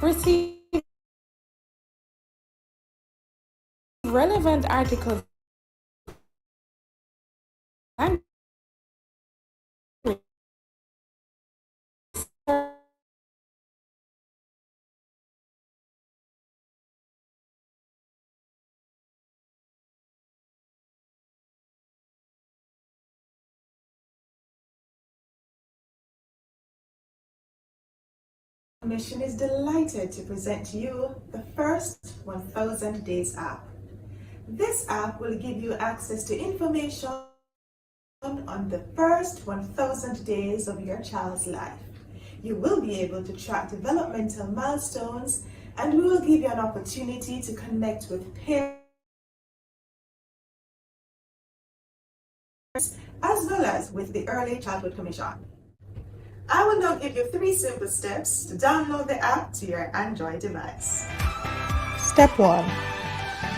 Receive relevant articles and Mission is delighted to present to you the first 1000 Days app. This app will give you access to information on the first 1000 days of your child's life. You will be able to track developmental milestones, and we will give you an opportunity to connect with parents as well as with the Early Childhood Commission. I will now give you 3 simple steps to download the app to your Android device. Step 1.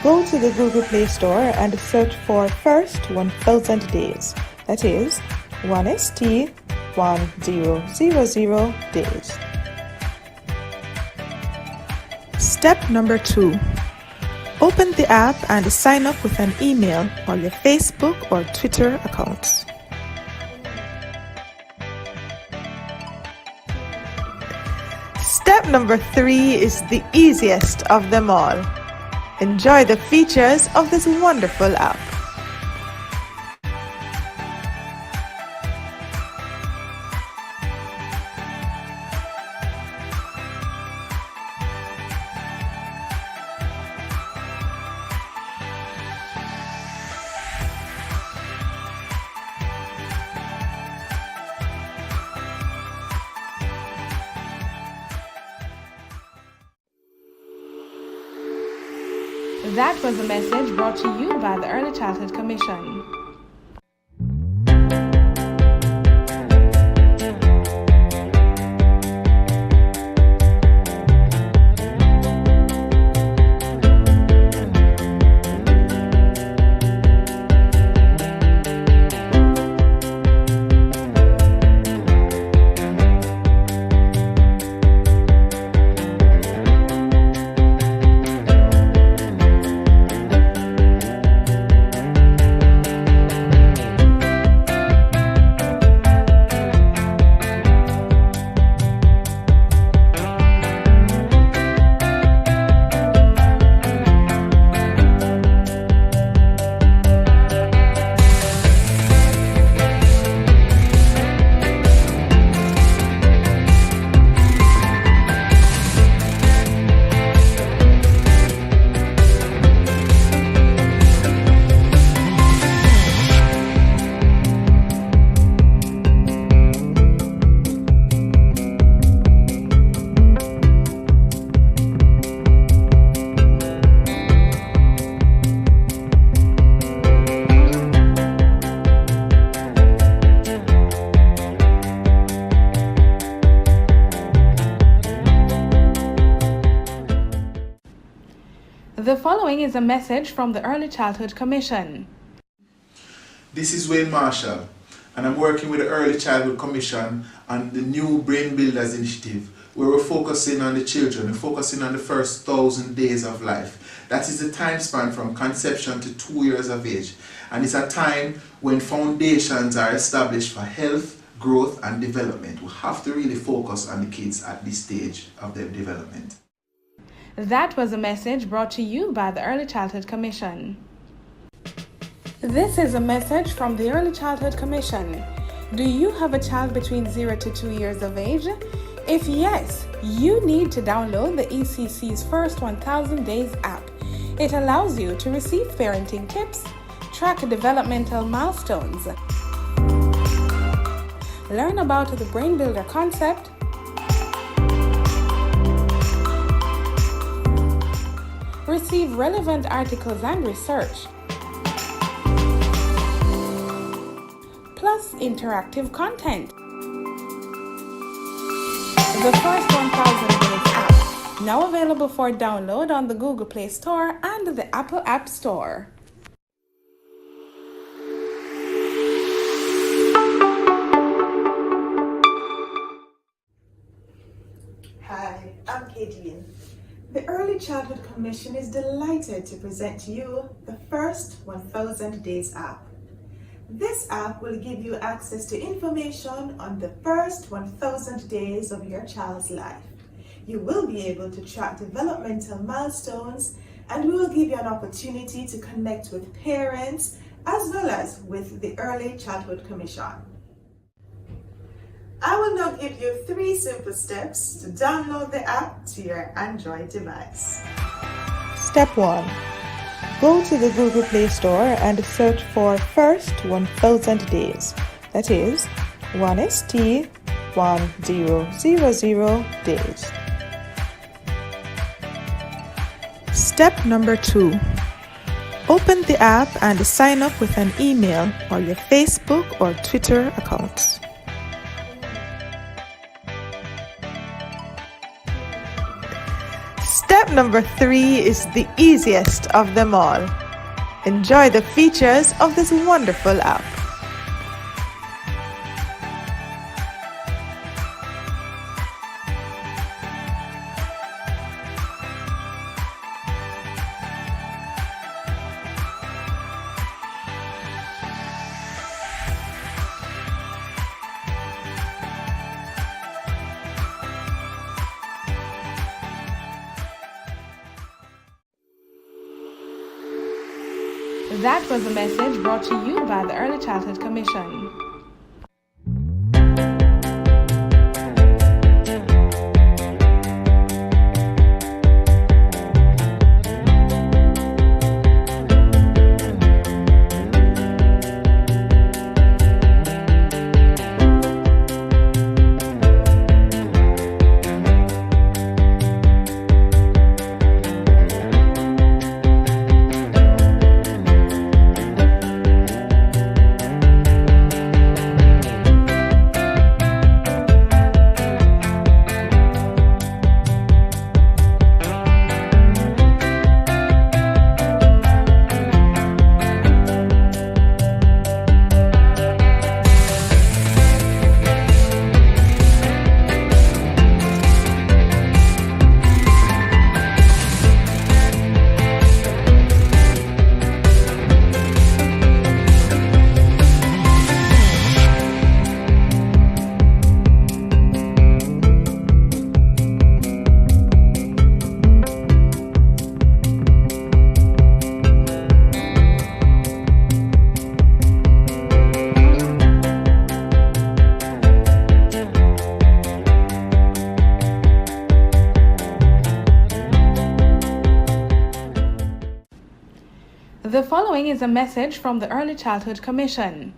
Go to the Google Play Store and search for First 1000 Days. That is 1ST1000 days. Step number 2. Open the app and sign up with an email or your Facebook or Twitter accounts. Step number 3 is the easiest of them all. Enjoy the features of this wonderful app. that was a message brought to you by the Early Childhood Commission. The following is a message from the Early Childhood Commission. This is Wayne Marshall, and I'm working with the Early Childhood Commission on the new Brain Builders Initiative, where we're focusing on the children, we're focusing on the first 1000 days of life. That is the time span from conception to 2 years of age, and it's a time when foundations are established for health, growth, and development. We have to really focus on the kids at this stage of their development. That was a message brought to you by the Early Childhood Commission. This is a message from the Early Childhood Commission. Do you have a child between 0 to 2 years of age? If yes, you need to download the ECC's First 1000 Days app. It allows you to receive parenting tips, track developmental milestones, learn about the Brain Builder concept, receive relevant articles and research, plus interactive content. The First 1000 Days app, now available for download on the Google Play Store and the Apple App Store. Hi, I'm Kadian. The Early Childhood Commission is delighted to present to you the first 1000 Days app. This app will give you access to information on the first 1000 days of your child's life. You will be able to track developmental milestones, and we will give you an opportunity to connect with parents as well as with the Early Childhood Commission. I will now give you 3 simple steps to download the app to your Android device. Step 1. Go to the Google Play Store and search for First 1000 Days. That is 1ST1000 days. Step number 2. Open the app and sign up with an email or your Facebook or Twitter accounts. Step number 3 is the easiest of them all. Enjoy the features of this wonderful app. That was a message brought to you by the Early Childhood Commission. The following is a message from the Early Childhood Commission.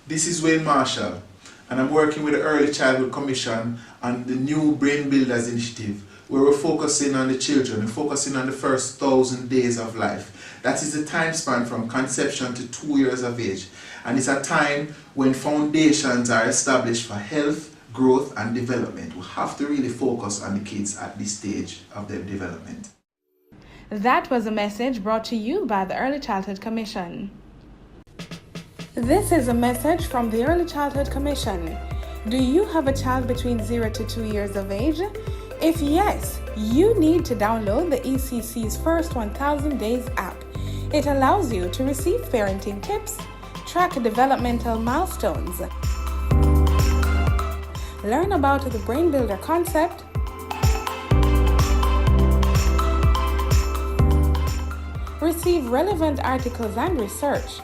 This is Wayne Marshall, and I'm working with the Early Childhood Commission on the new Brain Builders Initiative, where we're focusing on the children, we're focusing on the first 1000 days of life. That is the time span from conception to 2 years of age, and it's a time when foundations are established for health, growth and development. We have to really focus on the kids at this stage of their development. That was a message brought to you by the Early Childhood Commission. This is a message from the Early Childhood Commission. Do you have a child between 0 to 2 years of age? If yes, you need to download the ECC's First 1000 Days app. It allows you to receive parenting tips, track developmental milestones, learn about the Brain Builder concept, receive relevant articles and research,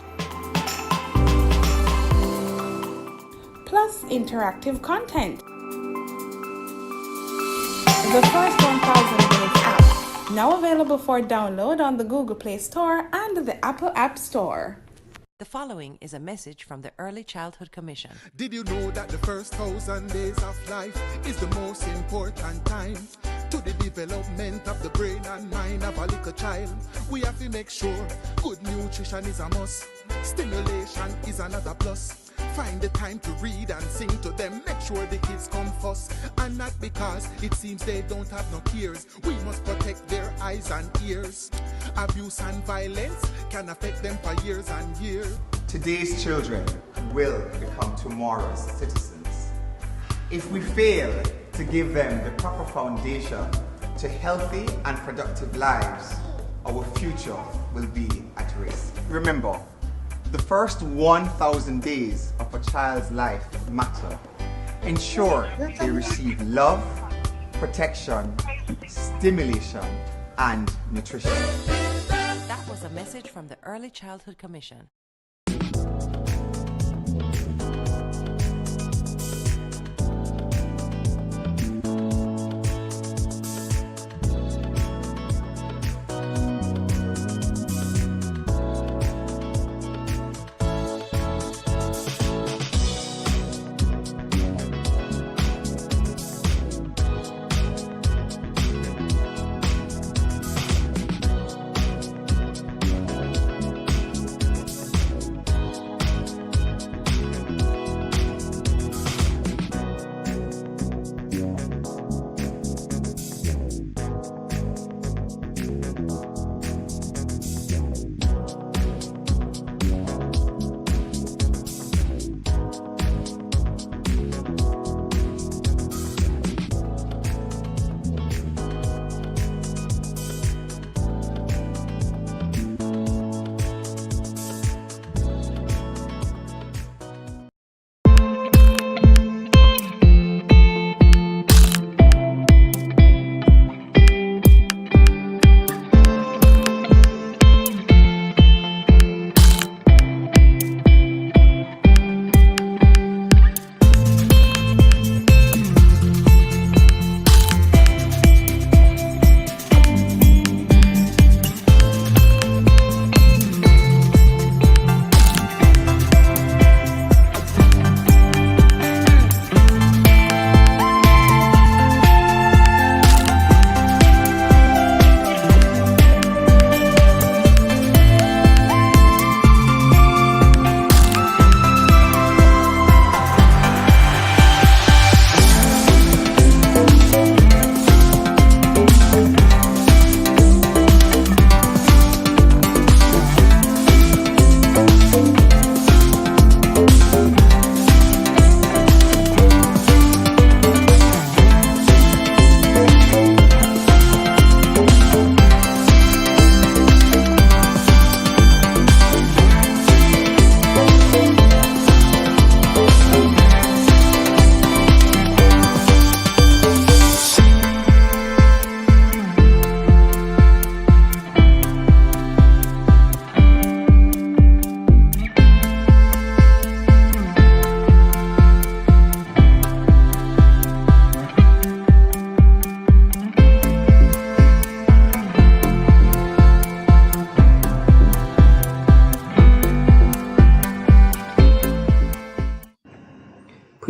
plus interactive content. The First 1000 Days app, now available for download on the Google Play Store and the Apple App Store. The following is a message from the Early Childhood Commission. Did you know that the first 1000 days of life is the most important time to the development of the brain and mind of a little child? We have to make sure good nutrition is a must. Stimulation is another plus. Find the time to read and sing to them. Make sure the kids come first, and not because it seems they don't have no cares. We must protect their eyes and ears. Abuse and violence can affect them for years and years. Today's children will become tomorrow's citizens. If we fail to to give them the proper foundation to healthy and productive lives, our future will be at risk. Remember, the first 1,000 days of a child's life matter. Ensure they receive love, protection, stimulation, and nutrition. That was a message from the Early Childhood Commission.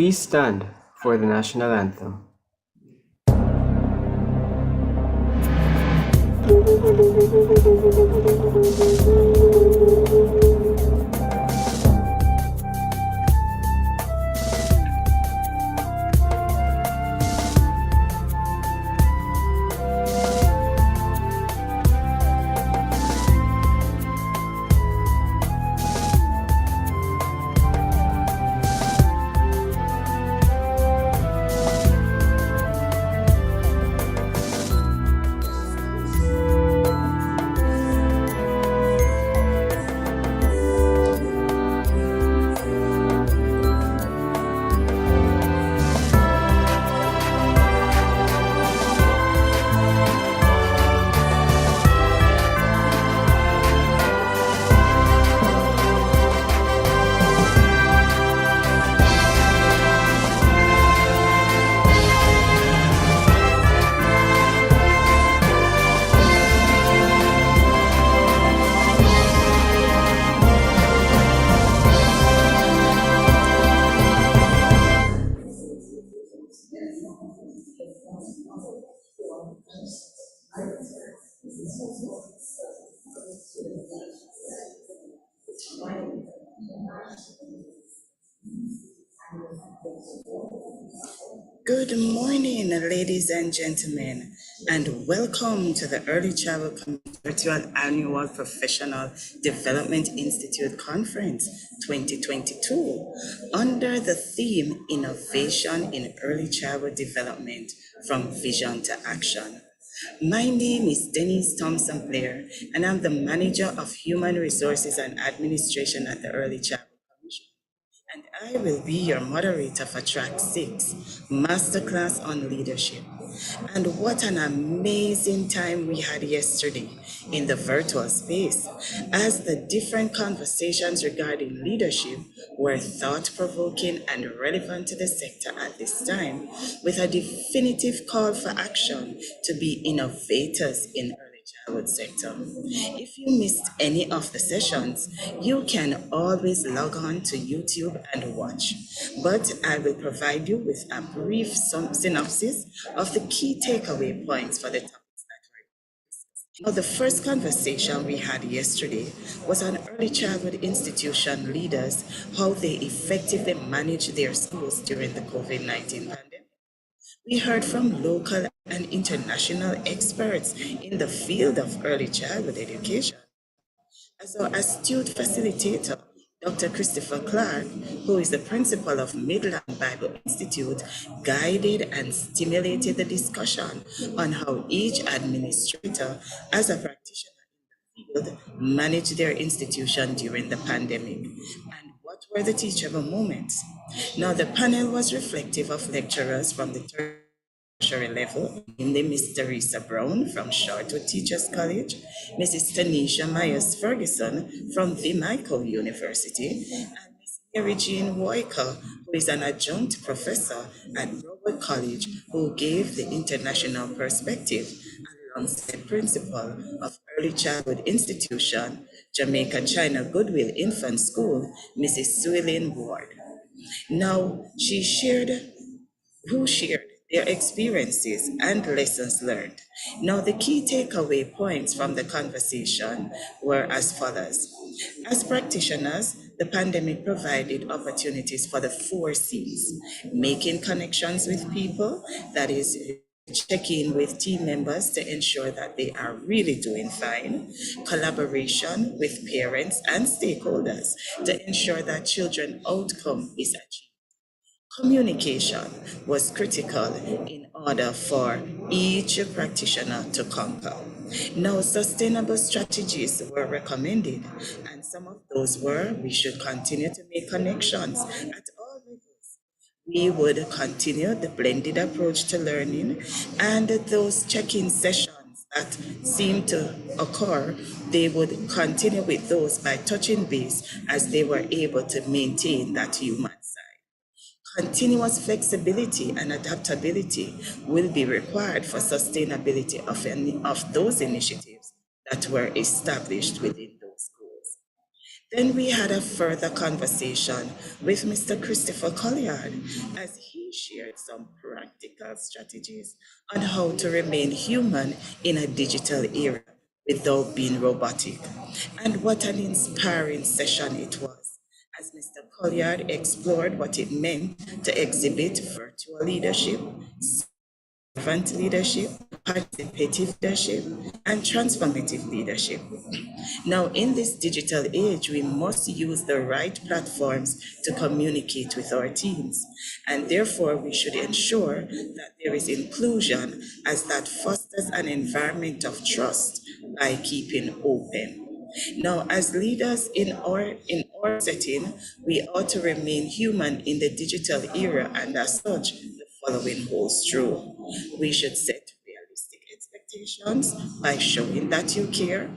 Please stand for the national anthem. Good morning, ladies and gentlemen. and welcome to the Early Childhood Virtual Annual Professional Development Institute Conference 2022 under the theme Innovation in Early Childhood Development from Vision to Action. My name is Denise Thompson Blair, and I'm the Manager of Human Resources and Administration at the Early Childhood Commission. And I will be your moderator for Track 6, Masterclass on Leadership. And what an amazing time we had yesterday in the virtual space, as the different conversations regarding leadership were thought-provoking and relevant to the sector at this time, with a definitive call for action to be innovators in early childhood sector. If you missed any of the sessions, you can always log on to YouTube and watch. But I will provide you with a brief synopsis of the key takeaway points for the topics that were. Now, the first conversation we had yesterday was on early childhood institution leaders, how they effectively manage their schools during the COVID-19 pandemic. We heard from local and international experts in the field of early childhood education. As our astute facilitator, Dr. Christopher Clark, who is the principal of Midland Bible Institute, guided and stimulated the discussion on how each administrator, as a practitioner in the field, managed their institution during the pandemic. And what were the teachable moments? Now, the panel was reflective of lecturers from the tertiary level, namely Ms. Teresa Brown from Shortwood Teachers College, Mrs. Tanisha Myers Ferguson from the Michael University, and Ms. Mary Jean Woika, who is an adjunct professor at Broward College, who gave the international perspective alongside principal of Early Childhood Institution, Jamaica China Goodwill Infant School, Mrs. Suelin Ward. Now, who shared their experiences and lessons learned. Now, the key takeaway points from the conversation were as follows. As practitioners, the pandemic provided opportunities for the 4 C's: making connections with people, that is, check in with team members to ensure that they are really doing fine, collaboration with parents and stakeholders to ensure that children's outcome is achieved. Communication was critical in order for each practitioner to conquer. Now, sustainable strategies were recommended, and some of those were: we should continue to make connections at all levels. We would continue the blended approach to learning, and those check-in sessions that seemed to occur, they would continue with those by touching base as they were able to maintain that human side. Continuous flexibility and adaptability will be required for sustainability of those initiatives that were established within those schools. Then we had a further conversation with Mr. Christopher Colliard as he shared some practical strategies on how to remain human in a digital era without being robotic. And what an inspiring session it was, as Mr. Colliard explored what it meant to exhibit virtual leadership, servant leadership, participative leadership, and transformative leadership. Now, in this digital age, we must use the right platforms to communicate with our teams, and therefore we should ensure that there is inclusion, as that fosters an environment of trust by keeping open. Now, as leaders in our setting, we ought to remain human in the digital era, and as such, the following holds true. We should set realistic expectations by showing that you care,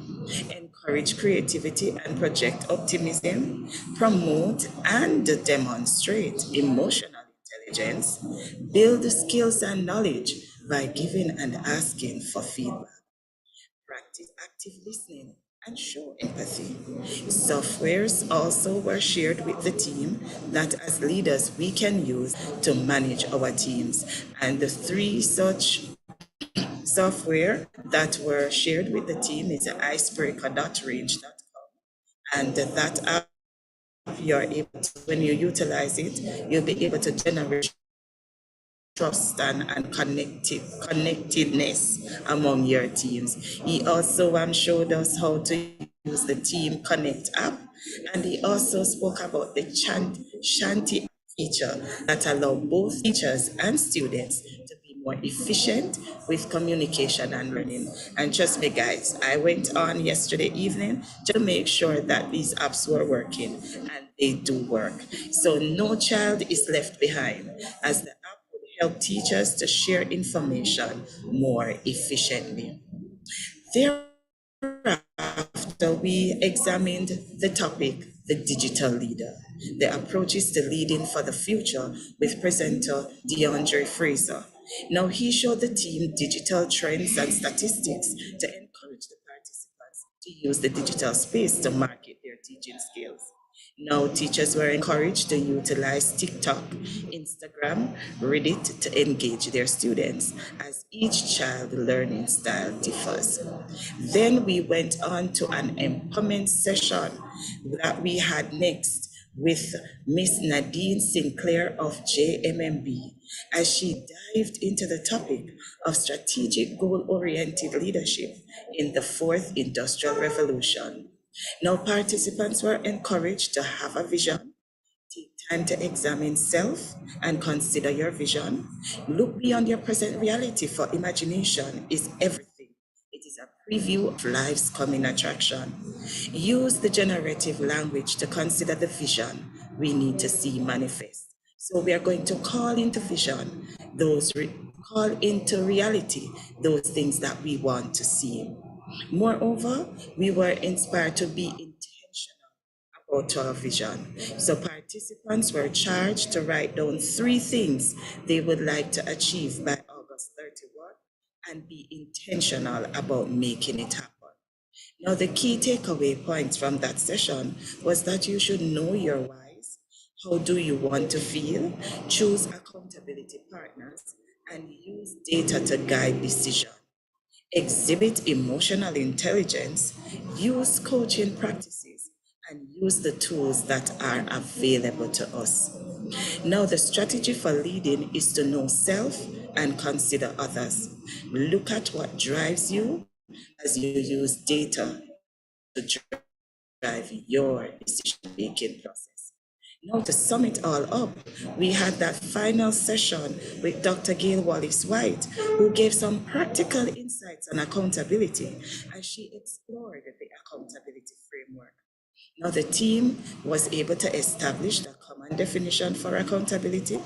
encourage creativity and project optimism, promote and demonstrate emotional intelligence, build skills and knowledge by giving and asking for feedback. Practice active listening and show empathy. Softwares also were shared with the team that as leaders we can use to manage our teams. And the 3 such software that were shared with the team is icebreaker.range.com. And that app, you're able to, when you utilize it, you'll be able to generate trust and connectedness among your teams. He also showed us how to use the Team Connect app, and he also spoke about the Shanti feature that allow both teachers and students to be more efficient with communication and learning. And trust me, guys, I went on yesterday evening to make sure that these apps were working, and they do work. So no child is left behind, as the app would help teachers to share information more efficiently. Thereafter, we examined the topic, the digital leader, the approaches to leading for the future with presenter DeAndre Fraser. Now, he showed the team digital trends and statistics to encourage the participants to use the digital space to market their teaching skills. Now, teachers were encouraged to utilize TikTok, Instagram, Reddit to engage their students, as each child learning style differs. Then we went on to an empowerment session that we had next with Miss Nadine Sinclair of JMMB, as she dived into the topic of strategic goal-oriented leadership in the fourth industrial revolution. Now, participants were encouraged to have a vision, take time to examine self and consider your vision. Look beyond your present reality, for imagination is everything. It is a preview of life's coming attraction. Use the generative language to consider the vision we need to see manifest. So we are going to call into vision call into reality those things that we want to see. Moreover, we were inspired to be intentional about our vision. So participants were charged to write down 3 things they would like to achieve by August 31 and be intentional about making it happen. Now, the key takeaway points from that session was that you should know your whys. How do you want to feel? Choose accountability partners and use data to guide decision. Exhibit emotional intelligence, use coaching practices, and use the tools that are available to us. Now, the strategy for leading is to know self and consider others. Look at what drives you as you use data to drive your decision-making process. Now, to sum it all up, we had that final session with Dr. Gail Wallace-White, who gave some practical insights on accountability as she explored the accountability framework. Now, the team was able to establish the common definition for accountability,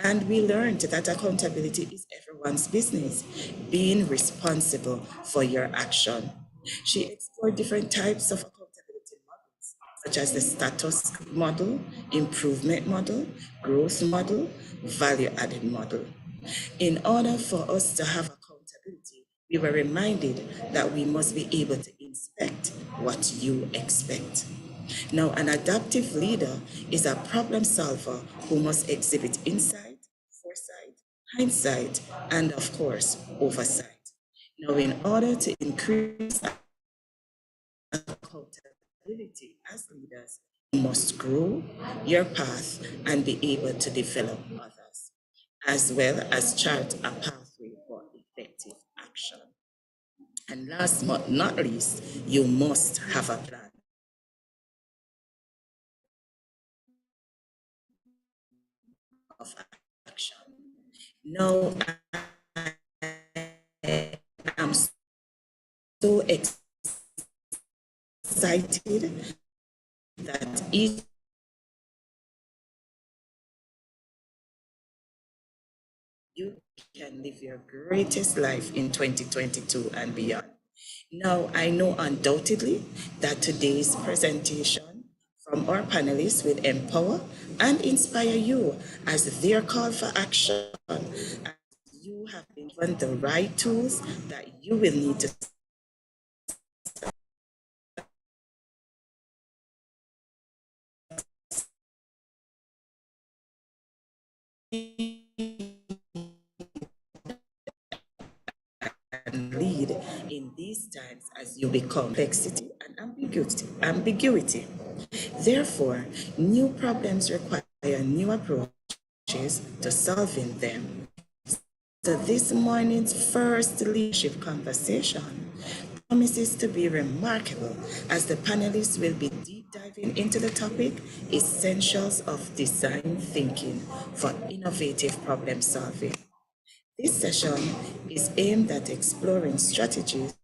and we learned that accountability is everyone's business, being responsible for your action. She explored different types of accountability models, such as the status model, improvement model, growth model, value-added model. In order for us to have accountability, we were reminded that we must be able to inspect what you expect. Now, an adaptive leader is a problem solver who must exhibit insight, foresight, hindsight, and of course, oversight. Now, in order to increase accountability as leaders, you must grow your path and be able to develop others, as well as chart a pathway for effective action. And last but not least, you must have a plan of action. Now, I'm so excited that each you can live your greatest life in 2022 and beyond. Now, I know undoubtedly that today's presentation from our panelists will empower and inspire you as their call for action. You have been given the right tools that you will need to and lead in these times as you become complexity and ambiguity. Therefore, new problems require new approaches to solving them. So this morning's first leadership conversation promises to be remarkable as the panelists will be deep diving into the topic Essentials of Design Thinking for Innovative Problem Solving. This session is aimed at exploring strategies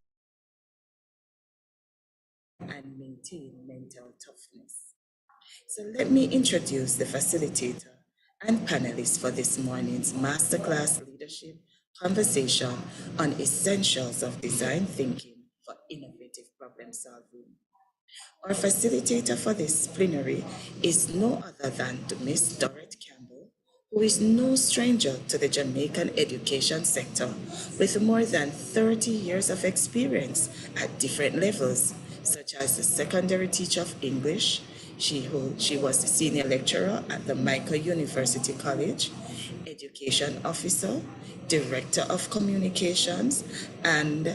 and maintain mental toughness. So let me introduce the facilitator and panelists for this morning's Masterclass Leadership Conversation on Essentials of Design Thinking for Innovative Problem Solving. Our facilitator for this plenary is no other than Miss Dorrit Campbell, who is no stranger to the Jamaican education sector with more than 30 years of experience at different levels, such as the secondary teacher of English. She was the senior lecturer at the Michael University College, education officer, director of communications, and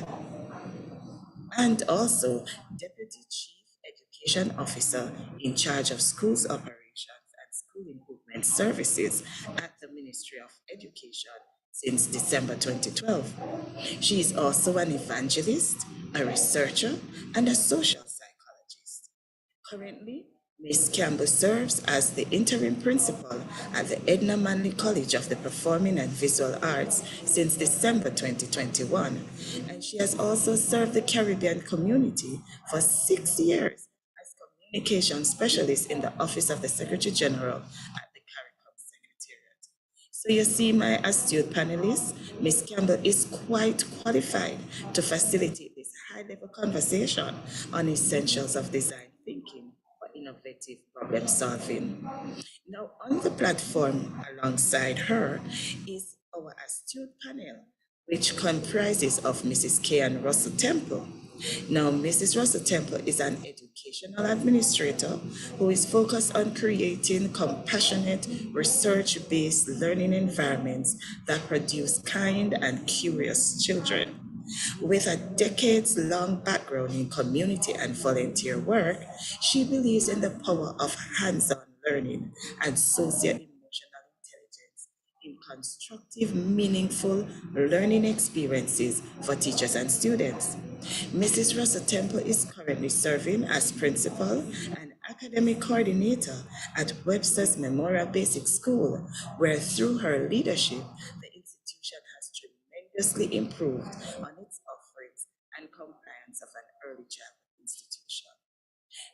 also Deputy Chief Education Officer in charge of schools operations and school improvement services at the Ministry of Education since December 2012. She is also an evangelist, a researcher, and a social psychologist. Currently, Ms. Campbell serves as the interim principal at the Edna Manley College of the Performing and Visual Arts since December 2021, and she has also served the Caribbean community for 6 years as communication specialist in the Office of the Secretary General at the CARICOM Secretariat. So you see, my astute panelists, Ms. Campbell is quite qualified to facilitate this high-level conversation on essentials of design thinking for innovative problem solving. Now, on the platform alongside her is our astute panel, which comprises of Mrs. Kayan Russell Temple. Now, Mrs. Russell Temple is an educational administrator who is focused on creating compassionate, research-based learning environments that produce kind and curious children. With a decades-long background in community and volunteer work, she believes in the power of hands-on learning and socio-emotional intelligence in constructive, meaningful learning experiences for teachers and students. Mrs. Russell Temple is currently serving as principal and academic coordinator at Webster's Memorial Basic School, where through her leadership, the institution has tremendously improved on its offerings and compliance of an early childhood institution.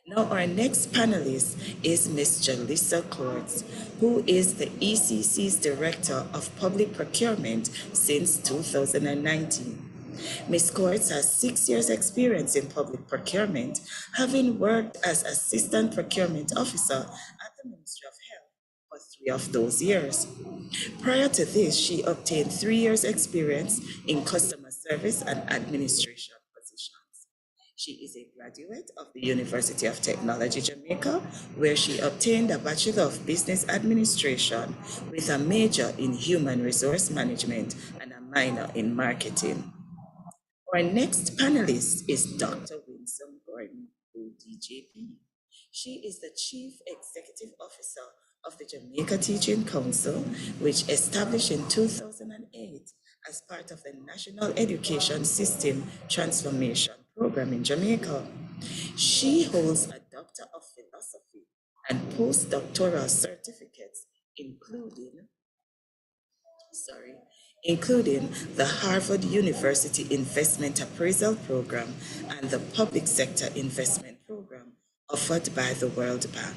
Now, our next panelist is Ms. Jalissa Courts, who is the ECC's Director of Public Procurement since 2019. Ms. Courts has 6 years' experience in public procurement, having worked as Assistant Procurement Officer at the Ministry of Health for 3 of those years. Prior to this, she obtained 3 years' experience in customer service and administration positions. She is a graduate of the University of Technology, Jamaica, where she obtained a Bachelor of Business Administration with a major in Human Resource Management and a minor in Marketing. Our next panelist is Dr. Winsome Gordon, ODJP. She is the Chief Executive Officer of the Jamaica Teaching Council, which established in 2008 as part of the National Education System Transformation Program in Jamaica. She holds a Doctor of Philosophy and postdoctoral certificates, including the Harvard University Investment Appraisal Program and the Public Sector Investment Program offered by the World Bank.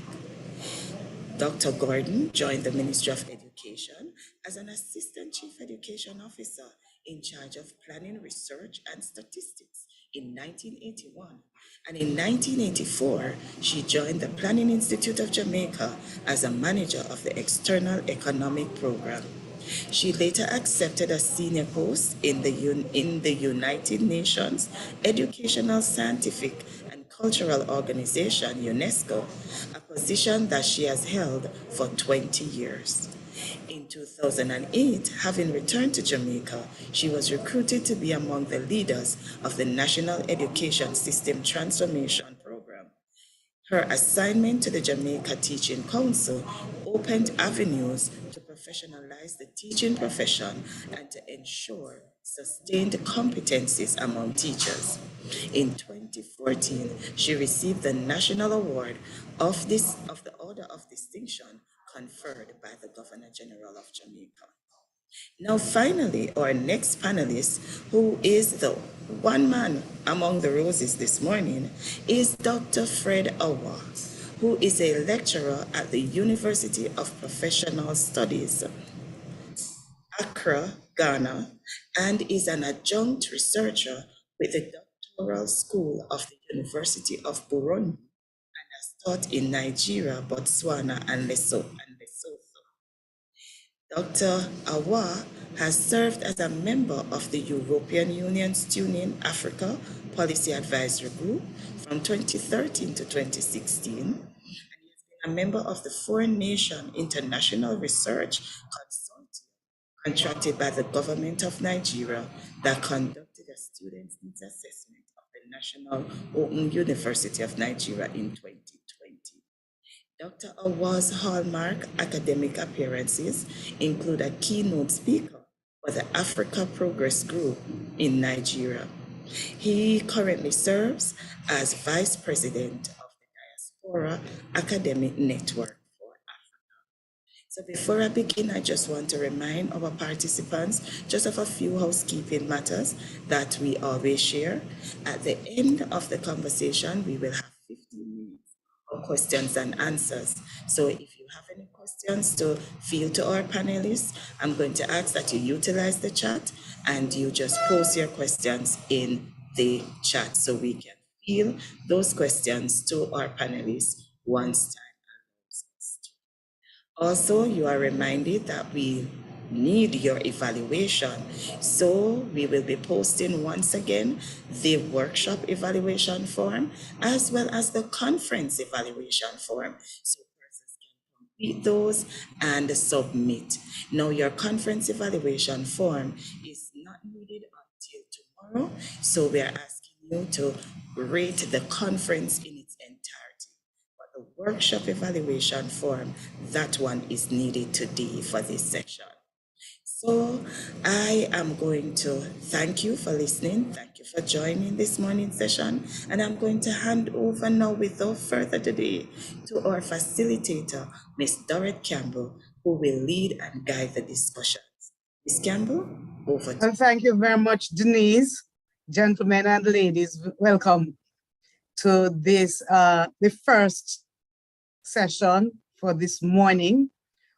Dr. Gordon joined the Ministry of Education as an Assistant Chief Education Officer in charge of Planning, Research, and Statistics in 1981. And in 1984, she joined the Planning Institute of Jamaica as a manager of the External Economic Program. She later accepted a senior post in the United Nations Educational, Scientific, and Cultural Organization, UNESCO, a position that she has held for 20 years. In 2008, having returned to Jamaica, she was recruited to be among the leaders of the National Education System Transformation Program. Her assignment to the Jamaica Teaching Council opened avenues to professionalize the teaching profession and to ensure sustained competencies among teachers. In 2014, she received the National Award of the Order of Distinction conferred by the Governor General of Jamaica. Now, finally, our next panelist, who is the one man among the roses this morning, is Dr. Fred Awa, who is a lecturer at the University of Professional Studies, Accra, Ghana, and is an adjunct researcher with the Doctoral School of the University of Burundi and has taught in Nigeria, Botswana, and Lesotho. Dr. Awa has served as a member of the European Union's Tuning Africa Policy Advisory Group from 2013 to 2016, and he has been a member of the Foreign Nation International Research Consortium contracted by the government of Nigeria that conducted a student needs assessment of the National Open University of Nigeria in 2020. Dr. Awa's hallmark academic appearances include a keynote speaker for the Africa Progress Group in Nigeria. He currently serves as Vice President of the Diaspora Academic Network for Africa. So before I begin, I just want to remind our participants just of a few housekeeping matters that we always share. At the end of the conversation, we will have 15 minutes for questions and answers. So if you have any questions to field to our panelists, I'm going to ask that you utilize the chat and you just post your questions in the chat so we can field those questions to our panelists once time allows us to. Also, you are reminded that we need your evaluation. So we will be posting once again the workshop evaluation form as well as the conference evaluation form. So persons can complete those and submit. Now your conference evaluation form is not needed until tomorrow. So we are asking you to rate the conference in its entirety. But the workshop evaluation form, that one is needed today for this section. So I am going to thank you for listening. Thank you for joining this morning's session. And I'm going to hand over now without further delay to our facilitator, Ms. Dorrit Campbell, who will lead and guide the discussions. Ms. Campbell, over to you. And thank you very much, Denise. Gentlemen and ladies, welcome to this, the first session for this morning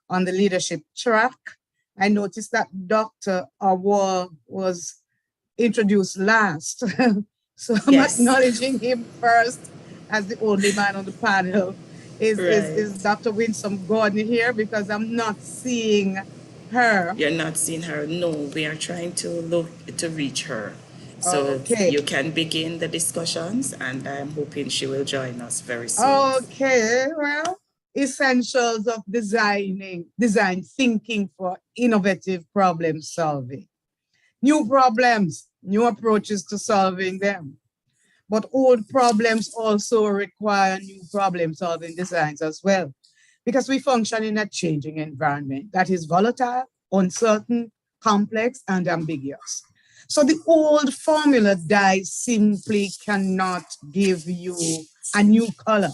on the leadership track. I noticed that Dr. Awa was introduced last. So Yes. I'm acknowledging him first as the only man on the panel. Is Dr. Winsome Gordon here? Because I'm not seeing her. You're not seeing her? No, we are trying to look to reach her. So Okay. you can begin the discussions and I'm hoping she will join us very soon. Okay, well, essentials of design thinking for innovative problem solving. New problems, new approaches to solving them. But old problems also require new problem solving designs as well, because we function in a changing environment that is volatile, uncertain, complex, and ambiguous. So the old formula dies simply cannot give you a new color.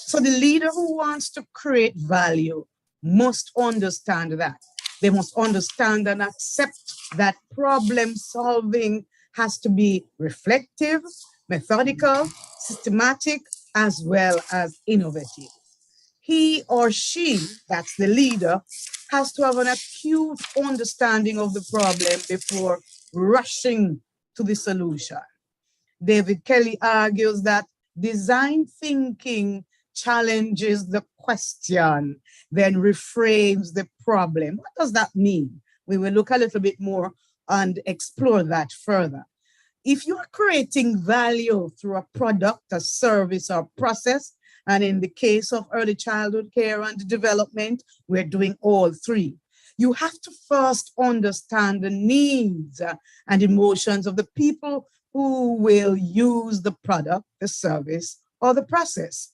So the leader who wants to create value must understand that. They must understand and accept that problem solving has to be reflective, methodical, systematic, as well as innovative. He or she, that's the leader, has to have an acute understanding of the problem before rushing to the solution. David Kelly argues that design thinking challenges the question, then reframes the problem. What does that mean? We will look a little bit more and explore that further. If you are creating value through a product, a service, or process, and in the case of early childhood care and development, we're doing all three. You have to first understand the needs and emotions of the people who will use the product, the service, or the process.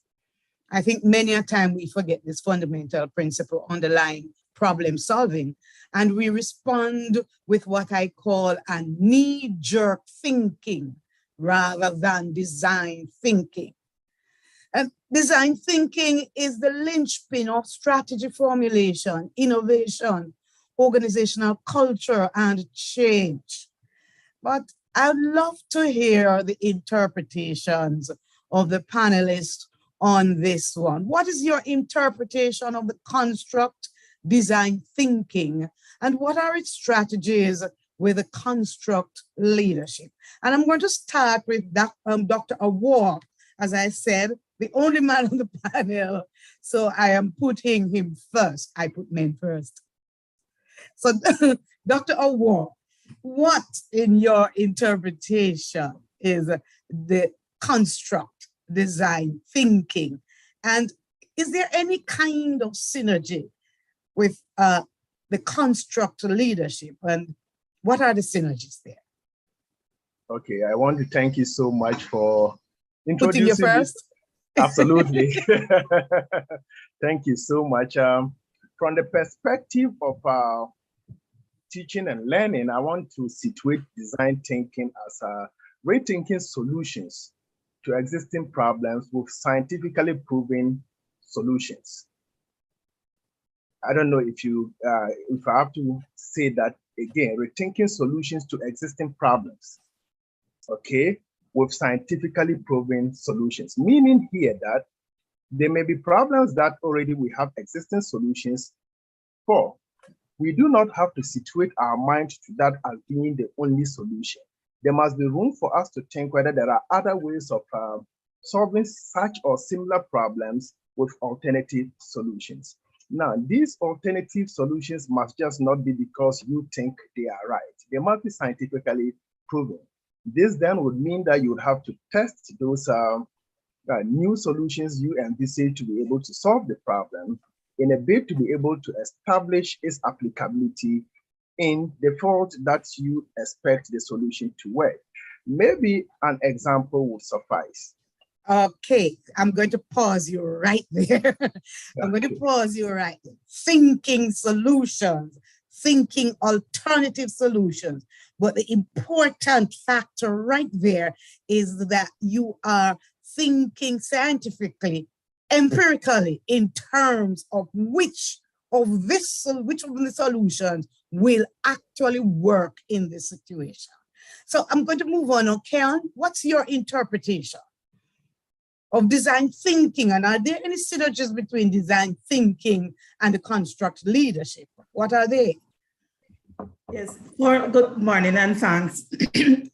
I think many a time we forget this fundamental principle underlying problem solving, and we respond with what I call a knee-jerk thinking rather than design thinking. And design thinking is the linchpin of strategy formulation, innovation, organizational culture, and change. But I'd love to hear the interpretations of the panelists on this one. What is your interpretation of the construct design thinking, and what are its strategies with the construct leadership? And I'm going to start with Dr. Awar, as I said, the only man on the panel, so I am putting him first. I put men first. So Dr. Awar, what in your interpretation is the construct design thinking? And is there any kind of synergy with the construct leadership, and what are the synergies there? Okay, I want to thank you so much for introducing putting you first. This. Absolutely. Thank you so much. From the perspective of teaching and learning, I want to situate design thinking as rethinking solutions to existing problems with scientifically proven solutions. I don't know if I have to say that again, rethinking solutions to existing problems, okay, with scientifically proven solutions, meaning here that there may be problems that already we have existing solutions for. We do not have to situate our mind to that as being the only solution. There must be room for us to think whether there are other ways of solving such or similar problems with alternative solutions. Now, these alternative solutions must just not be because you think they are right. They must be scientifically proven. This then would mean that you would have to test those new solutions you envisage to be able to solve the problem in a bid to be able to establish its applicability in the field that you expect the solution to work. Maybe an example would suffice. Okay, I'm going to pause you right there. I'm going to pause you right there. Thinking solutions, thinking alternative solutions. But the important factor right there is that you are thinking scientifically, empirically, in terms of which of the solutions will actually work in this situation. So I'm going to move on. Okay, what's your interpretation of design thinking, and are there any synergies between design thinking and the construct leadership? What are they? Yes, good morning and thanks.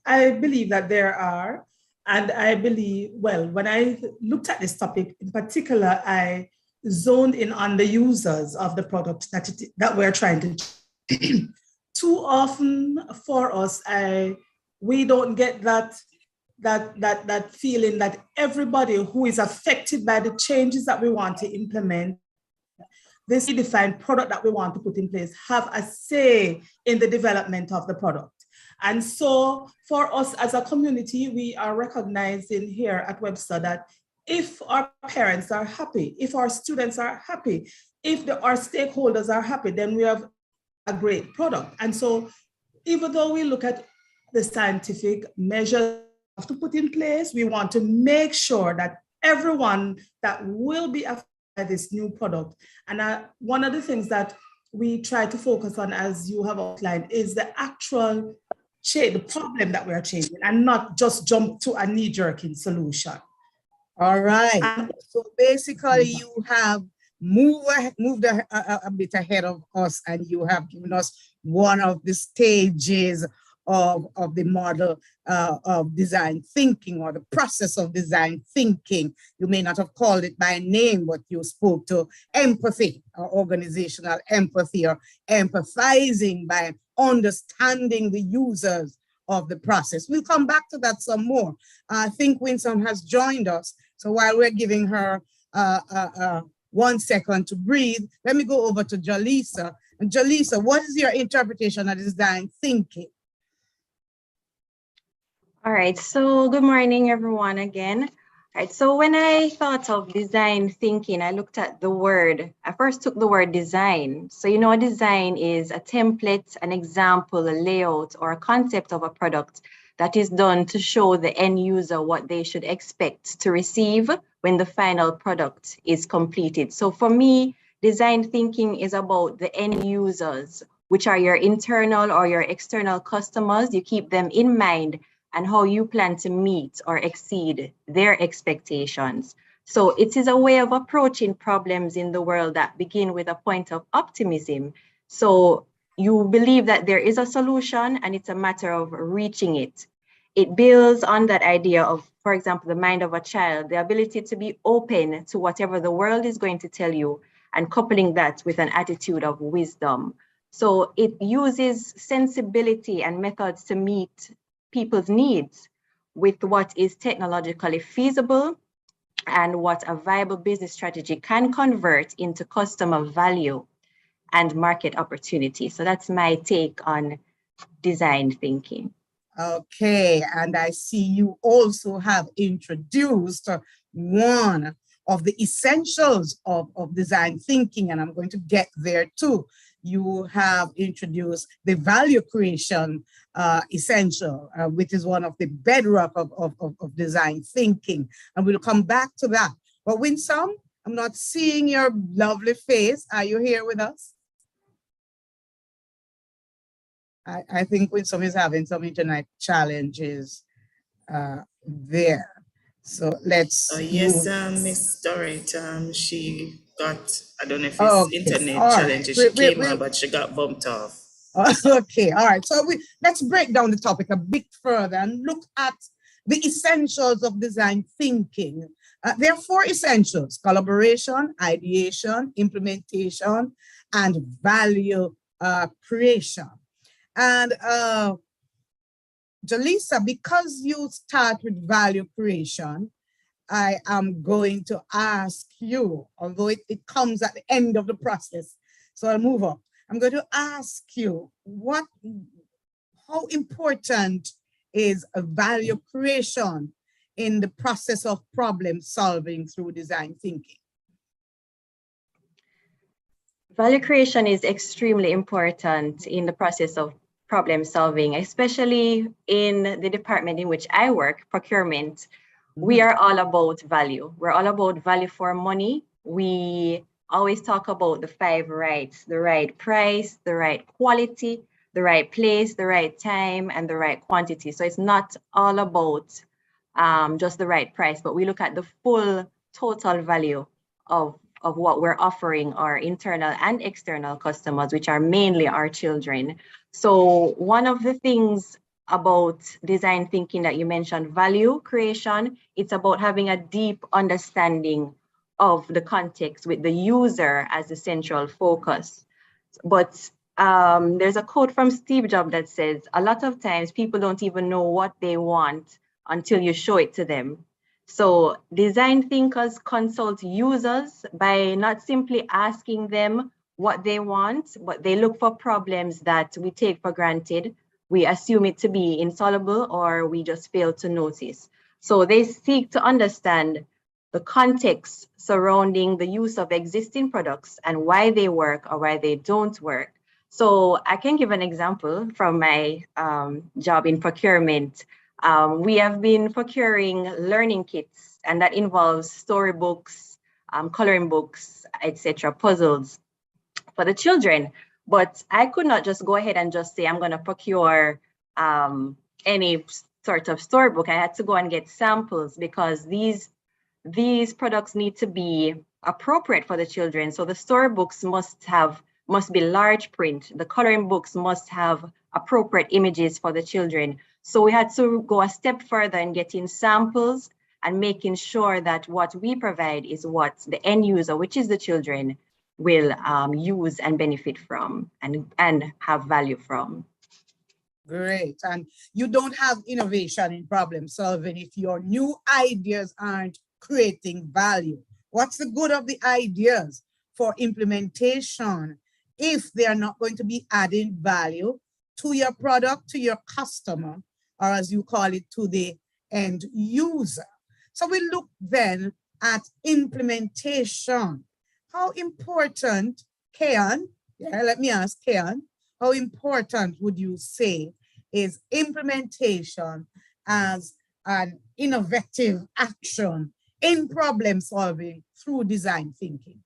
I believe that there are, and I believe, well, when I looked at this topic in particular, I zoned in on the users of the product that we're trying to. Too often for us, we don't get that feeling that everybody who is affected by the changes that we want to implement, this defined product that we want to put in place, have a say in the development of the product. And so for us as a community, we are recognizing here at Webster that if our parents are happy, if our students are happy, if our stakeholders are happy, then we have a great product. And so even though we look at the scientific measures to put in place, we want to make sure that everyone that will be affected by this new product, and one of the things that we try to focus on, as you have outlined, is the actual change, the problem that we are changing, and not just jump to a knee-jerking solution. All right. So basically, you have moved a bit ahead of us, and you have given us one of the stages of the model of design thinking, or the process of design thinking. You may not have called it by name, but you spoke to empathy, or organizational empathy, or empathizing by understanding the users of the process. We'll come back to that some more. I think Winsome has joined us. So while we're giving her 1 second to breathe, let me go over to Jalisa. And Jalisa, what is your interpretation of design thinking? All right, so good morning, everyone, again. Right. So when I thought of design thinking, I looked at the word. I first took the word design. So, you know, a design is a template, an example, a layout, or a concept of a product that is done to show the end user what they should expect to receive when the final product is completed. So for me, design thinking is about the end users, which are your internal or your external customers. You keep them in mind and how you plan to meet or exceed their expectations. So it is a way of approaching problems in the world that begin with a point of optimism. So you believe that there is a solution and it's a matter of reaching it. It builds on that idea of, for example, the mind of a child, the ability to be open to whatever the world is going to tell you and coupling that with an attitude of wisdom. So it uses sensibility and methods to meet people's needs with what is technologically feasible and what a viable business strategy can convert into customer value and market opportunity. So that's my take on design thinking. Okay, and I see you also have introduced one of the essentials of design thinking, and I'm going to get there too. You have introduced the value creation essential, which is one of the bedrock of design thinking, and we'll come back to that. But Winsome, I'm not seeing your lovely face. Are you here with us? I think Winsome is having some internet challenges there. So let's. Yes, Miss Dorrit, she got, I don't know if it's internet challenges. She came on, but she got bumped off. Okay, all right. So let's break down the topic a bit further and look at the essentials of design thinking. There are 4 essentials: collaboration, ideation, implementation, and value creation. And Jaleesa, because you start with value creation, I am going to ask you, although it comes at the end of the process, so I'll move up. I'm going to ask you, how important is a value creation in the process of problem solving through design thinking? Value creation is extremely important in the process of problem solving, especially in the department in which I work, procurement. We are all about value. We're all about value for money. We always talk about the 5 rights: the right price, the right quality, the right place, the right time, and the right quantity. So it's not all about just the right price, but we look at the full total value of what we're offering our internal and external customers, which are mainly our children. So one of the things about design thinking that you mentioned, value creation, it's about having a deep understanding of the context with the user as the central focus. But there's a quote from Steve Jobs that says, a lot of times people don't even know what they want until you show it to them. So design thinkers consult users by not simply asking them what they want, but they look for problems that we take for granted. We assume it to be insoluble, or we just fail to notice. So they seek to understand the context surrounding the use of existing products and why they work or why they don't work. So I can give an example from my job in procurement. We have been procuring learning kits, and that involves storybooks, coloring books, etc., puzzles for the children. But I could not just go ahead and just say, I'm going to procure any sort of storybook. I had to go and get samples because these products need to be appropriate for the children. So the storybooks must be large print. The coloring books must have appropriate images for the children. So we had to go a step further in getting samples and making sure that what we provide is what the end user, which is the children, will use and benefit from and have value from. Great. And you don't have innovation in problem solving if your new ideas aren't creating value. What's the good of the ideas for implementation if they are not going to be adding value to your product, to your customer, or as you call it, to the end user? So we look then at implementation. How important, Kean, let me ask Kean, how important would you say is implementation as an innovative action in problem solving through design thinking?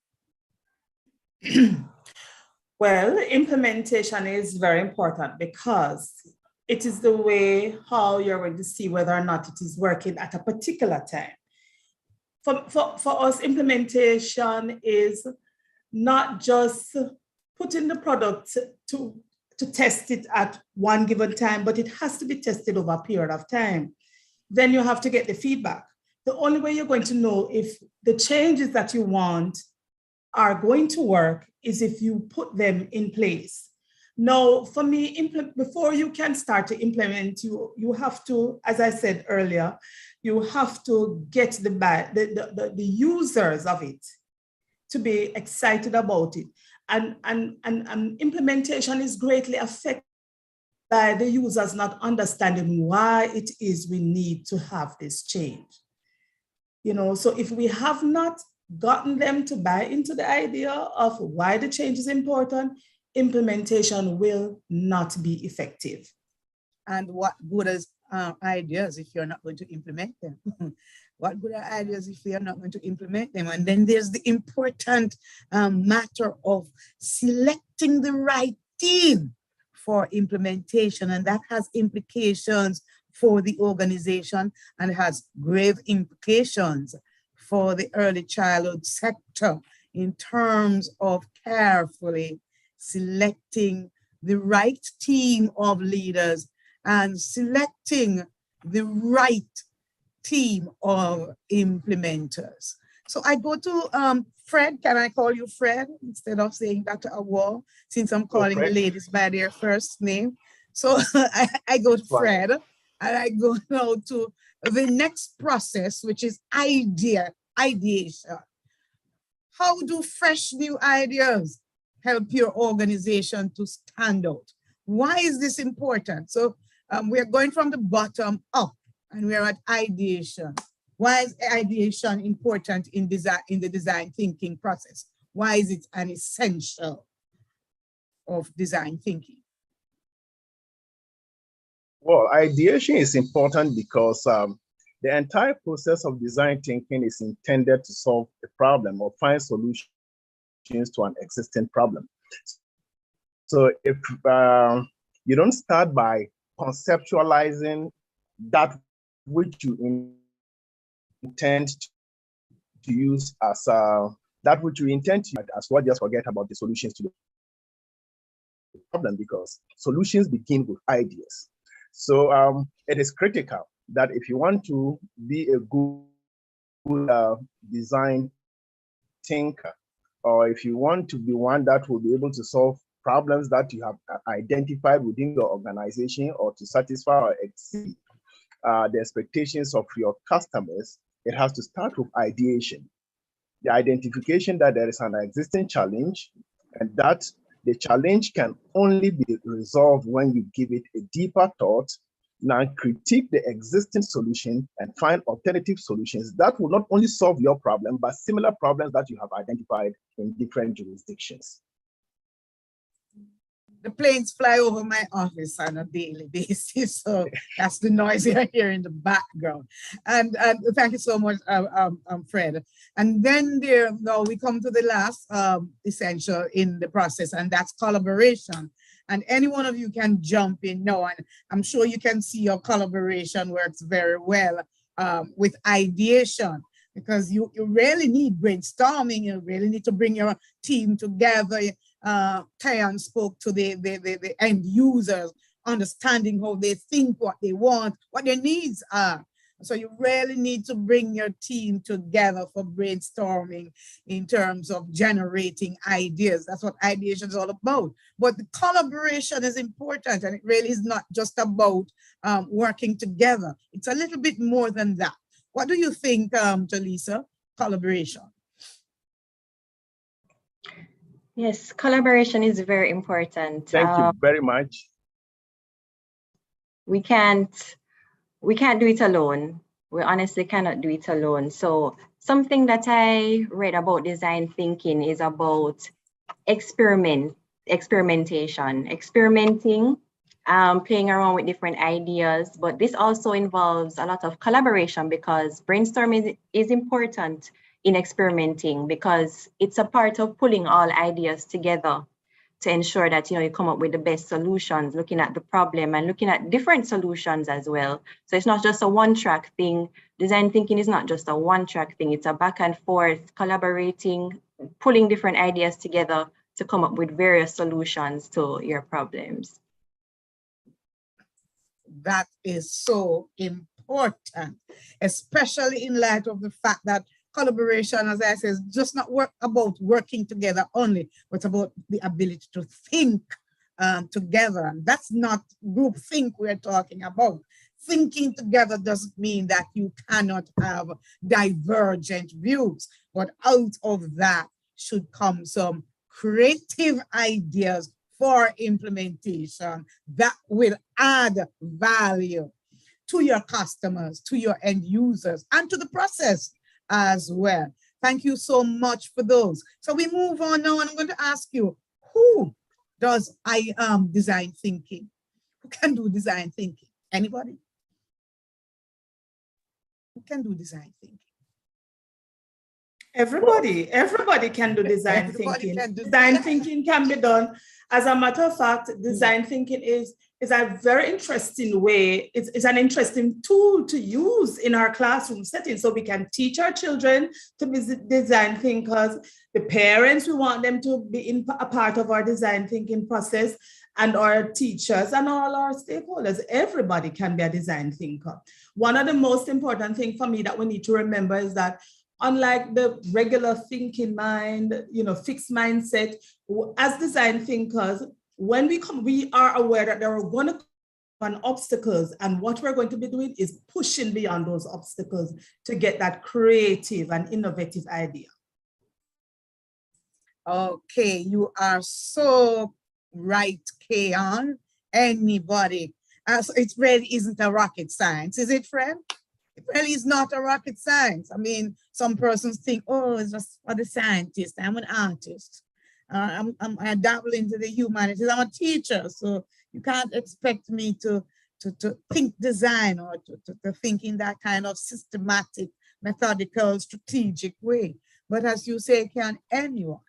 Well, implementation is very important because it is the way how you're going to see whether or not it is working at a particular time. For us, implementation is not just putting the product to test it at one given time, but it has to be tested over a period of time. Then you have to get the feedback. The only way you're going to know if the changes that you want are going to work is if you put them in place. Now, for me, before you can start to implement, you have to, as I said earlier, you have to get the users of it to be excited about it. And implementation is greatly affected by the users not understanding why it is we need to have this change. You know, so if we have not gotten them to buy into the idea of why the change is important, implementation will not be effective. And what good is ideas if you're not going to implement them? What good are ideas if we are not going to implement them? And then there's the important matter of selecting the right team for implementation. And that has implications for the organization and has grave implications for the early childhood sector in terms of carefully selecting the right team of leaders and selecting the right team of implementers. So I go to Fred. Can I call you Fred instead of saying Dr. Awal, since I'm calling the ladies by their first name? So I go to Fred, and I go now to the next process, which is ideation. How do fresh new ideas help your organization to stand out? Why is this important? So we're going from the bottom up and we're at ideation. Why is ideation important in the design thinking process? Why is it an essential of design thinking? Well, ideation is important because the entire process of design thinking is intended to solve a problem or find solutions to an existing problem. So if you don't start by conceptualizing that which you intend to use as that which you intend to use as well, just forget about the solutions to the problem, because solutions begin with ideas. So it is critical that if you want to be a good design thinker, or if you want to be one that will be able to solve problems that you have identified within your organization or to satisfy or exceed the expectations of your customers, it has to start with ideation. The identification that there is an existing challenge and that the challenge can only be resolved when you give it a deeper thought, now critique the existing solution and find alternative solutions that will not only solve your problem, but similar problems that you have identified in different jurisdictions. The planes fly over my office on a daily basis, so that's the noise you hear in the background. And thank you so much, Fred. And then now we come to the last essential in the process, and that's collaboration. And any one of you can jump in now, and I'm sure you can see your collaboration works very well with ideation, because you really need brainstorming. You really need to bring your team together. Kyan spoke to the end users, understanding how they think, what they want, what their needs are. So you really need to bring your team together for brainstorming in terms of generating ideas. That's what ideation is all about. But the collaboration is important, and it really is not just about working together. It's a little bit more than that. What do you think, Jaleesa, collaboration? Yes, collaboration is very important. Thank you very much. We can't do it alone. We honestly cannot do it alone. So something that I read about design thinking is about experimentation, experimenting, playing around with different ideas. But this also involves a lot of collaboration, because brainstorming is important in experimenting, because it's a part of pulling all ideas together to ensure that you come up with the best solutions, looking at the problem and looking at different solutions as well. So it's not just a one-track thing. Design thinking is not just a one-track thing. It's a back and forth, collaborating, pulling different ideas together to come up with various solutions to your problems. That is so important, especially in light of the fact that collaboration, as I said, is just not about working together only, but it's about the ability to think together. And that's not group think we're talking about. Thinking together doesn't mean that you cannot have divergent views, but out of that should come some creative ideas for implementation that will add value to your customers, to your end users, and to the process as well. Thank you so much for those. So we move on now, and I'm going to ask you, who does design thinking? Who can do design thinking? Anybody? Who can do design thinking? Everybody can do design thinking. Design thinking can be done. As a matter of fact, design thinking is a very interesting way. It's an interesting tool to use in our classroom setting, so we can teach our children to be design thinkers. The parents, we want them to be a part of our design thinking process, and our teachers and all our stakeholders. Everybody can be a design thinker. One of the most important things for me that we need to remember is that unlike the regular thinking mind, fixed mindset, as design thinkers, when we come, we are aware that there are going to come obstacles, and what we're going to be doing is pushing beyond those obstacles to get that creative and innovative idea. Okay, you are so right, Kayon. Anybody. So it really isn't a rocket science, is it, friend? It really is not a rocket science. I mean, some persons think, oh, it's just for the scientist. I'm an artist. I dabble into the humanities. I'm a teacher, so you can't expect me to think design or to think in that kind of systematic, methodical, strategic way. But as you say, anyone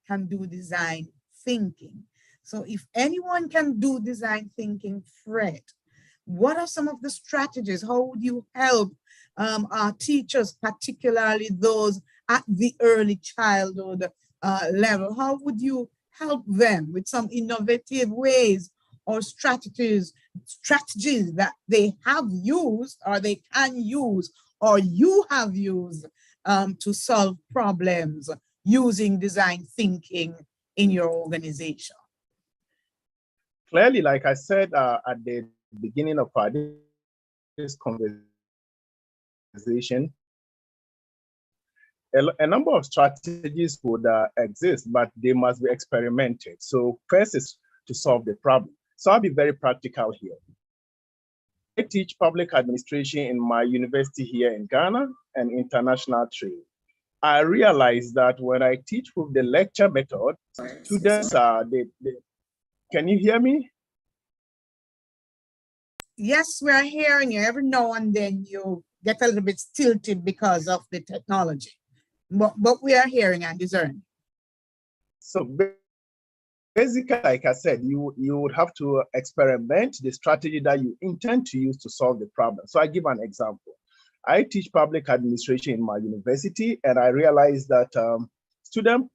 can do design thinking. So if anyone can do design thinking, Fred, what are some of the strategies? How would you help our teachers, particularly those at the early childhood level? How would you help them with some innovative ways or strategies that they have used or they can use or you have used to solve problems using design thinking in your organization? Clearly, like I said at the beginning of this conversation, a number of strategies would exist, but they must be experimented. So first is to solve the problem. So I'll be very practical here. I teach public administration in my university here in Ghana and international trade. I realized that when I teach with the lecture method, students can you hear me? Yes, we're hearing you. Every now and then you get a little bit stilted because of the technology, but we are hearing and discerning. So basically, like I said, you would have to experiment the strategy that you intend to use to solve the problem. So I give an example. I teach public administration in my university, and I realized that student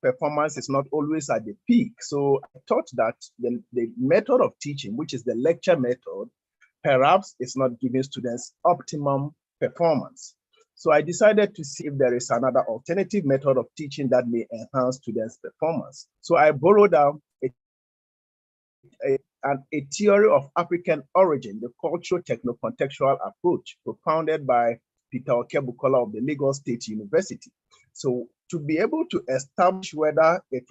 performance is not always at the peak. So I thought that the method of teaching, which is the lecture method, perhaps it's not giving students optimum performance. So I decided to see if there is another alternative method of teaching that may enhance students' performance. So I borrowed a theory of African origin, the cultural techno-contextual approach propounded by Peter Okebukola of the Lagos State University. So to be able to establish whether it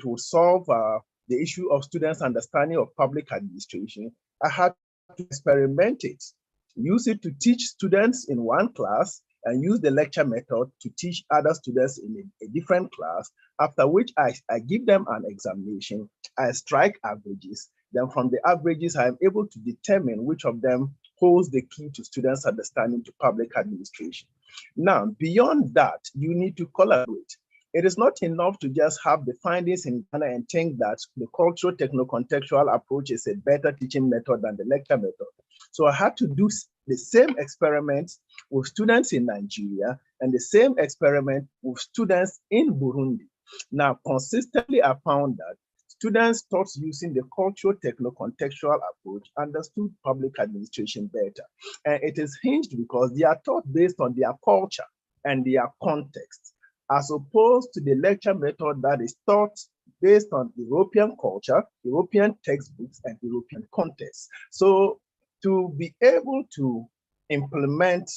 will solve the issue of students' understanding of public administration, I had to experiment it. use it to teach students in one class, and use the lecture method to teach other students in a different class, after which I give them an examination, I strike averages. Then from the averages, I am able to determine which of them holds the key to students' understanding to public administration. Now, beyond that, you need to collaborate. It is not enough to just have the findings in Ghana and think that the cultural techno-contextual approach is a better teaching method than the lecture method. So I had to do the same experiments with students in Nigeria and the same experiment with students in Burundi. Now, consistently, I found that students taught using the cultural techno-contextual approach understood public administration better. And it is hinged because they are taught based on their culture and their context, as opposed to the lecture method that is taught based on European culture, European textbooks, and European context. So to be able to implement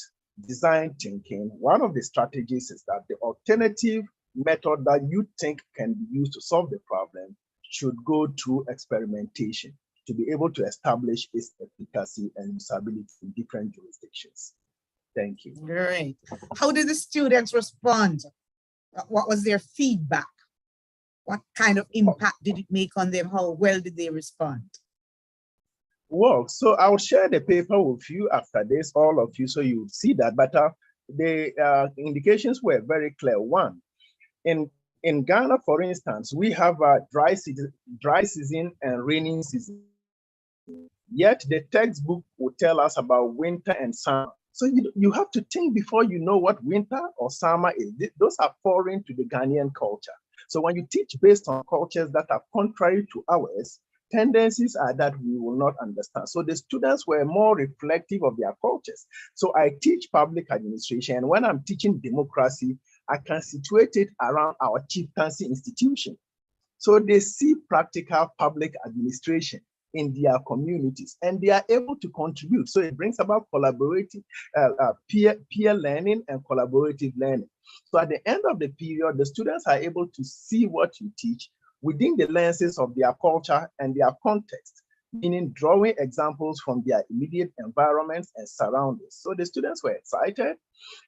design thinking, one of the strategies is that the alternative method that you think can be used to solve the problem should go through experimentation to be able to establish its efficacy and usability in different jurisdictions. Thank you. Great. How did the students respond? What was their feedback? What kind of impact did it make on them? How well did they respond? Well, so I'll share the paper with you after this, all of you, so you see that. But the indications were very clear. One, in Ghana, for instance, we have a dry season and rainy season. Yet the textbook will tell us about winter and summer. So you have to think before you know what winter or summer is. Those are foreign to the Ghanaian culture. So when you teach based on cultures that are contrary to ours, tendencies are that we will not understand. So the students were more reflective of their cultures. So I teach public administration, and when I'm teaching democracy, I can situate it around our chieftaincy institution. So they see practical public administration in their communities, and they are able to contribute. So it brings about collaborative, peer learning and collaborative learning. So at the end of the period, the students are able to see what you teach within the lenses of their culture and their context, meaning drawing examples from their immediate environments and surroundings. So the students were excited.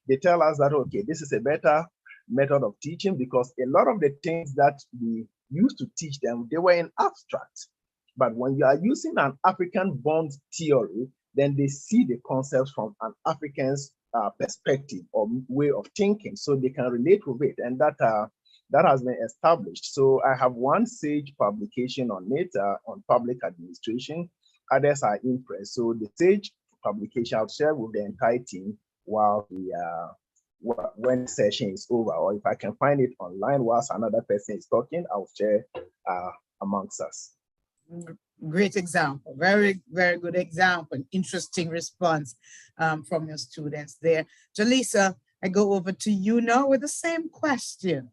They tell us that, okay, this is a better method of teaching, because a lot of the things that we used to teach them, they were in abstract. But when you are using an African bond theory, then they see the concepts from an African's perspective or way of thinking, so they can relate with it, and that has been established. So I have one SAGE publication on it, on public administration. Others are impressed. So the SAGE publication I'll share with the entire team while when the session is over, or if I can find it online whilst another person is talking, I'll share amongst us. Great example, very, very good example. Interesting response from your students there. Jaleesa, I go over to you now with the same question.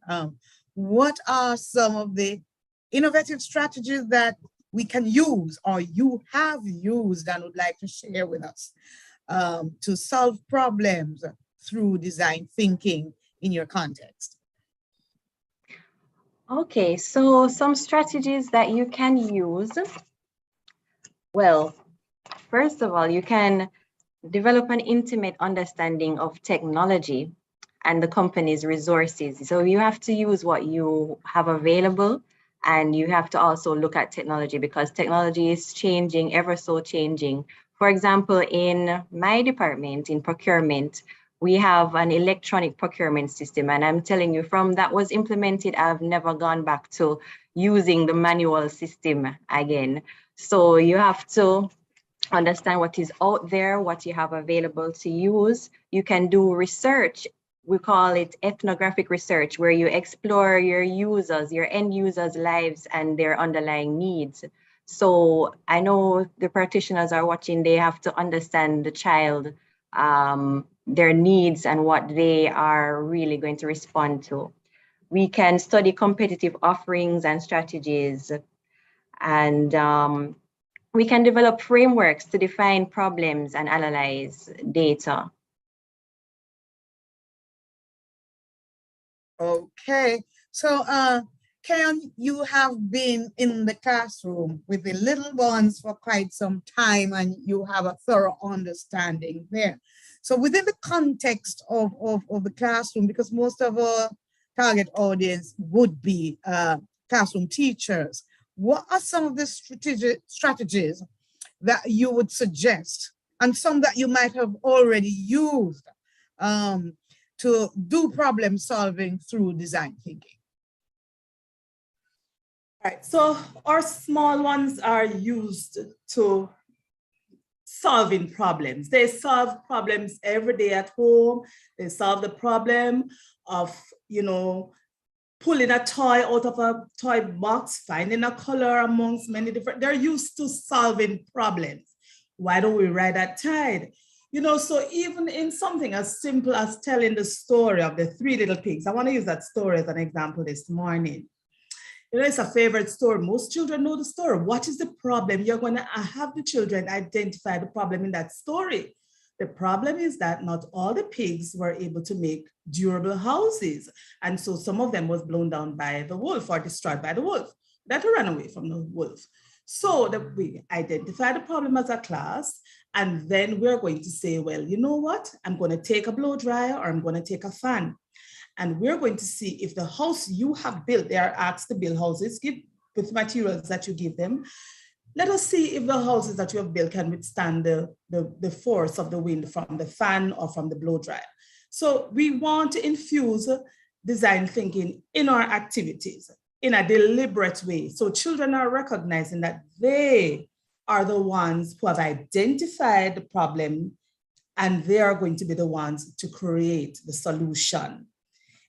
What are some of the innovative strategies that we can use or you have used and would like to share with us to solve problems through design thinking in your context? Okay, so some strategies that you can use. Well, first of all, you can develop an intimate understanding of technology and the company's resources. So you have to use what you have available, and you have to also look at technology, because technology is changing, ever so changing. For example, in my department, in procurement, we have an electronic procurement system, and I'm telling you, from that was implemented, I've never gone back to using the manual system again. So you have to understand what is out there, what you have available to use. You can do research. We call it ethnographic research, where you explore your users, your end users' lives and their underlying needs. So I know the practitioners are watching, they have to understand the child, their needs and what they are really going to respond to. We can study competitive offerings and strategies, and we can develop frameworks to define problems and analyze data. Okay, so Ken, you have been in the classroom with the little ones for quite some time and you have a thorough understanding there. So within the context of the classroom, because most of our target audience would be classroom teachers, what are some of the strategies that you would suggest, and some that you might have already used to do problem solving through design thinking? All right, so our small ones are used to solving problems. They solve problems every day at home. They solve the problem of, you know, pulling a toy out of a toy box, finding a color amongst many different, they're used to solving problems. Why don't we ride that tide? You know, so even in something as simple as telling the story of the three little pigs, I want to use that story as an example this morning. You know, it's a favorite story. Most children know the story. What is the problem? You're going to have the children identify the problem in that story. The problem is that not all the pigs were able to make durable houses. And so some of them was blown down by the wolf or destroyed by the wolf. That ran away from the wolf. So that we identify the problem as a class, and then we're going to say, well, you know what? I'm going to take a blow dryer or I'm going to take a fan. And we're going to see if the house you have built, they are asked to build houses with materials that you give them. Let us see if the houses that you have built can withstand the force of the wind from the fan or from the blow dryer. So we want to infuse design thinking in our activities in a deliberate way. So children are recognizing that they are the ones who have identified the problem and they are going to be the ones to create the solution.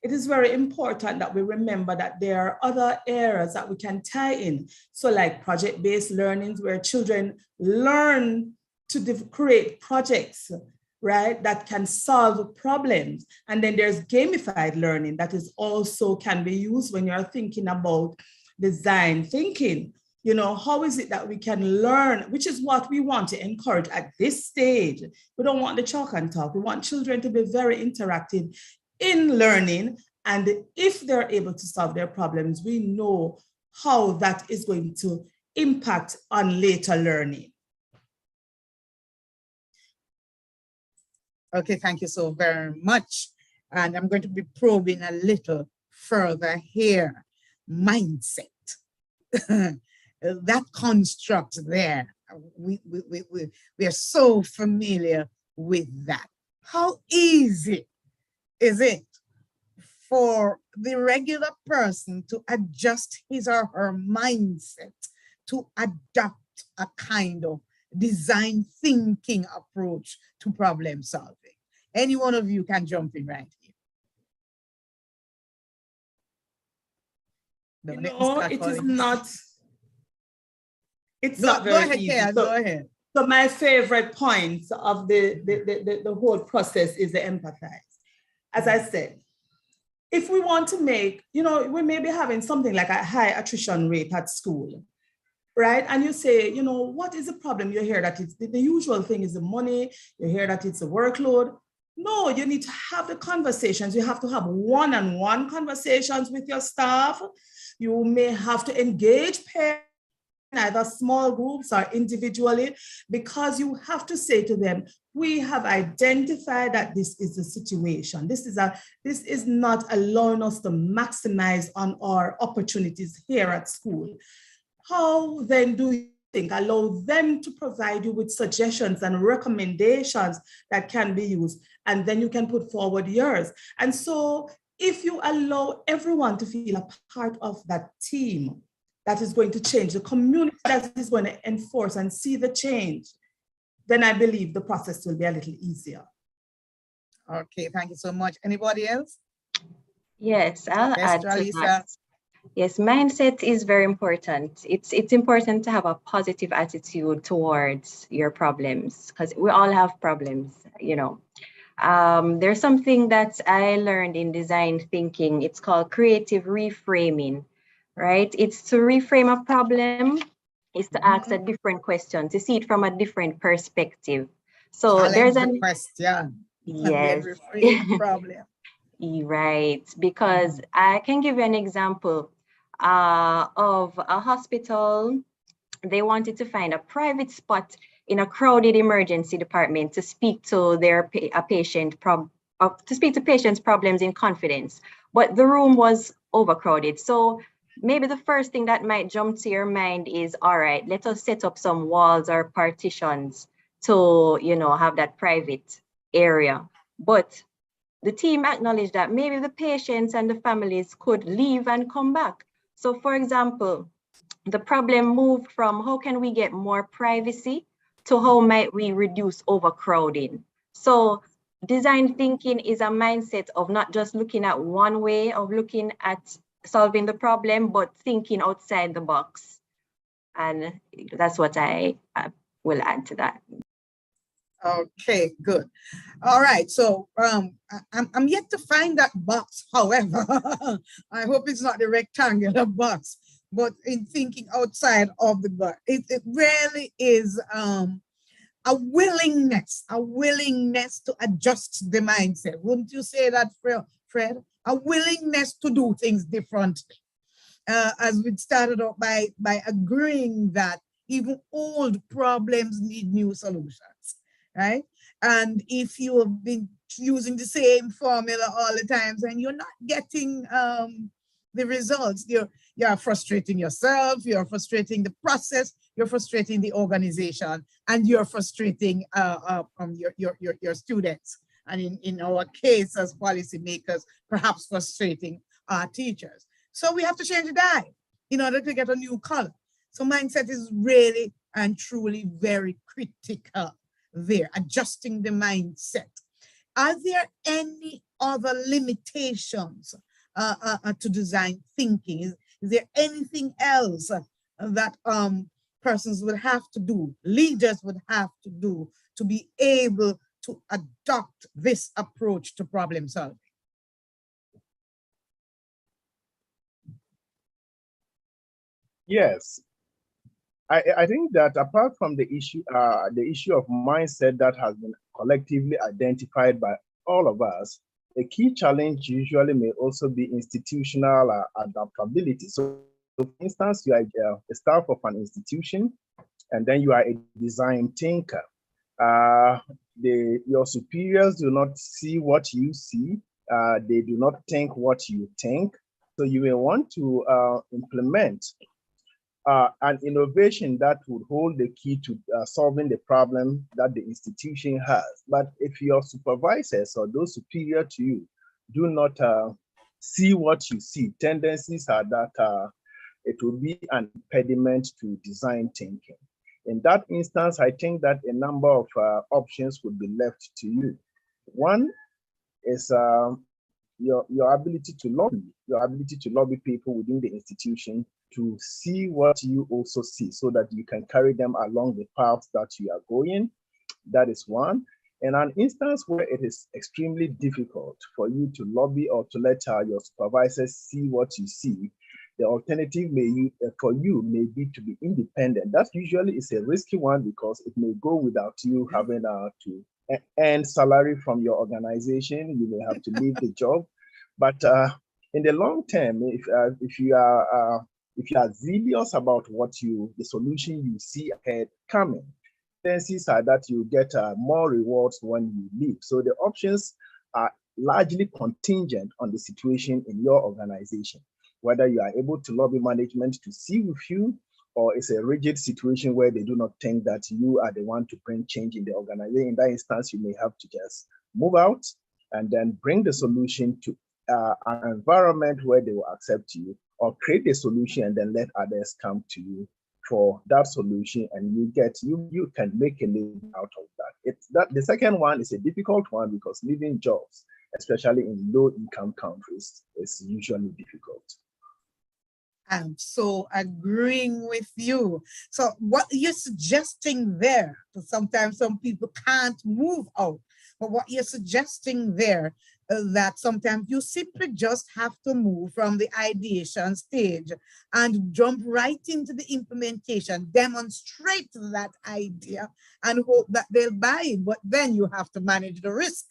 It is very important that we remember that there are other areas that we can tie in. So like project-based learnings where children learn to create projects, right, that can solve problems. And then there's gamified learning that is also can be used when you're thinking about design thinking. You know, how is it that we can learn, which is what we want to encourage at this stage. We don't want the chalk and talk. We want children to be very interactive in learning, and if they're able to solve their problems, we know how that is going to impact on later learning. Okay, thank you so very much. And I'm going to be probing a little further here. Mindset. That construct there, we are so familiar with that. How easy is it for the regular person to adjust his or her mindset to adopt a kind of design thinking approach to problem solving? Any one of you can jump in right here. You know, it is not, it's not very easy. Go ahead. So my favorite point of the whole process is the empathize. As I said, if we want to make, you know, we may be having something like a high attrition rate at school, right? And you say, you know, what is the problem? You hear that it's the usual thing is the money. You hear that it's the workload. No, you need to have the conversations. You have to have one-on-one conversations with your staff. You may have to engage parents, either small groups or individually, because you have to say to them, we have identified that this is the situation. This is not allowing us to maximize on our opportunities here at school. How then do you think allow them to provide you with suggestions and recommendations that can be used, and then you can put forward yours? And so if you allow everyone to feel a part of that team, that is going to change the community, that is going to enforce and see the change, then I believe the process will be a little easier. Okay, thank you so much. Anybody else? Yes, I'll add to that. Yes, mindset is very important. It's important to have a positive attitude towards your problems, because we all have problems, you know. There's something that I learned in design thinking. It's called creative reframing, right? It's to reframe a problem, is to ask a different question, to see it from a different perspective. So challenge there's a question. Yes. Reframe problem. Right, because I can give you an example. of a hospital. They wanted to find a private spot in a crowded emergency department to speak to their patient's problems in confidence, but the room was overcrowded. So maybe the first thing that might jump to your mind is, all right, let us set up some walls or partitions to, have that private area. But the team acknowledged that maybe the patients and the families could leave and come back. So for example, the problem moved from how can we get more privacy to how might we reduce overcrowding. So design thinking is a mindset of not just looking at one way of looking at solving the problem, but thinking outside the box. And that's what I will add to that. Okay, good. All right, so I'm yet to find that box, however. I hope it's not the rectangular box, but in thinking outside of the box, it really is a willingness to adjust the mindset. Wouldn't you say that, Fred? A willingness to do things differently. As we started off by agreeing that even old problems need new solutions, right? And if you have been using the same formula all the time and you're not getting the results, you're frustrating yourself, you're frustrating the process, you're frustrating the organization, and you're frustrating your students. And in our case as policymakers, perhaps frustrating our teachers. So we have to change the dye in order to get a new color. So mindset is really and truly very critical there, adjusting the mindset. Are there any other limitations to design thinking? Is there anything else that persons would have to do, leaders would have to do to be able to adopt this approach to problem solving? Yes, I think that apart from the issue of mindset that has been collectively identified by all of us, a key challenge usually may also be institutional adaptability. So, for instance, you are a staff of an institution, and then you are a design thinker. Your superiors do not see what you see. They do not think what you think. So you may want to implement an innovation that would hold the key to solving the problem that the institution has. But if your supervisors or those superior to you do not see what you see, tendencies are that it will be an impediment to design thinking. In that instance, I think that a number of options would be left to you. One is your ability to lobby people within the institution to see what you also see so that you can carry them along the path that you are going. That is one. In an instance where it is extremely difficult for you to lobby or to let your supervisors see what you see, the alternative for you may be to be independent. That usually is a risky one because it may go without you having to earn salary from your organization. You may have to leave the job. But in the long term, if you are zealous about the solution you see ahead coming, tendencies are that you get more rewards when you leave. So the options are largely contingent on the situation in your organization, whether you are able to lobby management to see with you, or it's a rigid situation where they do not think that you are the one to bring change in the organization. In that instance, you may have to just move out and then bring the solution to an environment where they will accept you, or create a solution and then let others come to you for that solution, and you can make a living out of that. The second one is a difficult one because leaving jobs, especially in low-income countries, is usually difficult. I'm so agreeing with you. So what you're suggesting there, because sometimes some people can't move out, but what you're suggesting there that sometimes you simply just have to move from the ideation stage and jump right into the implementation, demonstrate that idea and hope that they'll buy it. But then you have to manage the risk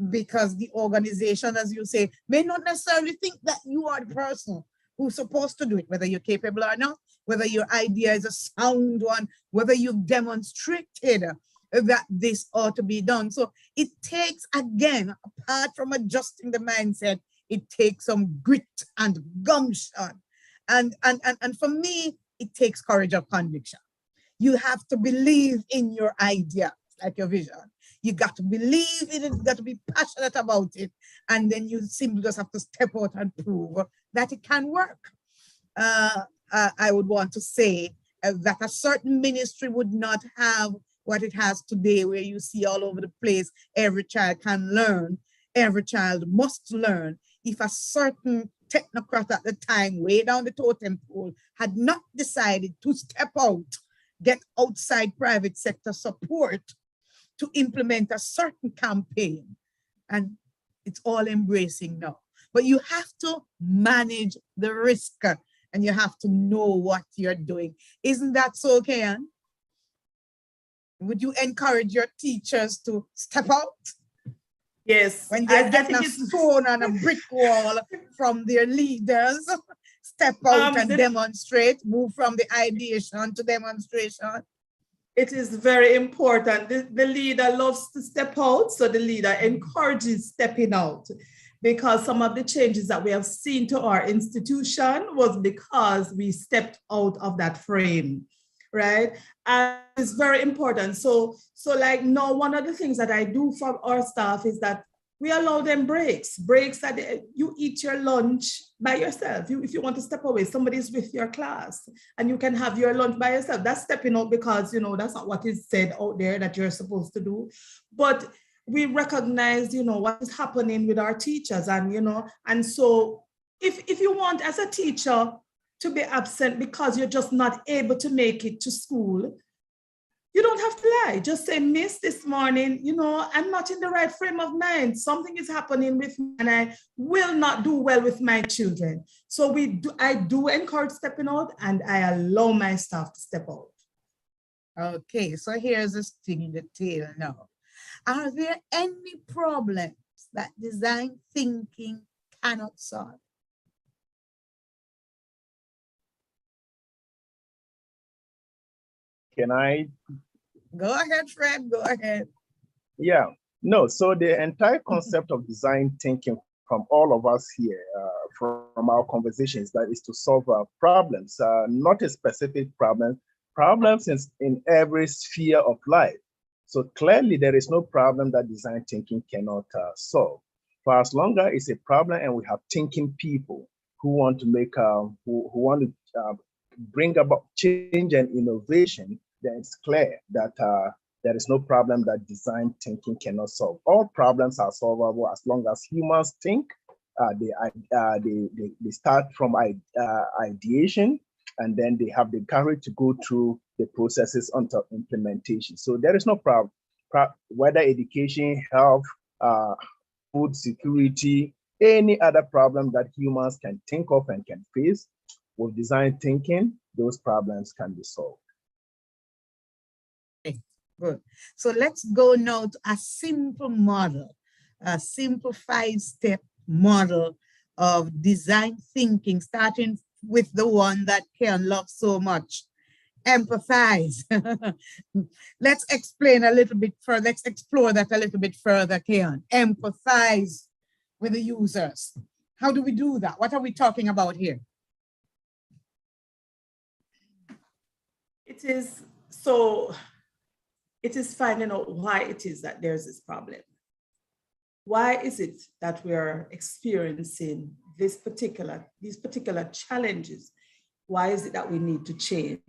because the organization, as you say, may not necessarily think that you are the person who's supposed to do it, whether you're capable or not, whether your idea is a sound one, whether you've demonstrated that this ought to be done. So it takes, again, apart from adjusting the mindset, it takes some grit and gumption. And for me, it takes courage of conviction. You have to believe in your idea, like your vision. You got to believe in it, you got to be passionate about it, and then you simply just have to step out and prove that it can work. I would want to say that a certain ministry would not have what it has today, where you see all over the place, every child can learn, every child must learn. If a certain technocrat at the time, way down the totem pole, had not decided to step out, get outside private sector support to implement a certain campaign, and it's all embracing now. But you have to manage the risk, and you have to know what you're doing. Isn't that so, Kayan? Would you encourage your teachers to step out? Yes. When they're getting a stone on a brick wall from their leaders, step out and demonstrate, move from the ideation to demonstration. It is very important. The leader loves to step out, so the leader encourages stepping out, because some of the changes that we have seen to our institution was because we stepped out of that frame, right? And it's very important. So like now, one of the things that I do for our staff is that we allow them breaks that you eat your lunch by yourself. If you want to step away, somebody's with your class and you can have your lunch by yourself. That's stepping out, because, that's not what is said out there that you're supposed to do. But we recognize, what is happening with our teachers, and so if you want as a teacher to be absent because you're just not able to make it to school, you don't have to lie. Just say, Miss, this morning, I'm not in the right frame of mind. Something is happening with me and I will not do well with my children. So I do encourage stepping out, and I allow my staff to step out. Okay, so here's the thing in the tail now. Are there any problems that design thinking cannot solve? Can I? Go ahead, Fred, go ahead. Yeah, no, so the entire concept of design thinking from all of us here, from our conversations, that is to solve problems, not a specific problem, problems in every sphere of life. So clearly there is no problem that design thinking cannot solve. For as long as it's a problem and we have thinking people who want to make, who want to bring about change and innovation, then it's clear that there is no problem that design thinking cannot solve. All problems are solvable as long as humans think. They start from ideation, and then they have the courage to go through the processes until implementation. So there is no problem, whether education, health, food security, any other problem that humans can think of and can face, with design thinking, those problems can be solved. Okay, good. So let's go now to a simple model, a simple 5-step model of design thinking, starting with the one that Ken loves so much, empathize. Let's explain a little bit further. Let's explore that a little bit further, Ken. Empathize with the users. How do we do that? What are we talking about here? It is finding out why it is that there's this problem. Why is it that we are experiencing these particular challenges? Why is it that we need to change?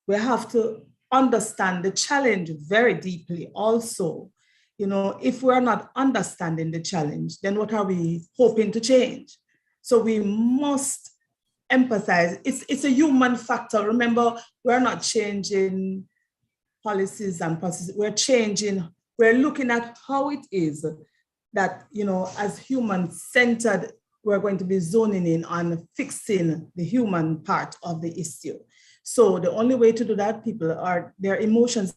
We have to understand the challenge very deeply also. If we're not understanding the challenge, then what are we hoping to change? So we must empathize. It's a human factor. Remember, we're not changing policies and processes. We're looking at how it is that, as human-centered, we're going to be zoning in on fixing the human part of the issue. So the only way to do that, their emotions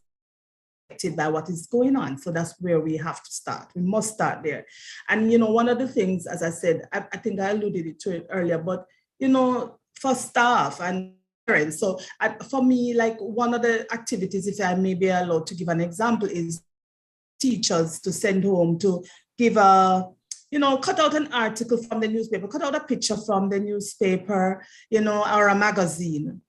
affected by what is going on. So that's where we have to start. We must start there. And, one of the things, as I said, I think I alluded to it earlier, but, for staff and parents. So for me, like one of the activities, if I may be allowed to give an example, is teachers to send home to give cut out an article from the newspaper, cut out a picture from the newspaper, or a magazine.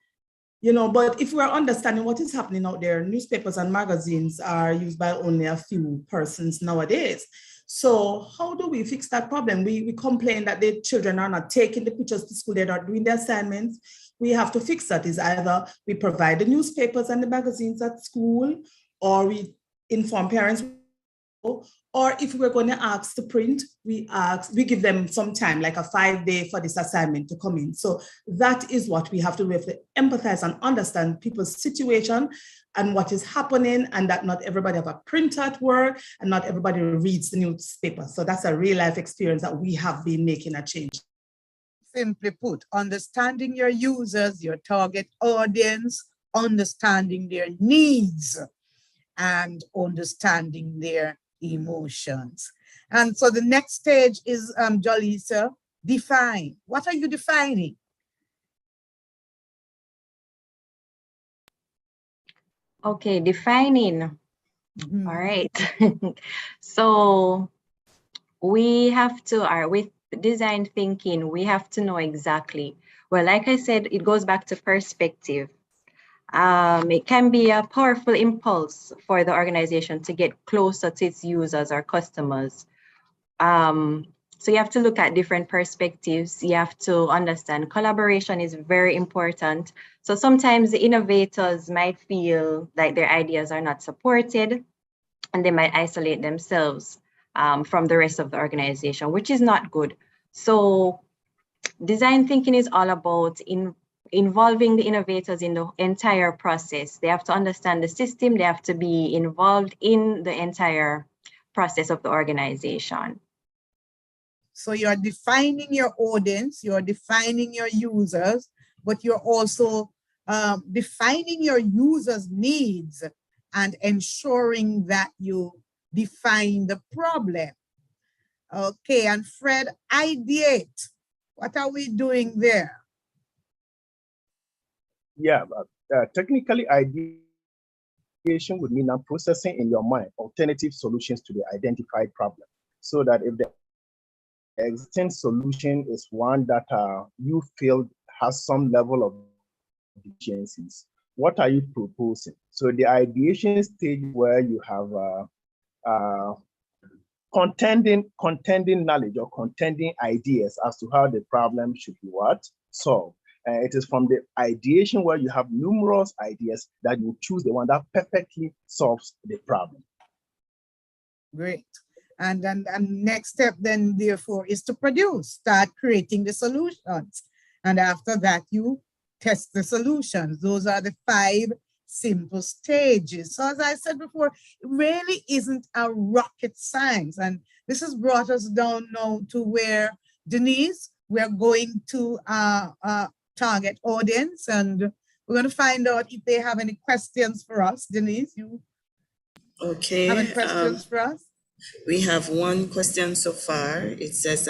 But if we're understanding what is happening out there, newspapers and magazines are used by only a few persons nowadays. So how do we fix that problem? We complain that the children are not taking the pictures to school, they're not doing the assignments. We have to fix that. Is either we provide the newspapers and the magazines at school, or we inform parents, or if we're going to ask to print, we give them some time, like a 5-day for this assignment to come in. So that is what we have to do. We have to empathize and understand people's situation and what is happening, and that not everybody have a printer at work and not everybody reads the newspaper. So that's a real life experience that we have been making a change. Simply put, understanding your users, your target audience, understanding their needs, and understanding their emotions. And so the next stage is, Jolisa, define. What are you defining? Okay, defining. Mm-hmm. All right. So we have to, with design thinking, we have to know exactly, well, like I said, it goes back to perspective. It can be a powerful impulse for the organization to get closer to its users or customers. So you have to look at different perspectives. You have to understand collaboration is very important. So sometimes the innovators might feel like their ideas are not supported, and they might isolate themselves from the rest of the organization, which is not good. So design thinking is all about involving the innovators in the entire process. They have to understand the system. They have to be involved in the entire process of the organization. So you're defining your audience, you're defining your users, but you're also defining your users' needs and ensuring that you define the problem. Okay, and Fred, ideate. What are we doing there? Yeah, technically, ideation would mean processing in your mind alternative solutions to the identified problem, so that if the existing solution is one that you feel has some level of deficiencies, what are you proposing? So the ideation stage where you have contending knowledge or contending ideas as to how the problem should be solved. It is from the ideation where you have numerous ideas that you choose the one that perfectly solves the problem. Great. And then next step then, therefore, is to produce, start creating the solutions. And after that, you test the solutions. Those are the 5 simple stages. So as I said before, it really isn't a rocket science. And this has brought us down now to where, Denise, we're going to target audience, and we're going to find out if they have any questions for us. Denise, you have any questions for us? We have one question so far. It says,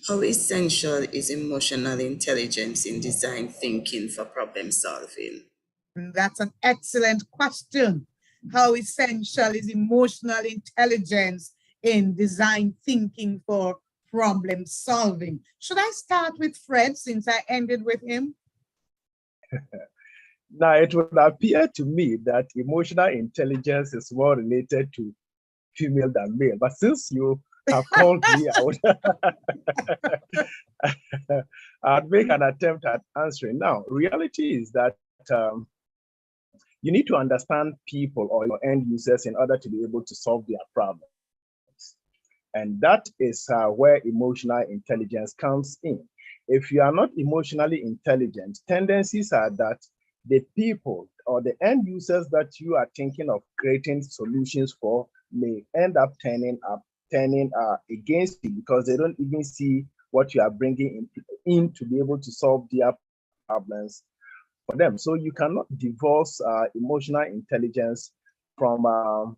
how essential is emotional intelligence in design thinking for problem solving? And that's an excellent question. How essential is emotional intelligence in design thinking for problem solving? Should I start with Fred since I ended with him? Now, it would appear to me that emotional intelligence is more related to female than male, but since you have called me out, I'd make an attempt at answering. Now, reality is that you need to understand people or your end users in order to be able to solve their problems. And that is where emotional intelligence comes in. If you are not emotionally intelligent, tendencies are that the people or the end users that you are thinking of creating solutions for may end up turning against you, because they don't even see what you are bringing in to be able to solve their problems for them. So you cannot divorce emotional intelligence from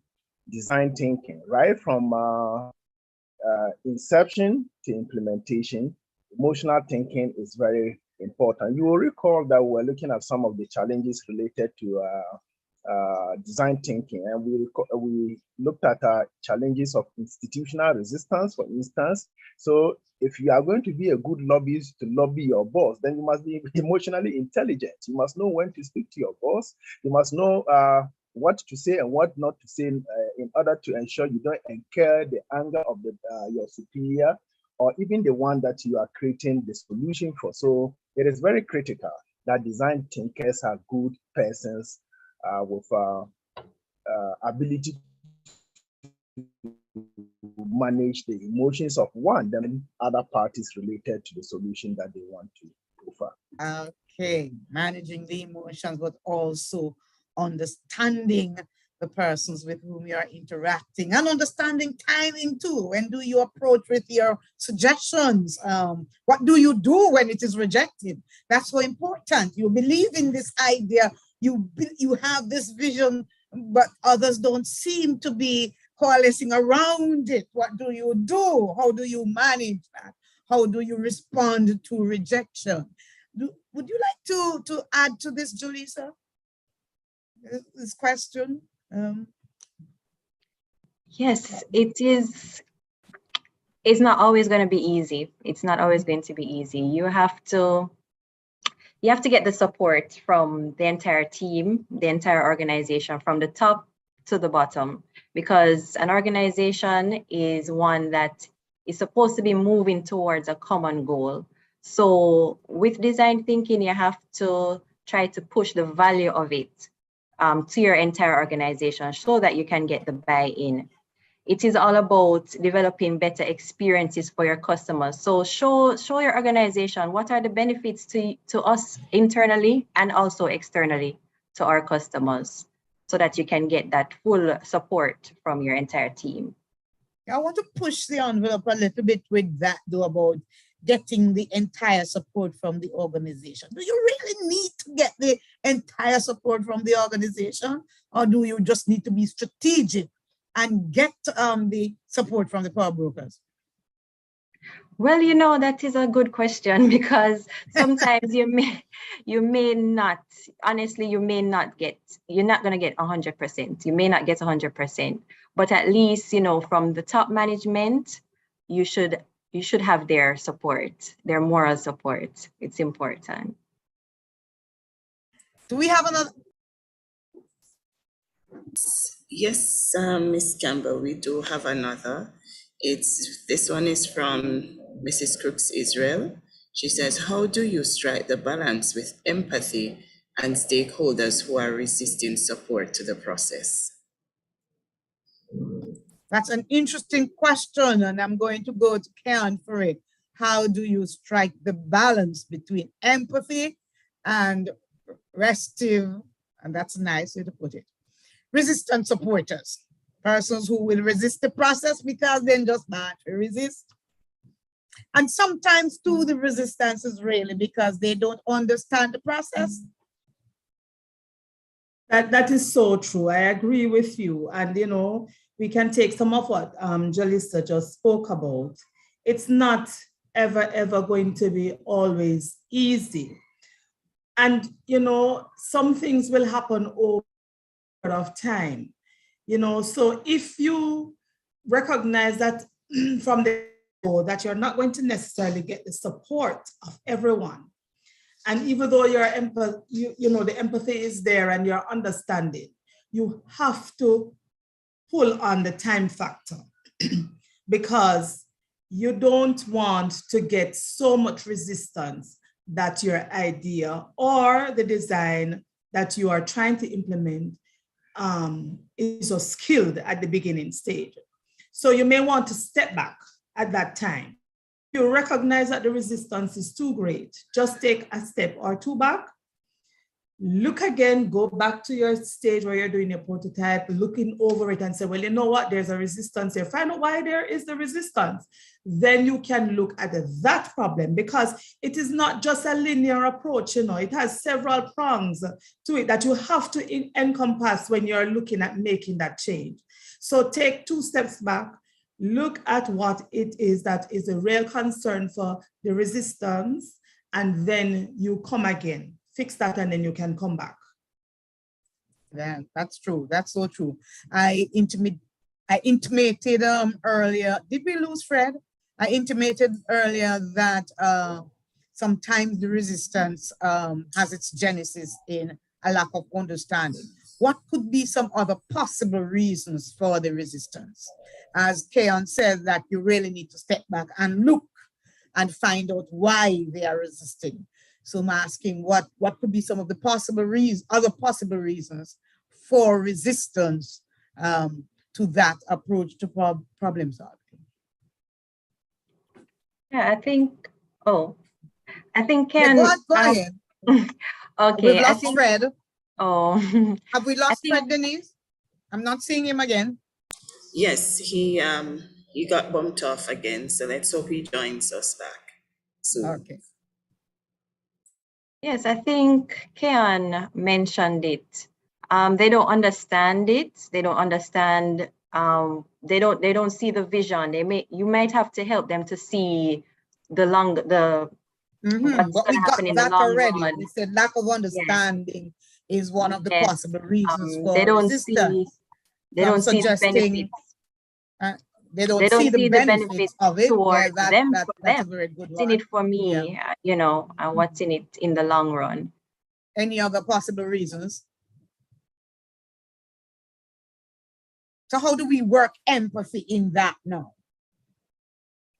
design thinking, right? From inception to implementation, emotional thinking is very important. You will recall that we're looking at some of the challenges related to design thinking, and we looked at challenges of institutional resistance, for instance. So if you are going to be a good lobbyist to lobby your boss, then you must be emotionally intelligent. You must know when to speak to your boss. You must know what to say and what not to say in order to ensure you don't incur the anger of your superior, or even the one that you are creating the solution for. So it is very critical that design thinkers are good persons with ability to manage the emotions of one, then other parties related to the solution that they want to offer. Okay, managing the emotions, but also understanding the persons with whom you are interacting, and understanding timing too. When do you approach with your suggestions? What do you do when it is rejected? That's so important. You believe in this idea, you have this vision, but others don't seem to be coalescing around it. What do you do? How do you manage that? How do you respond to rejection? Would you like to add to this, Julissa? This question? Yes, it is. It's not always going to be easy. It's not always going to be easy. You have to get the support from the entire team, the entire organization, from the top to the bottom, because an organization is one that is supposed to be moving towards a common goal. So with design thinking, you have to try to push the value of it to your entire organization so that you can get the buy-in. It is all about developing better experiences for your customers. So show your organization what are the benefits to us internally and also externally to our customers, so that you can get that full support from your entire team. I want to push the envelope a little bit with that, though, about getting the entire support from the organization. Do you really need to get the entire support from the organization, or do you just need to be strategic and get the support from the power brokers? Well, that is a good question, because sometimes you may not, honestly, you're not going to get 100%. You may not get 100%, but at least, from the top management, you should have their support, their moral support. It's important. Do we have another? Yes, Ms. Campbell, we do have another. This one is from Mrs. Crooks Israel. She says, how do you strike the balance with empathy and stakeholders who are resisting support to the process? That's an interesting question, and I'm going to go to Karen for it. How do you strike the balance between empathy and restive, and that's a nice way to put it, resistant supporters, persons who will resist the process because they're just not to resist. And sometimes too, the resistance is really because they don't understand the process. That is so true. I agree with you. And, we can take some of what Julissa just spoke about. It's not ever going to be always easy. And, some things will happen over a period of time. So if you recognize that from the that you're not going to necessarily get the support of everyone, and even though the empathy is there and you're understanding, you have to pull on the time factor because you don't want to get so much resistance that your idea or the design that you are trying to implement is so skilled at the beginning stage. So you may want to step back at that time. If you recognize that the resistance is too great, just take a step or two back, look again, go back to your stage where you're doing your prototype, looking over it and say, well, you know what, there's a resistance here. Find out why there is the resistance. Then you can look at that problem, because it is not just a linear approach, it has several prongs to it that you have to encompass when you're looking at making that change. So take 2 steps back, look at what it is that is a real concern for the resistance, and then you come again, fix that, and then you can come back. Yeah, that's true. That's so true. I intimated earlier. Did we lose Fred? I intimated earlier that sometimes the resistance has its genesis in a lack of understanding. What could be some other possible reasons for the resistance? As Keon said, that you really need to step back and look and find out why they are resisting. So I'm asking what could be some of the possible reasons, other possible reasons for resistance to that approach to problem solving? Yeah, I think Keon. Yeah, go ahead. Okay. We've lost Fred. Oh. Have we lost Fred, Denise? I'm not seeing him again. Yes, he got bumped off again, so let's hope he joins us back soon. Okay. Yes, I think Keon mentioned it. They don't understand it. They don't understand. They don't see the vision. You might have to help them to see the what's But going we to happen got in the that long already. run. We said lack of understanding is one of the Yes. possible reasons for They don't resistance. they don't see the benefits. They don't see the benefits of it. Towards Yeah, that's a very good what's in one. it for me, you know, and what's in it in the long run. Any other possible reasons? So how do we work empathy in that now?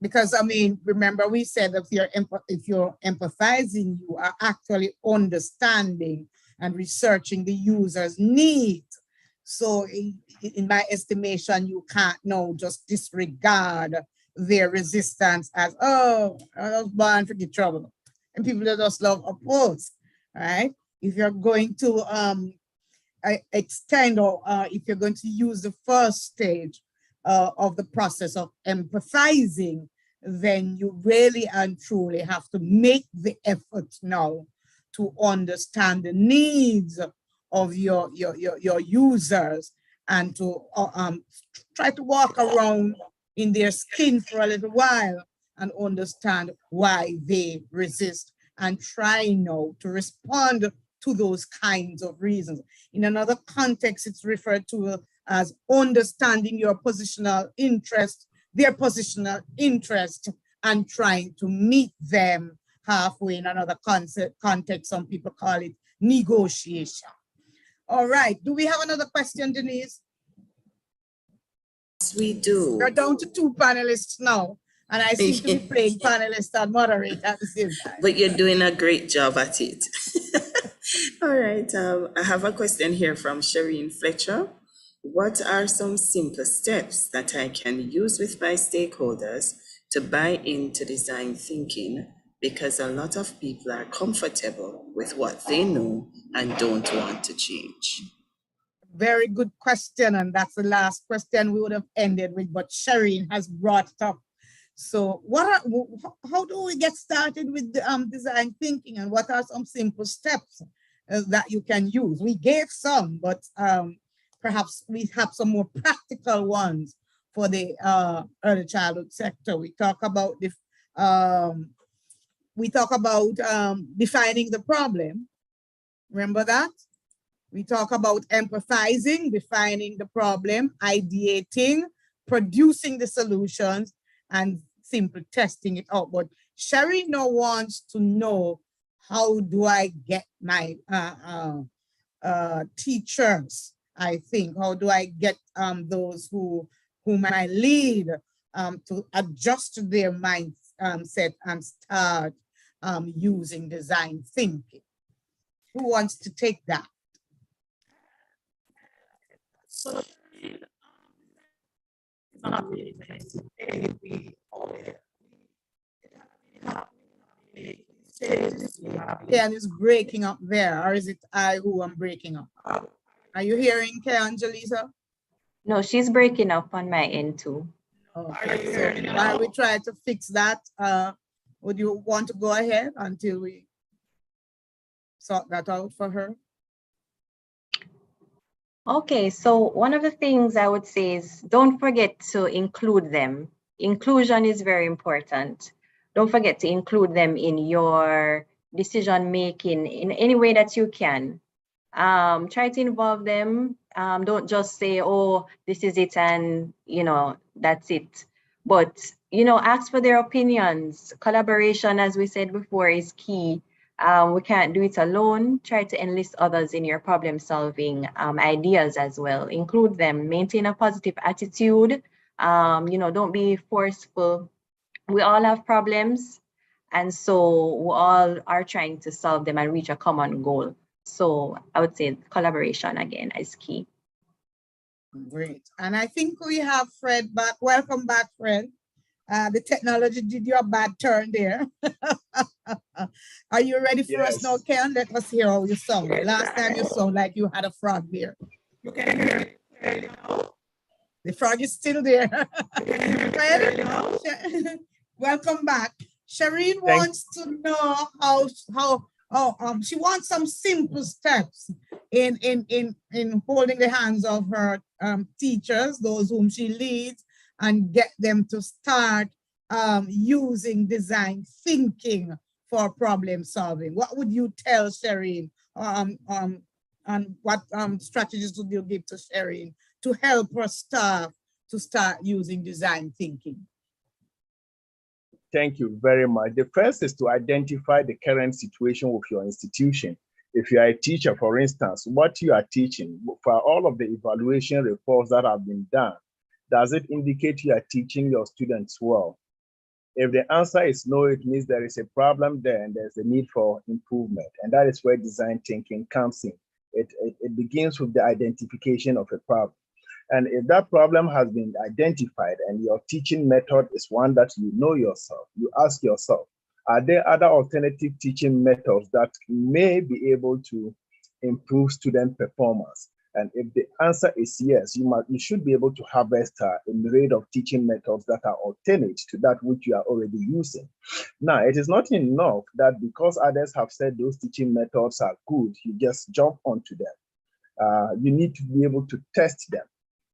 Because I mean, remember we said if you're empathizing, you are actually understanding and researching the user's needs. So in my estimation, you can't now just disregard their resistance as, oh, I was born to get trouble. And people that just love oppose, right? If you're going to extend or if you're going to use the first stage of the process of empathizing, then you really and truly have to make the effort now to understand the needs of your users and to try to walk around in their skin for a little while and understand why they resist and try now to respond to those kinds of reasons. In another context, it's referred to as understanding your positional interest, their positional interest, and trying to meet them halfway. In another context, some people call it negotiation. All right, do we have another question, Denise? Yes, we do. We're down to 2 panelists now, and I seem to be playing panelist and moderator at the same time. But you're doing a great job at it. All right, I have a question here from Shireen Fletcher. What are some simple steps that I can use with my stakeholders to buy into design thinking? Because a lot of people are comfortable with what they know and don't want to change. Very good question, and that's the last question we would have ended with, but Shireen has brought it up. So how do we get started with the, design thinking, and what are some simple steps that you can use? We gave some, but perhaps we have some more practical ones for the early childhood sector. We talk about defining the problem. Remember that? We talk about empathizing, defining the problem, ideating, producing the solutions, and simply testing it out. But Sherry now wants to know, how do I get my teachers, I think, how do I get those whom I lead to adjust their mindset and start using design thinking? Who wants to take that? So, Ken is breaking up there, or is it I who am breaking up? Are you hearing Ken, Jaleesa? No, she's breaking up on my end too. Okay, so while we try to fix that, would you want to go ahead until we sort that out for her? Okay, so one of the things I would say is don't forget to include them. Inclusion is very important. don't forget to include them in your decision making in any way that you can. Try to involve them. Don't just say, oh, this is it and, that's it. But, ask for their opinions. Collaboration, as we said before, is key. We can't do it alone. Try to enlist others in your problem solving ideas as well. Include them. Maintain a positive attitude. Don't be forceful. We all have problems. And so we all are trying to solve them and reach a common goal. So I would say collaboration again is key. Great. And I think we have Fred back. Welcome back, Fred. The technology did you a bad turn there. Are you ready for us now, Ken? Let us hear how you sound. Last time you sound like you had a frog there. You can hear it now. The frog is still there. Fred, welcome back. Shireen wants to know how she wants some simple steps in holding the hands of her teachers, those whom she leads, and get them to start using design thinking for problem solving. What would you tell Shireen? And what strategies would you give to Shireen to help her staff to start using design thinking? Thank you very much. The first is to identify the current situation with your institution. If you are a teacher, for instance, what you are teaching, for all of the evaluation reports that have been done, does it indicate you are teaching your students well? If the answer is no, it means there is a problem there and there's a need for improvement. And that is where design thinking comes in. It begins with the identification of a problem. And if that problem has been identified and your teaching method is one that you know yourself, you ask yourself, are there other alternative teaching methods that may be able to improve student performance? And if the answer is yes, you should be able to harvest a myriad of teaching methods that are alternate to that which you are already using. Now, it is not enough that because others have said those teaching methods are good, you just jump onto them. You need to be able to test them.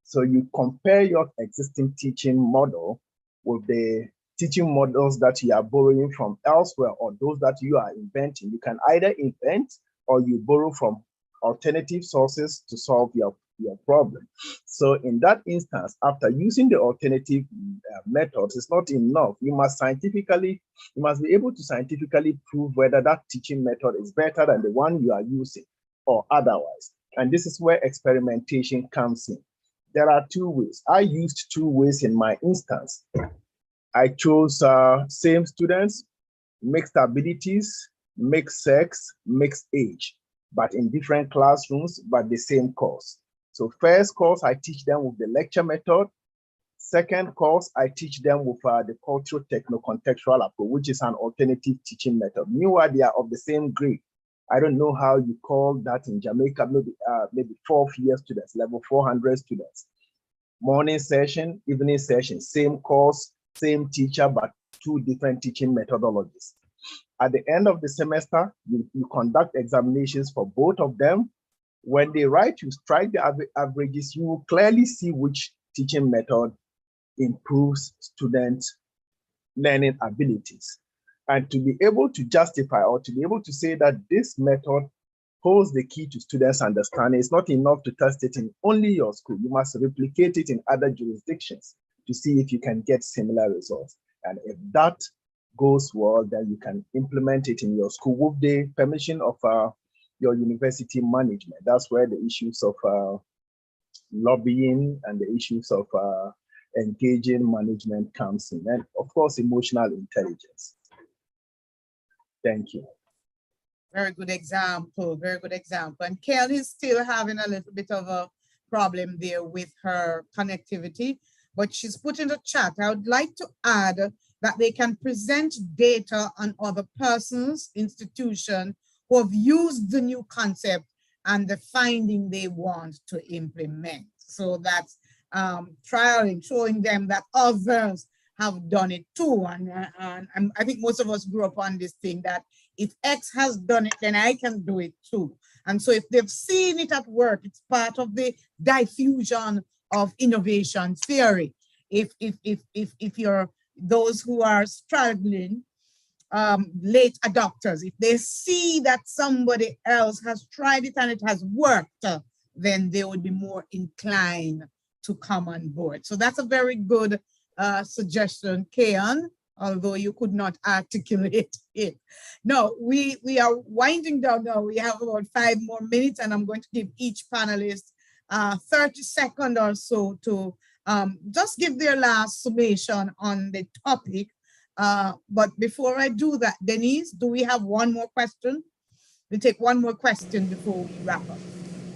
So you compare your existing teaching model with the teaching models that you are borrowing from elsewhere or those that you are inventing. You can either invent or you borrow from alternative sources to solve your problem. So in that instance, after using the alternative methods, it's not enough. You must be able to scientifically prove whether that teaching method is better than the one you are using or otherwise. And this is where experimentation comes in. There are two ways. I used two ways in my instance. I chose same students, mixed abilities, mixed sex, mixed age, but in different classrooms, but the same course. So first course, I teach them with the lecture method. Second course, I teach them with the cultural techno-contextual approach, which is an alternative teaching method. Meanwhile, they are of the same grade. I don't know how you call that in Jamaica, maybe fourth year students, level 400 students. Morning session, evening session, same course, same teacher, but two different teaching methodologies. At the end of the semester, you conduct examinations for both of them. When they write, you strike the averages, you will clearly see which teaching method improves student learning abilities. And to be able to justify or to be able to say that this method holds the key to students' understanding, it's not enough to test it in only your school. You must replicate it in other jurisdictions to see if you can get similar results. And if that goes well, then you can implement it in your school with the permission of your university management. That's where the issues of lobbying and the issues of engaging management comes in. And of course, emotional intelligence. Thank you. Very good example, very good example. And Kelly is still having a little bit of a problem there with her connectivity, but she's put in the chat. I would like to add that they can present data on other persons, institutions who have used the new concept and the finding they want to implement. So that's trialing, showing them that others have done it too. And I think most of us grew up on this thing that if X has done it, then I can do it too. And so if they've seen it at work, it's part of the diffusion of innovation theory. If you're those who are struggling late adopters. If they see that somebody else has tried it and it has worked, then they would be more inclined to come on board. So that's a very good suggestion, Kayan, although you could not articulate it. No, we are winding down now. We have about 5 more minutes, and I'm going to give each panelist 30 seconds or so to just give their last summation on the topic. But before I do that, Denise, do we have one more question? We'll take one more question before we wrap up.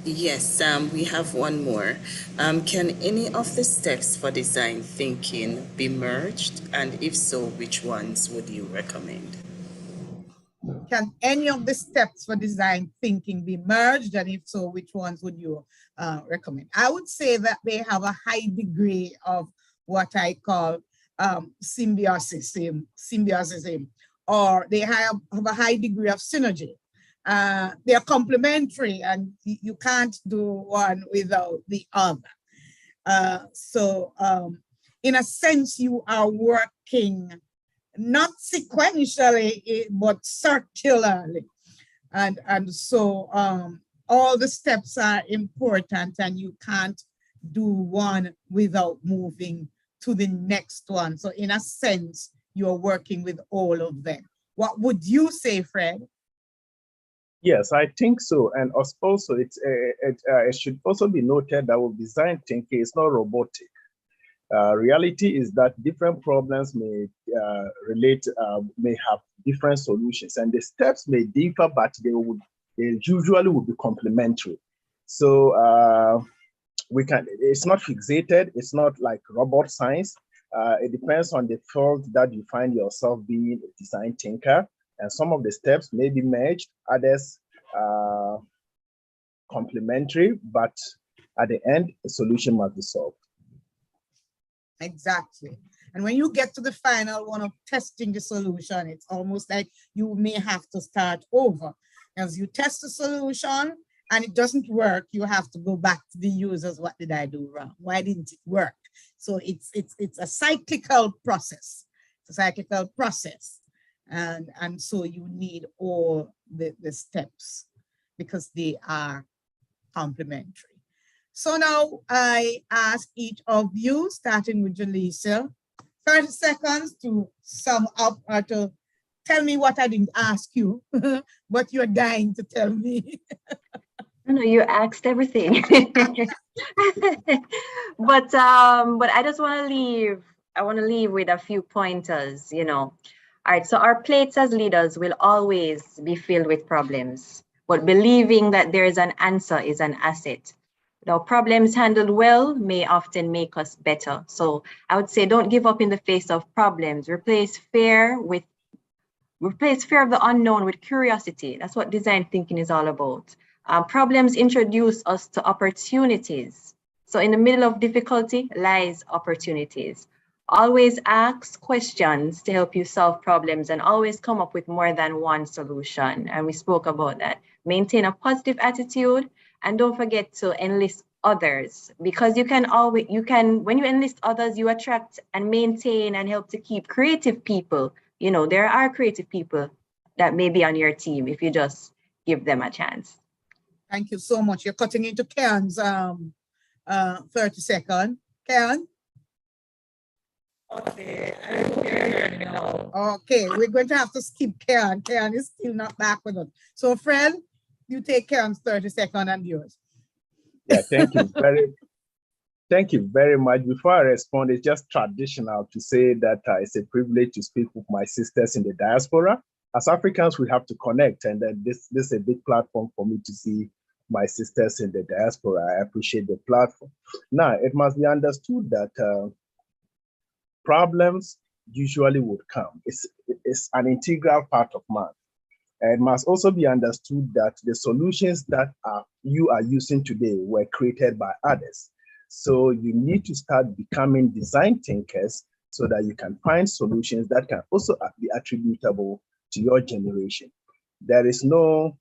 Yes, we have one more. Can any of the steps for design thinking be merged? And if so, which ones would you recommend? Can any of the steps for design thinking be merged? And if so, which ones would you recommend? I would say that they have a high degree of what I call symbiosis, or they have a high degree of synergy. They are complementary, and you can't do one without the other. So in a sense, you are working not sequentially, but circularly. And so all the steps are important, and you can't do one without moving to the next one. So in a sense, you're working with all of them. What would you say, Fred? Yes, I think so. And also, it should also be noted that with design thinking, it's not robotic. Reality is that different problems may may have different solutions, and the steps may differ, but they usually would be complementary. So it's not fixated. It's not like robot science. It depends on the field that you find yourself being a design thinker. And some of the steps may be merged, others complementary, but at the end, a solution must be solved. Exactly. And when you get to the final one of testing the solution, it's almost like you may have to start over. As you test the solution and it doesn't work, you have to go back to the users. What did I do wrong? Why didn't it work? So it's a cyclical process. It's a cyclical process. And so you need all the steps because they are complementary. So now I ask each of you, starting with Jaleesa, 30 seconds to sum up or to tell me what I didn't ask you, but you're dying to tell me. No, you asked everything. But I just want to leave with a few pointers, All right, so our plates as leaders will always be filled with problems, but believing that there is an answer is an asset. Now, problems handled well may often make us better. So I would say don't give up in the face of problems. Replace fear of the unknown with curiosity. That's what design thinking is all about. Problems introduce us to opportunities. So in the middle of difficulty lies opportunities. Always ask questions to help you solve problems and always come up with more than one solution. And we spoke about that. Maintain a positive attitude and don't forget to enlist others, because when you enlist others, you attract and maintain and help to keep creative people. There are creative people that may be on your team if you just give them a chance. Thank you so much. You're cutting into Karen's 30 seconds. Karen? Okay, I don't hear you now. Okay, we're going to have to skip Karen. Karen is still not back with us. So, Fred, you take Karen's 30 seconds and yours. Yeah, thank you very much. Before I respond, it's just traditional to say that it's a privilege to speak with my sisters in the diaspora. As Africans, we have to connect, and this is a big platform for me to see my sisters in the diaspora. I appreciate the platform. Now, it must be understood that problems usually would come. It's an integral part of man. It must also be understood that the solutions that you are using today were created by others. So you need to start becoming design thinkers so that you can find solutions that can also be attributable to your generation. There is no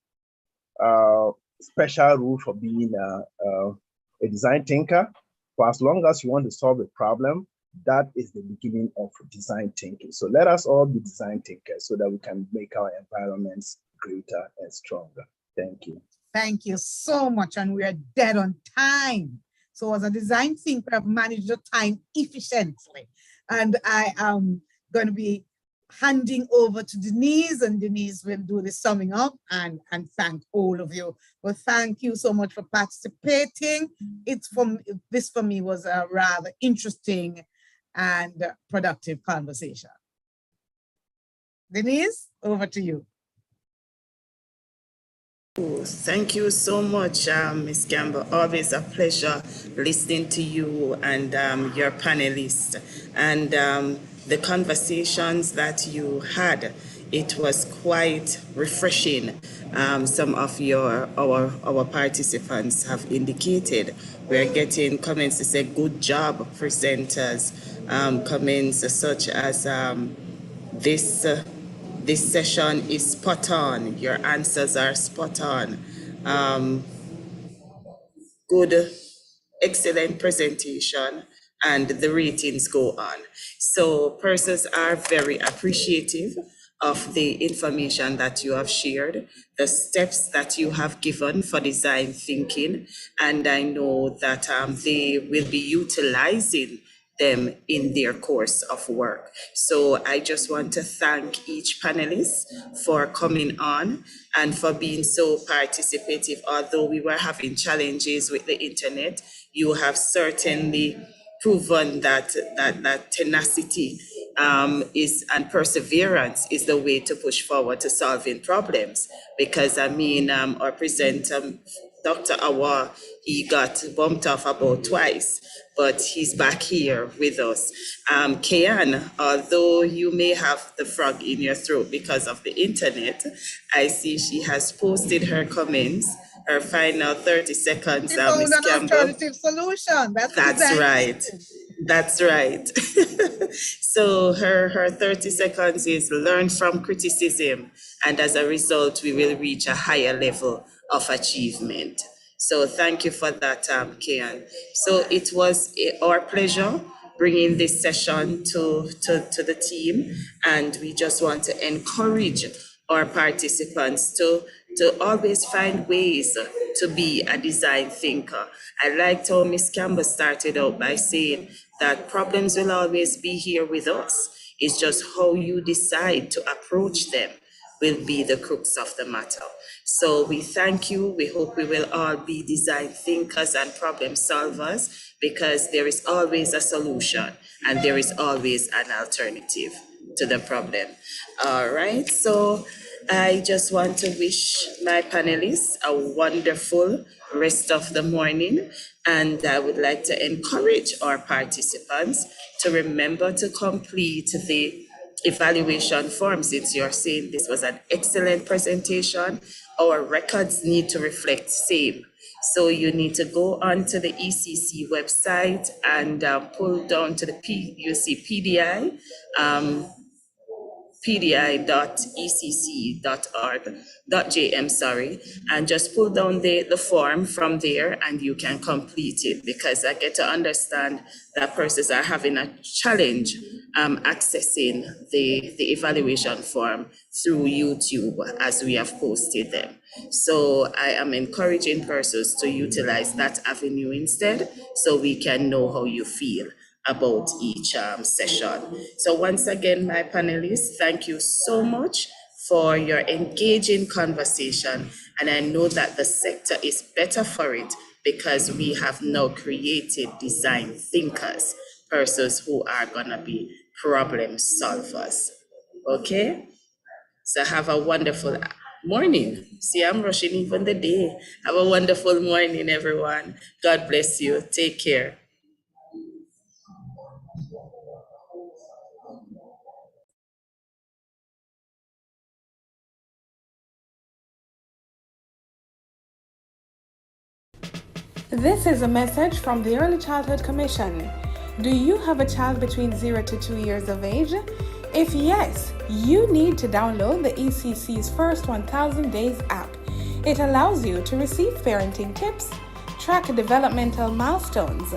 special rule for being a design thinker. For as long as you want to solve a problem, That is the beginning of design thinking. So let us all be design thinkers so that we can make our environments greater and stronger. Thank you. Thank you so much. And we are dead on time. So as a design thinker, I've managed the time efficiently. And I am going to be handing over to Denise, and Denise will do the summing up and thank all of you. Well, thank you so much for participating. This for me was a rather interesting and productive conversation. Denise, over to you. Thank you so much, Ms. Campbell. Always a pleasure listening to you and your panelists. And the conversations that you had, it was quite refreshing. Some of our participants have indicated we're getting comments to say, good job, presenters. Comments such as this session is spot on. Your answers are spot on. Good, excellent presentation, and the ratings go on. So persons are very appreciative of the information that you have shared, the steps that you have given for design thinking, and I know that they will be utilizing them in their course of work. So I just want to thank each panelist for coming on and for being so participative. Although we were having challenges with the internet, you have certainly proven that tenacity and perseverance is the way to push forward to solving problems. Because I mean, our presenter, Dr. Awa, he got bumped off about twice, but he's back here with us. Kayan, although you may have the frog in your throat because of the internet, I see she has posted her comments, her final 30 seconds. Ms. Campbell. Alternative solution. That's right. That's right. So her 30 seconds is learn from criticism, and as a result, we will reach a higher level of achievement. So thank you for that, Kian. So it was our pleasure bringing this session to the team, and we just want to encourage our participants to always find ways to be a design thinker. I liked how Ms. Campbell started out by saying that problems will always be here with us. It's just how you decide to approach them will be the crux of the matter. So we thank you. We hope we will all be design thinkers and problem solvers, because there is always a solution and there is always an alternative to the problem. All right, so I just want to wish my panelists a wonderful rest of the morning, and I would like to encourage our participants to remember to complete the evaluation form. Since you're saying this was an excellent presentation, our records need to reflect same. So you need to go onto the ECC website and pull down to the PDI, pdi.ecc.org.jm, and just pull down the form from there and you can complete it, because I get to understand that persons are having a challenge accessing the evaluation form through YouTube as we have posted them. So I am encouraging persons to utilize that avenue instead, so we can know how you feel about each session. So once again, my panelists, thank you so much for your engaging conversation. And I know that the sector is better for it because we have now created design thinkers, persons who are gonna be problem solvers. Okay? So have a wonderful morning. See, I'm rushing even the day. Have a wonderful morning, everyone. God bless you. Take care. This is a message from the Early Childhood Commission. Do you have a child between 0 to 2 years of age? If yes, you need to download the ECC's first 1000 Days app. It allows you to receive parenting tips, track developmental milestones,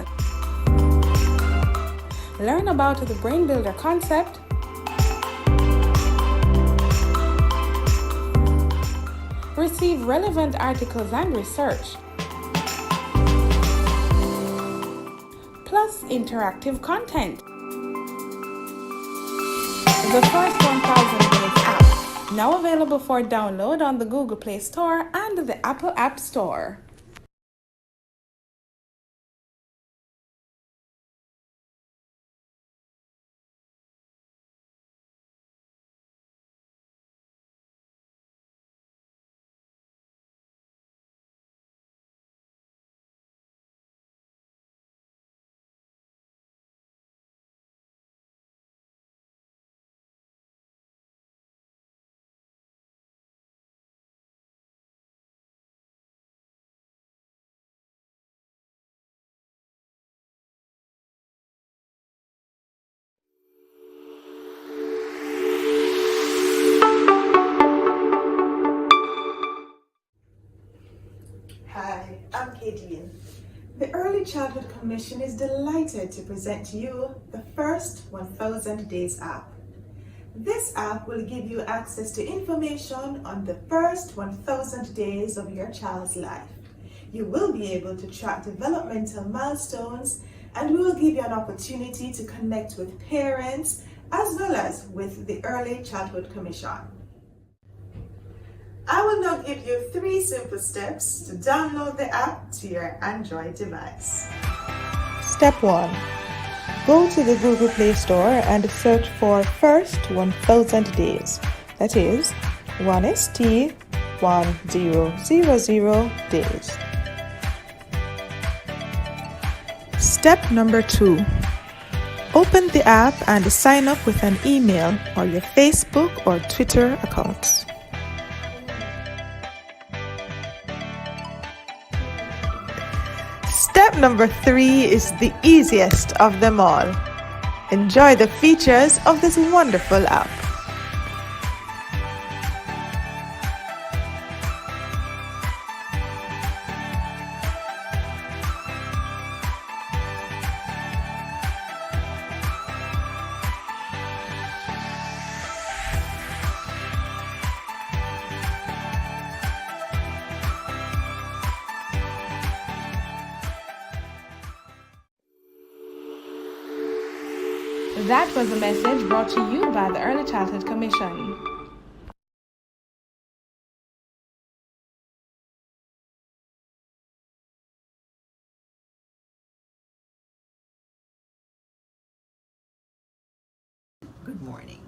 Learn about the Brain Builder concept, receive relevant articles and research, plus interactive content. The first 1000 Days app, now available for download on the Google Play Store and the Apple App Store. Hi, I'm Kadian. The Early Childhood Commission is delighted to present to you the first 1000 Days app. This app will give you access to information on the first 1000 days of your child's life. You will be able to track developmental milestones, and we will give you an opportunity to connect with parents as well as with the Early Childhood Commission. I will now give you 3 simple steps to download the app to your Android device. Step 1. Go to the Google Play Store and search for First 1000 Days. That is 1ST1000 days. Step number 2. Open the app and sign up with an email or your Facebook or Twitter accounts. Step number 3 is the easiest of them all. Enjoy the features of this wonderful app. That was a message brought to you by the Early Childhood Commission. Good morning.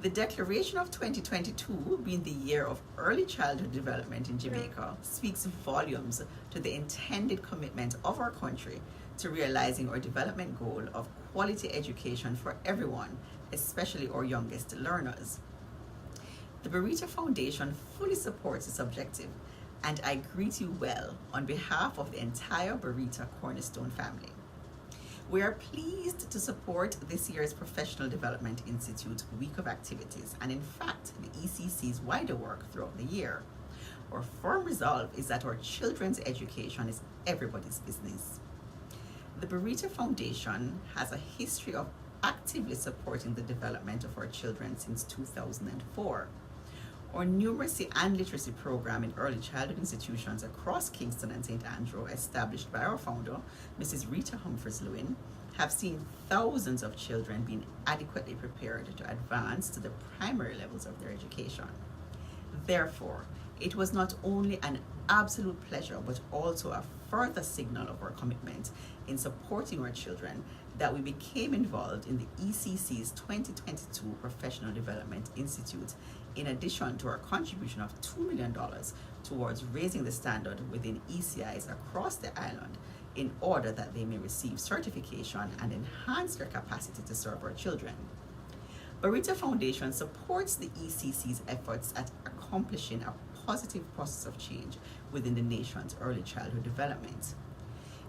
The declaration of 2022 being the year of early childhood development in Jamaica speaks volumes to the intended commitment of our country to realizing our development goal of quality education for everyone, especially our youngest learners. The Burrito Foundation fully supports this objective, and I greet you well on behalf of the entire Burrito Cornerstone family. We are pleased to support this year's Professional Development Institute week of activities, and in fact, the ECC's wider work throughout the year. Our firm resolve is that our children's education is everybody's business. The Burrito Foundation has a history of actively supporting the development of our children since 2004. Our numeracy and literacy program in early childhood institutions across Kingston and St. Andrew, established by our founder, Mrs. Rita Humphreys-Lewin, have seen thousands of children being adequately prepared to advance to the primary levels of their education. Therefore, it was not only an absolute pleasure, but also a further signal of our commitment in supporting our children that we became involved in the ECC's 2022 Professional Development Institute, in addition to our contribution of $2 million towards raising the standard within ECIs across the island in order that they may receive certification and enhance their capacity to serve our children. Burrito Foundation supports the ECC's efforts at accomplishing a positive process of change within the nation's early childhood development.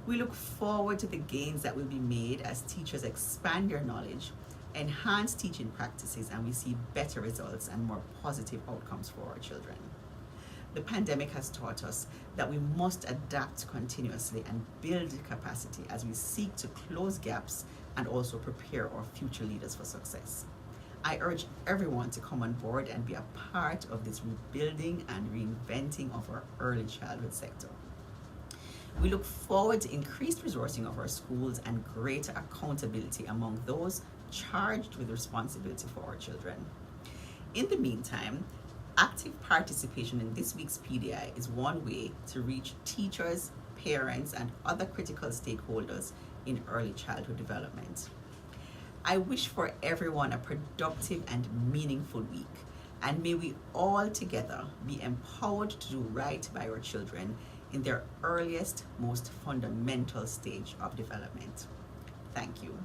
We look forward to the gains that will be made as teachers expand their knowledge, enhance teaching practices, and we see better results and more positive outcomes for our children. The pandemic has taught us that we must adapt continuously and build capacity as we seek to close gaps and also prepare our future leaders for success. I urge everyone to come on board and be a part of this rebuilding and reinventing of our early childhood sector. We look forward to increased resourcing of our schools and greater accountability among those charged with responsibility for our children. In the meantime, active participation in this week's PDI is one way to reach teachers, parents, and other critical stakeholders in early childhood development. I wish for everyone a productive and meaningful week, and may we all together be empowered to do right by our children in their earliest, most fundamental stage of development. Thank you.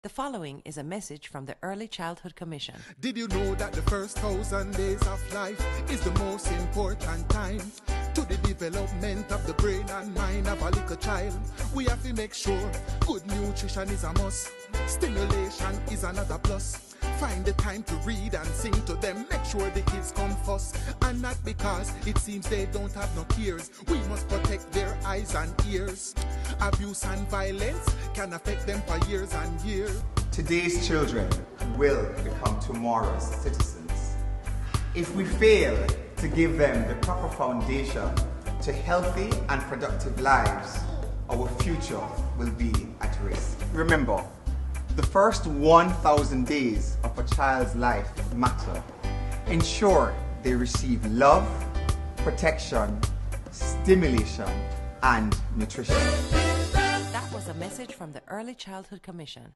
The following is a message from the Early Childhood Commission. Did you know that the first 1,000 days of life is the most important time to the development of the brain and mind of a little child? We have to make sure good nutrition is a must. Stimulation is another plus. Find the time to read and sing to them. Make sure the kids come first. And not because it seems they don't have no cares. We must protect their eyes and ears. Abuse and violence can affect them for years and years. Today's children will become tomorrow's citizens. If we fail to give them the proper foundation to healthy and productive lives, our future will be at risk. Remember, the first 1,000 days of a child's life matter. Ensure they receive love, protection, stimulation, and nutrition. That was a message from the Early Childhood Commission.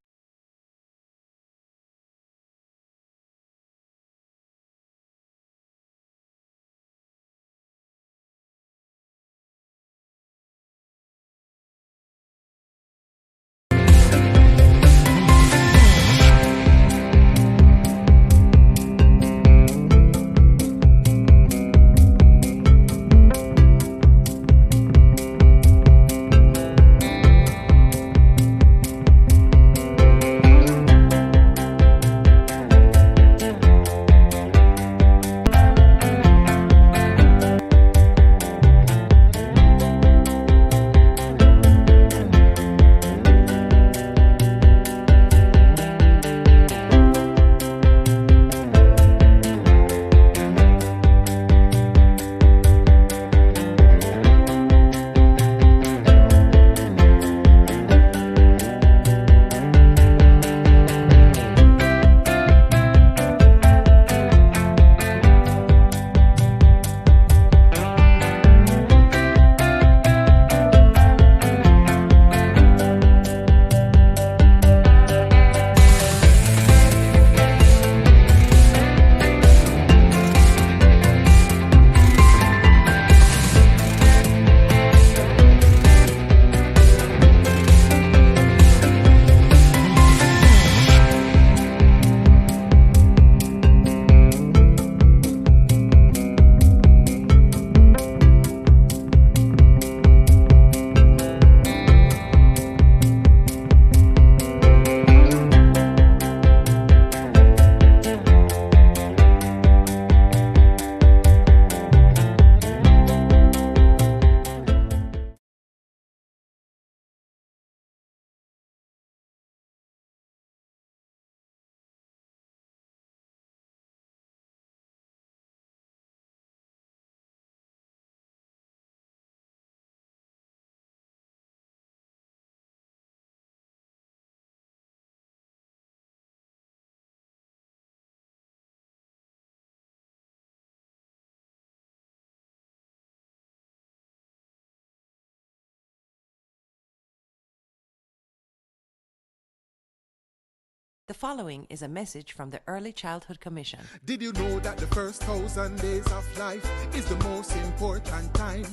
The following is a message from the Early Childhood Commission. Did you know that the first 1,000 days of life is the most important time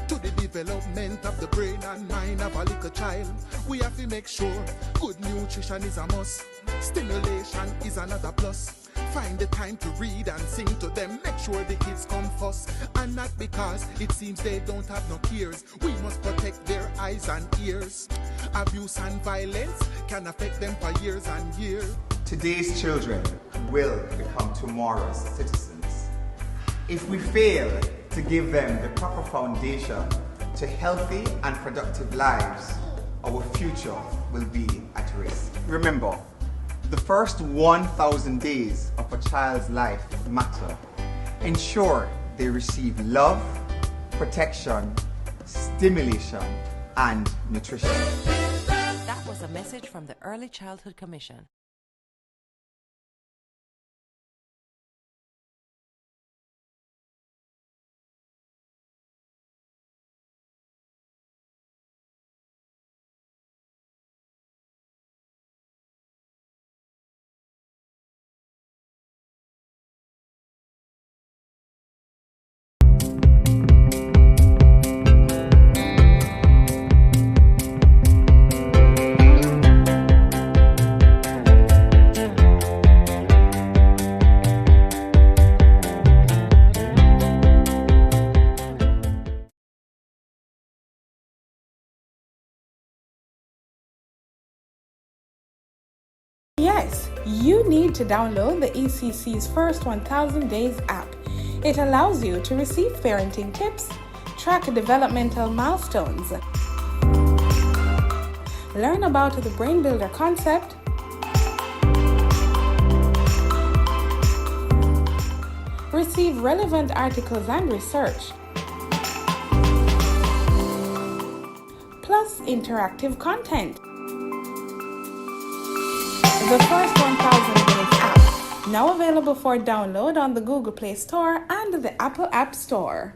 to the development of the brain and mind of a little child? We have to make sure good nutrition is a must. Stimulation is another plus. Find the time to read and sing to them. Make sure the kids come first. And not because it seems they don't have no cares. We must protect their eyes and ears. Abuse and violence can affect them for years and years. Today's children will become tomorrow's citizens. If we fail to give them the proper foundation to healthy and productive lives, our future will be at risk. Remember, the first 1,000 days of a child's life matter. Ensure they receive love, protection, stimulation, and nutrition. That was a message from the Early Childhood Commission. Yes, you need to download the ECC's First 1000 Days app. It allows you to receive parenting tips, track developmental milestones, learn about the Brain Builder concept, receive relevant articles and research, plus interactive content. The First 1000 Days app, now available for download on the Google Play Store and the Apple App Store.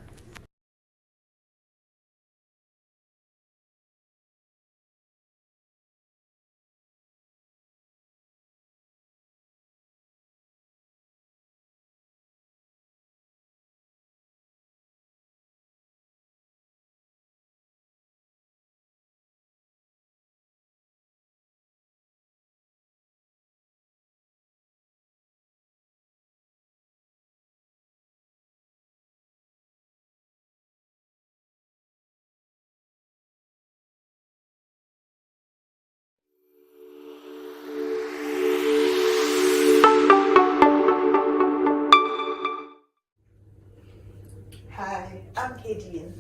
Hi, I'm Kadian.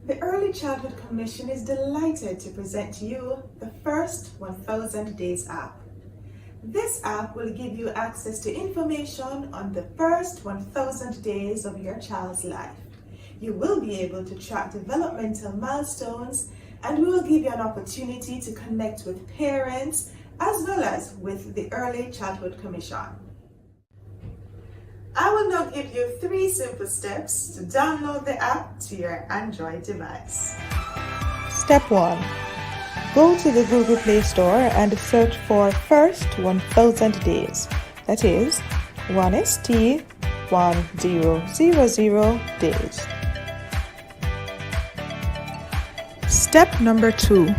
The Early Childhood Commission is delighted to present to you the First 1000 Days app. This app will give you access to information on the first 1000 days of your child's life. You will be able to track developmental milestones, and we will give you an opportunity to connect with parents as well as with the Early Childhood Commission. I will now give you 3 simple steps to download the app to your Android device. Step 1. Go to the Google Play Store and search for First 1000 Days. That is 1ST 1000 days. Step number 2.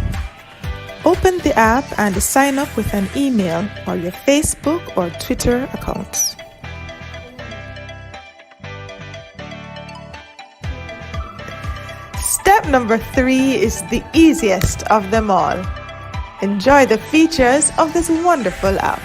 Open the app and sign up with an email or your Facebook or Twitter accounts. Step number 3 is the easiest of them all. Enjoy the features of this wonderful app.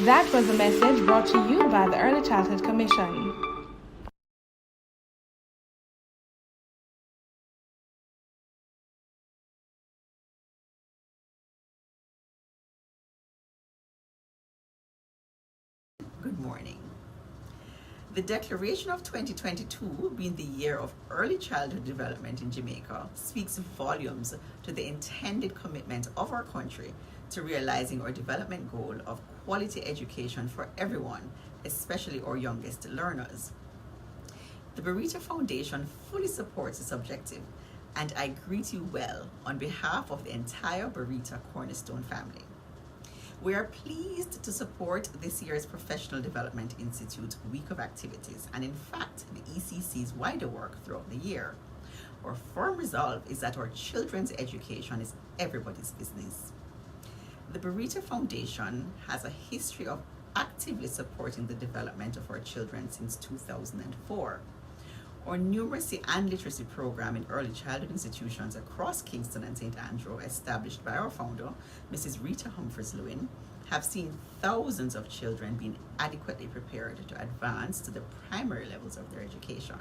That was a message brought to you by the Early Childhood Commission. Good morning. The declaration of 2022 being the year of early childhood development in Jamaica speaks volumes to the intended commitment of our country to realizing our development goal of quality education for everyone, especially our youngest learners. The Burrito Foundation fully supports this objective, and I greet you well on behalf of the entire Burrito Cornerstone family. We are pleased to support this year's Professional Development Institute week of activities and in fact the ECC's wider work throughout the year. Our firm resolve is that our children's education is everybody's business. The Burrito Foundation has a history of actively supporting the development of our children since 2004. Our numeracy and literacy program in early childhood institutions across Kingston and St. Andrew, established by our founder, Mrs. Rita Humphreys-Lewin, have seen thousands of children being adequately prepared to advance to the primary levels of their education.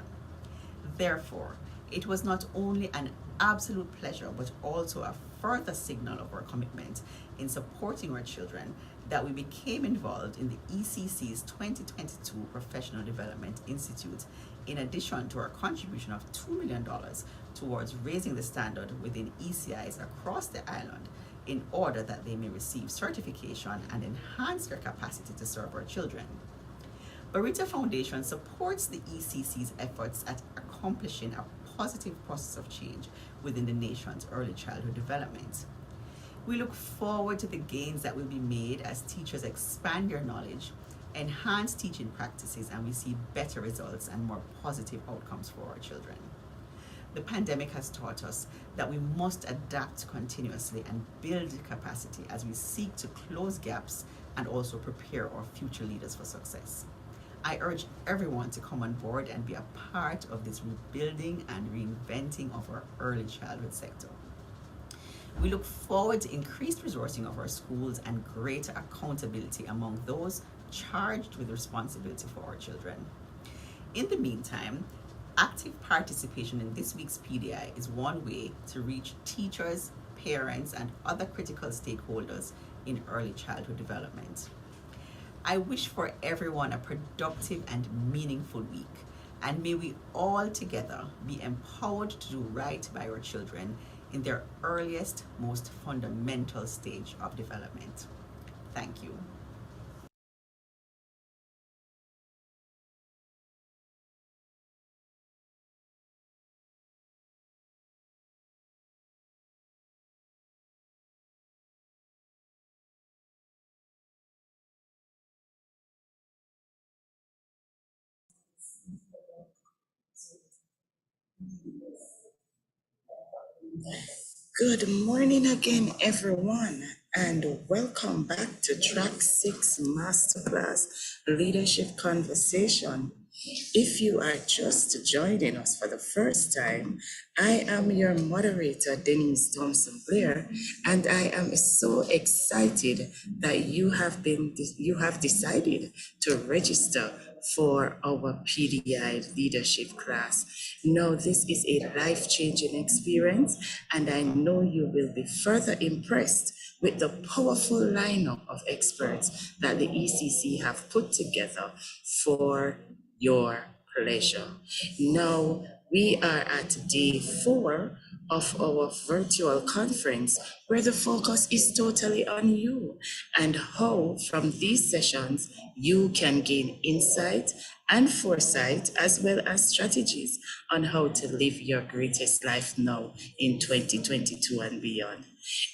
Therefore, it was not only an absolute pleasure, but also a further signal of our commitment in supporting our children that we became involved in the ECC's 2022 Professional Development Institute, in addition to our contribution of $2 million towards raising the standard within ECIs across the island in order that they may receive certification and enhance their capacity to serve our children. Burrito Foundation supports the ECC's efforts at accomplishing a positive process of change within the nation's early childhood development. We look forward to the gains that will be made as teachers expand their knowledge, enhance teaching practices, and we see better results and more positive outcomes for our children. The pandemic has taught us that we must adapt continuously and build capacity as we seek to close gaps and also prepare our future leaders for success. I urge everyone to come on board and be a part of this rebuilding and reinventing of our early childhood sector. We look forward to increased resourcing of our schools and greater accountability among those charged with responsibility for our children. In the meantime, active participation in this week's PDI is one way to reach teachers, parents, and other critical stakeholders in early childhood development. I wish for everyone a productive and meaningful week, and may we all together be empowered to do right by our children in their earliest, most fundamental stage of development. Thank you. Good morning again, everyone, and welcome back to Track 6 Masterclass Leadership Conversation. If you are just joining us for the first time, I am your moderator, Denise Thompson Blair, and I am so excited that you have decided to register for our PDI leadership class. Now, this is a life-changing experience, and I know you will be further impressed with the powerful lineup of experts that the ECC have put together for your pleasure. Now, we are at day 4 of our virtual conference, where the focus is totally on you and how from these sessions you can gain insight and foresight, as well as strategies on how to live your greatest life now in 2022 and beyond.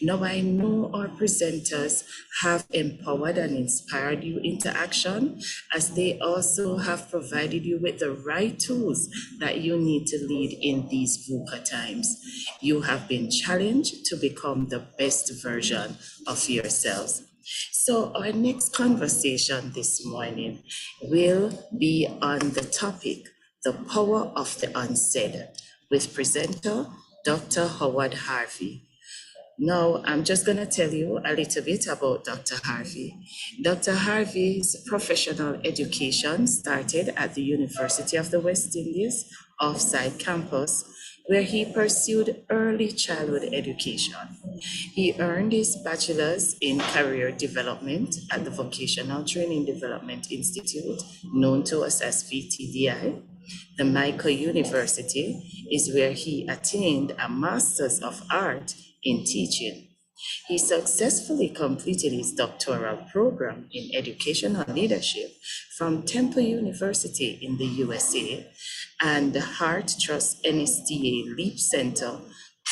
Now, I know our presenters have empowered and inspired you into action, as they also have provided you with the right tools that you need to lead in these VUCA times. You have been challenged to become the best version of yourselves. So our next conversation this morning will be on the topic, the power of the unsaid, with presenter Dr. Howard Harvey. Now, I'm just going to tell you a little bit about Dr. Harvey. Dr. Harvey's professional education started at the University of the West Indies, offsite campus. where he pursued early childhood education. He earned his bachelor's in career development at the Vocational Training Development Institute, known to us as VTDI. The Michael University is where he attained a Master's of Art in Teaching. He successfully completed his doctoral program in educational leadership from Temple University in the USA and the Hart Trust NSTA Leap Center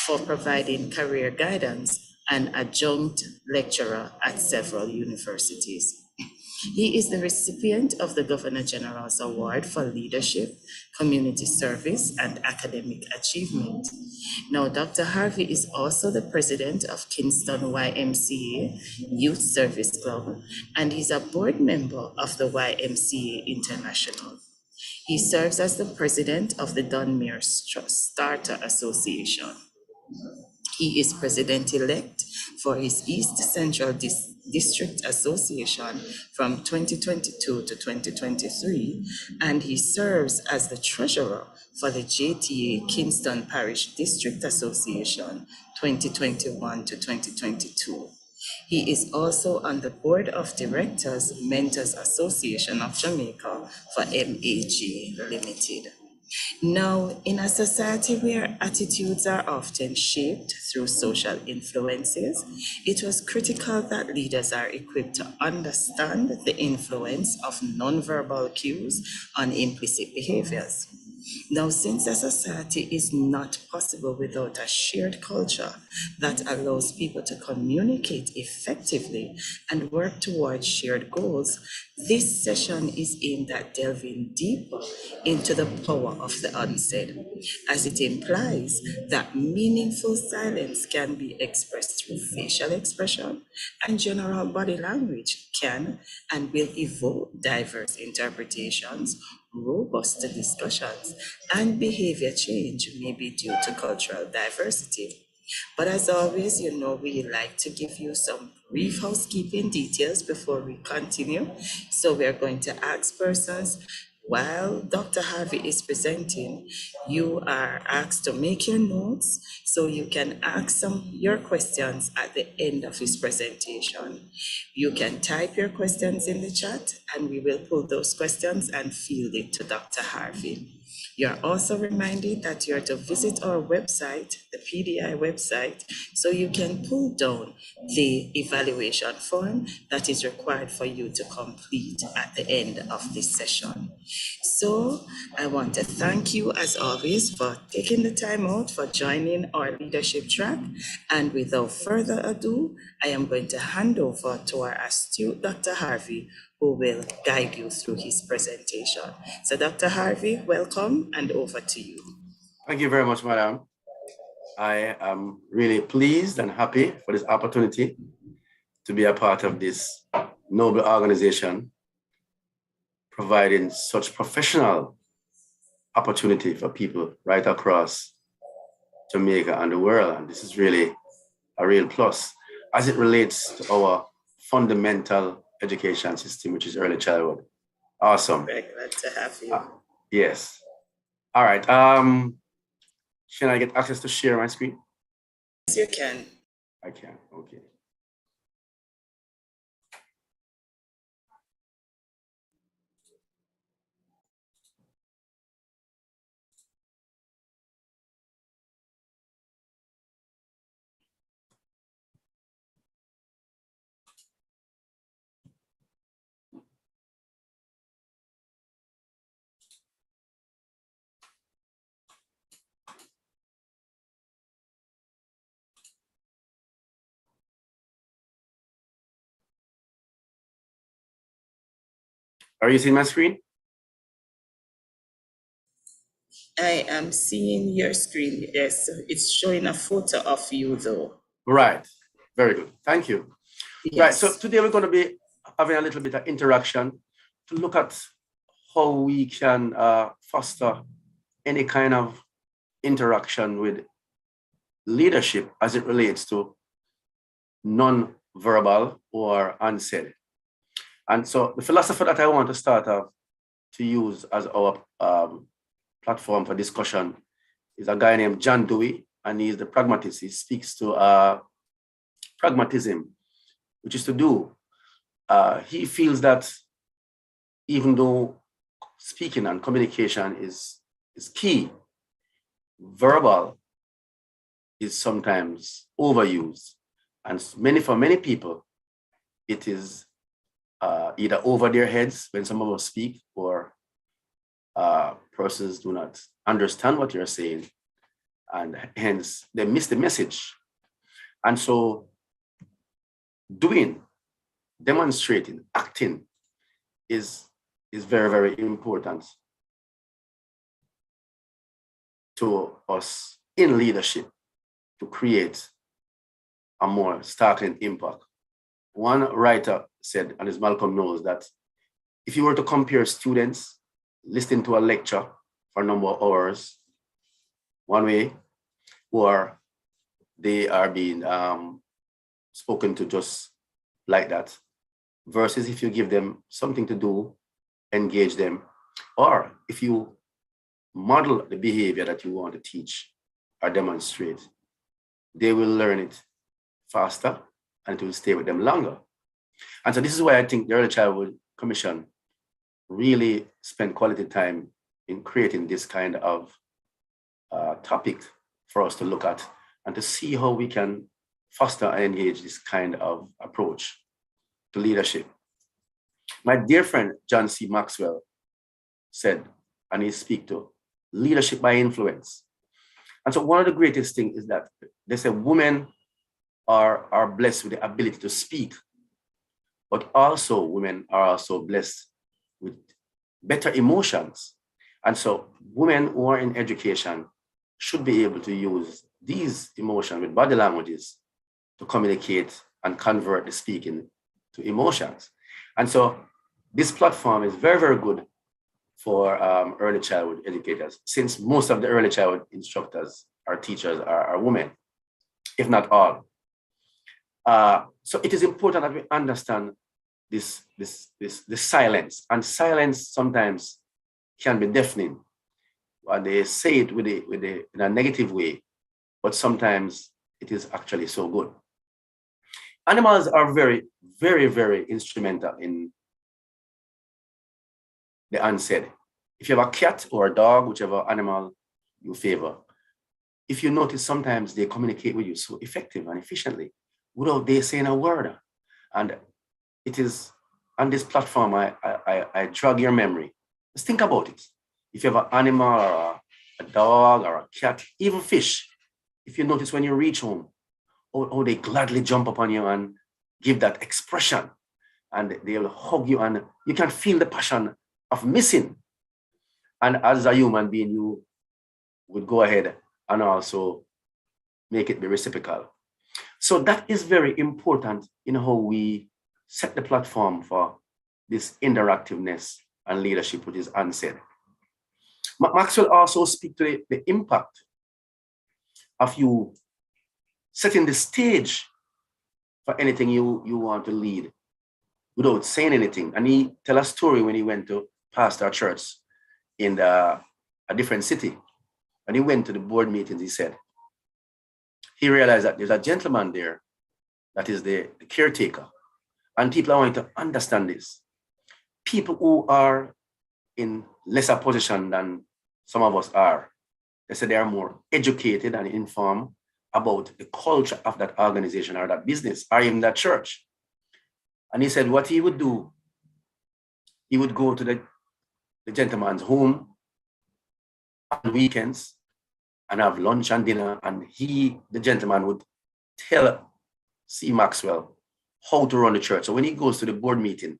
for providing career guidance and adjunct lecturer at several universities. He is the recipient of the Governor General's Award for Leadership, Community Service, and Academic Achievement. Now, Dr. Harvey is also the president of Kingston YMCA Youth Service Club, and he's a board member of the YMCA International. He serves as the president of the Dunmere Starter Association. He is president-elect for his East Central District Association from 2022 to 2023, and he serves as the treasurer for the JTA Kingston Parish District Association 2021 to 2022. He is also on the board of directors, Mentors Association of Jamaica for MAG Limited. Now, in a society where attitudes are often shaped through social influences, it was critical that leaders are equipped to understand the influence of nonverbal cues on implicit behaviors. Now, since a society is not possible without a shared culture that allows people to communicate effectively and work towards shared goals, this session is aimed at delving deeper into the power of the unsaid, as it implies that meaningful silence can be expressed through facial expression, and general body language can and will evoke diverse interpretations. Robust discussions and behavior change may be due to cultural diversity. But as always, we like to give you some brief housekeeping details before we continue. So we're going to ask persons, while Dr. Harvey is presenting, you are asked to make your notes so you can ask your questions at the end of his presentation. You can type your questions in the chat and we will pull those questions and field it to Dr. Harvey. You're also reminded that you're to visit our website, the PDI website, so you can pull down the evaluation form that is required for you to complete at the end of this session. So I want to thank you as always for taking the time out for joining our leadership track. And without further ado, I am going to hand over to our astute Dr. Harvey, who will guide you through his presentation. So Dr. Harvey, welcome and over to you. Thank you very much, Madam. I am really pleased and happy for this opportunity to be a part of this noble organization, providing such professional opportunity for people right across Jamaica and the world. And this is really a real plus as it relates to our fundamental education system, which is early childhood. Awesome. Very glad to have you. Yes. All right. Can I get access to share my screen? Yes, you can. I can. Okay. Are you seeing my screen? I am seeing your screen. Yes, it's showing a photo of you though. Right. Very good. Thank you. Yes. Right. So today we're going to be having a little bit of interaction to look at how we can foster any kind of interaction with leadership as it relates to non-verbal or unsaid. And so the philosophy that I want to start off to use as our platform for discussion is a guy named John Dewey, and he's the pragmatist. He speaks to pragmatism, which is to do. He feels that even though speaking and communication is key, verbal is sometimes overused. And for many people, it is either over their heads when some of us speak, or persons do not understand what you're saying, and hence they miss the message. And so demonstrating, acting is very, very important to us in leadership to create a more startling impact. One writer said, and it's Malcolm Knowles, that if you were to compare students listening to a lecture for a number of hours one way, or they are being spoken to just like that, versus if you give them something to do, engage them, or if you model the behavior that you want to teach or demonstrate, they will learn it faster and it will stay with them longer. And so this is why I think the Early Childhood Commission really spent quality time in creating this kind of topic for us to look at and to see how we can foster and engage this kind of approach to leadership. My dear friend, John C. Maxwell, said, and he speak to leadership by influence. And so one of the greatest things is that they say women are blessed with the ability to speak, but also women are also blessed with better emotions. And so women who are in education should be able to use these emotions with body languages to communicate and convert the speaking to emotions. And so this platform is very, very good for early childhood educators, since most of the early childhood instructors or teachers are women, if not all. So it is important that we understand this silence, and silence sometimes can be deafening. They say it in a negative way, but sometimes it is actually so good. Animals are very, very, very instrumental in the unsaid. If you have a cat or a dog, whichever animal you favor, if you notice, sometimes they communicate with you so effective and efficiently without they saying a word. And it is on this platform, I drag your memory. Just think about it. If you have an animal or a dog or a cat, even fish, if you notice when you reach home, oh, they gladly jump upon you and give that expression, and they'll hug you, and you can feel the passion of missing. And as a human being, you would go ahead and also make it be reciprocal. So that is very important in how we set the platform for this interactiveness and leadership, which is unsaid. Maxwell also speaks to the impact of you setting the stage for anything you want to lead without saying anything. And he tell a story when he went to pastor a church in a different city. When he went to the board meetings, he said, he realized that there's a gentleman there that is the caretaker. And people are wanting to understand this. People who are in lesser position than some of us are, they say they are more educated and informed about the culture of that organization or that business or even that church. And he said what he would do, he would go to the gentleman's home on weekends and have lunch and dinner, and the gentleman would tell C. Maxwell how to run the church. So when he goes to the board meeting,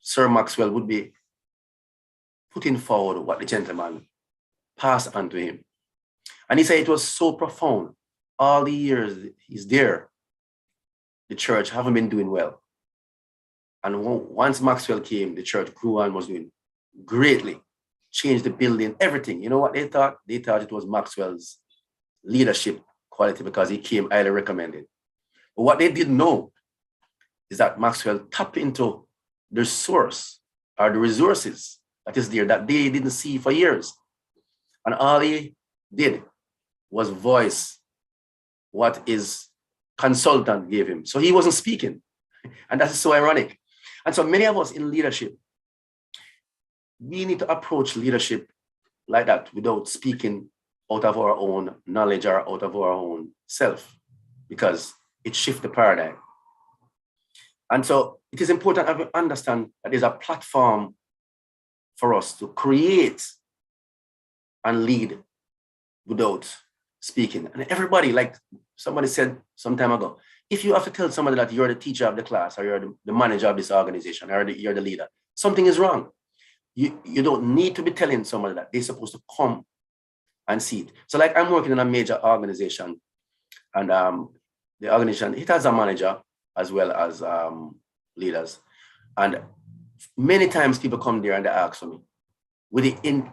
Sir Maxwell would be putting forward what the gentleman passed on to him. And he said it was so profound. All the years he's there, the church haven't been doing well. And once Maxwell came, the church grew and was doing greatly. Changed the building, everything. You know what they thought? They thought it was Maxwell's leadership quality because he came highly recommended. But what they didn't know is that Maxwell tapped into the source or the resources that is there that they didn't see for years. And all he did was voice what his consultant gave him. So he wasn't speaking. And that is so ironic. And so many of us in leadership, we need to approach leadership like that without speaking out of our own knowledge or out of our own self, because it shifts the paradigm. And so it is important that we understand that there's a platform for us to create and lead without speaking. And everybody, like somebody said some time ago, if you have to tell somebody that you're the teacher of the class or you're the manager of this organization or you're the leader, something is wrong. You don't need to be telling somebody that. They're supposed to come and see it. So like I'm working in a major organization, and the organization, it has a manager as well as leaders. And many times people come there and they ask for me with the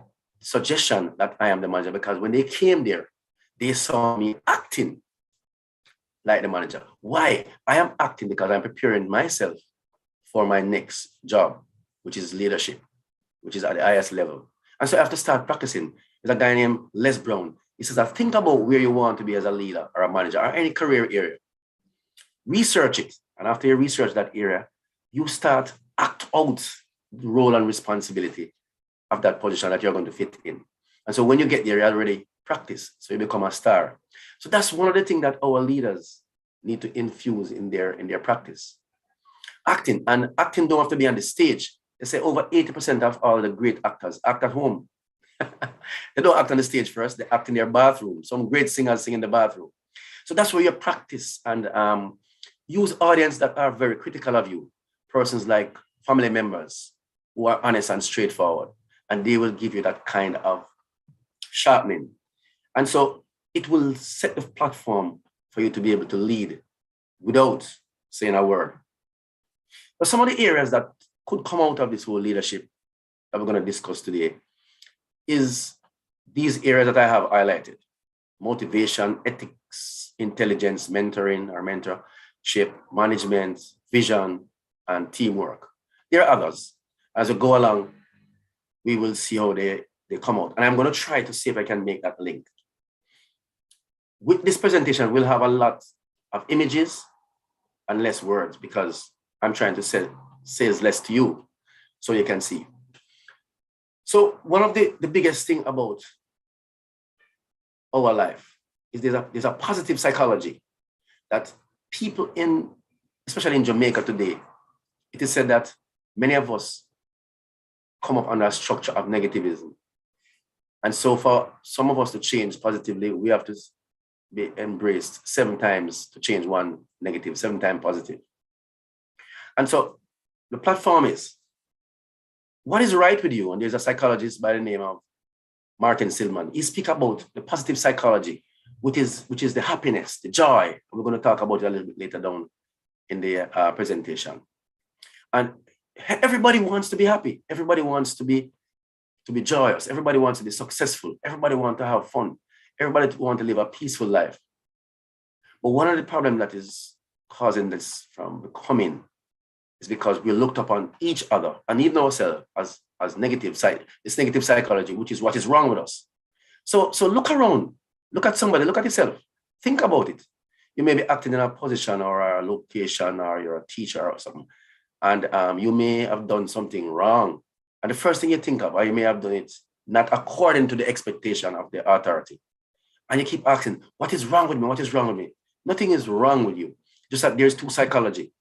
suggestion that I am the manager, because when they came there, they saw me acting like the manager. Why? I am acting because I'm preparing myself for my next job, which is leadership, which is at the highest level. And so I have to start practicing. There's a guy named Les Brown. He says, think about where you want to be as a leader or a manager or any career area. Research it. And after you research that area, you start act out the role and responsibility of that position that you're going to fit in. And so when you get there, you already practice. So you become a star. So that's one of the things that our leaders need to infuse in their practice. Acting. And acting don't have to be on the stage. They say over 80% of all the great actors act at home. They don't act on the stage first, they act in their bathroom. Some great singers sing in the bathroom. So that's where you practice and use audience that are very critical of you. Persons like family members who are honest and straightforward, and they will give you that kind of sharpening. And so it will set the platform for you to be able to lead without saying a word. But some of the areas that could come out of this whole leadership that we're going to discuss today is these areas that I have highlighted: motivation, ethics, intelligence, mentoring or mentorship, management, vision, and teamwork. There are others. As we go along, we will see how they come out. And I'm going to try to see if I can make that link. With this presentation, we'll have a lot of images and less words, because I'm trying to say less to you so you can see. So one of the biggest thing about our life is there's a positive psychology that people especially in Jamaica today, it is said that many of us come up under a structure of negativism. And so for some of us to change positively, we have to be embraced 7 times to change one negative, 7 times positive. And so the platform is, what is right with you? And there's a psychologist by the name of Martin Silman. He speaks about the positive psychology, which is the happiness, the joy. We're going to talk about it a little bit later down in the presentation. And everybody wants to be happy. Everybody wants to be joyous. Everybody wants to be successful. Everybody wants to have fun. Everybody wants to live a peaceful life. But one of the problems that is causing this from becoming is because we looked upon each other and even ourselves as negative side, this negative psychology, which is what is wrong with us. So look around, look at somebody, look at yourself, think about it. You may be acting in a position or a location, or you're a teacher or something, and you may have done something wrong. And the first thing you think of, or you may have done it not according to the expectation of the authority. And you keep asking, what is wrong with me? What is wrong with me? Nothing is wrong with you. Just that there's 2 psychology.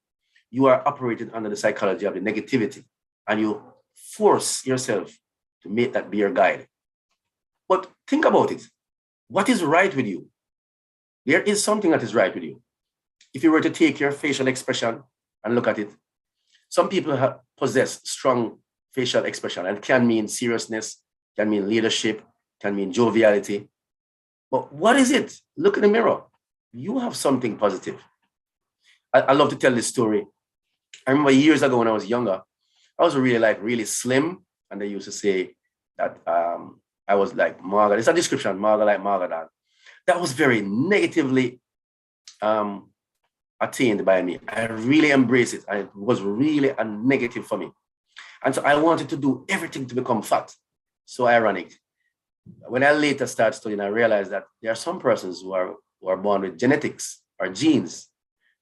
You are operating under the psychology of the negativity, and you force yourself to make that be your guide. But think about it. What is right with you? There is something that is right with you. If you were to take your facial expression and look at it, some people possess strong facial expression, and it can mean seriousness, can mean leadership, can mean joviality. But what is it? Look in the mirror. You have something positive. I love to tell this story. I remember years ago when I was younger, I was really slim. And they used to say that I was like Margaret. It's a description, Margaret like Margaret. That was very negatively attained by me. I really embraced it. And it was really a negative for me. And so I wanted to do everything to become fat. So ironic. when I later started studying, I realized that there are some persons who are born with genetics or genes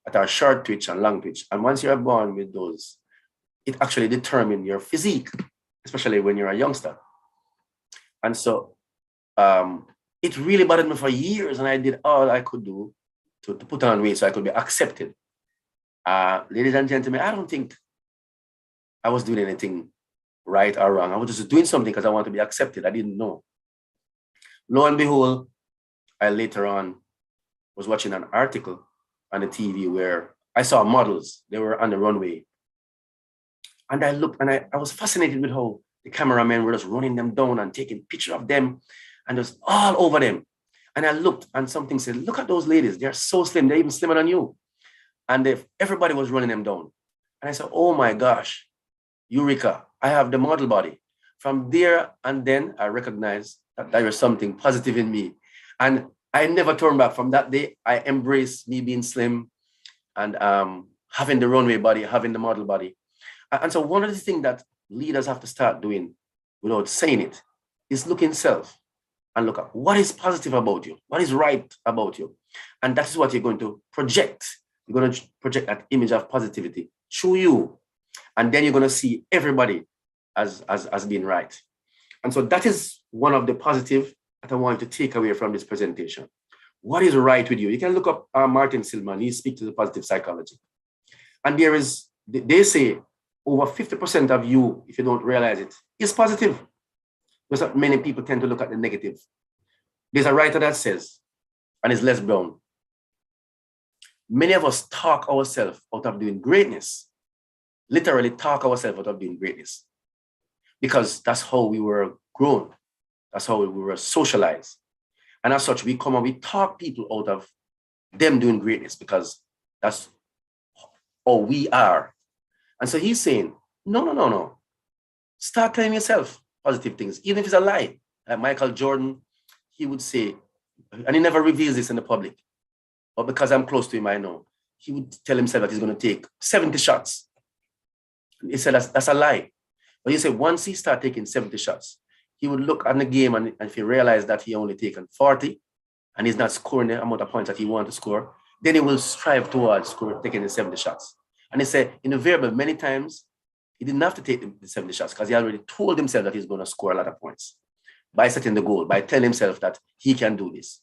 that are short twitch and long twitch. And once you're born with those, it actually determines your physique, especially when you're a youngster. And so it really bothered me for years, and I did all I could do to put on weight so I could be accepted. Ladies and gentlemen, I don't think I was doing anything right or wrong. I was just doing something because I wanted to be accepted. I didn't know. Lo and behold, I later on was watching an article on the TV where I saw models. They were on the runway. And I looked and I was fascinated with how the cameramen were just running them down and taking pictures of them and just all over them. And I looked and something said, look at those ladies. They're so slim. They're even slimmer than you. And everybody was running them down. And I said, oh my gosh, Eureka, I have the model body. From there and then I recognized that there was something positive in me. And I never turned back. From that day, I embraced me being slim and having the runway body, having the model body. And so one of the things that leaders have to start doing without saying it is look in self and look at what is positive about you, what is right about you. And that is what you're going to project. You're going to project that image of positivity through you. And then you're going to see everybody as being right. And so that is one of the positive that I want to take away from this presentation. What is right with you? You can look up Martin Silman. He speaks to the positive psychology. And they say over 50% of you, if you don't realize it, is positive. Because many people tend to look at the negative. There's a writer that says, and it's Les Brown, many of us talk ourselves out of doing greatness, literally talk ourselves out of doing greatness, because that's how we were grown. That's how we were socialized. And as such, we come and we talk people out of them doing greatness because that's how we are. And so he's saying, no. Start telling yourself positive things, even if it's a lie. Like Michael Jordan, he would say, and he never reveals this in the public, but because I'm close to him, I know, he would tell himself that he's going to take 70 shots. He said that's a lie. But he said once he started taking 70 shots, he would look at the game and if he realized that he only taken 40 and he's not scoring the amount of points that he wanted to score, then he will strive towards taking the 70 shots. And he said, in a variable, many times, he didn't have to take the 70 shots because he already told himself that he's going to score a lot of points by setting the goal, by telling himself that he can do this.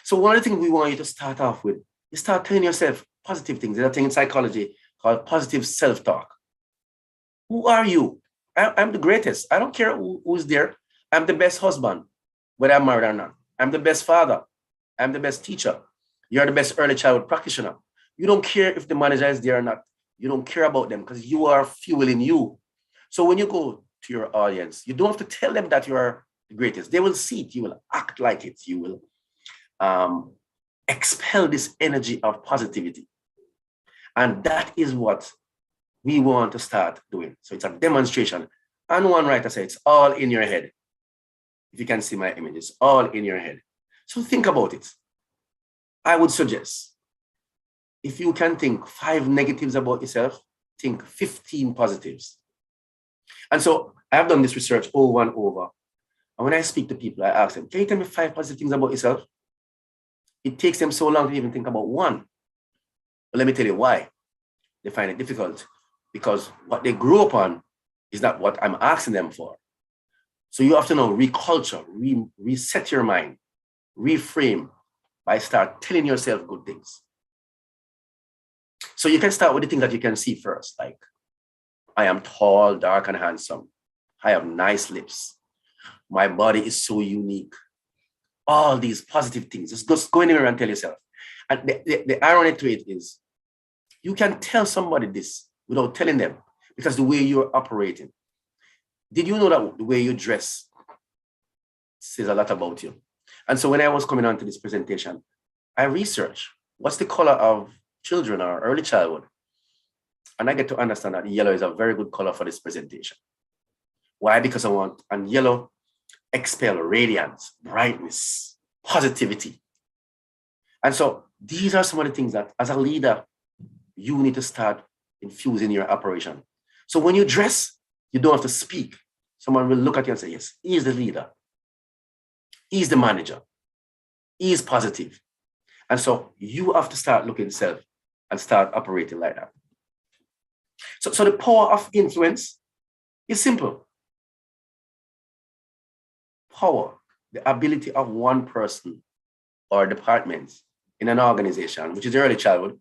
So one of the things we want you to start off with is start telling yourself positive things. There's a thing in psychology called positive self-talk. Who are you? I'm the greatest. I don't care who's there. I'm the best husband, whether I'm married or not. I'm the best father. I'm the best teacher. You're the best early childhood practitioner. You don't care if the manager is there or not. You don't care about them because you are fueling you. So when you go to your audience, you don't have to tell them that you are the greatest. They will see it. You will act like it. You will expel this energy of positivity. And that is what we want to start doing. So it's a demonstration. And one writer said, it's all in your head. If you can see my image, it's all in your head. So think about it. I would suggest, if you can think 5 negatives about yourself, think 15 positives. And so I've done this research over and over. And when I speak to people, I ask them, can you tell me 5 positive things about yourself? It takes them so long to even think about one. But let me tell you why. They find it difficult because what they grew up on is not what I'm asking them for. So you have to now reculture, reset your mind, reframe by start telling yourself good things. So you can start with the things that you can see first, like I am tall, dark, and handsome. I have nice lips. My body is so unique. All these positive things. Just go anywhere and tell yourself. And the irony to it is you can tell somebody this without telling them because the way you're operating. Did you know that the way you dress says a lot about you? And so when I was coming on to this presentation, I researched what's the color of children or early childhood. And I get to understand that yellow is a very good color for this presentation. Why? Because I want, and yellow expel radiance, brightness, positivity. And so these are some of the things that as a leader, you need to start infusing your operation. So when you dress, you don't have to speak. Someone will look at you and say, yes, he is the leader. He's the manager. He's positive. And so you have to start looking at self and start operating like that. So the power of influence is simple. Power, the ability of one person or department in an organization, which is the early childhood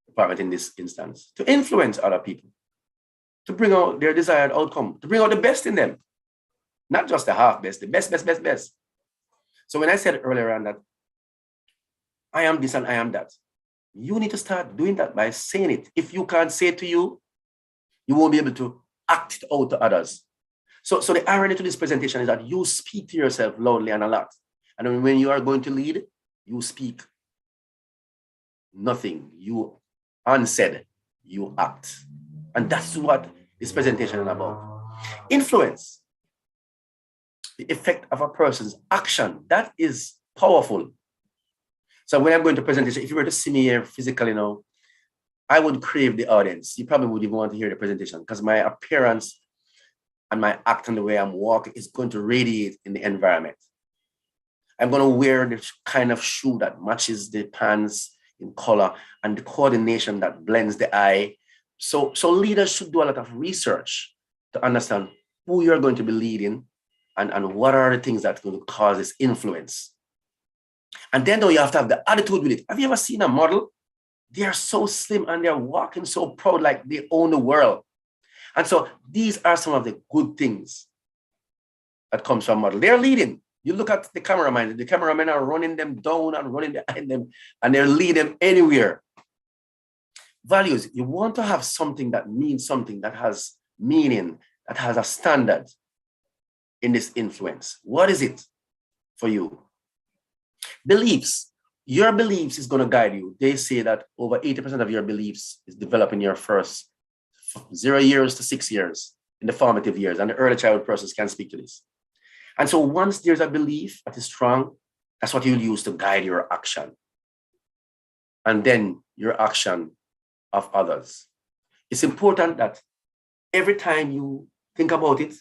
department in this instance, to influence other people, to bring out their desired outcome, to bring out the best in them, not just the half best, the best, best, best, best. So when I said earlier on that I am this and I am that, you need to start doing that by saying it. If you can't say it to you, you won't be able to act it out to others. So the irony to this presentation is that you speak to yourself loudly and a lot. And when you are going to lead, you speak nothing. You unsaid, you act. And that's what this presentation is about. Influence, the effect of a person's action, that is powerful. So when I'm going to presentation, if you were to see me here physically now, I would crave the audience. You probably would even want to hear the presentation because my appearance and my act and the way I'm walking is going to radiate in the environment. I'm going to wear the kind of shoe that matches the pants in color and the coordination that blends the eye. So leaders should do a lot of research to understand who you're going to be leading and what are the things that are going to cause this influence. And then though you have to have the attitude with it. Have you ever seen a model? They are so slim and they're walking so proud like they own the world. And so these are some of the good things that comes from model. They're leading. You look at the cameramen are running them down and running behind them and they're leading them anywhere. Values, you want to have something that means something, that has meaning, that has a standard in this influence. What is it for you? Beliefs. Your beliefs is going to guide you. They say that over 80% of your beliefs is developed in your first 0 years to 6 years, in the formative years, and the early childhood persons can speak to this. And so once there's a belief that is strong, that's what you'll use to guide your action. And then your action of others. It's important that every time you think about it,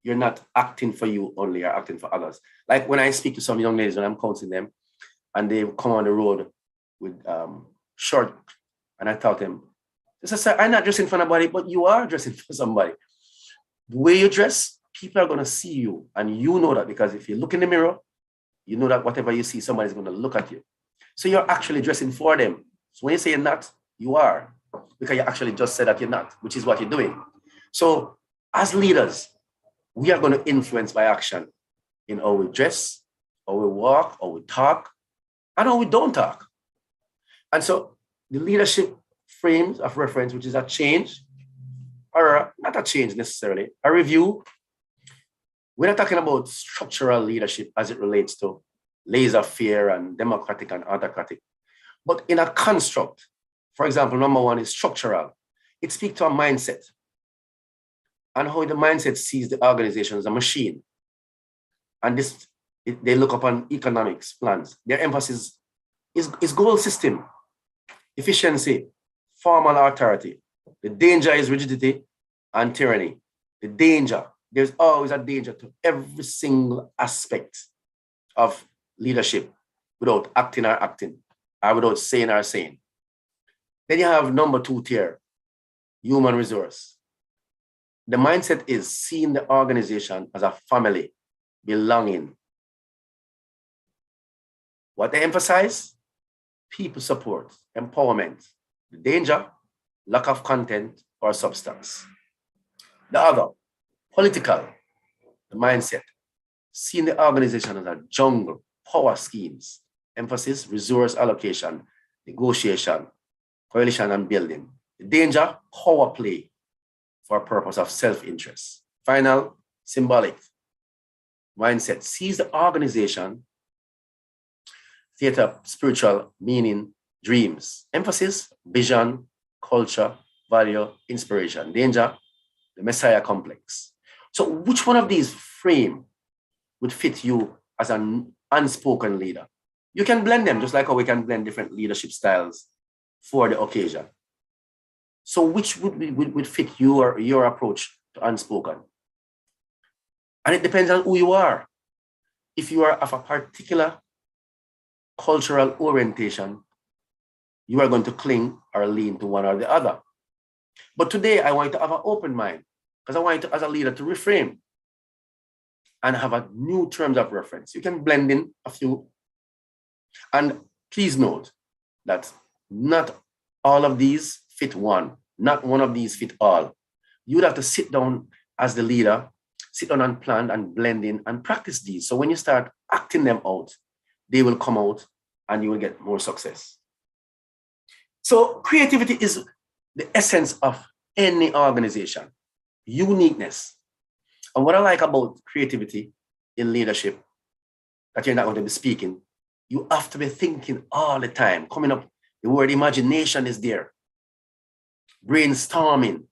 you're not acting for you only, you're acting for others. Like when I speak to some young ladies, when I'm counseling them, and they come on the road with short, and I tell them, I'm not dressing for nobody, but you are dressing for somebody. The way you dress, people are going to see you, and you know that because if you look in the mirror, you know that whatever you see, somebody's going to look at you. So you're actually dressing for them. So when you say you're not, you are, because you actually just said that you're not, which is what you're doing. So as leaders, we are going to influence by action in how we dress, how we walk, how we talk, and how we don't talk. And so the leadership frames of reference, which is a change, or not a change necessarily, a review. We're not talking about structural leadership as it relates to laissez-faire and democratic and autocratic, but in a construct. For example, number one is structural. It speaks to a mindset and how the mindset sees the organization as a machine. And this, they look upon economics plans. Their emphasis is goal system, efficiency, formal authority. The danger is rigidity and tyranny. The danger, there's always a danger to every single aspect of leadership without acting or acting, or without saying or saying. Then you have number two tier, human resource. The mindset is seeing the organization as a family, belonging. What they emphasize? People support, empowerment. The danger, lack of content or substance. The other, political, the mindset, seeing the organization as a jungle, power schemes, emphasis, resource allocation, negotiation, coalition and building. The danger, power play for a purpose of self-interest. Final, symbolic, mindset, sees the organization, theater, spiritual, meaning, dreams, emphasis, vision, culture, value, inspiration. Danger, the Messiah complex. So which one of these frame would fit you as an unspoken leader? You can blend them just like how we can blend different leadership styles for the occasion. So which would fit your approach to unspoken? And it depends on who you are. if you are of a particular cultural orientation, you are going to cling or lean to one or the other. But today, I want you to have an open mind, because I want you to, as a leader, to reframe and have a new terms of reference. You can blend in a few. And please note that not all of these fit one. Not one of these fit all. You would have to sit down as the leader, sit down and plan and blend in and practice these. So when you start acting them out, they will come out and you will get more success. So creativity is the essence of any organization, uniqueness. And what I like about creativity in leadership, that you're not going to be speaking, you have to be thinking all the time, coming up, the word imagination is there, brainstorming.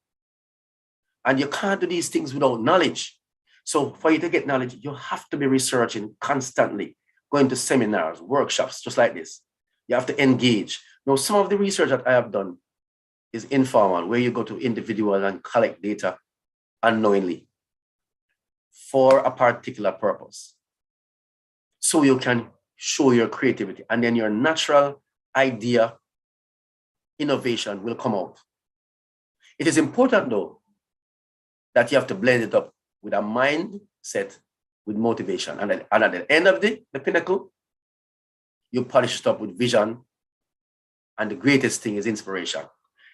And you can't do these things without knowledge. So for you to get knowledge, you have to be researching constantly, going to seminars, workshops, just like this. You have to engage. Now, some of the research that I have done is informal, where you go to individuals and collect data unknowingly for a particular purpose. So you can show your creativity, and then your natural idea, innovation will come out. It is important, though, that you have to blend it up with a mindset, with motivation. And at the end of the pinnacle, you polish it up with vision. And the greatest thing is inspiration.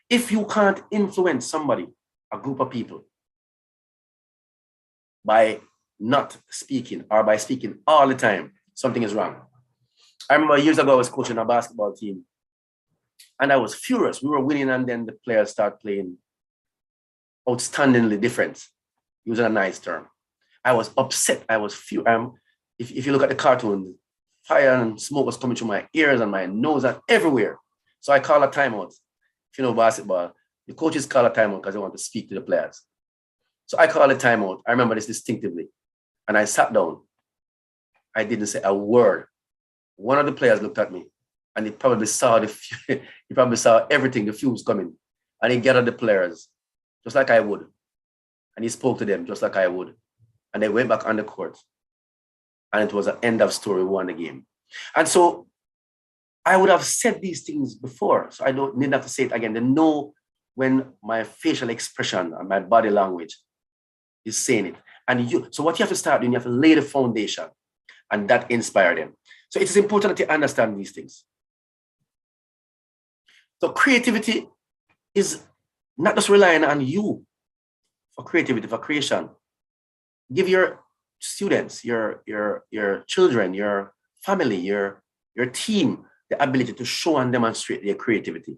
If you can't influence somebody, a group of people, by not speaking or by speaking all the time, something is wrong. I remember years ago, I was coaching a basketball team and I was furious. We were winning and then the players start playing outstandingly different, using a nice term. I was upset. I was furious. If you look at the cartoon, fire and smoke was coming through my ears and my nose and everywhere. So I call a timeout. If you know basketball, the coaches call a timeout because they want to speak to the players. So I call a timeout. I remember this distinctively. And I sat down. I didn't say a word. One of the players looked at me and he probably saw he probably saw everything, the fumes coming. And he gathered the players just like I would. And he spoke to them just like I would. And they went back on the court. And it was an end of story, we won the game. And so I would have said these things before, so I don't need to say it again. They know when my facial expression and my body language is saying it. And so what you have to start doing, you have to lay the foundation, and that inspire them. So it is important that you understand these things. So creativity is not just relying on you for creativity, for creation. Give your students, your children, your family, your team the ability to show and demonstrate their creativity.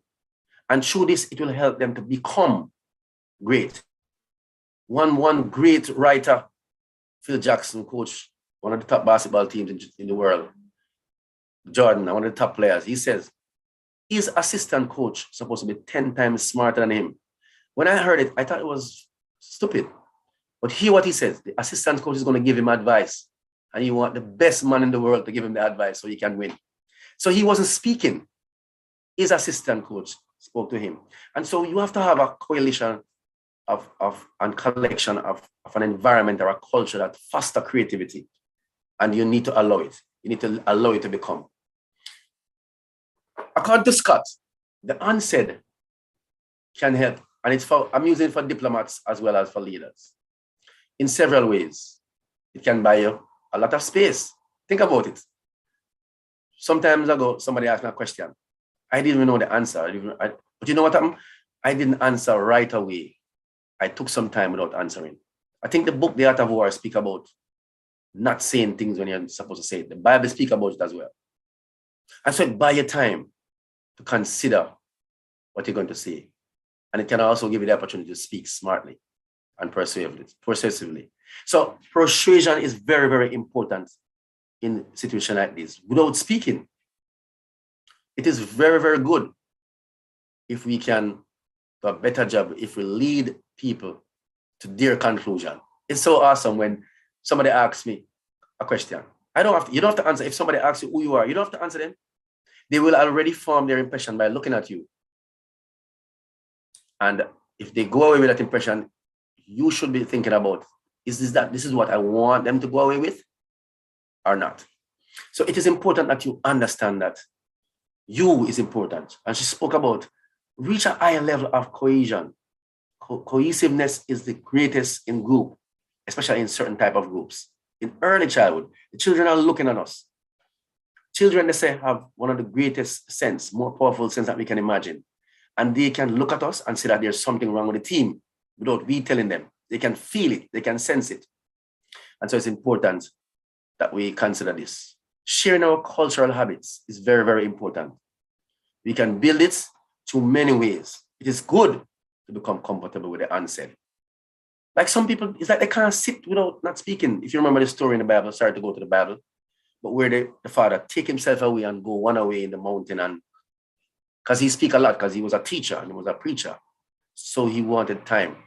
And through this, it will help them to become great. One great writer, Phil Jackson, coach one of the top basketball teams in the world, Jordan, one of the top players, he says, his assistant coach supposed to be 10 times smarter than him. When I heard it, I thought it was stupid. But hear what he says. The assistant coach is going to give him advice. And you want the best man in the world to give him the advice so he can win. So he wasn't speaking. His assistant coach spoke to him. And so you have to have a coalition and collection of an environment or a culture that fosters creativity. And you need to allow it. You need to allow it to become. According to Scott, the unsaid can help. And I'm using it for diplomats as well as for leaders in several ways. It can buy you a lot of space. Think about it. Sometimes ago, somebody asked me a question. I didn't even know the answer. But you know what happened? I didn't answer right away. I took some time without answering. I think the book, The Art of War, speak about not saying things when you're supposed to say it. The Bible speaks about it as well. And so buy your time to consider what you're going to say. And it can also give you the opportunity to speak smartly and persuasively. So persuasion is very, very important in a situation like this. Without speaking, it is very, very good if we can do a better job, if we lead people to their conclusion. It's so awesome when somebody asks me a question. You don't have to answer. If somebody asks you who you are, you don't have to answer them. They will already form their impression by looking at you. And if they go away with that impression, you should be thinking about, this is what I want them to go away with? or not. So it is important that you understand that you is important. And she spoke about reach a higher level of cohesion. Cohesiveness is the greatest in group, especially in certain type of groups. In early childhood, the children are looking at us. Children, they say, have one of the greatest sense, more powerful sense that we can imagine. And they can look at us and say that there's something wrong with the team without we telling them. They can feel it, they can sense it. And so it's important that we consider this. Sharing our cultural habits is very, very important. We can build it through many ways. It is good to become comfortable with the unsaid. Like some people, it's like they can't sit without not speaking. If you remember the story in the Bible, sorry to go to the Bible, but where the father take himself away and go one away in the mountain, and because he speak a lot, because he was a teacher and he was a preacher. So he wanted time.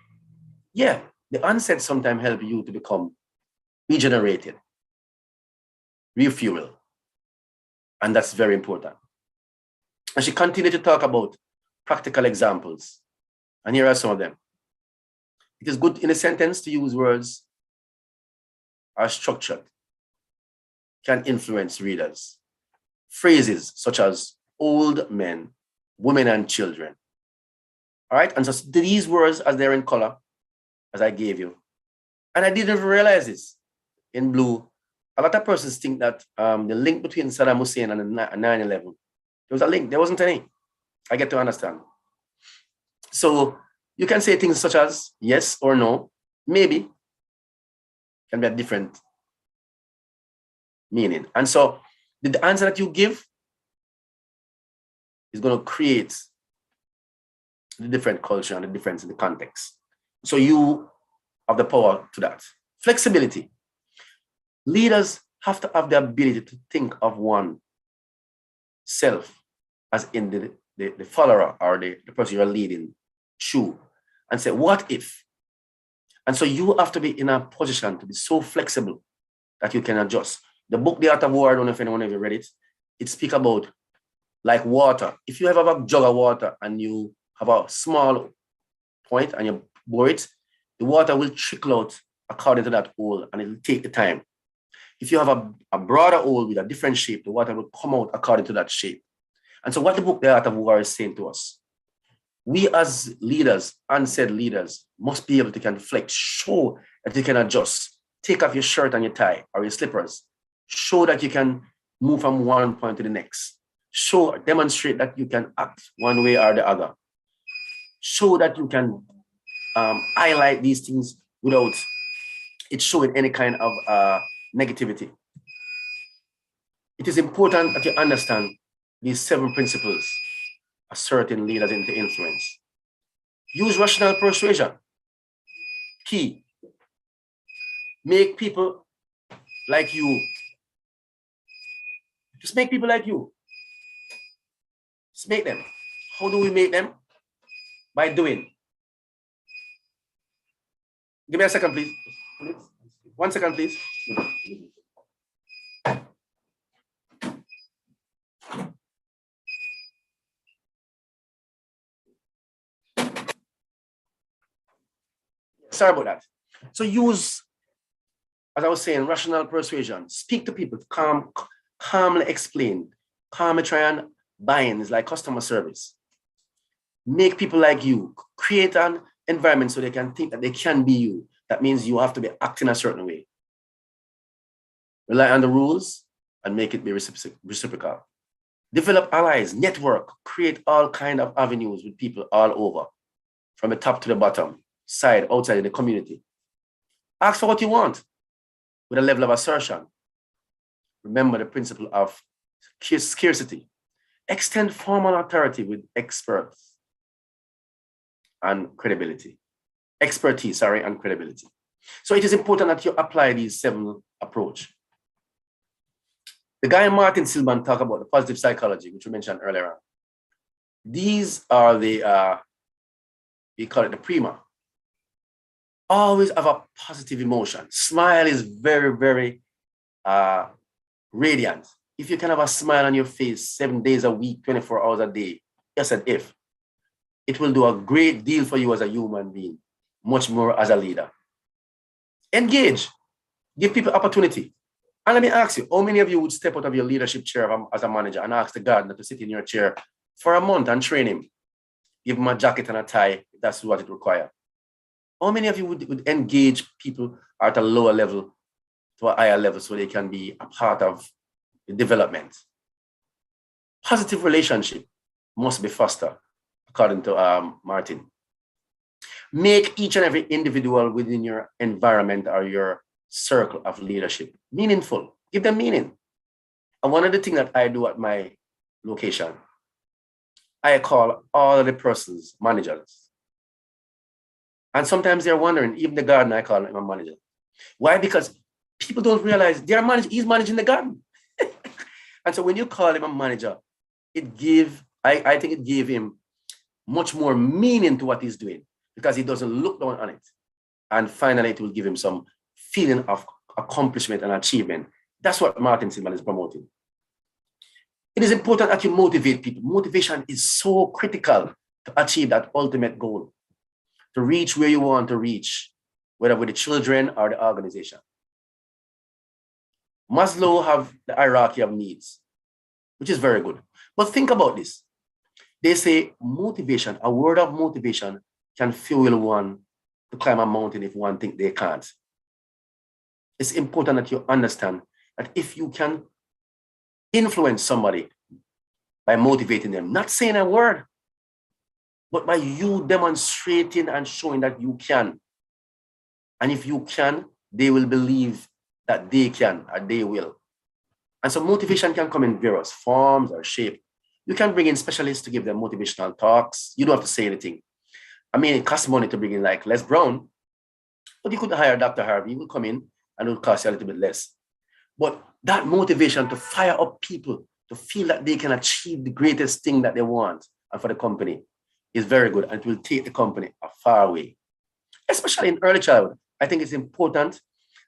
Yeah, the unsaid sometimes help you to become regenerated, refuel. And that's very important. And she continued to talk about practical examples. And here are some of them. It is good in a sentence to use words are structured, can influence readers. Phrases such as old men, women, and children. All right, and so these words, as they're in color, as I gave you, and I didn't even realize this in blue. A lot of persons think that the link between Saddam Hussein and 9/11, there was a link. There wasn't any. I get to understand. So you can say things such as yes or no, maybe, can be a different meaning. And so the answer that you give is going to create the different culture and the difference in the context. So you have the power to that. Flexibility. Leaders have to have the ability to think of one self as in the follower or the person you're leading through and say, what if? And so you have to be in a position to be so flexible that you can adjust. The book, The Art of War, I don't know if anyone ever read it. It speaks about like water. If you have a jug of water and you have a small point and you pour it, the water will trickle out according to that hole and it will take the time. If you have a broader hole with a different shape, the water will come out according to that shape. And so what the book, The Art of War, is saying to us, we as leaders, unsaid leaders, must be able to can flex, show that you can adjust, take off your shirt and your tie or your slippers, show that you can move from one point to the next, show, demonstrate that you can act one way or the other, show that you can highlight these things without it showing any kind of negativity. It is important that you understand these 7 principles of certain leaders into influence. Use rational persuasion. Key. Make people like you. Just make people like you. Just make them. How do we make them? By doing. Give me a second, please. 1 second, please. Sorry about that. So use, as I was saying, rational persuasion. Speak to people, calmly explain, calmly try and buy in. It's like customer service. Make people like you. Create an environment so they can think that they can be you. That means you have to be acting a certain way. Rely on the rules and make it be reciprocal. Develop allies, network, create all kinds of avenues with people all over, from the top to the bottom, side, outside in the community. Ask for what you want with a level of assertion. Remember the principle of scarcity. Extend formal authority with experts and credibility. Expertise, and credibility. So it is important that you apply these 7 approaches. The guy Martin Silman talked about the positive psychology, which we mentioned earlier on. These are the, we call it the prima. Always have a positive emotion. Smile is very, very radiant. If you can have a smile on your face 7 days a week, 24 hours a day, yes, and if, it will do a great deal for you as a human being, much more as a leader. Engage. Give people opportunity. And let me ask you, how many of you would step out of your leadership chair as a manager and ask the gardener to sit in your chair for a month and train him? Give him a jacket and a tie, if that's what it requires. How many of you would engage people at a lower level to a higher level so they can be a part of the development? Positive relationship must be fostered, according to Martin. Make each and every individual within your environment or your circle of leadership meaningful. Give them meaning. And one of the things that I do at my location, I call all of the persons managers. And sometimes they're wondering, even the gardener, I call him a manager. Why? Because people don't realize he's managing the garden. And so when you call him a manager, I think it gave him much more meaning to what he's doing, because he doesn't look down on it. And finally, it will give him some feeling of accomplishment and achievement. That's what Martin Silman is promoting. It is important that you motivate people. Motivation is so critical to achieve that ultimate goal, to reach where you want to reach, whether with the children or the organization. Maslow have the hierarchy of needs, which is very good. But think about this. They say motivation, a word of motivation can fuel one to climb a mountain if one thinks they can't. It's important that you understand that if you can influence somebody by motivating them, not saying a word, but by you demonstrating and showing that you can. And if you can, they will believe that they can, or they will. And so motivation can come in various forms or shape. You can bring in specialists to give them motivational talks. You don't have to say anything. I mean, it costs money to bring in like Les Brown, but you could hire Dr. Harvey. He will come in and it will cost you a little bit less. But that motivation to fire up people, to feel that they can achieve the greatest thing that they want and for the company is very good, and it will take the company a far way. Especially in early childhood, I think it's important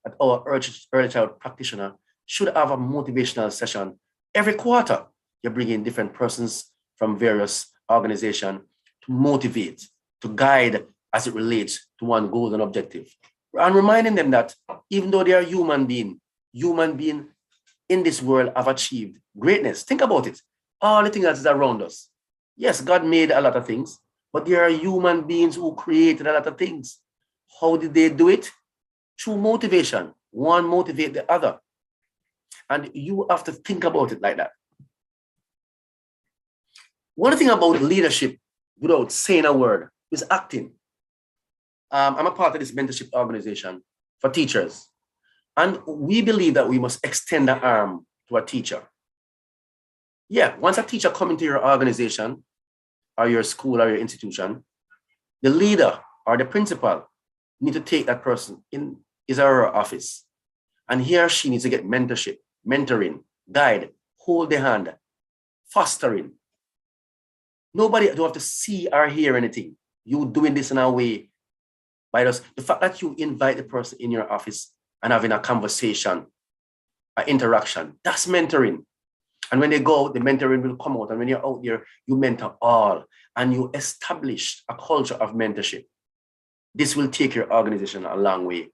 that our early child practitioner should have a motivational session every quarter. You bring in different persons from various organizations to motivate, to guide as it relates to one goal and objective. And reminding them that even though they are human beings in this world have achieved greatness. Think about it. All the things that is around us. Yes, God made a lot of things, but there are human beings who created a lot of things. How did they do it? Through motivation. One motivate the other. And you have to think about it like that. One thing about leadership, without saying a word, is acting. I'm a part of this mentorship organization for teachers. And we believe that we must extend the arm to a teacher. Yeah, once a teacher comes into your organization or your school or your institution, the leader or the principal need to take that person in his or her office. And he or she needs to get mentorship, mentoring, guide, hold the hand, fostering. Nobody don't have to see or hear anything. You doing this in a way by just the fact that you invite the person in your office and having a conversation, an interaction, that's mentoring. And when they go, the mentoring will come out. And when you're out there, you mentor all and you establish a culture of mentorship. This will take your organization a long way.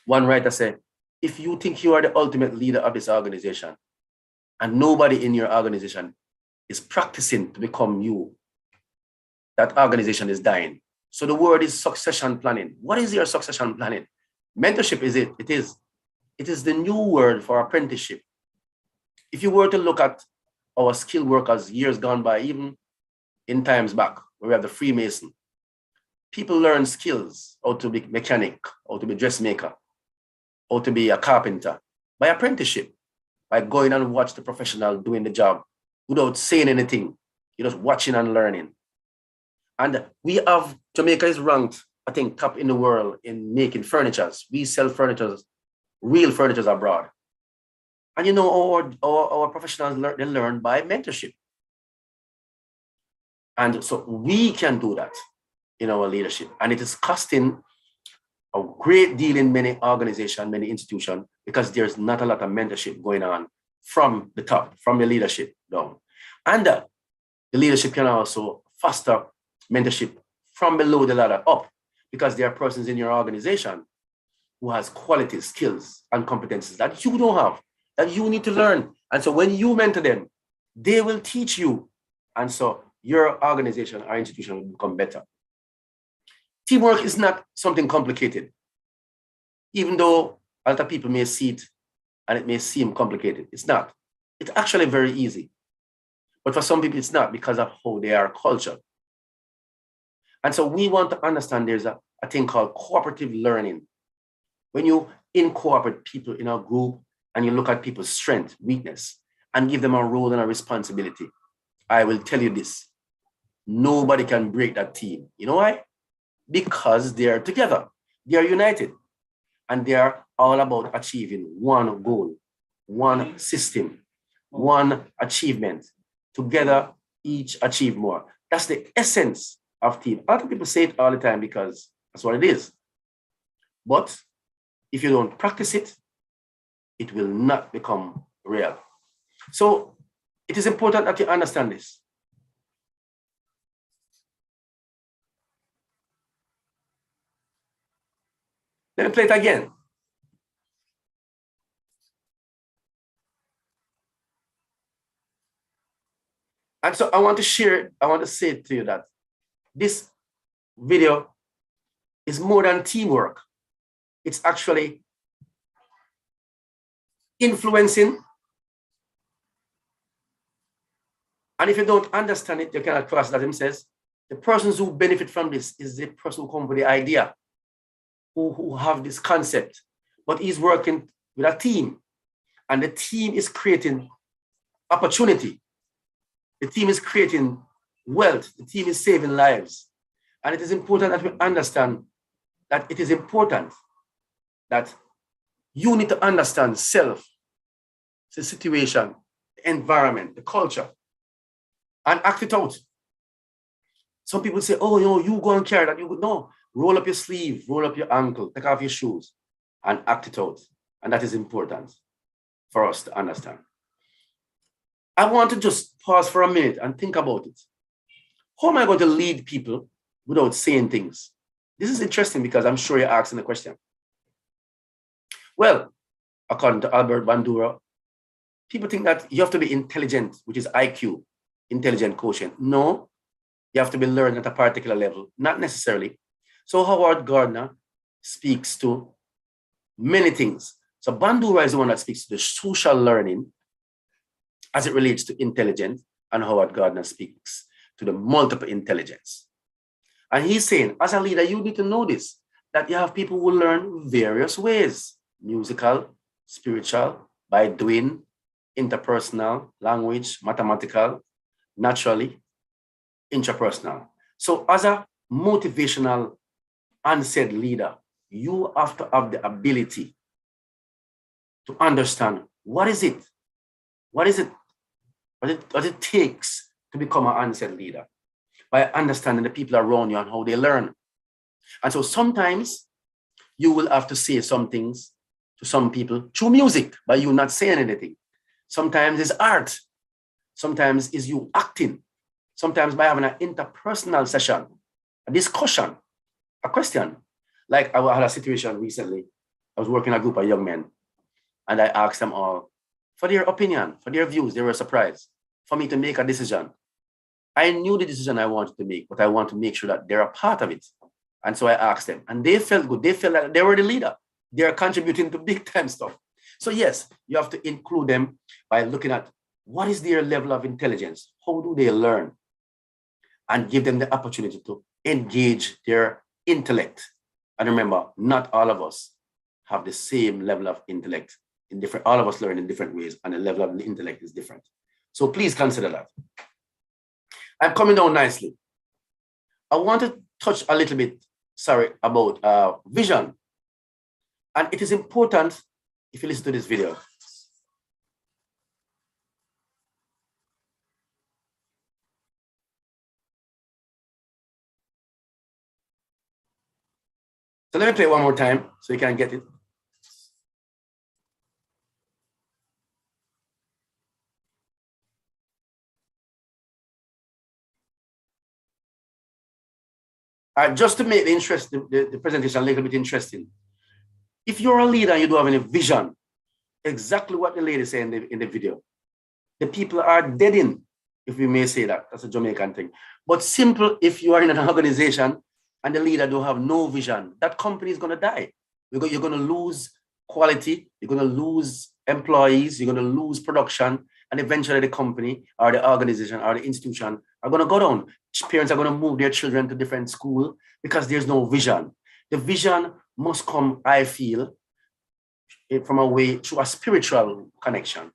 One writer said, if you think you are the ultimate leader of this organization and nobody in your organization is practicing to become you, that organization is dying. So the word is succession planning. What is your succession planning? Mentorship is it. It is the new word for apprenticeship. If you were to look at our skilled workers years gone by, even in times back, where we have the Freemason, people learn skills, how to be mechanic, how to be dressmaker, how to be a carpenter, by apprenticeship, by going and watch the professional doing the job without saying anything. You're just watching and learning. And Jamaica is ranked, I think, top in the world in making furnitures. We sell furnitures, real furnitures abroad. And you know, our professionals they learn by mentorship. And so we can do that in our leadership. And it is costing a great deal in many organizations, many institutions, because there's not a lot of mentorship going on from the top, from the leadership down. And the leadership can also foster mentorship from below the ladder up, because there are persons in your organization who has qualities, skills, and competencies that you don't have, that you need to learn. And so when you mentor them, they will teach you. And so your organization or institution will become better. Teamwork is not something complicated, even though a lot of people may see it and it may seem complicated. It's not. It's actually very easy. But for some people, it's not because of how they are cultured. And so we want to understand there's a thing called cooperative learning. When you incorporate people in a group and you look at people's strength, weakness, and give them a role and a responsibility, I will tell you this, nobody can break that team. You know why? Because they are together, they are united, and they are all about achieving one goal, one system, one achievement. Together, each achieve more. That's the essence of team. A lot of people say it all the time because that's what it is. But if you don't practice it, it will not become real. So it is important that you understand this. Let me play it again. And so I want to say to you that this video is more than teamwork. It's actually influencing. And if you don't understand it, you cannot cross that. Him says, the persons who benefit from this is the person who come with the idea, who have this concept, but he's working with a team, and the team is creating opportunity. The team is creating wealth. The team is saving lives. And it is important that we understand that it is important that you need to understand self, the situation, the environment, the culture, and act it out. Some people say, oh, you go and carry that. No, roll up your sleeve, roll up your ankle, take off your shoes, and act it out. And that is important for us to understand. I want to just pause for a minute and think about it. How am I going to lead people without saying things? This is interesting because I'm sure you're asking the question. Well, according to Albert Bandura, people think that you have to be intelligent, which is IQ, intelligent quotient. No, you have to be learned at a particular level, not necessarily. So Howard Gardner speaks to many things. So Bandura is the one that speaks to the social learning as it relates to intelligence, and Howard Gardner speaks to the multiple intelligence. And he's saying, as a leader, you need to know this, that you have people who learn various ways: musical, spiritual, by doing, interpersonal, language, mathematical, naturally, intrapersonal. So as a motivational, unsaid leader, you have to have the ability to understand what is it takes to become an unsaid leader, by understanding the people around you and how they learn. And so sometimes you will have to say some things to some people through music by you not saying anything. Sometimes it's art. Sometimes it's you acting. Sometimes by having an interpersonal session, a discussion, a question. Like I had a situation recently. I was working in a group of young men, and I asked them all for their opinion, for their views. They were surprised for me to make a decision. I knew the decision I wanted to make, but I want to make sure that they're a part of it. And so I asked them, and they felt good. They felt like they were the leader. They're contributing to big time stuff. So yes, you have to include them by looking at what is their level of intelligence? How do they learn? And give them the opportunity to engage their intellect. And remember, not all of us have the same level of intellect. All of us learn in different ways, and the level of the intellect is different. So please consider that. I'm coming down nicely. I want to touch a little bit, about vision. And it is important if you listen to this video. So let me play one more time so you can get it. Just to make the presentation a little bit interesting, If you're a leader and you don't have any vision, exactly what the lady said in the video, the people are dead in, if we may say that. That's a Jamaican thing. But simple, if you are in an organization and the leader don't have no vision, that company is going to die. You're going to lose quality, you're going to lose employees, you're going to lose production, and eventually the company or the organization or the institution are going to go down. Parents are going to move their children to different school because there's no vision. The vision must come, I feel, from a way through a spiritual connection,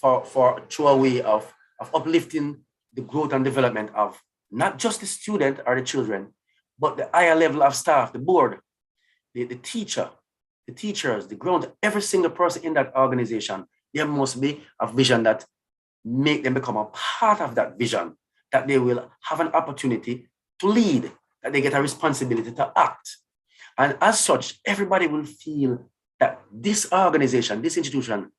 through a way of uplifting the growth and development of not just the student or the children, but the higher level of staff, the board, the teacher, the teachers, the ground, every single person in that organization. There must be a vision that make them become a part of that vision, that they will have an opportunity to lead, that they get a responsibility to act. And as such, everybody will feel that this organization, this institution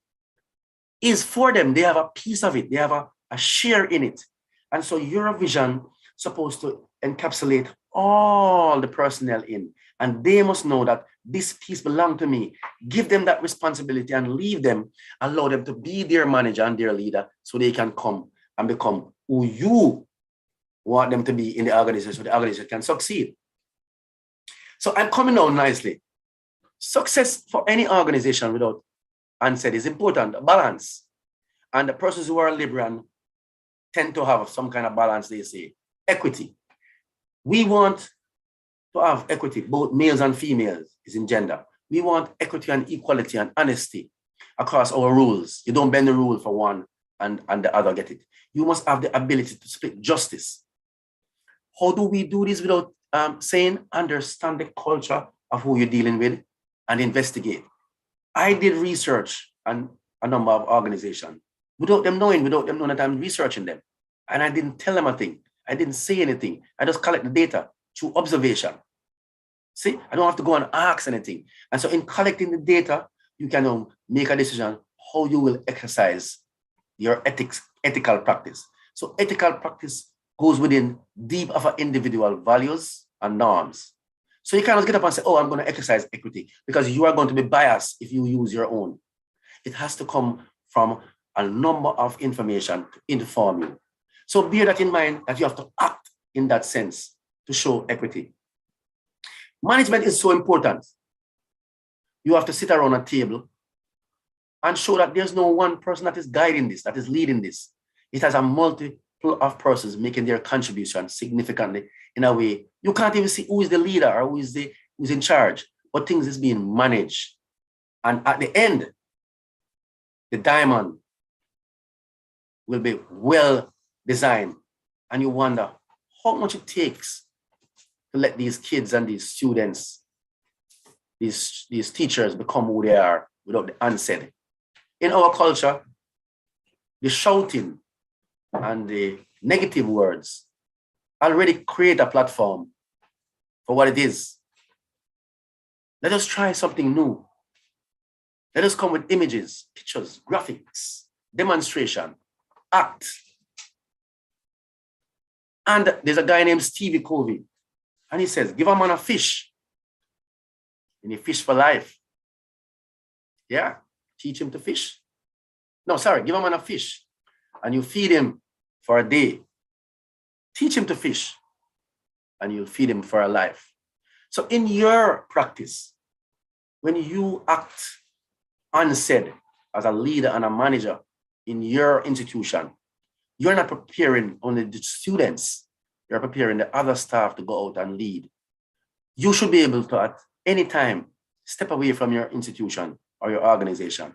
is for them. They have a piece of it. They have a share in it. And so your vision supposed to encapsulate all the personnel in, and they must know that this piece belongs to me. Give them that responsibility and leave them, allow them to be their manager and their leader so they can come and become who you want them to be in the organization so the organization can succeed. So I'm coming on nicely. Success for any organization without Unsaid is important, balance. And the persons who are liberal tend to have some kind of balance, they say. Equity. We want to have equity, both males and females is in gender. We want equity and equality and honesty across our rules. You don't bend the rule for one and the other get it. You must have the ability to split justice. How do we do this without saying understand the culture of who you're dealing with and investigate? I did research on a number of organizations without them knowing that I'm researching them. And I didn't tell them a thing. I didn't say anything. I just collect the data through observation. See, I don't have to go and ask anything. And so in collecting the data, you can make a decision how you will exercise your ethical practice. So ethical practice goes within deep of our individual values and norms. So you cannot get up and say, oh, I'm going to exercise equity, because you are going to be biased if you use your own. It has to come from a number of information to inform you. So bear that in mind, that you have to act in that sense to show equity. Management is so important. You have to sit around a table and show that there's no one person that is guiding this, that is leading this. It has a multiple of persons making their contribution significantly in a way. You can't even see who is the leader or who's in charge, but things is being managed. And at the end, the diamond will be well designed. And you wonder how much it takes to let these kids and these students, these teachers become who they are without the unsaid. In our culture, the shouting and the negative words already create a platform for what it is. Let us try something new. Let us come with images, pictures, graphics, demonstration, act. And there's a guy named Stevie Covey, and he says, give a man a fish, and he fish for life. Yeah, teach him to fish. No, sorry, give a man a fish, and you feed him for a day. Teach him to fish, and you'll feed him for a life. So in your practice, when you act unsaid as a leader and a manager in your institution, you're not preparing only the students, you're preparing the other staff to go out and lead. You should be able to, at any time, step away from your institution or your organization.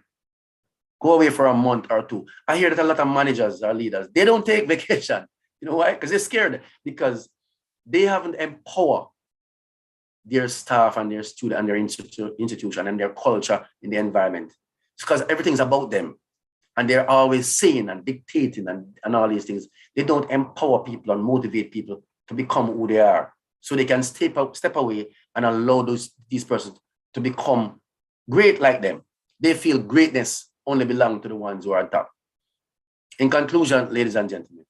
Go away for a month or two. I hear that a lot of managers or leaders, they don't take vacation. You know why? Because they're scared, because they haven't empowered their staff and their student and their institution and their culture in the environment. It's because everything's about them. And they're always saying and dictating and all these things. They don't empower people and motivate people to become who they are, so they can step away and allow these persons to become great like them. They feel greatness only belongs to the ones who are on top. In conclusion, ladies and gentlemen,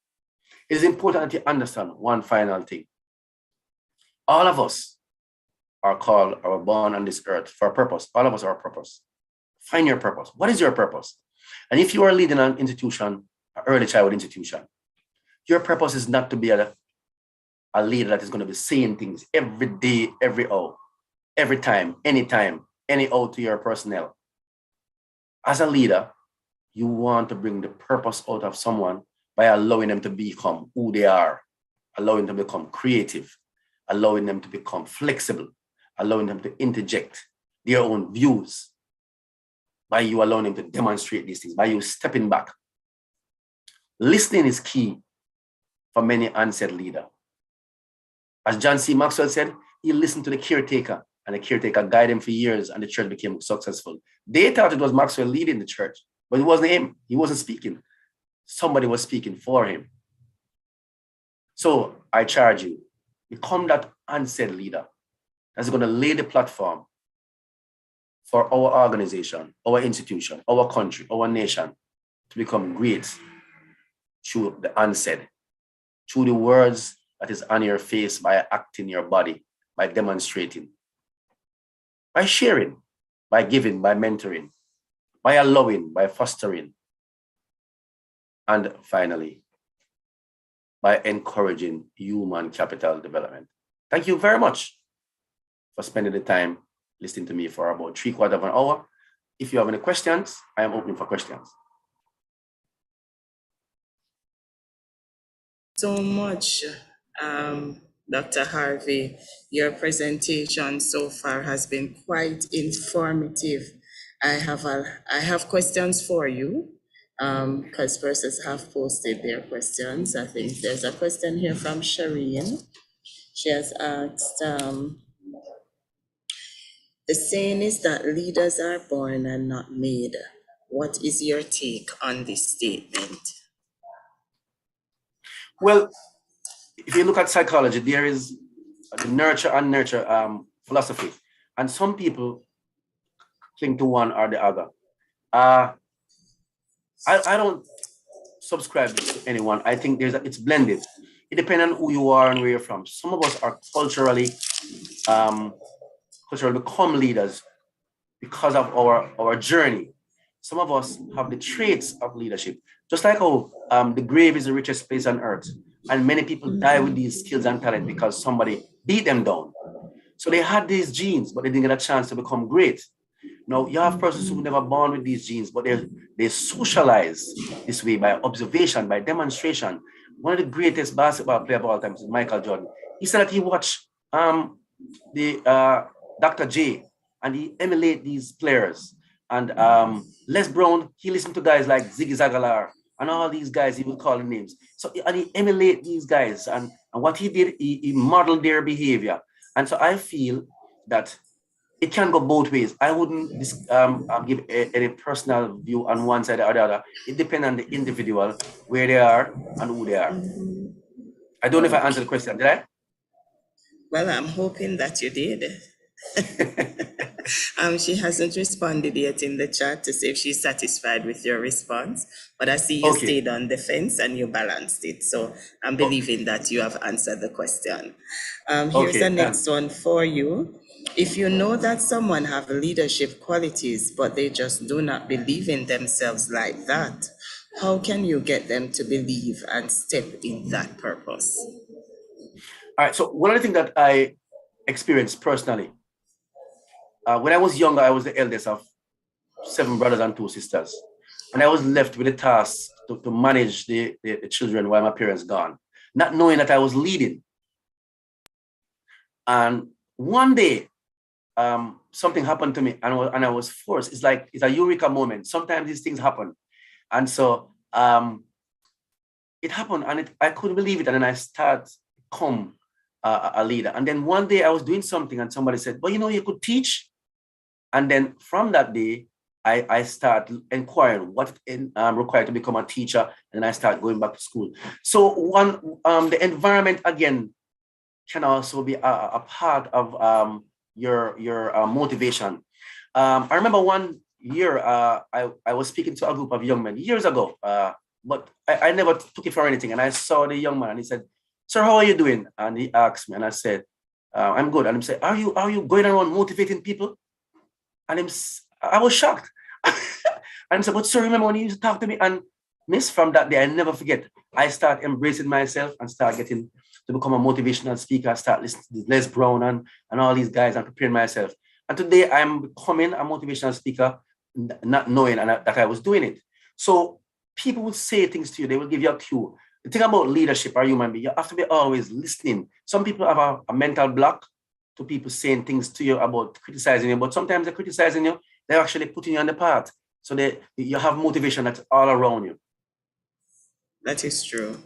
it is important that you understand one final thing. All of us are called or born on this earth for a purpose. All of us are a purpose. Find your purpose. What is your purpose? And if you are leading an institution, an early childhood institution, your purpose is not to be a leader that is going to be saying things every day, every hour, every time, anytime, any hour to your personnel. As a leader, you want to bring the purpose out of someone by allowing them to become who they are, allowing them to become creative, allowing them to become flexible, allowing them to interject their own views, by you allowing them to demonstrate these things, by you stepping back. Listening is key for many unsaid leaders. As John C. Maxwell said, he listened to the caretaker, and the caretaker guided him for years, and the church became successful. They thought it was Maxwell leading the church, but it wasn't him. He wasn't speaking. Somebody was speaking for him. So I charge you, become that unsaid leader that's going to lay the platform for our organization, our institution, our country, our nation to become great through the unsaid, through the words that is on your face, by acting your body, by demonstrating, by sharing, by giving, by mentoring, by allowing, by fostering, and finally, by encouraging human capital development. Thank you very much for spending the time listening to me for about 3/4 of an hour. If you have any questions, I am open for questions. So much, Dr. Harvey. Your presentation so far has been quite informative. I have questions for you because persons have posted their questions. I think there's a question here from Shireen. She has asked, the saying is that leaders are born and not made. What is your take on this statement? Well, if you look at psychology, there is the nurture and nurture philosophy, and some people cling to one or the other. I don't subscribe to anyone. I think it's blended. It depends on who you are and where you're from. Some of us are culturally become leaders because of our journey. Some of us have the traits of leadership, just like how the grave is the richest place on earth, and many people die with these skills and talent because somebody beat them down. So they had these genes, but they didn't get a chance to become great. Now you have persons who were never born with these genes, but they socialize this way by observation, by demonstration. One of the greatest basketball players of all time is Michael Jordan. He said that he watched the Dr. J, and he emulate these players. And Les Brown, he listened to guys like Ziggy Zagallar and all these guys, he would call them names. So, and he emulate these guys. And what he did, he modeled their behavior. And so I feel that it can go both ways. I wouldn't give any personal view on one side or the other. It depends on the individual, where they are and who they are. I don't know if I answered the question, did I? Well, I'm hoping that you did. She hasn't responded yet in the chat to say if she's satisfied with your response, but I see you stayed on the fence and you balanced it. So I'm believing that you have answered the question. Here's the next one for you. If you know that someone have leadership qualities, but they just do not believe in themselves like that, how can you get them to believe and step in that purpose? All right, so one of the things that I experienced personally, when I was younger, I was the eldest of 7 brothers and 2 sisters. And I was left with the task to manage the children while my parents gone, not knowing that I was leading. And one day, something happened to me and I was forced. It's a eureka moment. Sometimes these things happen. And so it happened and I couldn't believe it. And then I started to become a leader. And then one day I was doing something and somebody said, well, you could teach. And then from that day, I started inquiring what required to become a teacher. And I started going back to school. So the environment, again, can also be a part of your motivation. I remember one year I was speaking to a group of young men years ago, but I never took it for anything. And I saw the young man and he said, sir, how are you doing? And he asked me and I said, I'm good. And him say, are you going around motivating people? And I was shocked. And he said, but sir, remember when you used to talk to me? And miss, from that day, I never forget. I start embracing myself and start getting to become a motivational speaker. I start listening to Les Brown and all these guys and preparing myself. And today I'm becoming a motivational speaker, not knowing that I was doing it. So people will say things to you. They will give you a cue. The thing about leadership or human being, you have to be always listening. Some people have a mental block to people saying things to you about criticizing you, but sometimes they're criticizing you, they're actually putting you on the path. So you have motivation that's all around you. That is true.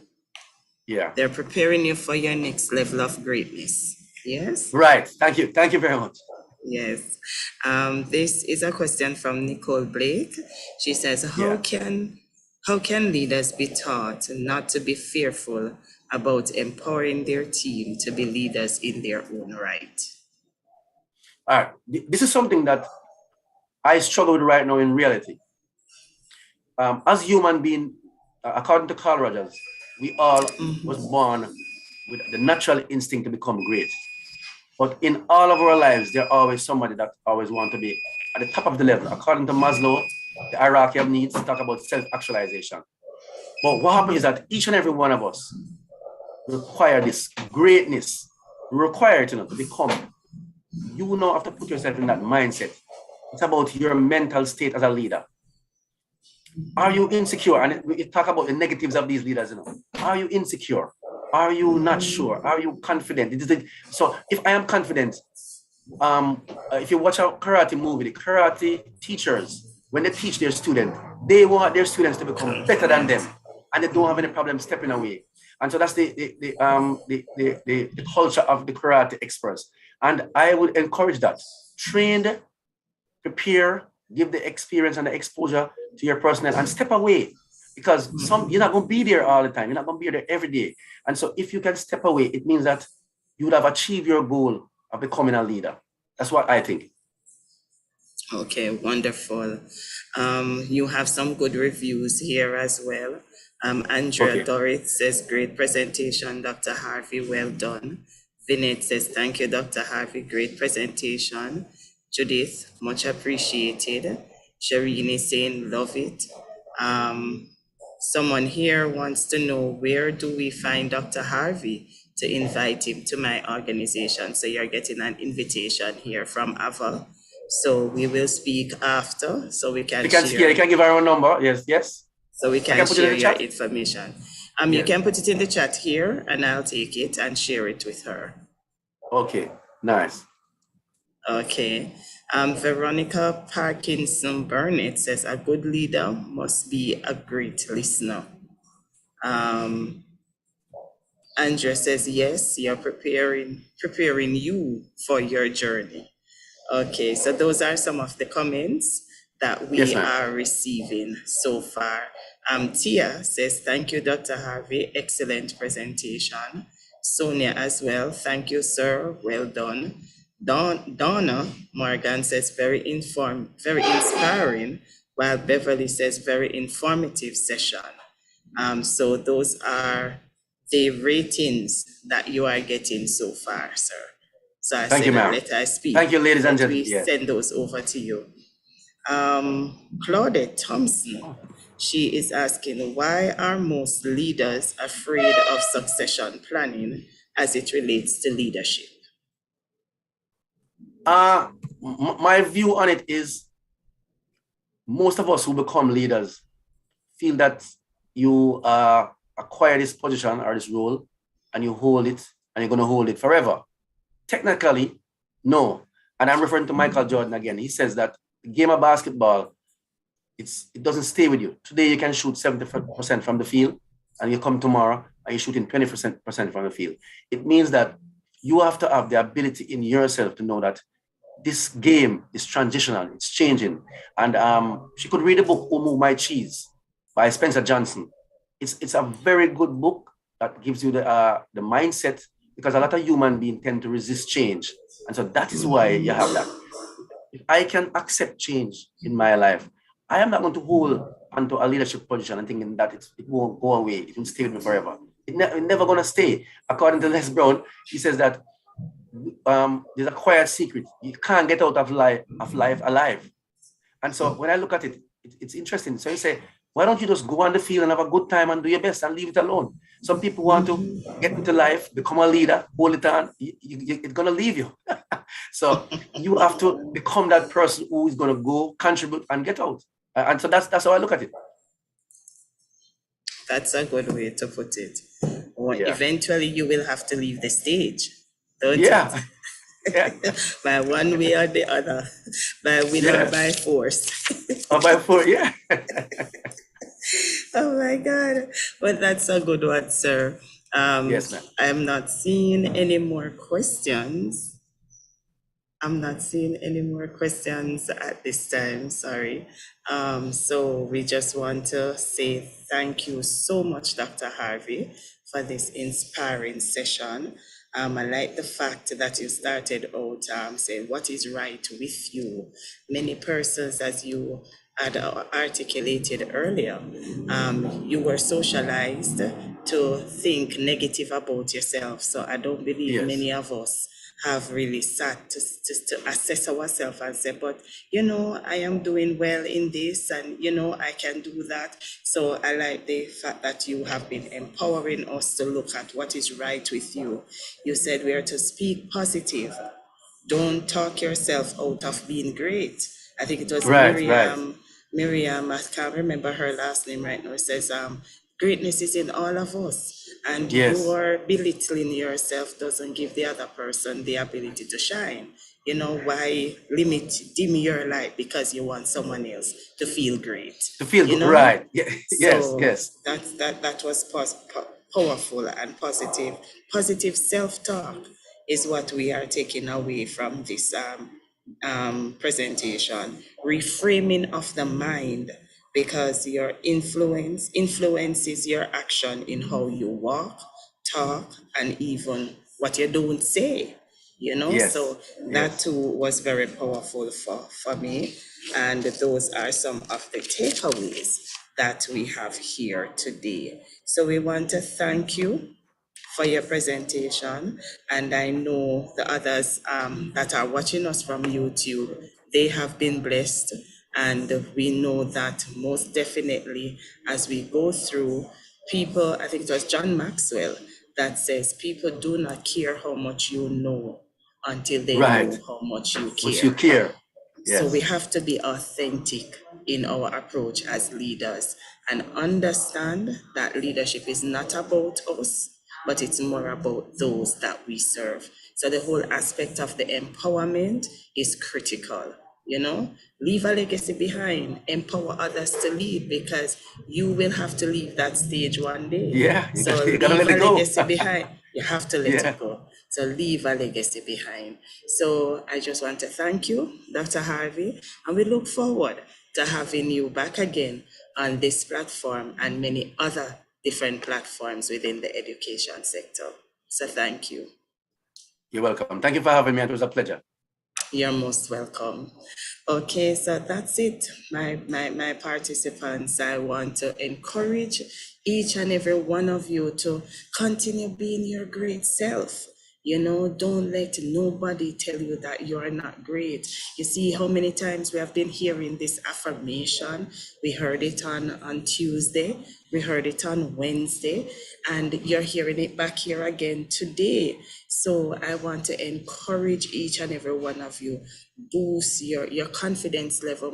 Yeah. They're preparing you for your next level of greatness. Yes? Right. Thank you. Thank you very much. Yes. This is a question from Nicole Blake. She says, how can leaders be taught not to be fearful about empowering their team to be leaders in their own right? All right. This is something that I struggle with right now in reality. As human beings, according to Carl Rogers, we all was born with the natural instinct to become great. But in all of our lives, there's always somebody that always want to be at the top of the level. According to Maslow, the hierarchy of needs talk about self-actualization. But what happens is that each and every one of us require this greatness. We require it, to become. You now have to put yourself in that mindset. It's about your mental state as a leader. Are you insecure? And we talk about the negatives of these leaders. Are you insecure? Are you not sure? Are you confident? So if I am confident, if you watch a karate movie, the karate teachers, when they teach their students, they want their students to become better than them, and they don't have any problem stepping away. And so that's the culture of the karate experts. And I would encourage that. Trained, prepare, give the experience and the exposure to your personnel, and step away, because you're not going to be there all the time. You're not going to be there every day. And so if you can step away, it means that you would have achieved your goal of becoming a leader. That's what I think. Okay, wonderful. You have some good reviews here as well. Andrea Dorrit says, great presentation, Dr. Harvey, well done. Vinette says, thank you, Dr. Harvey, great presentation. Judith, much appreciated. Shireen is saying, love it. Someone here wants to know, where do we find Dr. Harvey to invite him to my organization? So you're getting an invitation here from Ava. So we will speak after, so we can share. You can give our number. Yes. So we can share your information. You can put it in the chat here, and I'll take it and share it with her. Okay, nice. Okay. Veronica Parkinson Burnett says, a good leader must be a great listener. Andrea says, yes, you're preparing you for your journey. Okay, so those are some of the comments that we are receiving so far. Tia says, thank you, Dr. Harvey. Excellent presentation. Sonia as well. Thank you, sir. Well done. Donna Morgan says, very inspiring, while Beverly says, very informative session. So those are the ratings that you are getting so far, sir. So I Thank you, ma'am. Let us speak. Thank you, ladies and gentlemen. We send those over to you. Claudette Thompson, she is asking, why are most leaders afraid of succession planning as it relates to leadership? My view on it is, most of us who become leaders feel that you acquire this position or this role, and you hold it, and you're going to hold it forever. Technically, no. And I'm referring to Michael Jordan again. He says that the game of basketball, it doesn't stay with you. Today you can shoot 70% from the field, and you come tomorrow and you're shooting 20% from the field. It means that you have to have the ability in yourself to know that this game is transitional, it's changing. And she could read a book, Who Moved My Cheese by Spencer Johnson. It's a very good book that gives you the mindset, because a lot of human beings tend to resist change. And so that is why you have that. If I can accept change in my life, I am not going to hold onto a leadership position and thinking that it won't go away, it will stay with me forever. It's never going to stay. According to Les Brown, he says that there's a quiet secret. You can't get out of life alive. And so when I look at it, it's interesting. So you say, why don't you just go on the field and have a good time and do your best and leave it alone? Some people want to get into life, become a leader, hold it on. It's going to leave you. So you have to become that person who is going to go, contribute, and get out. And so that's how I look at it. That's a good way to put it. Well, eventually you will have to leave the stage, don't you? Yeah. By one way or the other, by will or by force. Or by force, yeah. Oh my God. Well, that's a good one, sir. Yes, ma'am. I'm not seeing any more questions. I'm not seeing any more questions at this time, sorry. So we just want to say thank you so much, Dr. Harvey, for this inspiring session. I like the fact that you started out saying what is right with you. Many persons, as you had articulated earlier, you were socialized to think negative about yourself. So I don't believe many of us have really sat to assess ourselves and say, but I am doing well in this, and I can do that. So I like the fact that you have been empowering us to look at what is right with you. You said we are to speak positive. Don't talk yourself out of being great. I think it was Miriam, I can't remember her last name right now. It says, greatness is in all of us. And your belittling yourself doesn't give the other person the ability to shine. Why dim your light because you want someone else to feel great? To feel good, right. Yes, so yes. That was powerful and positive. Positive self-talk is what we are taking away from this presentation. Reframing of the mind, because your influences your action in how you walk, talk, and even what you don't say. So that too was very powerful for me. And those are some of the takeaways that we have here today. So we want to thank you for your presentation. And I know the others that are watching us from YouTube, they have been blessed. And we know that most definitely as we go through, people, I think it was John Maxwell that says, people do not care how much you know until they know how much you care. Which you care. Yes. So we have to be authentic in our approach as leaders and understand that leadership is not about us, but it's more about those that we serve. So the whole aspect of the empowerment is critical. Leave a legacy behind, empower others to lead, because you will have to leave that stage one day. Yeah, so you gotta leave let it a go. legacy behind. You have to let it go. So leave a legacy behind. So I just want to thank you, Dr. Harvey, and we look forward to having you back again on this platform and many other different platforms within the education sector. So thank you. You're welcome. Thank you for having me. It was a pleasure. You're most welcome. Okay, so that's it, my participants. I want to encourage each and every one of you to continue being your great self. Don't let nobody tell you that you're not great. You see how many times we have been hearing this affirmation. We heard it on Tuesday, we heard it on Wednesday, and you're hearing it back here again today. So I want to encourage each and every one of you, boost your confidence level.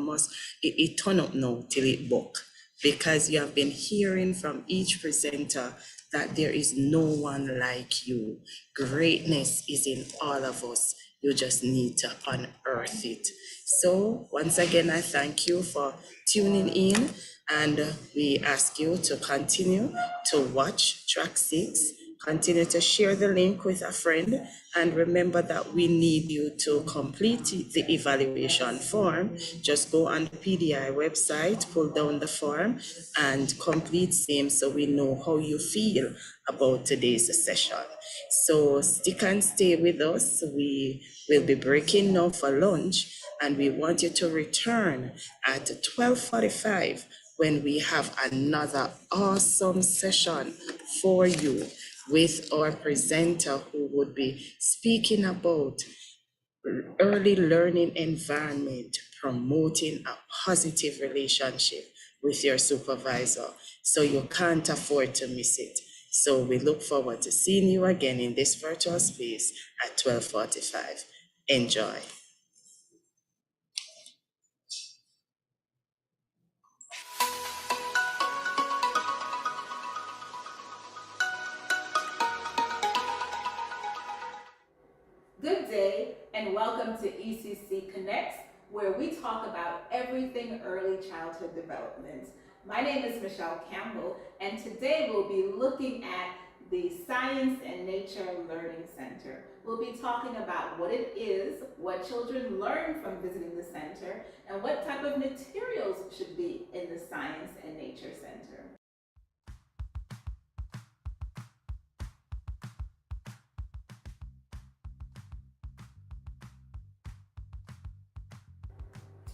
It turn up now till it buck, because you have been hearing from each presenter that there is no one like you. Greatness is in all of us. You just need to unearth it. So once again, I thank you for tuning in, and we ask you to continue to watch Track 6. Continue to share the link with a friend, and remember that we need you to complete the evaluation form. Just go on the PDI website, pull down the form, and complete same so we know how you feel about today's session. So stick and stay with us. We will be breaking now for lunch, and we want you to return at 12:45 when we have another awesome session for you. with our presenter who would be speaking about early learning environment, promoting a positive relationship with your supervisor. So you can't afford to miss it. So we look forward to seeing you again in this virtual space at 12:45. Enjoy. Good day and welcome to ECC Connects, where we talk about everything early childhood development. My name is Michelle Campbell, and today we'll be looking at the Science and Nature Learning Center. We'll be talking about what it is, what children learn from visiting the center, and what type of materials should be in the Science and Nature Center.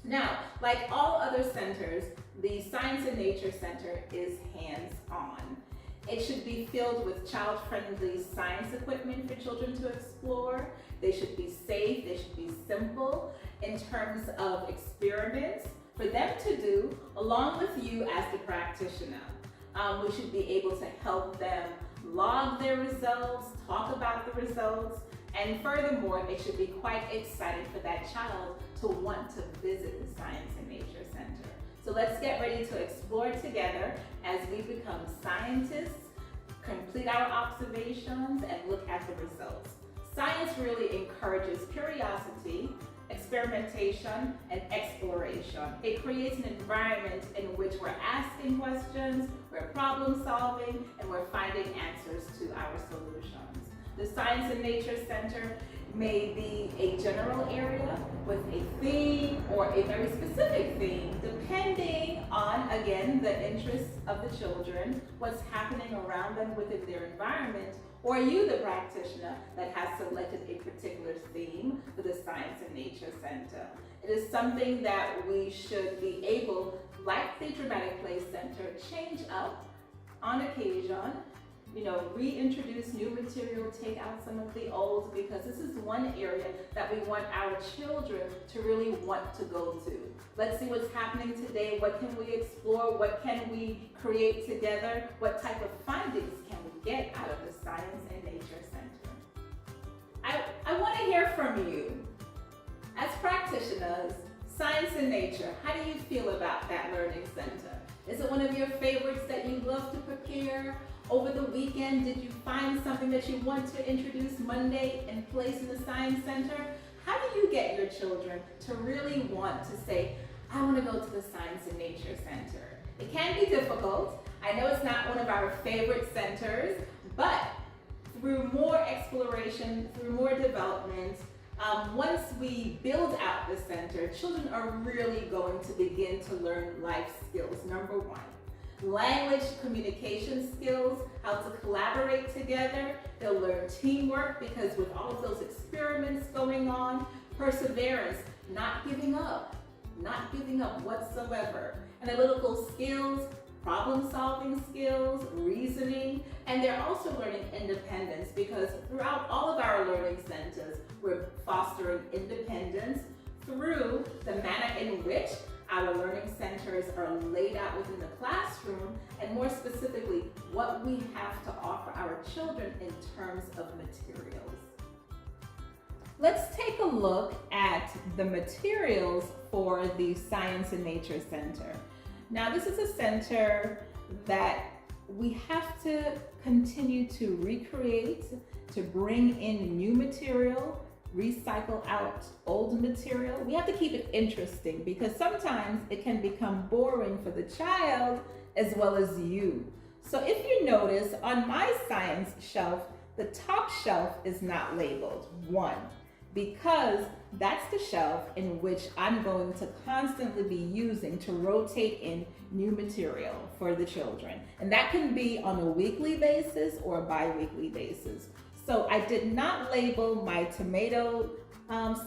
Now, like all other centers, the Science and Nature Center is hands-on. It should be filled with child-friendly science equipment for children to explore. They should be safe, they should be simple in terms of experiments for them to do along with you as the practitioner. We should be able to help them log their results, talk about the results, and furthermore, it should be quite exciting for that child to want to visit the Science and Nature Center. So let's get ready to explore together as we become scientists, complete our observations, and look at the results. Science really encourages curiosity, experimentation, and exploration. It creates an environment in which we're asking questions, we're problem solving, and we're finding answers to our solutions. The Science and Nature Center may be a general area with a theme or a very specific theme, depending on, again, the interests of the children, what's happening around them within their environment, or you, the practitioner, that has selected a particular theme for the Science and Nature Center. It is something that we should be able, like the Dramatic Play Center, change up on occasion, reintroduce new material, take out some of the old, because this is one area that we want our children to really want to go to. Let's see what's happening today. What can we explore? What can we create together? What type of findings can we get out of the Science and Nature Center? I want to hear from you. As practitioners, science and nature, how do you feel about that learning center? Is it one of your favorites that you love to prepare? Over the weekend, did you find something that you want to introduce Monday and place in the Science Center? How do you get your children to really want to say, I want to go to the Science and Nature Center? It can be difficult. I know it's not one of our favorite centers, but through more exploration, through more development, once we build out the center, children are really going to begin to learn life skills. Number one, language communication skills, how to collaborate together. They'll learn teamwork, because with all of those experiments going on, perseverance, not giving up whatsoever. Analytical skills, problem-solving skills, reasoning, and they're also learning independence, because throughout all of our learning centers, we're fostering independence through the manner in which our learning centers are laid out within the classroom, and more specifically, what we have to offer our children in terms of materials. Let's take a look at the materials for the Science and Nature Center. Now, this is a center that we have to continue to recreate, to bring in new material, recycle out old material. We have to keep it interesting, because sometimes it can become boring for the child as well as you. So if you notice, on my science shelf, the top shelf is not labeled. One, because that's the shelf in which I'm going to constantly be using to rotate in new material for the children. And that can be on a weekly basis or a bi-weekly basis. So I did not label my tomato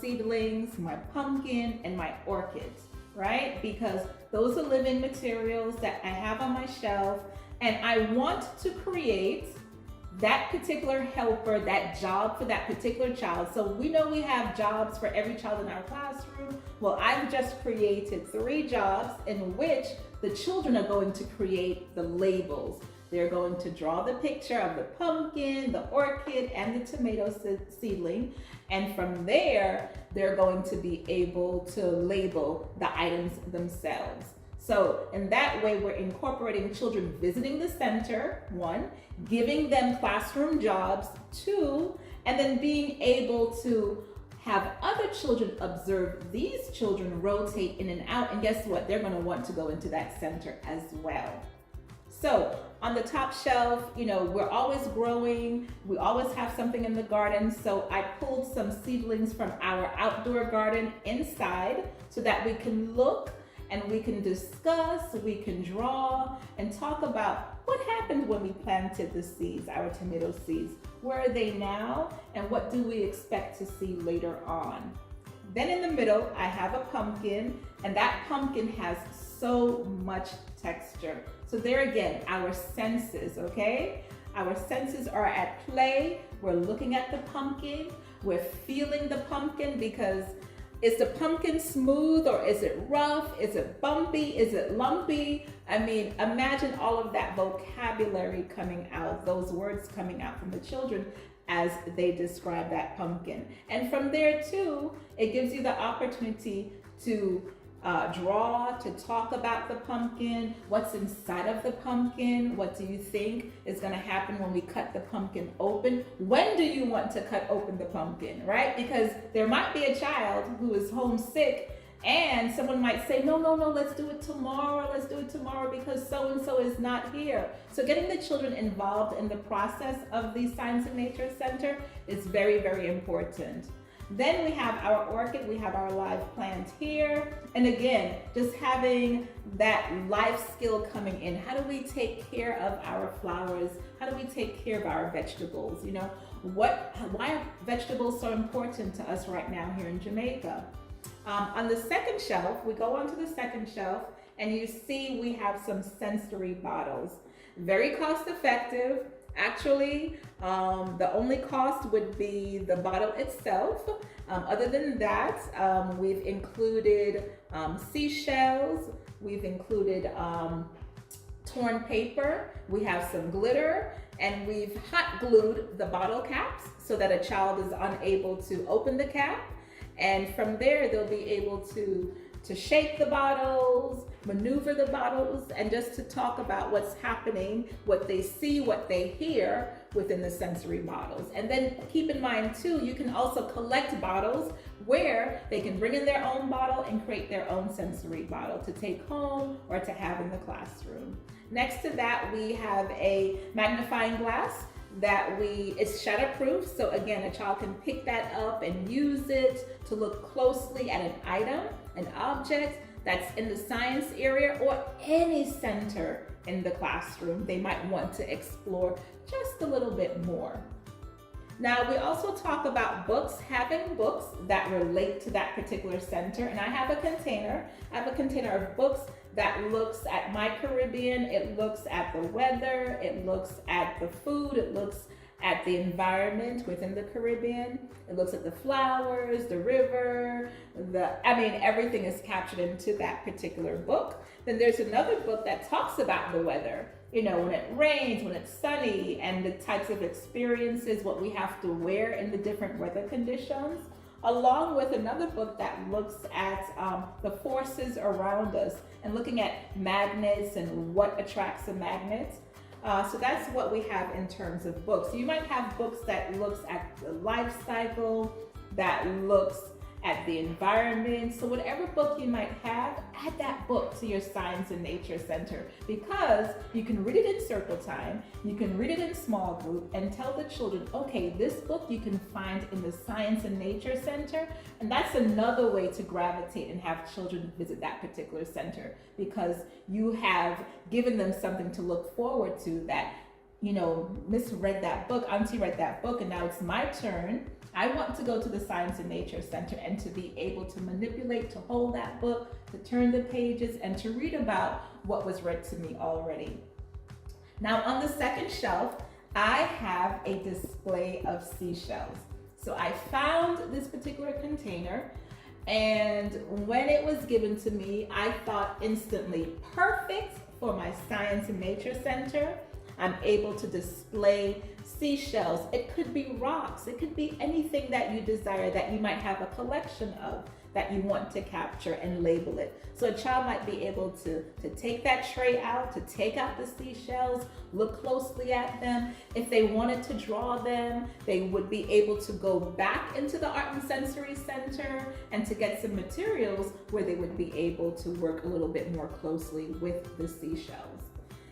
seedlings, my pumpkin, and my orchids, right? Because those are living materials that I have on my shelf, and I want to create that particular helper, that job for that particular child. So we know we have jobs for every child in our classroom. Well, I've just created 3 jobs in which the children are going to create the labels. They're going to draw the picture of the pumpkin, the orchid, and the tomato seedling. And from there, they're going to be able to label the items themselves. So in that way, we're incorporating children visiting the center, 1, giving them classroom jobs, 2, and then being able to have other children observe these children rotate in and out. And guess what? They're going to want to go into that center as well. So on the top shelf, we're always growing. We always have something in the garden. So I pulled some seedlings from our outdoor garden inside so that we can look and we can discuss, we can draw and talk about what happened when we planted the seeds, our tomato seeds. Where are they now? And what do we expect to see later on? Then in the middle, I have a pumpkin, and that pumpkin has so much texture. So there again, our senses, okay? Our senses are at play. We're looking at the pumpkin. We're feeling the pumpkin because is the pumpkin smooth or is it rough? Is it bumpy? Is it lumpy? I mean, imagine all of that vocabulary coming out, those words coming out from the children as they describe that pumpkin. And from there too, it gives you the opportunity to draw, to talk about the pumpkin, what's inside of the pumpkin, what do you think is going to happen when we cut the pumpkin open? When do you want to cut open the pumpkin, right? Because there might be a child who is homesick and someone might say, no, let's do it tomorrow because so-and-so is not here. So getting the children involved in the process of the Science and Nature Center is very, very important. Then we have our orchid, we have our live plant here. And again, just having that life skill coming in. How do we take care of our flowers? How do we take care of our vegetables? Why are vegetables so important to us right now here in Jamaica? On the second shelf, we go onto the second shelf and you see we have some sensory bottles. Very cost effective. Actually, the only cost would be the bottle itself. Other than that, we've included seashells, we've included torn paper, we have some glitter, and we've hot glued the bottle caps so that a child is unable to open the cap. And from there, they'll be able to shake the bottles, maneuver the bottles, and just to talk about what's happening, what they see, what they hear within the sensory bottles. And then keep in mind too, you can also collect bottles where they can bring in their own bottle and create their own sensory bottle to take home or to have in the classroom. Next to that, we have a magnifying glass that it's shatterproof. So again, a child can pick that up and use it to look closely at an item, an object that's in the science area or any center in the classroom they might want to explore just a little bit more. Now, we also talk about books, having books that relate to that particular center. And I have a container of books that looks at my Caribbean, it looks at the weather, it looks at the food, it looks at the environment within the Caribbean, it looks at the flowers, the river, everything is captured into that particular book. Then there's another book that talks about the weather, when it rains, when it's sunny, and the types of experiences, what we have to wear in the different weather conditions, along with another book that looks at the forces around us and looking at magnets and what attracts a magnet. So that's what we have in terms of books. You might have books that looks at the life cycle, that looks at the environment. So whatever book you might have, add that book to your Science and Nature Center, because you can read it in circle time, you can read it in small group and tell the children, okay, this book you can find in the Science and Nature Center. And that's another way to gravitate and have children visit that particular center, because you have given them something to look forward to, that, Miss read that book, Auntie read that book, and now it's my turn. I want to go to the Science and Nature Center and to be able to manipulate, to hold that book, to turn the pages, and to read about what was read to me already. Now on the second shelf, I have a display of seashells. So I found this particular container, and when it was given to me, I thought instantly, perfect for my Science and Nature Center. I'm able to display seashells. It could be rocks. It could be anything that you desire that you might have a collection of that you want to capture and label it. So a child might be able to take that tray out, to take out the seashells, look closely at them. If they wanted to draw them, they would be able to go back into the Art and Sensory Center and to get some materials where they would be able to work a little bit more closely with the seashells.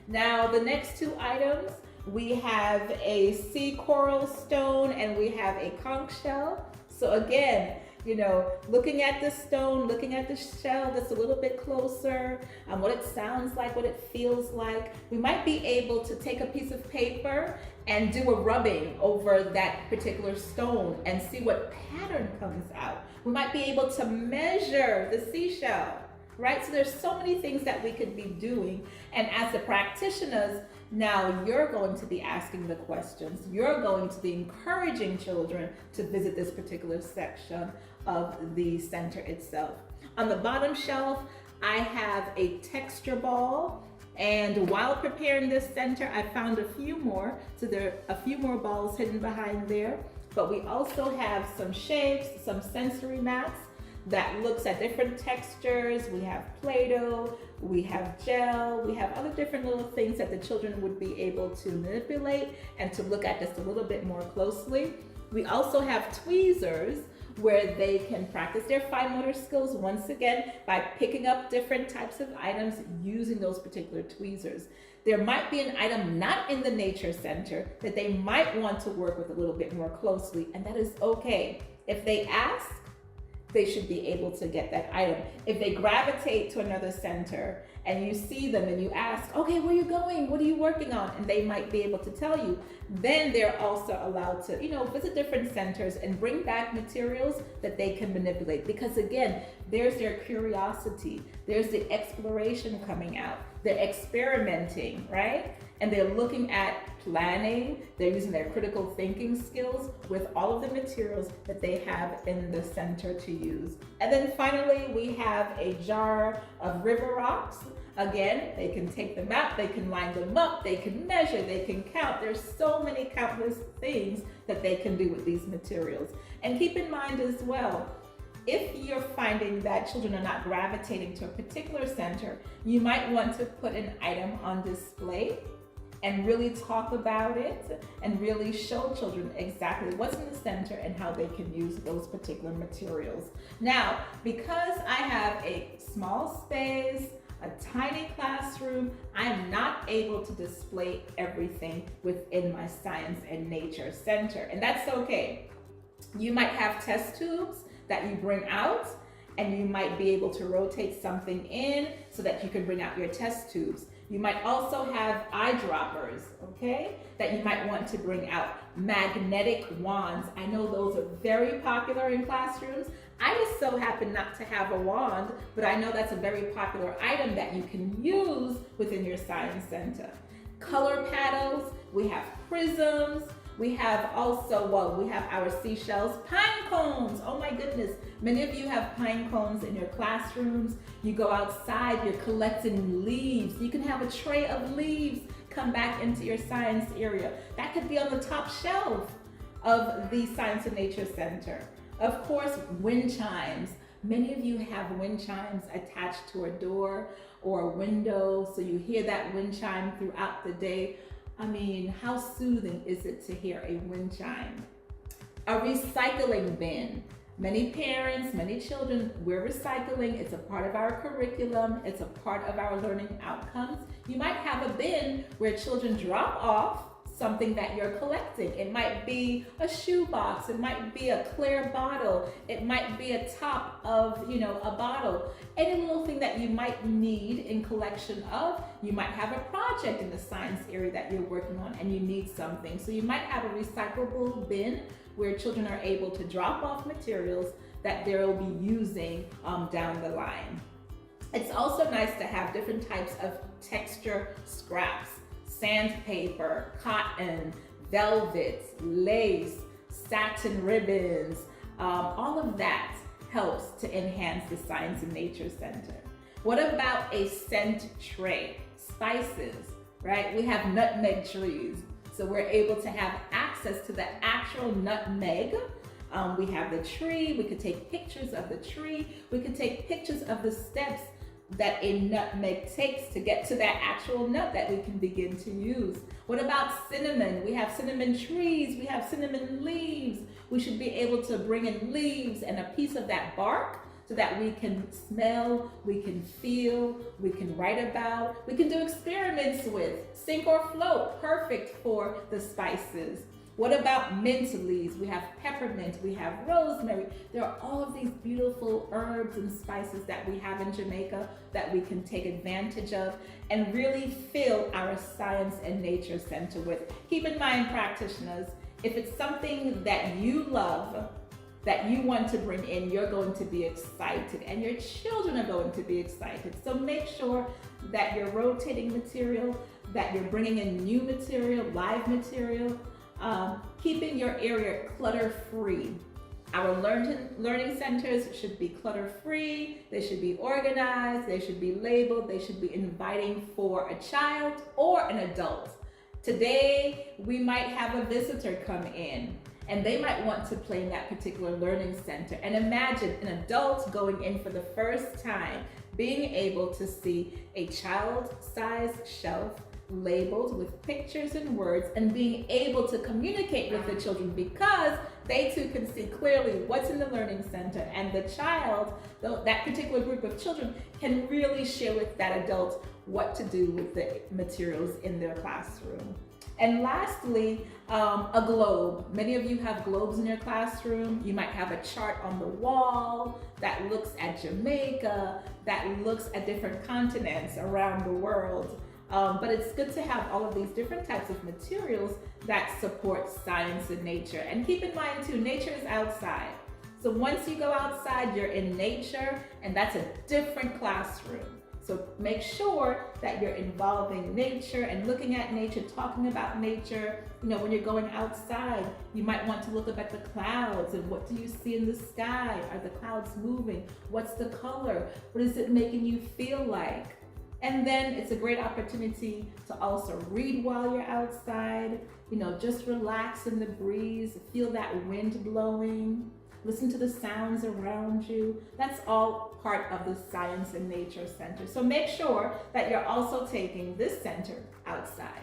Now, the next two items, we have a sea coral stone and we have a conch shell. So again, you know, looking at the stone, looking at the shell that's a little bit closer, what it sounds like, what it feels like. We might be able to take a piece of paper and do a rubbing over that particular stone and see what pattern comes out. We might be able to measure the seashell, right? So there's so many things that we could be doing. And as the practitioners, now you're going to be asking the questions. You're going to be encouraging children to visit this particular section of the center itself. On the bottom shelf, I have a texture ball. And while preparing this center, I found a few more. So there are a few more balls hidden behind there. But we also have some shapes, some sensory mats that looks at different textures. We have Play-Doh, we have gel, we have other different little things that the children would be able to manipulate and to look at just a little bit more closely. We also have tweezers where they can practice their fine motor skills once again by picking up different types of items using those particular tweezers. There might be an item not in the nature center that they might want to work with a little bit more closely, and that is okay. If they ask, they should be able to get that item. If they gravitate to another center and you see them and you ask, okay, where are you going? What are you working on? And they might be able to tell you, then they're also allowed to, you know, visit different centers and bring back materials that they can manipulate. Because again, there's their curiosity, there's the exploration coming out, they're experimenting, right? And they're looking at planning, they're using their critical thinking skills with all of the materials that they have in the center to use. And then finally, we have a jar of river rocks. Again, they can take them out, they can line them up, they can measure, they can count. There's so many countless things that they can do with these materials. And keep in mind as well, if you're finding that children are not gravitating to a particular center, you might want to put an item on display and really talk about it and really show children exactly what's in the center and how they can use those particular materials. Now, because I have a small space, a tiny classroom, I am not able to display everything within my Science and Nature Center, and that's okay. You might have test tubes that you bring out, and you might be able to rotate something in so that you can bring out your test tubes. You might also have eyedroppers, okay, that you might want to bring out. Magnetic wands. I know those are very popular in classrooms. I just so happen not to have a wand, but I know that's a very popular item that you can use within your science center. Color paddles, we have prisms, we have also, well, we have our seashells, pine cones. Oh my goodness. Many of you have pine cones in your classrooms. You go outside, you're collecting leaves. You can have a tray of leaves come back into your science area. That could be on the top shelf of the Science and Nature Center. Of course, wind chimes. Many of you have wind chimes attached to a door or a window, so you hear that wind chime throughout the day. I mean, how soothing is it to hear a wind chime? A recycling bin. Many parents, many children, we're recycling. It's a part of our curriculum. It's a part of our learning outcomes. You might have a bin where children drop off something that you're collecting. It might be a shoebox, it might be a clear bottle, it might be a top of, a bottle. Any little thing that you might need in collection of. You might have a project in the science area that you're working on and you need something. So you might have a recyclable bin where children are able to drop off materials that they'll be using down the line. It's also nice to have different types of texture scraps. sandpaper, cotton, velvet, lace, satin ribbons, all of that helps to enhance the Science and Nature Center. What about a scent tray? Spices, right? We have nutmeg trees, so we're able to have access to the actual nutmeg. We have the tree, we could take pictures of the tree, we could take pictures of the steps that a nutmeg takes to get to that actual nut that we can begin to use. What about cinnamon? We have cinnamon trees, we have cinnamon leaves. We should be able to bring in leaves and a piece of that bark so that we can smell, we can feel, we can write about, we can do experiments with. Sink or float, perfect for the spices. What about mint leaves? We have peppermint, we have rosemary. There are all of these beautiful herbs and spices that we have in Jamaica that we can take advantage of and really fill our Science and Nature Center with. Keep in mind, practitioners, if it's something that you love, that you want to bring in, you're going to be excited and your children are going to be excited. So make sure that you're rotating material, that you're bringing in new material, live material, keeping your area clutter-free. Our learning centers should be clutter-free, they should be organized, they should be labeled, they should be inviting for a child or an adult. Today, we might have a visitor come in and they might want to play in that particular learning center. And imagine an adult going in for the first time, being able to see a child-sized shelf labeled with pictures and words and being able to communicate with the children because they too can see clearly what's in the learning center, and the child, that particular group of children, can really share with that adult what to do with the materials in their classroom. And lastly, a globe. Many of you have globes in your classroom. You might have a chart on the wall that looks at Jamaica, that looks at different continents around the world. But it's good to have all of these different types of materials that support science and nature. And keep in mind too, nature is outside. So once you go outside, you're in nature, and that's a different classroom. So make sure that you're involving nature and looking at nature, talking about nature. You know, when you're going outside, you might want to look up at the clouds and what do you see in the sky? Are the clouds moving? What's the color? What is it making you feel like? And then it's a great opportunity to also read while you're outside. You know, just relax in the breeze, feel that wind blowing, listen to the sounds around you. That's all part of the Science and Nature Center. So make sure that you're also taking this center outside.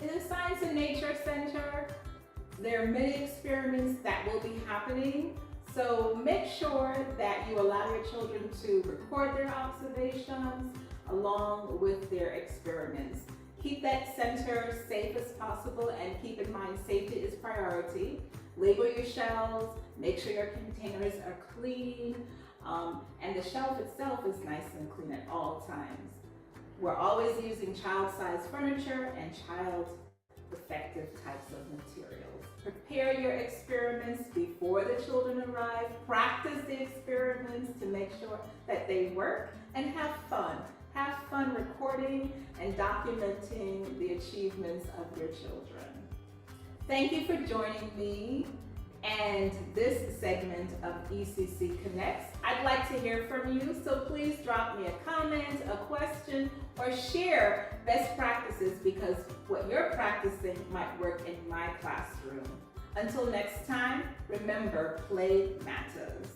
In the Science and Nature Center, there are many experiments that will be happening. So make sure that you allow your children to record their observations along with their experiments. Keep that center safe as possible and keep in mind safety is priority. Label your shelves, make sure your containers are clean, and the shelf itself is nice and clean at all times. We're always using child-sized furniture and child-effective types of materials. Prepare your experiments before the children arrive. Practice the experiments to make sure that they work, and have fun. Have fun recording and documenting the achievements of your children. Thank you for joining me and this segment of ECC Connects. I'd like to hear from you, so please drop me a comment, a question, or share best practices, because what you're practicing might work in my classroom. Until next time, remember, play matters.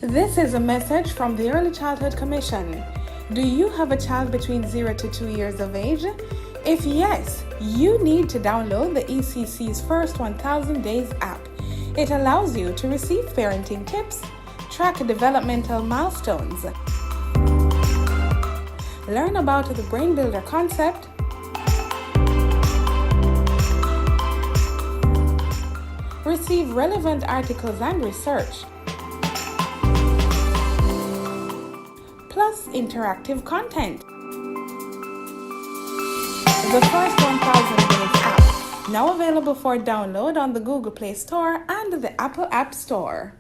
This is a message from the Early Childhood Commission. Do you have a child between 0 to 2 years of age? If yes, you need to download the ECC's First 1000 Days app. It allows you to receive parenting tips, track developmental milestones, learn about the Brain Builder concept, receive relevant articles and research, plus interactive content. The First 1000 Days app, now available for download on the Google Play Store and the Apple App Store.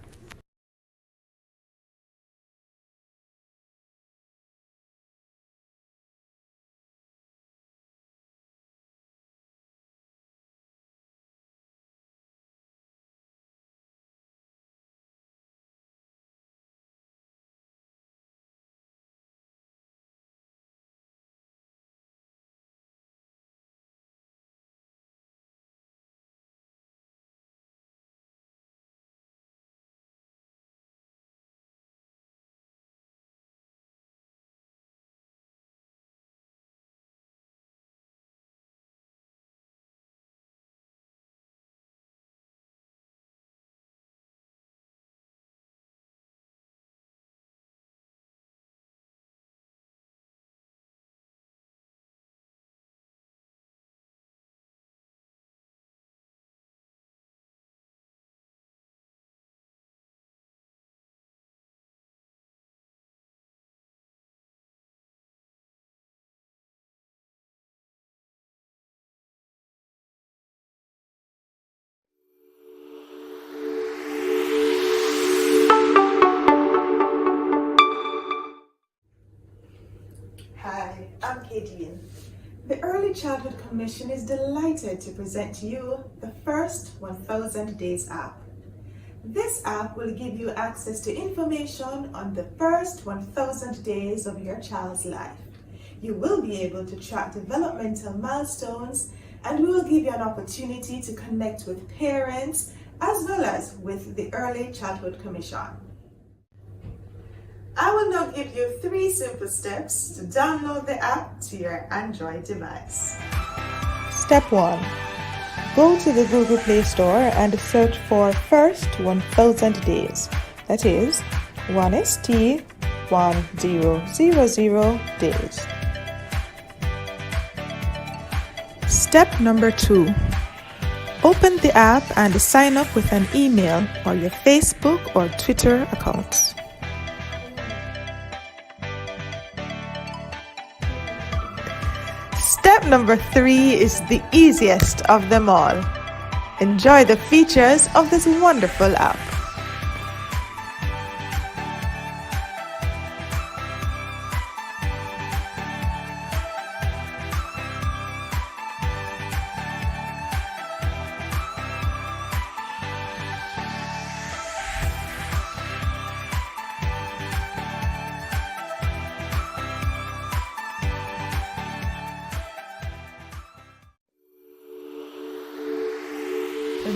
Hi, I'm Kadian. The Early Childhood Commission is delighted to present to you the First 1000 Days app. This app will give you access to information on the first 1000 days of your child's life. You will be able to track developmental milestones, and we will give you an opportunity to connect with parents as well as with the Early Childhood Commission. I will now give you 3 simple steps to download the app to your Android device. Step 1. Go to the Google Play Store and search for First 1000 Days. That is 1ST 1000 days. Step number 2. Open the app and sign up with an email or your Facebook or Twitter accounts. Step number 3 is the easiest of them all. Enjoy the features of this wonderful app.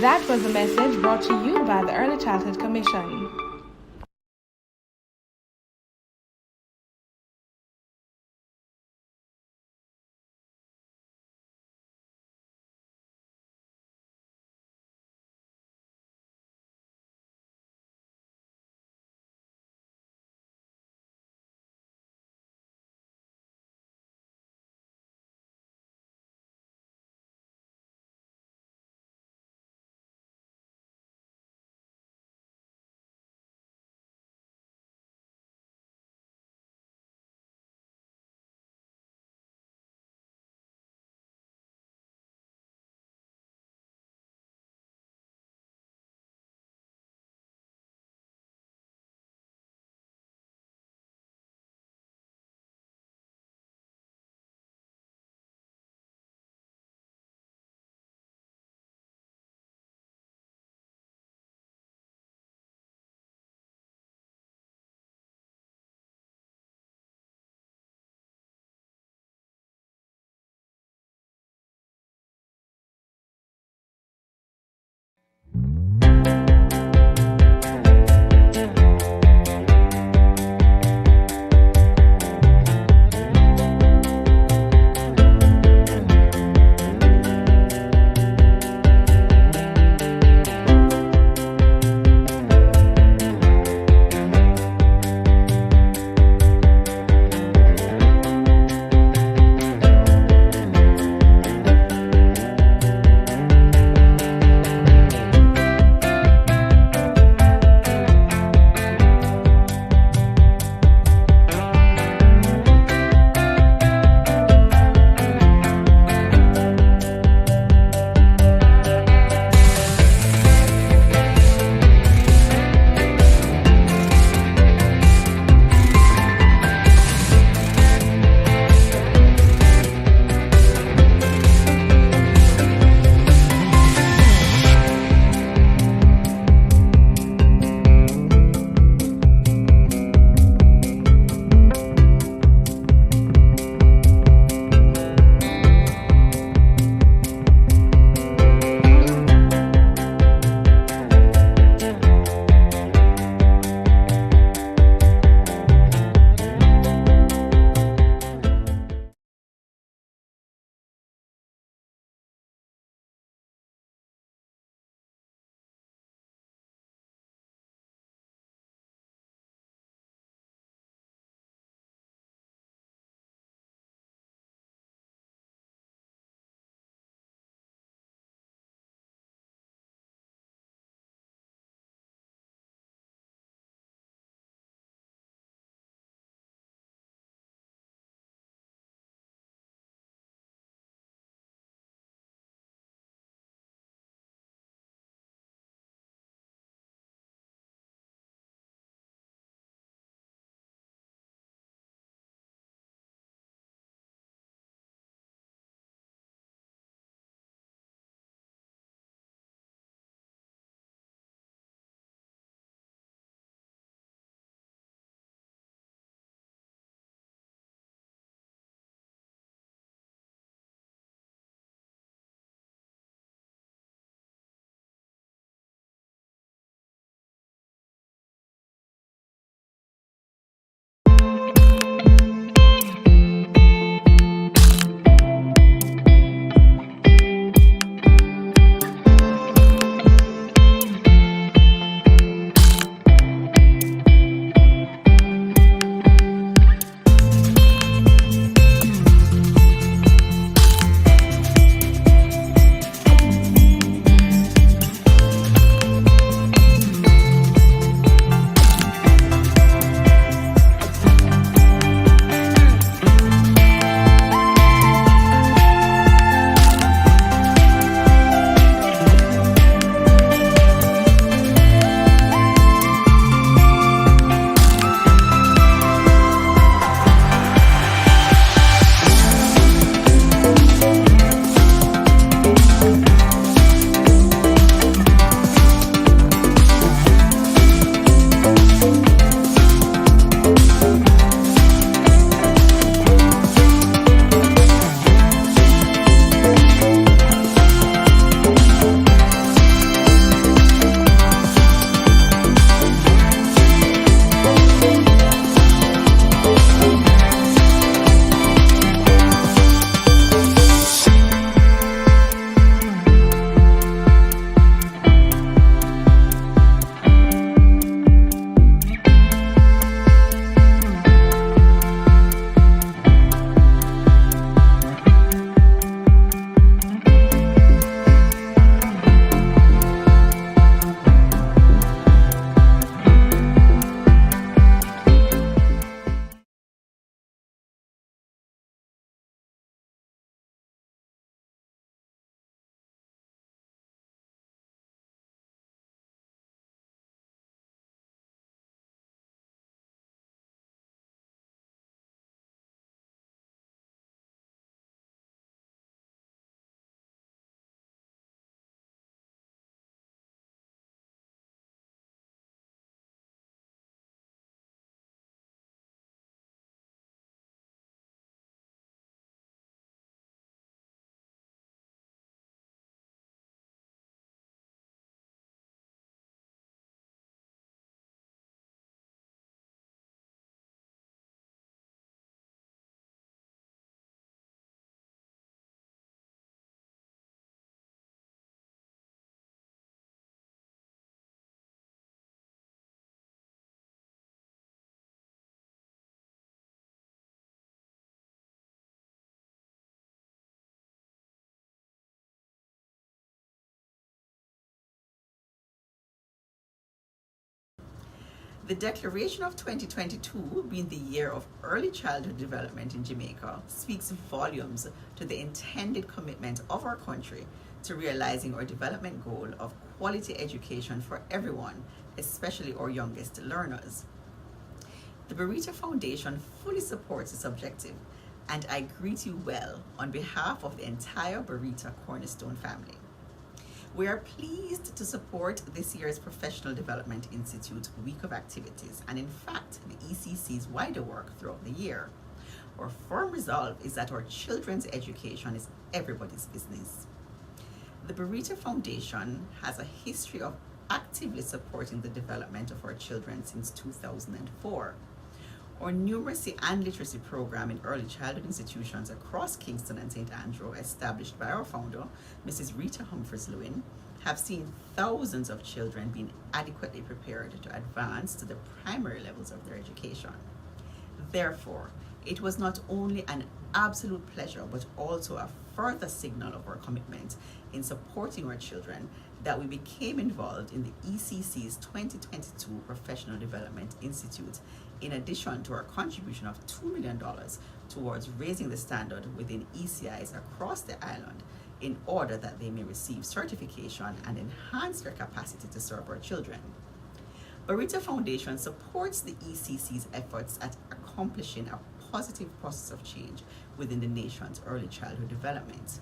That was a message brought to you by the Early Childhood Commission. The declaration of 2022 being the year of early childhood development in Jamaica speaks volumes to the intended commitment of our country to realizing our development goal of quality education for everyone, especially our youngest learners. The Burrito Foundation fully supports this objective, and I greet you well on behalf of the entire Burrito Cornerstone family. We are pleased to support this year's Professional Development Institute week of activities, and in fact, the ECC's wider work throughout the year. Our firm resolve is that our children's education is everybody's business. The Burrito Foundation has a history of actively supporting the development of our children since 2004. Our numeracy and literacy program in early childhood institutions across Kingston and St. Andrew, established by our founder, Mrs. Rita Humphreys-Lewin, have seen thousands of children being adequately prepared to advance to the primary levels of their education. Therefore, it was not only an absolute pleasure, but also a further signal of our commitment in supporting our children that we became involved in the ECC's 2022 Professional Development Institute, in addition to our contribution of $2 million towards raising the standard within ECIs across the island in order that they may receive certification and enhance their capacity to serve our children. Burrito Foundation supports the ECC's efforts at accomplishing a positive process of change within the nation's early childhood development.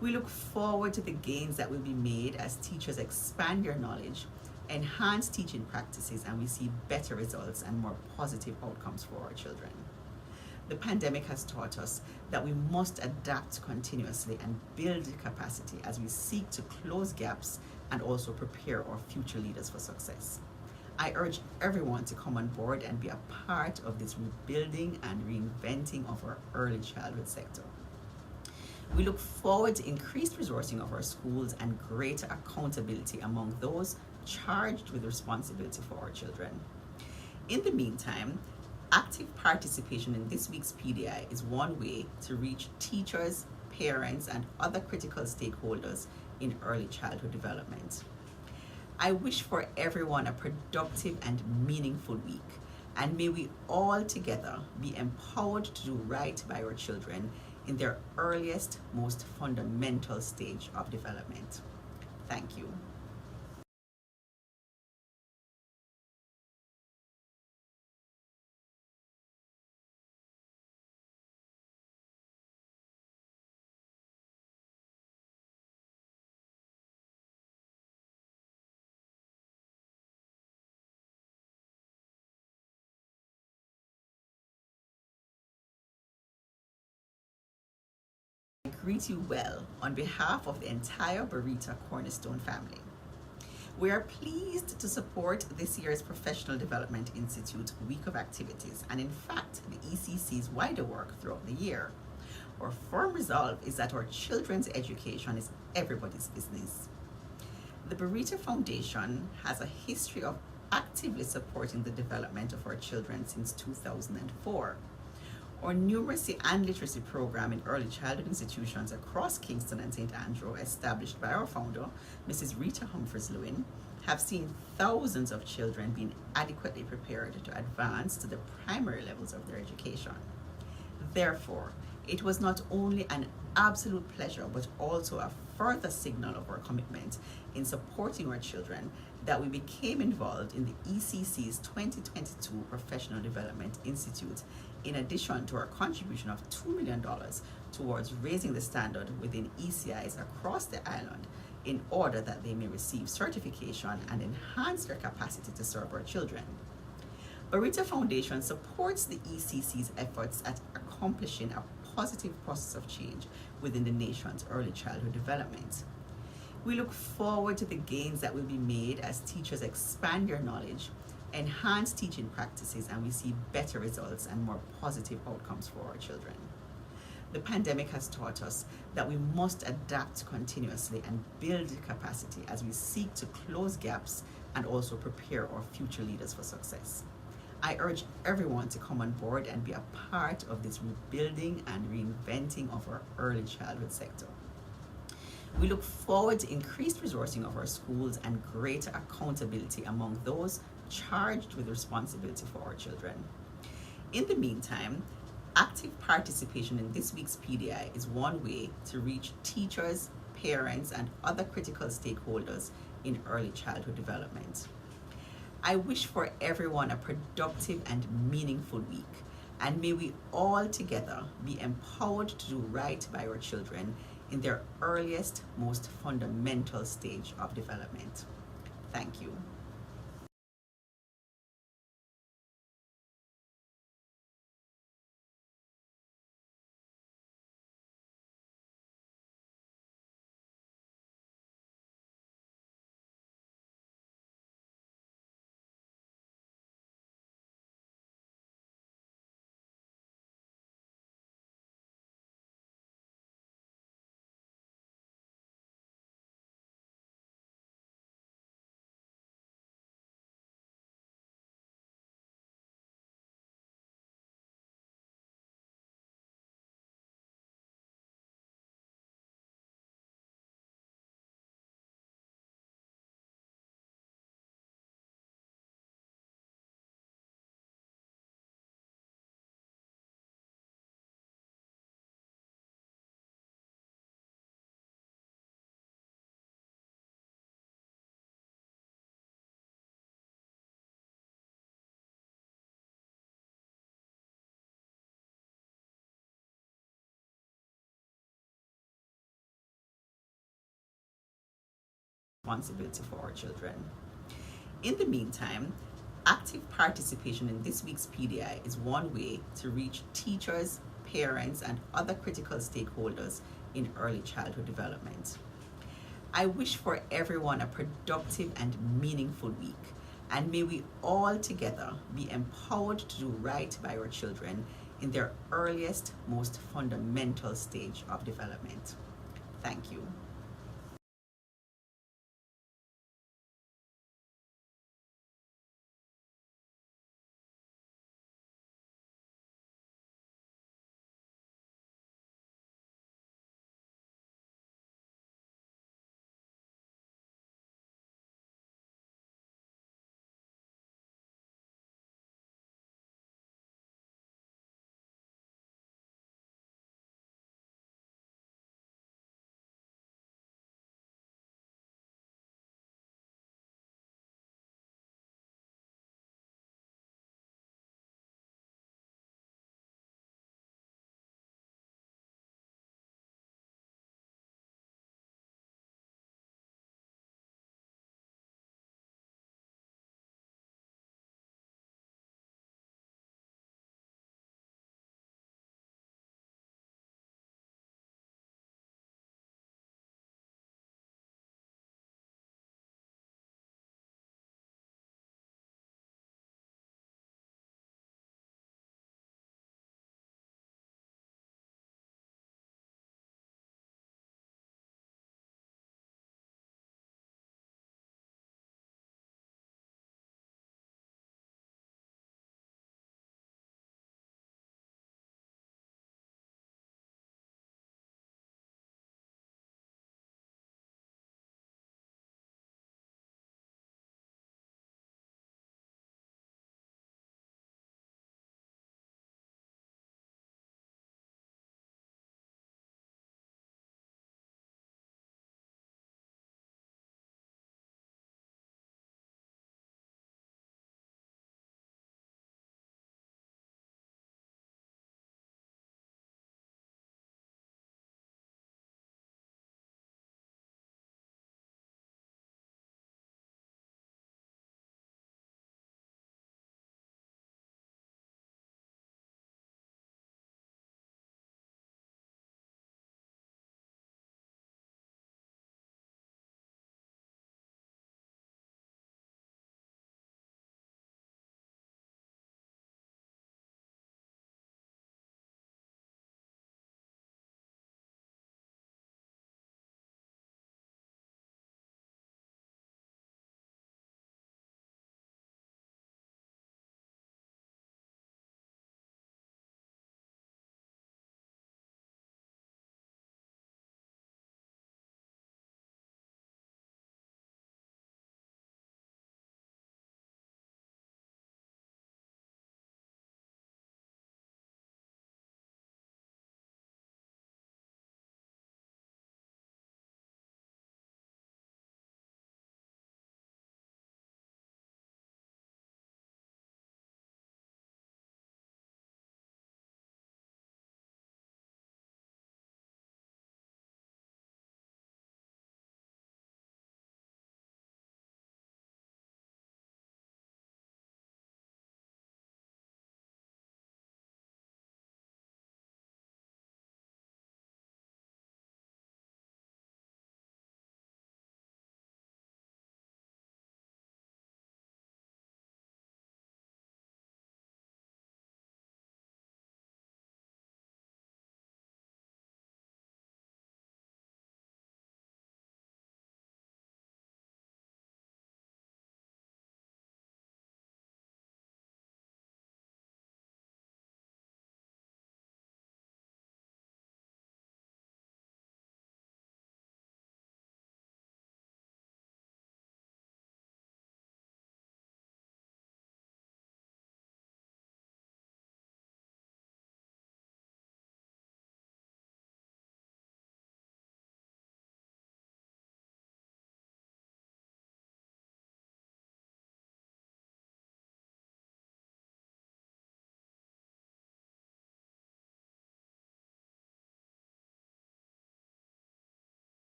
We look forward to the gains that will be made as teachers expand their knowledge, enhance teaching practices, and we see better results and more positive outcomes for our children. The pandemic has taught us that we must adapt continuously and build capacity as we seek to close gaps and also prepare our future leaders for success. I urge everyone to come on board and be a part of this rebuilding and reinventing of our early childhood sector. We look forward to increased resourcing of our schools and greater accountability among those charged with responsibility for our children. In the meantime, active participation in this week's PDI is one way to reach teachers, parents, and other critical stakeholders in early childhood development. I wish for everyone a productive and meaningful week, and may we all together be empowered to do right by our children in their earliest, most fundamental stage of development. Thank you. I greet you well on behalf of the entire Burrito Cornerstone family. We are pleased to support this year's Professional Development Institute week of activities, and in fact, the ECC's wider work throughout the year. Our firm resolve is that our children's education is everybody's business. The Burrito Foundation has a history of actively supporting the development of our children since 2004. Our numeracy and literacy program in early childhood institutions across Kingston and St. Andrew, established by our founder, Mrs. Rita Humphreys-Lewin, have seen thousands of children being adequately prepared to advance to the primary levels of their education. Therefore, it was not only an absolute pleasure, but also a further signal of our commitment in supporting our children that we became involved in the ECC's 2022 Professional Development Institute, in addition to our contribution of $2 million towards raising the standard within ECIs across the island in order that they may receive certification and enhance their capacity to serve our children. Burrito Foundation supports the ECC's efforts at accomplishing a positive process of change within the nation's early childhood development. We look forward to the gains that will be made as teachers expand their knowledge, enhance teaching practices, and we see better results and more positive outcomes for our children. The pandemic has taught us that we must adapt continuously and build capacity as we seek to close gaps and also prepare our future leaders for success. I urge everyone to come on board and be a part of this rebuilding and reinventing of our early childhood sector. We look forward to increased resourcing of our schools and greater accountability among those charged with responsibility for our children. In the meantime, active participation in this week's PDI is one way to reach teachers, parents, and other critical stakeholders in early childhood development. I wish for everyone a productive and meaningful week, and may we all together be empowered to do right by our children in their earliest, most fundamental stage of development. Thank you. Responsibility for our children. In the meantime, active participation in this week's PDI is one way to reach teachers, parents, and other critical stakeholders in early childhood development. I wish for everyone a productive and meaningful week, and may we all together be empowered to do right by our children in their earliest, most fundamental stage of development. Thank you.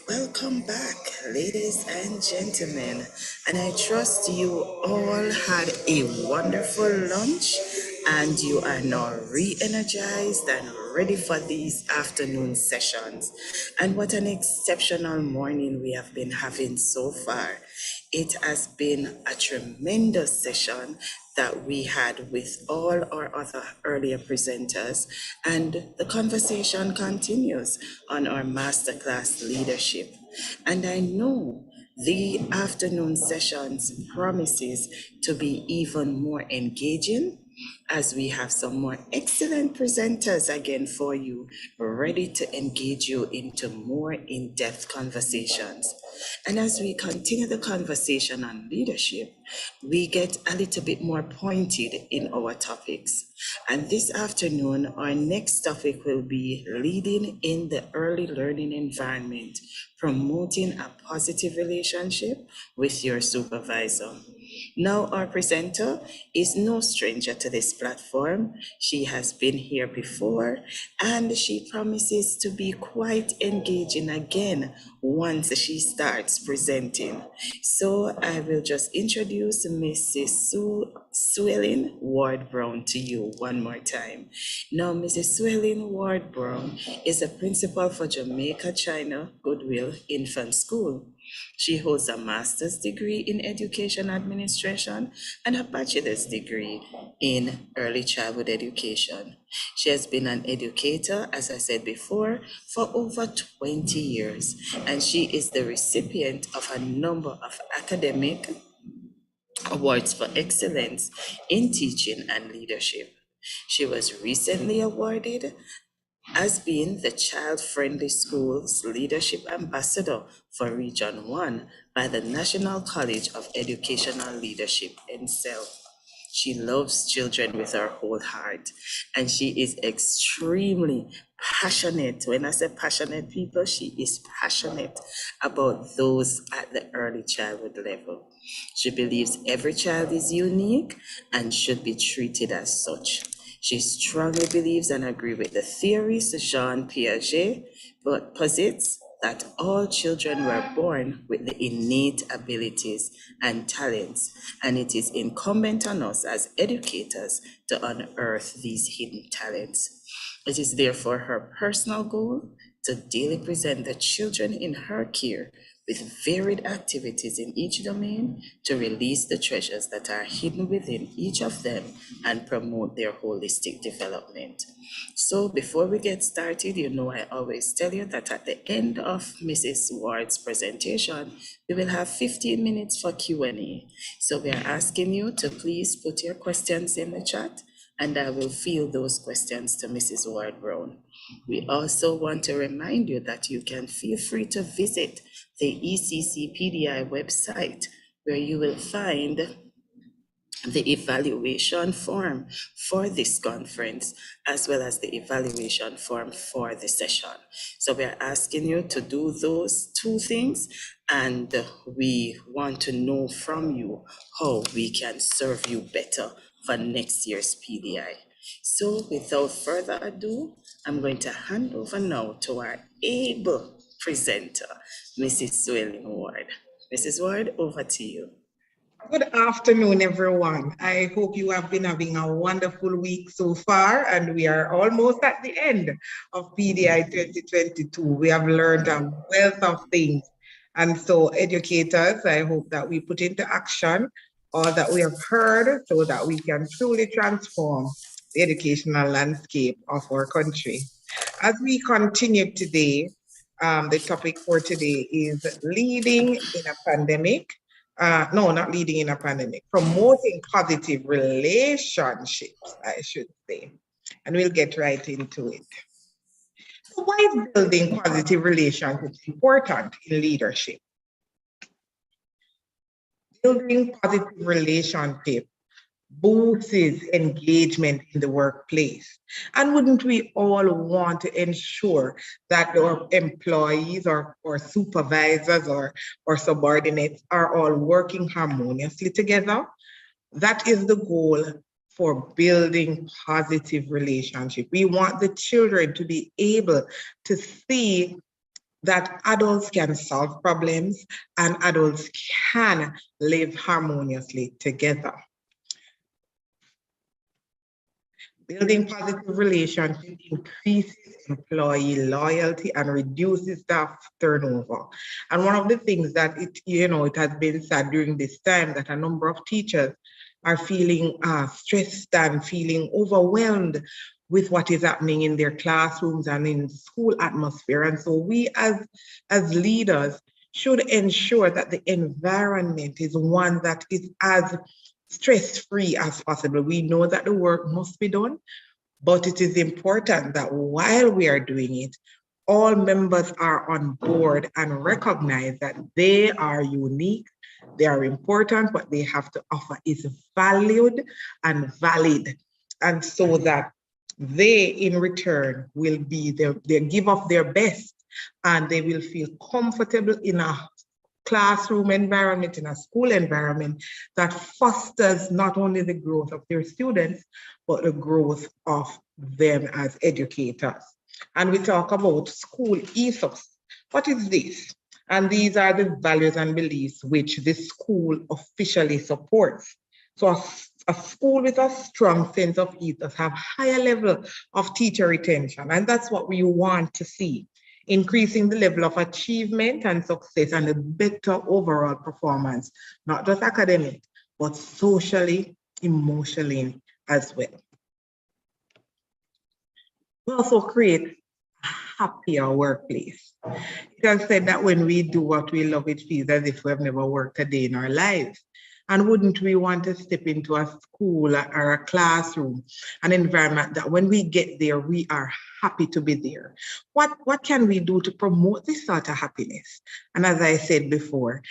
Welcome back, ladies and gentlemen. And I trust you all had a wonderful lunch and you are now re-energized and ready for these afternoon sessions. And what an exceptional morning we have been having so far. It has been a tremendous session that we had with all our other earlier presenters, and the conversation continues on our Masterclass leadership. And I know the afternoon sessions promises to be even more engaging as we have some more excellent presenters again for you, ready to engage you into more in-depth conversations. And as we continue the conversation on leadership, we get a little bit more pointed in our topics. And this afternoon, our next topic will be leading in the early learning environment, promoting a positive relationship with your supervisor. Now, our presenter is no stranger to this platform. She has been here before, and she promises to be quite engaging again once she starts presenting. So I will just introduce Mrs. Swellen Ward-Brown to you one more time. Now, Mrs. Swellen Ward-Brown is a principal for Jamaica China Goodwill Infant School. She holds a master's degree in education administration and a bachelor's degree in early childhood education. She has been an educator, as I said before, for over 20 years, and she is the recipient of a number of academic awards for excellence in teaching and leadership. She was recently awarded as being the Child Friendly Schools Leadership Ambassador for Region 1 by the National College of Educational Leadership, NCEL. She loves children with her whole heart, and she is extremely passionate. When I say passionate people, she is passionate about those at the early childhood level. She believes every child is unique and should be treated as such. She strongly believes and agrees with the theories Jean Piaget, but posits that all children were born with the innate abilities and talents, and it is incumbent on us as educators to unearth these hidden talents. It is therefore her personal goal to daily present the children in her care with varied activities in each domain to release the treasures that are hidden within each of them and promote their holistic development. So before we get started, you know I always tell you that at the end of Mrs. Ward's presentation, we will have 15 minutes for Q&A. So we are asking you to please put your questions in the chat, and I will field those questions to Mrs. Ward-Brown. We also want to remind you that you can feel free to visit the ECC PDI website, where you will find the evaluation form for this conference, as well as the evaluation form for the session. So we are asking you to do those two things, and we want to know from you how we can serve you better for next year's PDI. So without further ado, I'm going to hand over now to our able presenter, Mrs. Swellen Ward. Mrs. Ward, over to you. Good afternoon, everyone. I hope you have been having a wonderful week so far, and we are almost at the end of PDI 2022. We have learned a wealth of things. And so educators, I hope that we put into action all that we have heard so that we can truly transform the educational landscape of our country. As we continue today, the topic for today is leading in a pandemic. No, not leading in a pandemic, promoting positive relationships, I should say. And we'll get right into it. So why is building positive relationships important in leadership? Building positive relationships boosts engagement in the workplace. And wouldn't we all want to ensure that our employees or supervisors or subordinates are all working harmoniously together? That is the goal for building positive relationships. We want the children to be able to see that adults can solve problems and adults can live harmoniously together. Building positive relationships increases employee loyalty and reduces staff turnover. And one of the things that it has been said during this time that a number of teachers are feeling stressed and feeling overwhelmed with what is happening in their classrooms and in school atmosphere. And so we as leaders should ensure that the environment is one that is as stress-free as possible. We know that the work must be done, but it is important that while we are doing it, all members are on board and recognize that they are unique, they are important, what they have to offer is valued and valid. And so that they in return will be, they give of their best and they will feel comfortable in a classroom environment, in a school environment that fosters not only the growth of their students, but the growth of them as educators. And we talk about school ethos. What is this? And these are the values and beliefs which the school officially supports. So a school with a strong sense of ethos have higher level of teacher retention, and that's what we want to see. Increasing the level of achievement and success and a better overall performance, not just academic, but socially, emotionally as well. We also create a happier workplace. It has said that when we do what we love, it feels as if we have never worked a day in our lives. And wouldn't we want to step into a school or a classroom, an environment that when we get there, we are happy to be there? What can we do to promote this sort of happiness? And as I said before,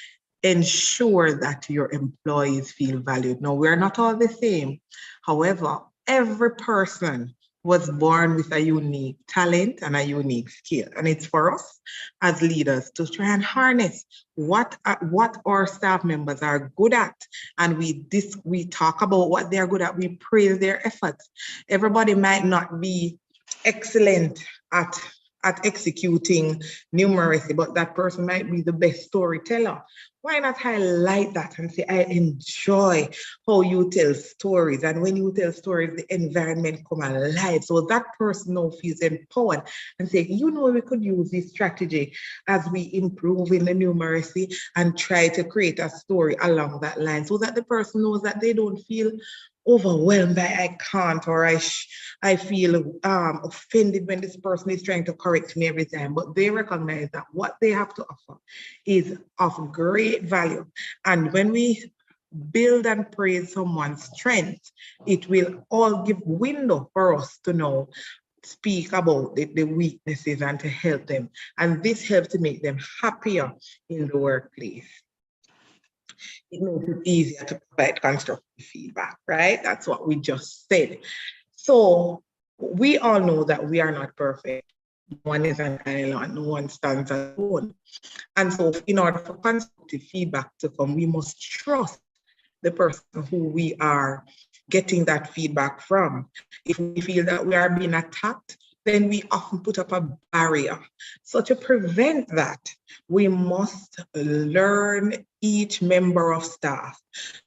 ensure that your employees feel valued. Now, we're not all the same. However, every person was born with a unique talent and a unique skill. And it's for us as leaders to try and harness what our staff members are good at. And we talk about what they're good at, we praise their efforts. Everybody might not be excellent at executing numeracy, but that person might be the best storyteller. Why not highlight that and say, I enjoy how you tell stories. And when you tell stories, the environment come alive. So that person now feels empowered and say, we could use this strategy as we improve in the numeracy and try to create a story along that line so that the person knows that they don't feel overwhelmed by I can't, or I feel offended when this person is trying to correct me every time. But they recognize that what they have to offer is of great value. And when we build and praise someone's strength, it will all give window for us to know, speak about the weaknesses and to help them. And this helps to make them happier in the workplace. It makes it easier to provide constructive feedback, right? That's what we just said. So we all know that we are not perfect. No one is an island, no one stands alone. And so in order for constructive feedback to come, we must trust the person who we are getting that feedback from. If we feel that we are being attacked, then we often put up a barrier. So to prevent that, we must learn each member of staff,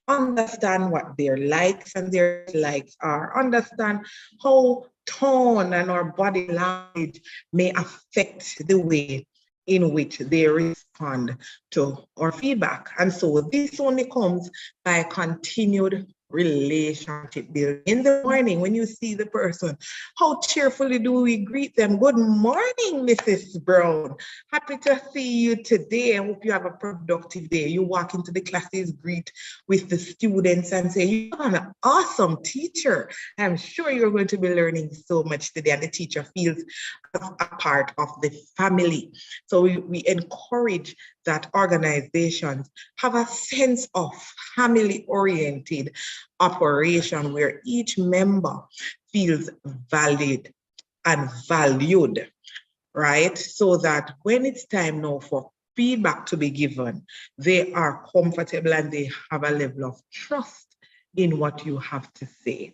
understand what their likes and their dislikes are, understand how tone and our body language may affect the way in which they respond to our feedback. And so this only comes by continued relationship building. In the morning, when you see the person, how cheerfully do we greet them? Good morning, Mrs. Brown. Happy to see you today. I hope you have a productive day. You walk into the classes, greet with the students and say, you are an awesome teacher. I'm sure you're going to be learning so much today. And the teacher feels a part of the family. So we encourage that organizations have a sense of family-oriented operation where each member feels valid and valued, right? So that when it's time now for feedback to be given, they are comfortable and they have a level of trust in what you have to say.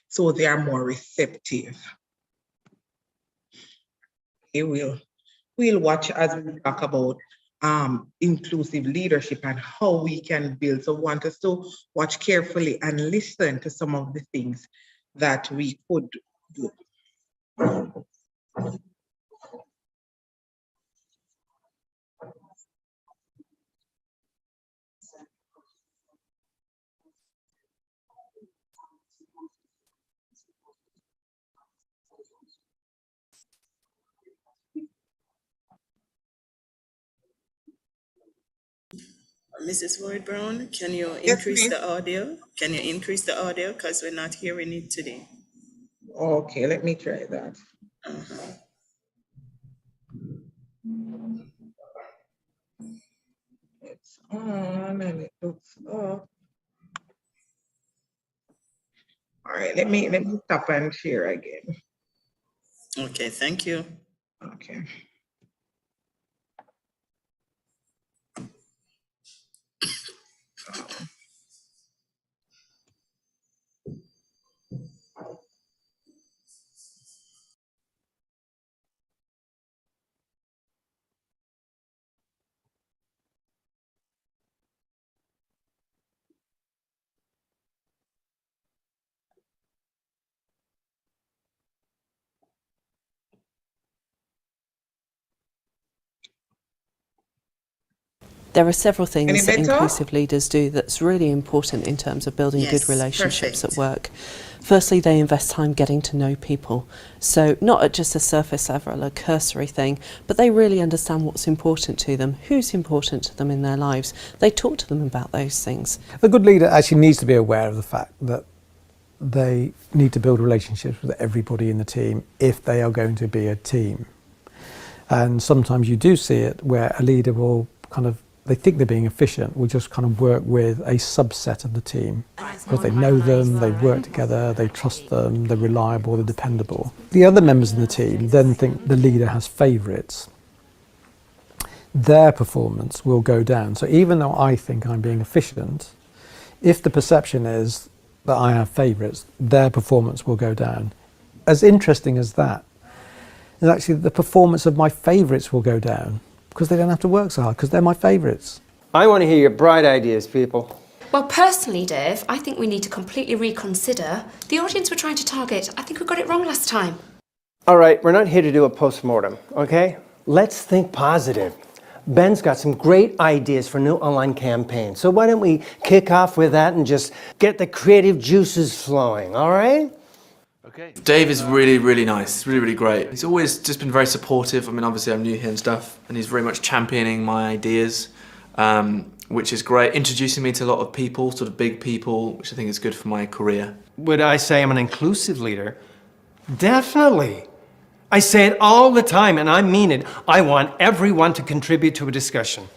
So they are more receptive. Okay, we'll watch as we talk about inclusive leadership and how we can build. So I want us to watch carefully and listen to some of the things that we could do. Mrs. Ward Brown, can you increase the audio? Can you increase the audio? Because we're not hearing it today. Okay, let me try that. It's on and it looks up. All right, let me stop and share again. Okay, thank you. Okay. There are several things Any that better? inclusive leaders do that's really important in terms of building Yes, good relationships perfect. at work. Firstly, they invest time getting to know people. So not at just a surface level, a cursory thing, but they really understand what's important to them, who's important to them in their lives. They talk to them about those things. A good leader actually needs to be aware of the fact that they need to build relationships with everybody in the team if they are going to be a team. And sometimes you do see it where a leader will they think they're being efficient, will just kind of work with a subset of the team. Because they know them, they work together, they trust them, they're reliable, they're dependable. The other members of the team then think the leader has favourites. Their performance will go down. So even though I think I'm being efficient, if the perception is that I have favourites, their performance will go down. As interesting as that, is actually the performance of my favourites will go down because they don't have to work so hard because they're my favourites. I want to hear your bright ideas, people. Well, personally, Dave, I think we need to completely reconsider the audience we're trying to target. I think we got it wrong last time. All right, we're not here to do a post-mortem, okay? Let's think positive. Ben's got some great ideas for new online campaigns. So why don't we kick off with that and just get the creative juices flowing, all right? Okay. Dave is really, really nice, really great. He's always just been very supportive. I mean, obviously I'm new here and stuff, and he's very much championing my ideas, which is great. Introducing me to a lot of people, sort of big people, which I think is good for my career. Would I say I'm an inclusive leader? Definitely. I say it all the time, and I mean it. I want everyone to contribute to a discussion.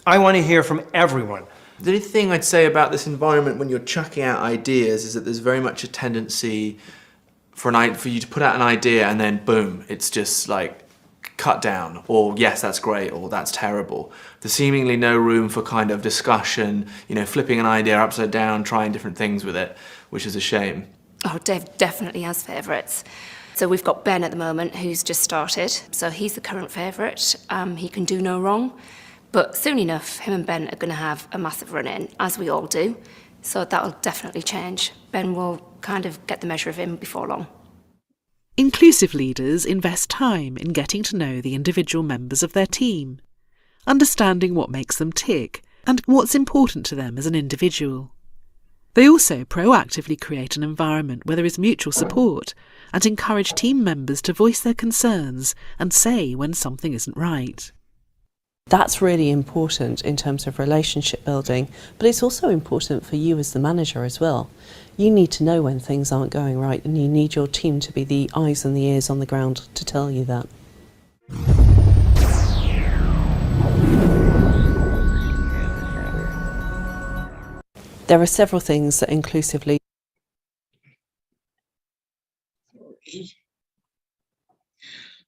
I want to hear from everyone. The only thing I'd say about this environment when you're chucking out ideas is that there's very much a tendency for you to put out an idea and then boom, it's just like cut down, or yes, that's great, or that's terrible. There's seemingly no room for kind of discussion, flipping an idea upside down, trying different things with it, which is a shame. Oh, Dave definitely has favourites. So we've got Ben at the moment, who's just started. So he's the current favourite. He can do no wrong. But soon enough, him and Ben are going to have a massive run-in, as we all do. So that'll definitely change. Ben will kind of get the measure of him before long. Inclusive leaders invest time in getting to know the individual members of their team, understanding what makes them tick and what's important to them as an individual. They also proactively create an environment where there is mutual support and encourage team members to voice their concerns and say when something isn't right. That's really important in terms of relationship building, but it's also important for you as the manager as well. You need to know when things aren't going right, and you need your team to be the eyes and the ears on the ground to tell you that. There are several things that inclusively.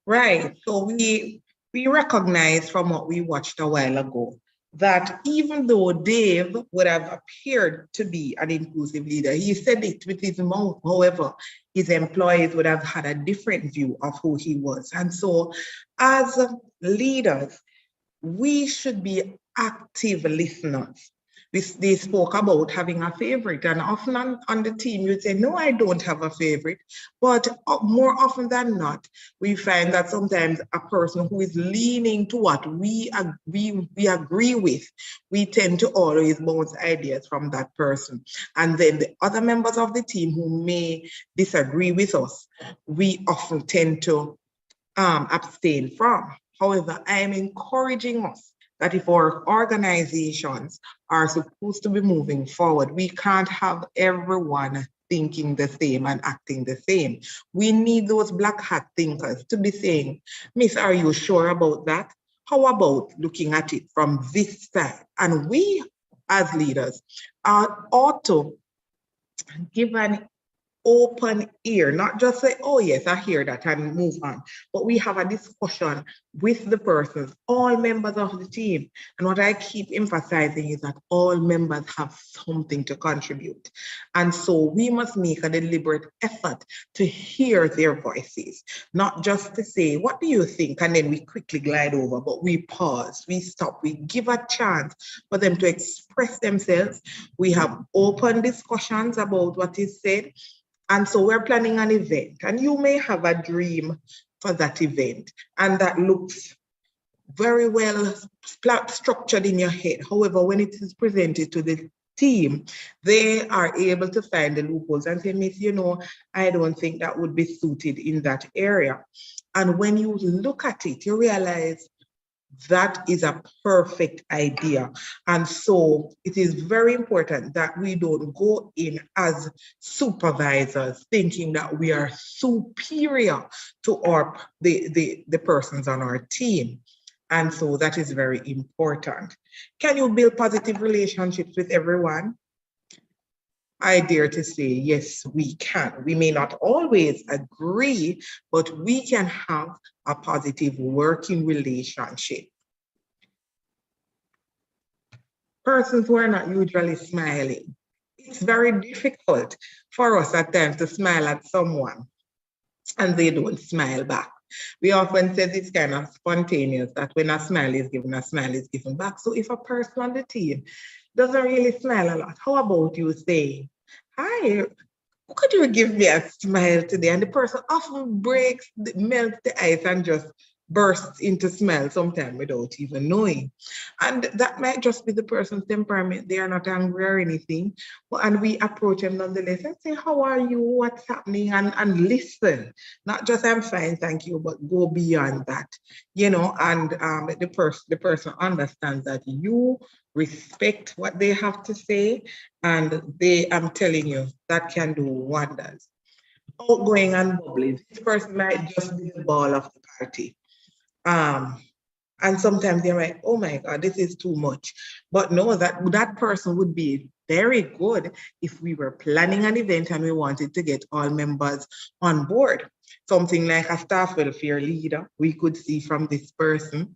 Right, so we recognize from what we watched a while ago that even though Dave would have appeared to be an inclusive leader, he said it with his mouth. However, his employees would have had a different view of who he was. And so as leaders, we should be active listeners. They spoke about having a favorite, and often on the team you'd say, no, I don't have a favorite. But more often than not, we find that sometimes a person who is leaning to what we agree with, we tend to always bounce ideas from that person. And then the other members of the team who may disagree with us, we often tend to abstain from. However, I am encouraging us that if our organizations are supposed to be moving forward, we can't have everyone thinking the same and acting the same. We need those black hat thinkers to be saying, Miss, are you sure about that? How about looking at it from this side? And we, as leaders, ought to give an open ear, not just say, oh yes, I hear that and move on, but we have a discussion with the persons, all members of the team. And what I keep emphasizing is that all members have something to contribute. And so we must make a deliberate effort to hear their voices, not just to say, what do you think? And then we quickly glide over, but we pause, we stop, we give a chance for them to express themselves. We have open discussions about what is said. And so we're planning an event, and you may have a dream for that event, and that looks very well structured in your head. However, when it is presented to the team, they are able to find the loopholes and say, Miss, you know, I don't think that would be suited in that area. And when you look at it, you realize that is a perfect idea. And so it is very important that we don't go in as supervisors thinking that we are superior to the persons on our team. And so that is very important. Can you build positive relationships with everyone? I dare to say, yes, we can. We may not always agree, but we can have a positive working relationship. Persons who are not usually smiling, it's very difficult for us at times to smile at someone and they don't smile back. We often say it's kind of spontaneous that when a smile is given, a smile is given back. So if a person on the team doesn't really smile a lot, how about you say, hi, could you give me a smile today? And the person often melts the ice and just bursts into smile sometimes without even knowing. And that might just be the person's temperament. They are not angry or anything. And we approach them nonetheless and say, how are you? What's happening? And listen. Not just I'm fine, thank you, but go beyond that. You know, and the person understands that you respect what they have to say, and I'm telling you, that can do wonders. Outgoing and bubbly. This person might just be the ball of the party. And sometimes they're like, oh my God, this is too much. But no, that person would be very good if we were planning an event and we wanted to get all members on board. Something like a staff welfare leader, we could see from this person.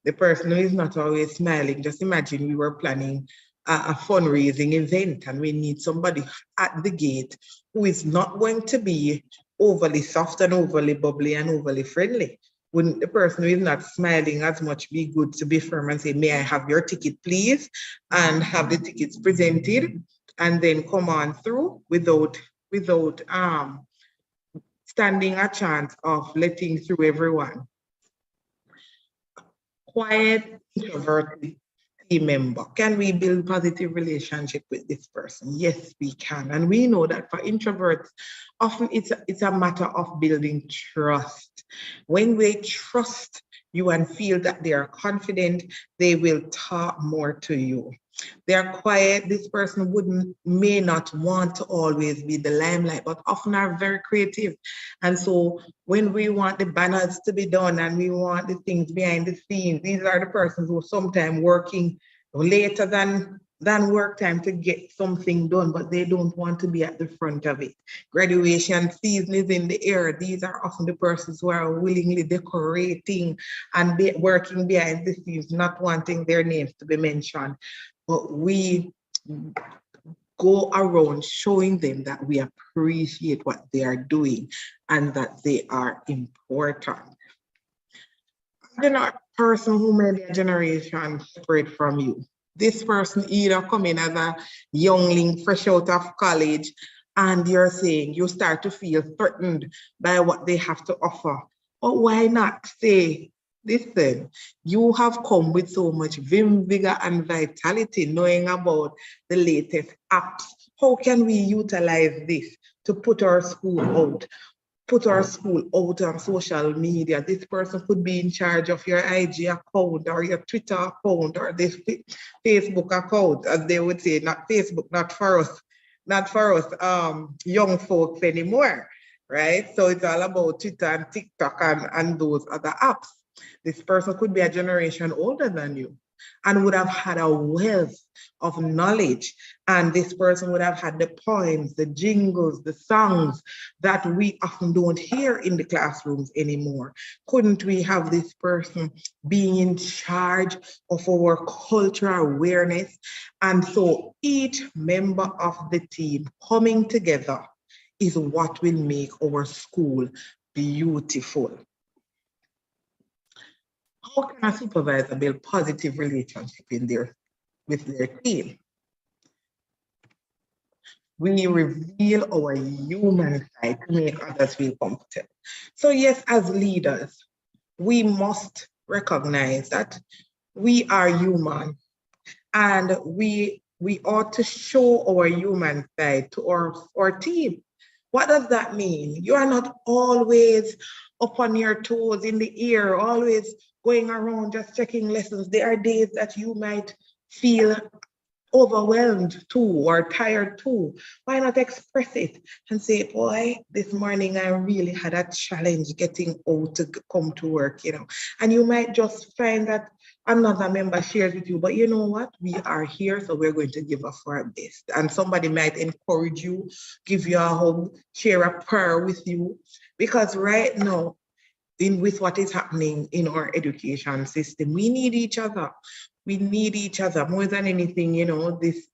The person who is not always smiling. Just imagine we were planning a fundraising event and we need somebody at the gate who is not going to be overly soft and overly bubbly and overly friendly. Wouldn't the person who is not smiling as much be good to be firm and say, may I have your ticket, please? And have the tickets presented and then come on through without standing a chance of letting through everyone. Quiet, introverted team member. Can we build positive relationship with this person? Yes, we can. And we know that for introverts, often it's a matter of building trust. When they trust you and feel that they are confident, they will talk more to you. They are quiet. This person may not want to always be the limelight, but often are very creative. And so when we want the banners to be done and we want the things behind the scenes, these are the persons who are sometimes working later than work time to get something done, but they don't want to be at the front of it. Graduation season is in the air. These are often the persons who are willingly decorating and working behind the scenes, not wanting their names to be mentioned. But we go around showing them that we appreciate what they are doing and that they are important. Person who may be a generation separate from you. This person either come in as a youngling fresh out of college, and you're saying you start to feel threatened by what they have to offer. But why not say, listen, you have come with so much vim, vigor, and vitality, knowing about the latest apps. How can we utilize this to put our school out? Put our school out on social media. This person could be in charge of your IG account or your Twitter account or this Facebook account, as they would say, not Facebook, not for us young folks anymore, right? So it's all about Twitter and TikTok and those other apps. This person could be a generation older than you and would have had a wealth of knowledge. And this person would have had the poems, the jingles, the songs that we often don't hear in the classrooms anymore. Couldn't we have this person being in charge of our cultural awareness? And so each member of the team coming together is what will make our school beautiful. How can a supervisor build positive relationship with their team? We reveal our human side to make others feel comfortable. So yes, as leaders, we must recognize that we are human, and we ought to show our human side to our team. What does that mean? You are not always up on your toes in the air, always going around just checking lessons. There are days that you might feel overwhelmed too or tired too. Why not express it and say, boy, this morning I really had a challenge getting out to come to work, And you might just find that another member shares with you, but you know what? We are here, so we're going to give up our best. And somebody might encourage you, give you a hug, share a prayer with you. Because right now, with what is happening in our education system, we need each other. We need each other more than anything.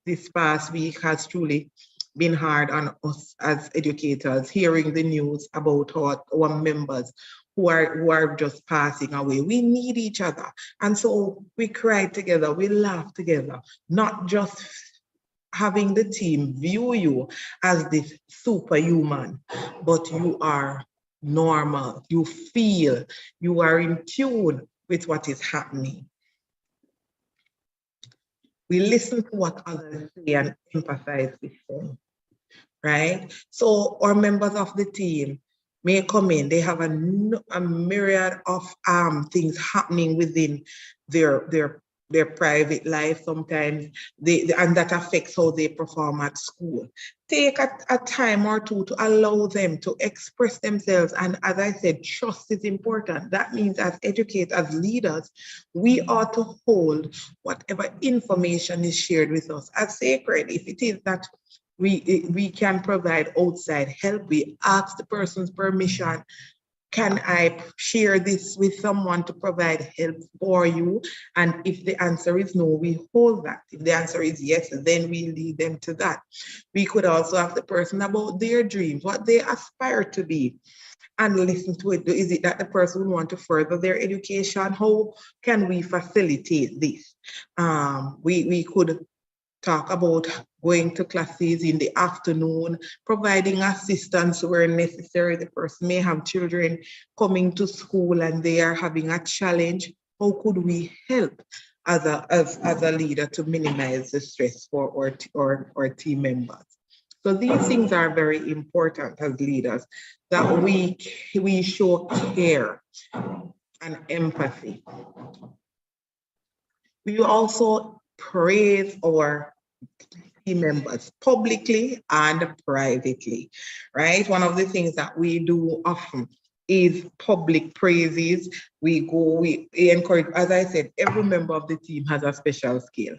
This past week has truly been hard on us as educators, hearing the news about our members who are just passing away. We need each other. And so we cry together, we laugh together, not just having the team view you as this superhuman, but you are normal. You feel, you are in tune with what is happening. We listen to what others say and empathize with them, right? So our members of the team may come in, they have a myriad of things happening within their private life sometimes, and that affects how they perform at school. Take a time or two to allow them to express themselves. And as I said, trust is important. That means as educators, as leaders, we ought to hold whatever information is shared with us as sacred. If it is that we can provide outside help, we ask the person's permission. Can I share this with someone to provide help for you? And if the answer is no, we hold that. If the answer is yes, then we lead them to that. We could also ask the person about their dreams, what they aspire to be, and listen to it. Is it that the person wants to further their education? How can we facilitate this? We could talk about going to classes in the afternoon, providing assistance where necessary. The person may have children coming to school and they are having a challenge. How could we help as a leader to minimize the stress for our team members? So these things are very important as leaders, that we show care and empathy. We also praise our team members publicly and privately, right? One of the things that we do often is public praises. We encourage, as I said, every member of the team has a special skill,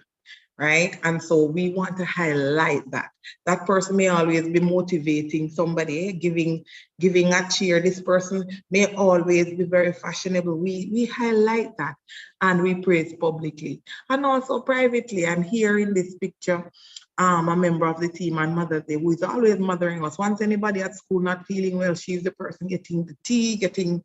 right? And so we want to highlight that. That person may always be motivating somebody, giving a cheer. This person may always be very fashionable. We highlight that and we praise publicly and also privately. And here in this picture, a member of the team on Mother's Day who is always mothering us. Once anybody at school not feeling well, she's the person getting the tea, getting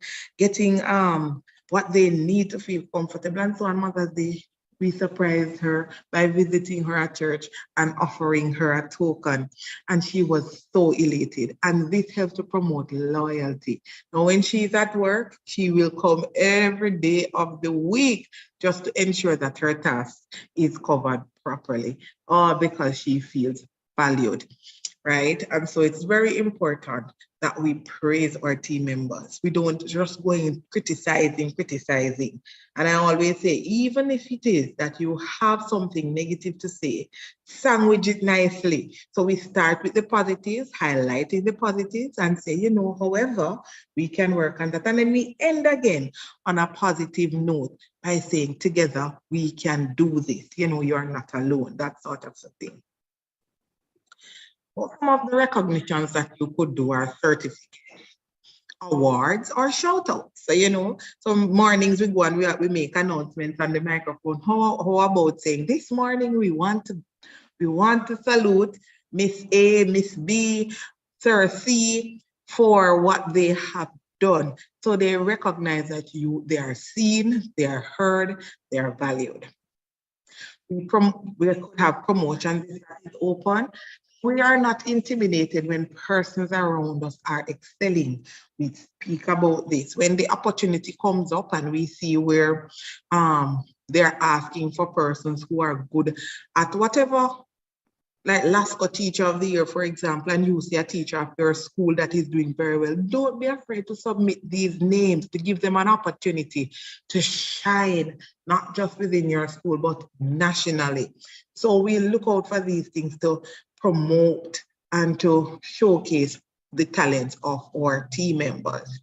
what they need to feel comfortable. And so on Mother's Day, we surprised her by visiting her at church and offering her a token. And she was so elated. And this helps to promote loyalty. Now, when she's at work, she will come every day of the week just to ensure that her task is covered properly, or because she feels valued, right? And so it's very important that we praise our team members. We don't just go in criticizing. And I always say, even if it is that you have something negative to say, sandwich it nicely. So we start with the positives, highlighting the positives, and say, you know, however, we can work on that. And then we end again on a positive note by saying, together, we can do this. You know, you're not alone, that sort of thing. Well, some of the recognitions that you could do are certificates, awards, or shout outs. So, you know, some mornings we go and we make announcements on the microphone. How about saying this morning we want to salute Miss A, Miss B, Sir C for what they have done. So they recognize that they are seen, they are heard, they are valued. We could have promotions that is open. We are not intimidated when persons around us are excelling. We speak about this. When the opportunity comes up and we see where they're asking for persons who are good at whatever, like LASCO Teacher of the Year, for example, and you see a teacher of your school that is doing very well, don't be afraid to submit these names to give them an opportunity to shine, not just within your school, but nationally. So we look out for these things to promote and to showcase the talents of our team members.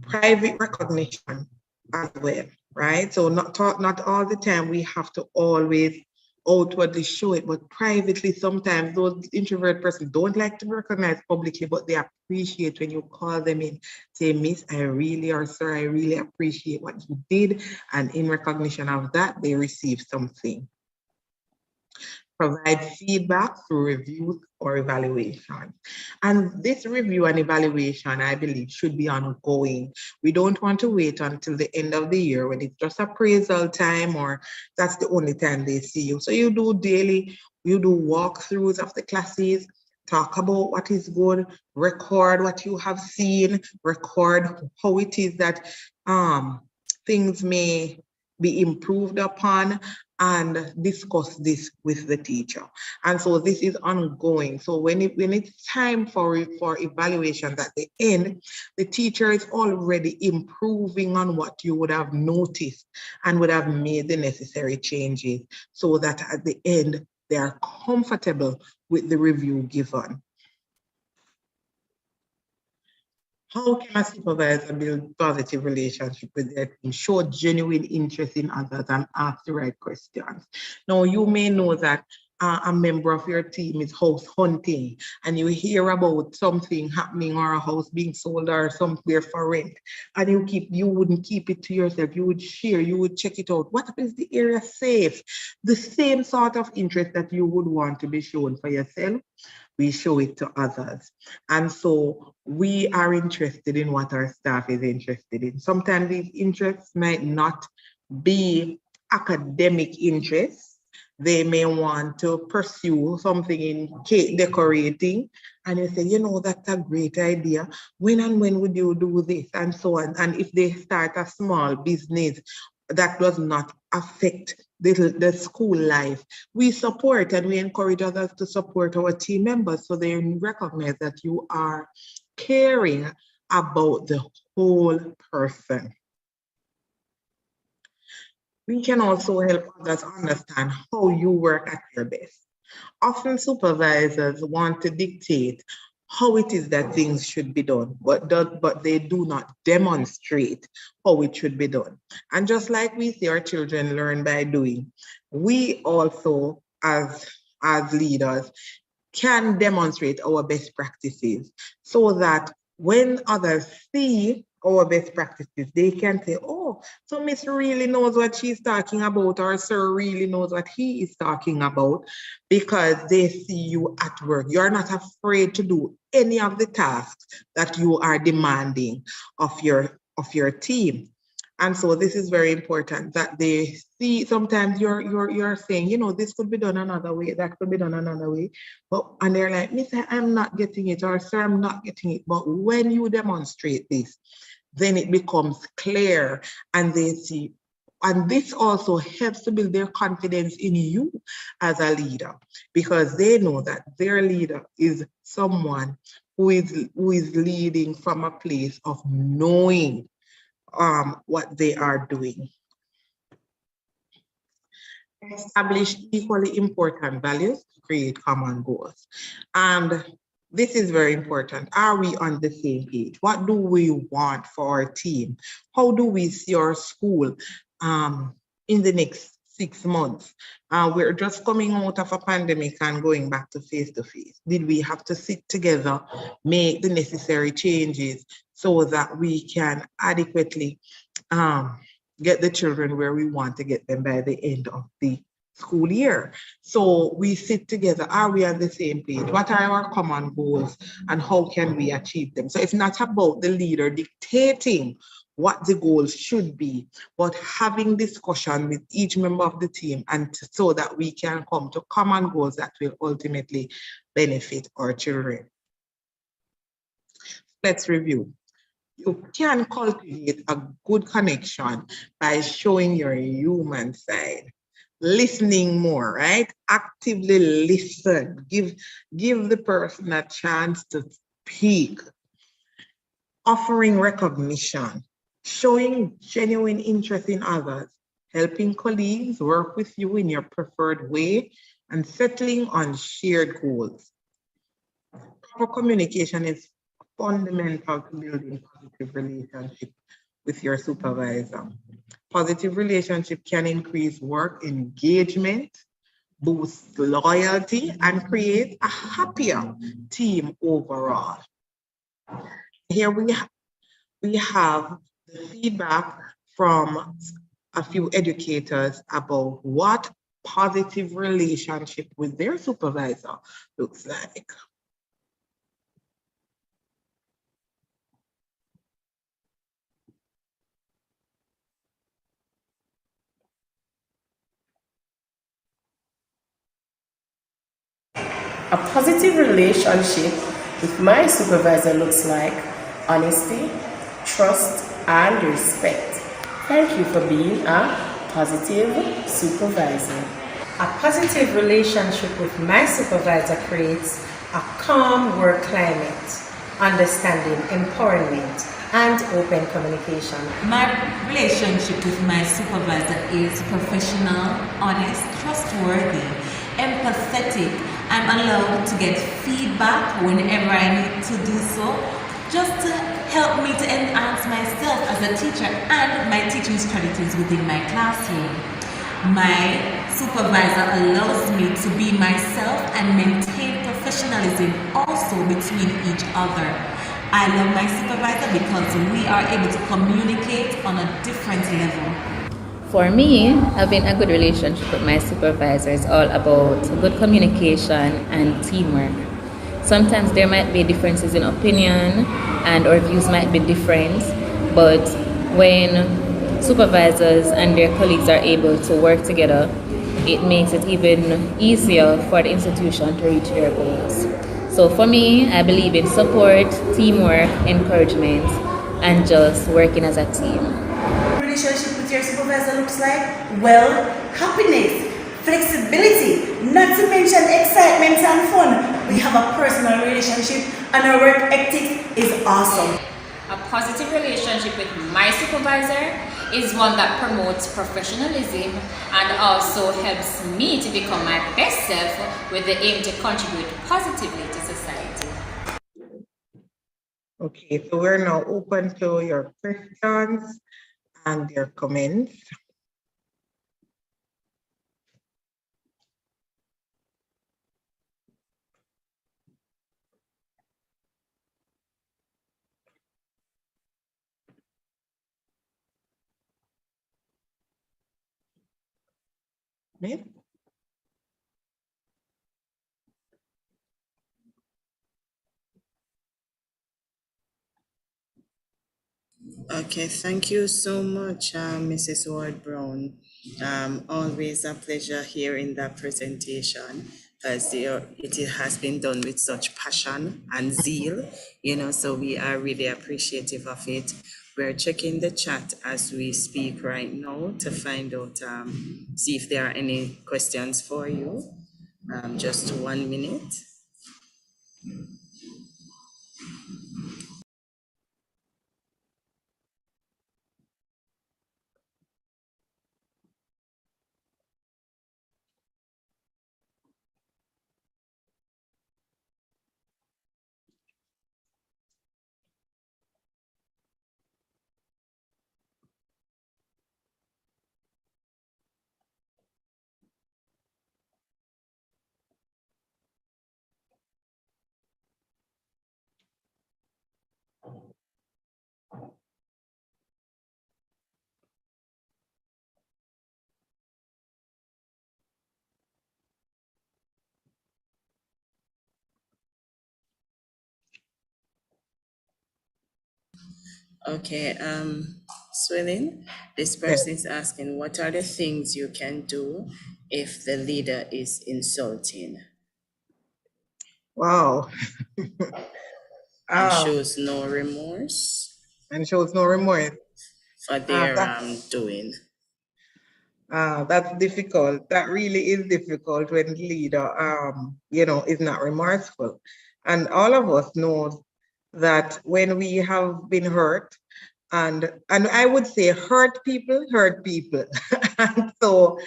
Private recognition as well, right? So not all the time we have to always outwardly show it, but privately sometimes those introvert persons don't like to be recognized publicly, but they appreciate when you call them in, say, Miss, I really, or Sir, I really appreciate what you did. And in recognition of that, they receive something. Provide feedback through reviews or evaluation. And this review and evaluation, I believe, should be ongoing. We don't want to wait until the end of the year when it's just appraisal time or that's the only time they see you. So you do daily, you do walkthroughs of the classes, talk about what is good, record what you have seen, record how it is that things may be improved upon, and discuss this with the teacher. And so this is ongoing. So when it's time for evaluation at the end, the teacher is already improving on what you would have noticed and would have made the necessary changes so that at the end, they are comfortable with the review given. How can a supervisor build positive relationship with their team, show genuine interest in others, and ask the right questions? Now, you may know that a member of your team is house hunting and you hear about something happening or a house being sold or somewhere for rent, and you wouldn't keep it to yourself. You would share, you would check it out. What is the area safe? The same sort of interest that you would want to be shown for yourself, we show it to others. And so we are interested in what our staff is interested in. Sometimes these interests might not be academic interests. They may want to pursue something in cake decorating. And you say, you know, that's a great idea. When and when would you do this? And so on. And if they start a small business that does not affect the school life, we support and we encourage others to support our team members so they recognize that you are caring about the whole person. We can also help others understand how you work at your best. Often supervisors want to dictate how it is that things should be done, but they do not demonstrate how it should be done. And just like we see our children learn by doing, we also, as leaders, can demonstrate our best practices so that when others see our best practices, they can say, oh, so Miss really knows what she's talking about, or Sir really knows what he is talking about, because they see you at work. You're not afraid to do any of the tasks that you are demanding of your of your team. And so this is very important that they see. Sometimes you're saying, you know, this could be done another way, that could be done another way. And they're like, Mister, I'm not getting it, or sir, I'm not getting it. But when you demonstrate this, then it becomes clear and they see. And this also helps to build their confidence in you as a leader, because they know that their leader is someone who is leading from a place of knowing what they are doing. Establish equally important values to create common goals. And this is very important. Are we on the same page? What do we want for our team? How do we see our school in the next 6 months? We're just coming out of a pandemic and going back to face-to-face. Did we have to sit together, make the necessary changes so that we can adequately get the children where we want to get them by the end of the school year? So we sit together. Are we on the same page? What are our common goals and how can we achieve them? So it's not about the leader dictating what the goals should be, but having discussion with each member of the team, and so that we can come to common goals that will ultimately benefit our children. Let's review. You can cultivate a good connection by showing your human side, listening more, right? Actively listen, give the person a chance to speak, offering recognition, showing genuine interest in others, helping colleagues work with you in your preferred way, and settling on shared goals. Proper communication is fundamental to building positive relationship with your supervisor. Positive relationship can increase work engagement, boost loyalty, and create a happier team overall. Here we have the feedback from a few educators about what positive relationship with their supervisor looks like. A positive relationship with my supervisor looks like honesty, trust, and respect. Thank you for being a positive supervisor. A positive relationship with my supervisor creates a calm work climate, understanding, empowerment, and open communication. My relationship with my supervisor is professional, honest, trustworthy, empathetic. I'm allowed to get feedback whenever I need to do so, just to help me to enhance myself as a teacher and my teaching strategies within my classroom. My supervisor allows me to be myself and maintain professionalism also between each other. I love my supervisor because we are able to communicate on a different level. For me, having a good relationship with my supervisor is all about good communication and teamwork. Sometimes there might be differences in opinion and our views might be different, but when supervisors and their colleagues are able to work together, it makes it even easier for the institution to reach their goals. So for me, I believe in support, teamwork, encouragement, and just working as a team. Relationship with your supervisor looks like? Well, happiness, flexibility, not to mention excitement and fun. We have a personal relationship and our work ethic is awesome. A positive relationship with my supervisor is one that promotes professionalism and also helps me to become my best self with the aim to contribute positively to society. Okay, so we're now open to your questions and your comments. Okay. Okay, thank you so much, Mrs. Ward Brown. Always a pleasure hearing that presentation, as it has been done with such passion and zeal, so we are really appreciative of it. We're checking the chat as we speak right now to find out, see if there are any questions for you. Just 1 minute. Okay, Swilling, this person is asking, what are the things you can do if the leader is insulting Wow. and shows no remorse And shows no remorse. for their doing? That's difficult. That really is difficult when the leader, is not remorseful. And all of us know that when we have been hurt, and I would say hurt people. And so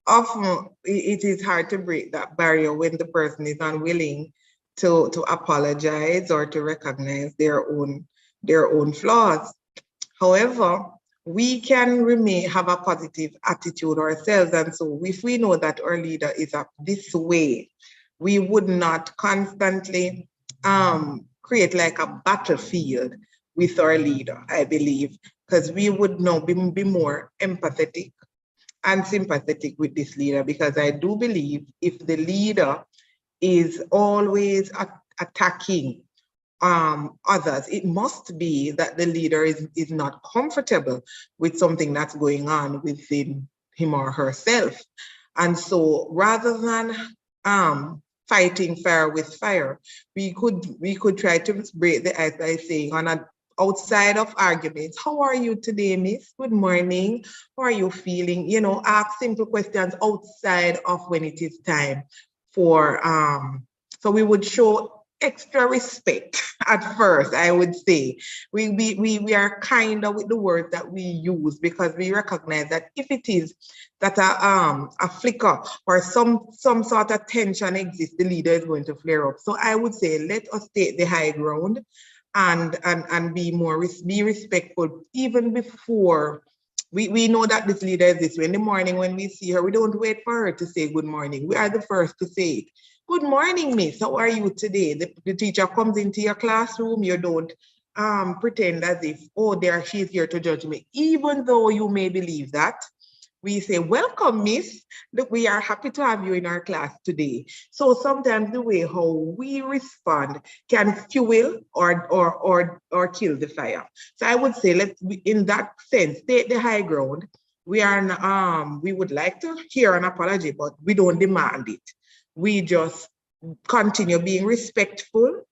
often it is hard to break that barrier when the person is unwilling to apologize or to recognize their own flaws. However, we can have a positive attitude ourselves. And so if we know that our leader is up this way, we would not constantly create like a battlefield with our leader, I believe, because we would now be more empathetic and sympathetic with this leader, because I do believe if the leader is always attacking others, it must be that the leader is not comfortable with something that's going on within him or herself. And so rather than fighting fire with fire, we could try to break the ice by saying, outside of arguments, how are you today, miss? Good morning. How are you feeling? Ask simple questions outside of when it is time for so we would show extra respect at first, I would say. We are kinder with the words that we use, because we recognize that if it is that a flicker or some sort of tension exists, the leader is going to flare up. So I would say, let us take the high ground and be respectful even before. We know that this leader is this way. In the morning when we see her, we don't wait for her to say good morning. We are the first to say it. Good morning, miss. How are you today? The teacher comes into your classroom. You don't pretend as if, she's here to judge me. Even though you may believe that, we say, welcome, miss. Look, we are happy to have you in our class today. So sometimes the way how we respond can fuel or kill the fire. So I would say, in that sense, take the high ground. We would like to hear an apology, but we don't demand it. We just continue being respectful,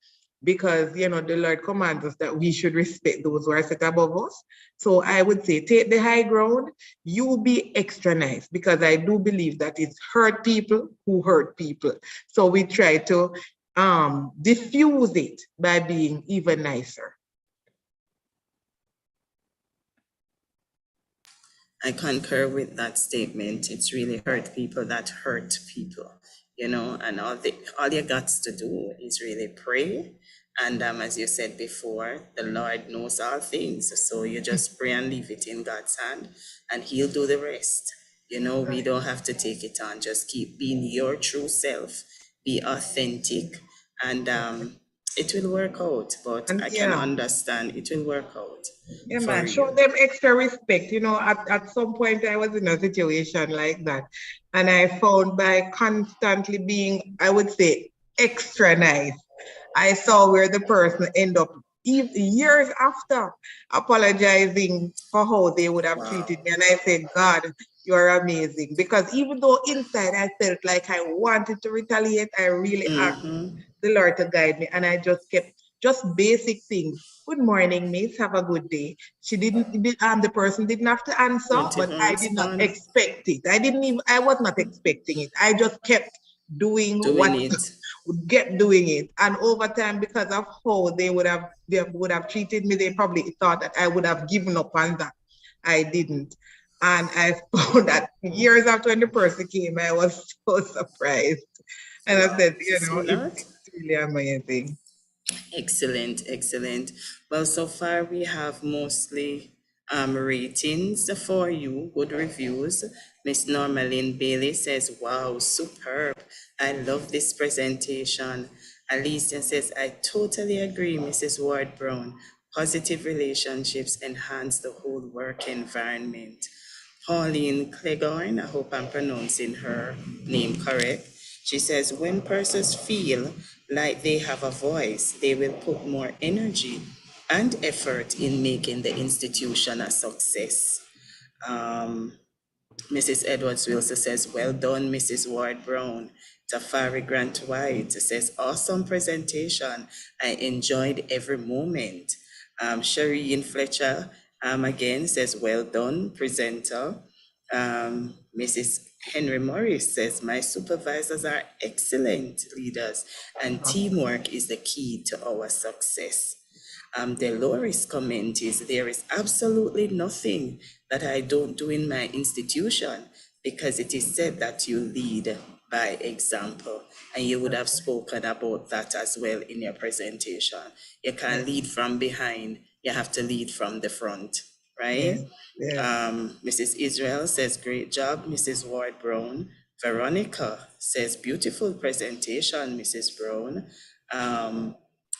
because the Lord commands us that we should respect those who are set above us. So I would say, take the high ground. You be extra nice, because I do believe that it's hurt people who hurt people. So we try to diffuse it by being even nicer. I concur with that statement. It's really hurt people that hurt people, and all you got to do is really pray. And as you said before, the Lord knows all things. So you just pray and leave it in God's hand, and He'll do the rest. We don't have to take it on. Just keep being your true self, be authentic, and it will work out. But I can understand it will work out. Yeah, man, show them extra respect. At some point I was in a situation like that, and I found by constantly being, I would say, extra nice, I saw where the person end up years after, apologizing for how they would have treated me. And I said, God, you're amazing. Because even though inside I felt like I wanted to retaliate, I really asked the Lord to guide me. And I just kept just basic things. Good morning, miss. Have a good day. The person didn't have to answer, but I did not expect it. I was not expecting it. I just kept doing it. And over time, because of how they would have treated me, they probably thought that I would have given up on that. I didn't. And I found that years after when the person came, I was so surprised. And I said, it's really amazing. Excellent, excellent. Well, so far we have mostly ratings for you, good reviews. Miss Normaline Bailey says, wow, superb. I love this presentation. Alicia says, I totally agree, Mrs. Ward Brown. Positive relationships enhance the whole work environment. Pauline Clegorn, I hope I'm pronouncing her name correct. She says, when persons feel like they have a voice, they will put more energy and effort in making the institution a success. Mrs. Edwards Wilson says, well done, Mrs. Ward Brown. Tafari Grant White says, awesome presentation. I enjoyed every moment. Shireen Fletcher again says, well done, presenter. Mrs. Henry Morris says, my supervisors are excellent leaders and teamwork is the key to our success. Dolores comment is, there is absolutely nothing that I don't do in my institution because it is said that you lead by example. And you would have spoken about that as well in your presentation. You can't lead from behind, you have to lead from the front, right? Mrs. Israel says, great job, Mrs. Ward Brown. Veronica says, beautiful presentation, Mrs. Brown.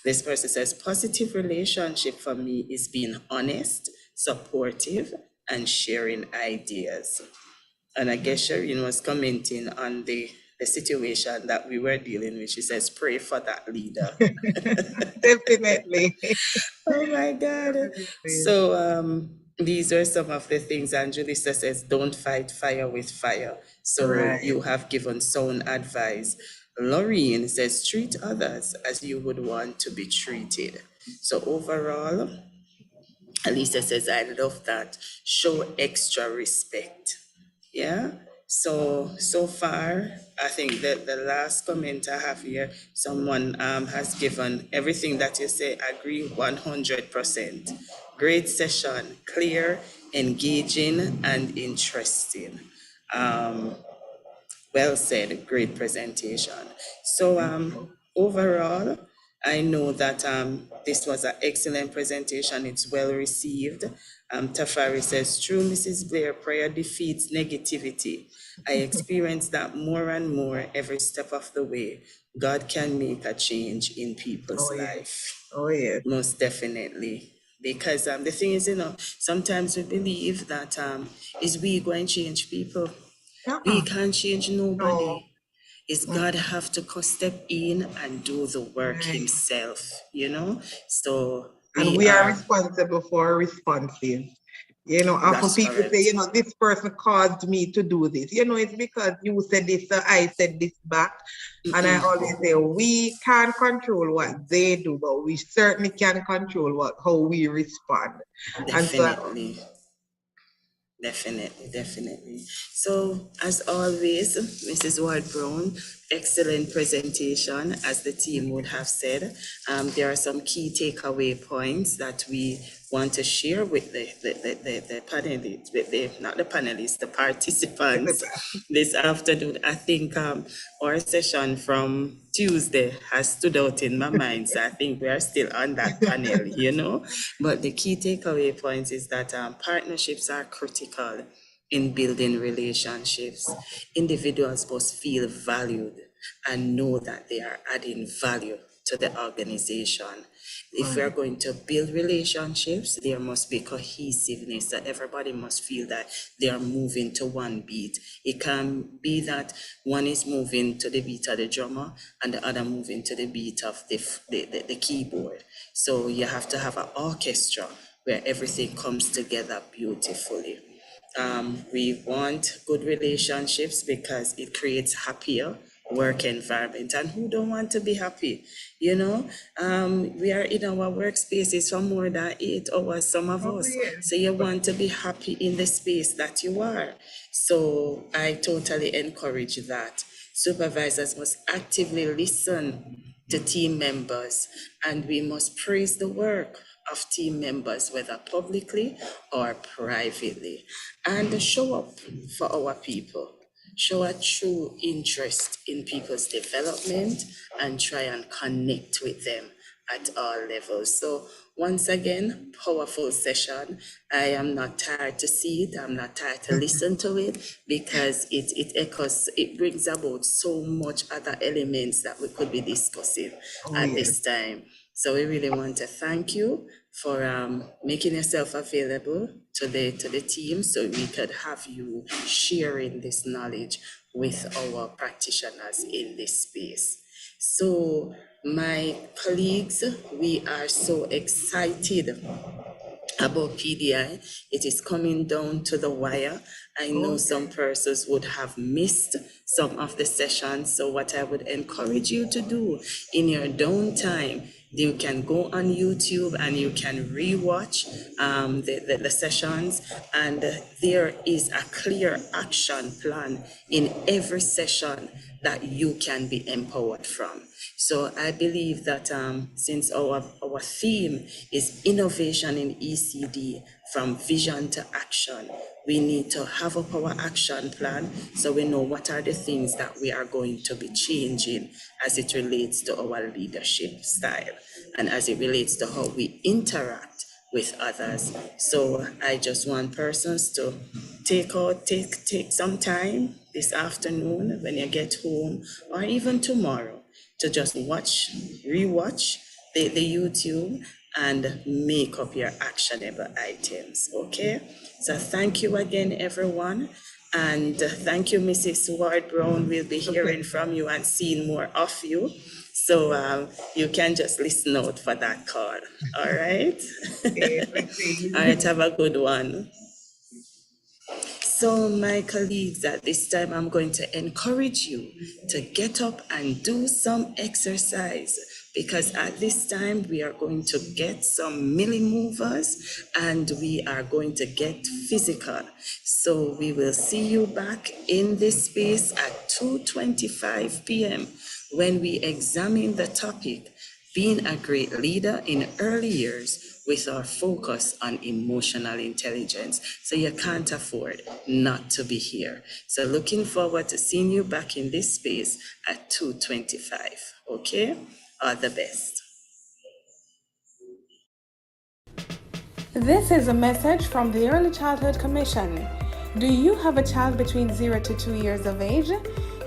This person says, positive relationship for me is being honest, supportive, and sharing ideas. And I guess Shireen was commenting on the situation that we were dealing with. She says, pray for that leader. Definitely. Oh my God. So these are some of the things. And Julissa says, don't fight fire with fire. So you have given sound advice. Laureen says, treat others as you would want to be treated. So overall, Alisa says, I love that. Show extra respect. Yeah. So far, I think that the last comment I have here, someone has given everything that you say, agree 100%. Great session, clear, engaging, and interesting. Well said, great presentation. So overall, I know that this was an excellent presentation. It's well received. Tafari says, true, Mrs. Blair, prayer defeats negativity. I experience that more and more every step of the way. God can make a change in people's life. Oh, yeah. Most definitely. Because the thing is, sometimes we believe that is we going to change people. We can't change nobody. It's God have to step in and do the work himself, So and we are responsible for responsive. Often people say, this person caused me to do this. It's because you said this, so I said this back. And I always say, we can't control what they do, but we certainly can control how we respond. Definitely. Definitely. So, as always, Mrs. Ward Brown, excellent presentation, as the team would have said. There are some key takeaway points that we want to share with the panelists, the participants this afternoon. I think our session from Tuesday has stood out in my mind, so I think we are still on that panel, But the key takeaway points is that partnerships are critical in building relationships. Individuals must feel valued and know that they are adding value to the organization. If we are going to build relationships, there must be cohesiveness, that everybody must feel that they are moving to one beat. It can be that one is moving to the beat of the drummer and the other moving to the beat of the keyboard. So you have to have an orchestra where everything comes together beautifully. We want good relationships because it creates happier work environment. And who don't want to be happy? You know, we are in our workspaces for more than 8 hours, some of us. So you want to be happy in the space that you are. So I totally encourage that. Supervisors must actively listen to team members, and we must praise the work of team members, whether publicly or privately, and show up for our people. Show a true interest in people's development and try and connect with them at all levels. So once again, powerful session. I am not tired to see it. I'm not tired to listen to it, because it echoes, it brings about so much other elements that we could be discussing at this time. So we really want to thank you for making yourself available to the team, so we could have you sharing this knowledge with our practitioners in this space. So my colleagues, we are so excited about PDI. It is coming down to the wire. I know some persons would have missed some of the sessions. So what I would encourage you to do in your downtime, you can go on YouTube and you can rewatch the sessions, and there is a clear action plan in every session that you can be empowered from. So I believe that since our theme is innovation in ECD, from vision to action, we need to have up our action plan so we know what are the things that we are going to be changing as it relates to our leadership style and as it relates to how we interact with others. So I just want persons to take some time this afternoon when you get home, or even tomorrow, to just rewatch the YouTube and make up your actionable items, okay? So thank you again, everyone. And thank you, Mrs. Ward Brown. We'll be hearing from you and seeing more of you. So you can just listen out for that call, all right? All right, have a good one. So my colleagues, at this time, I'm going to encourage you to get up and do some exercise, because at this time we are going to get some millimovers and we are going to get physical. So we will see you back in this space at 2:25 p.m. when we examine the topic, being a great leader in early years, with our focus on emotional intelligence. So you can't afford not to be here. So looking forward to seeing you back in this space at 2:25. Okay? All the best. This is a message from the Early Childhood Commission. Do you have a child between 0 to 2 years of age?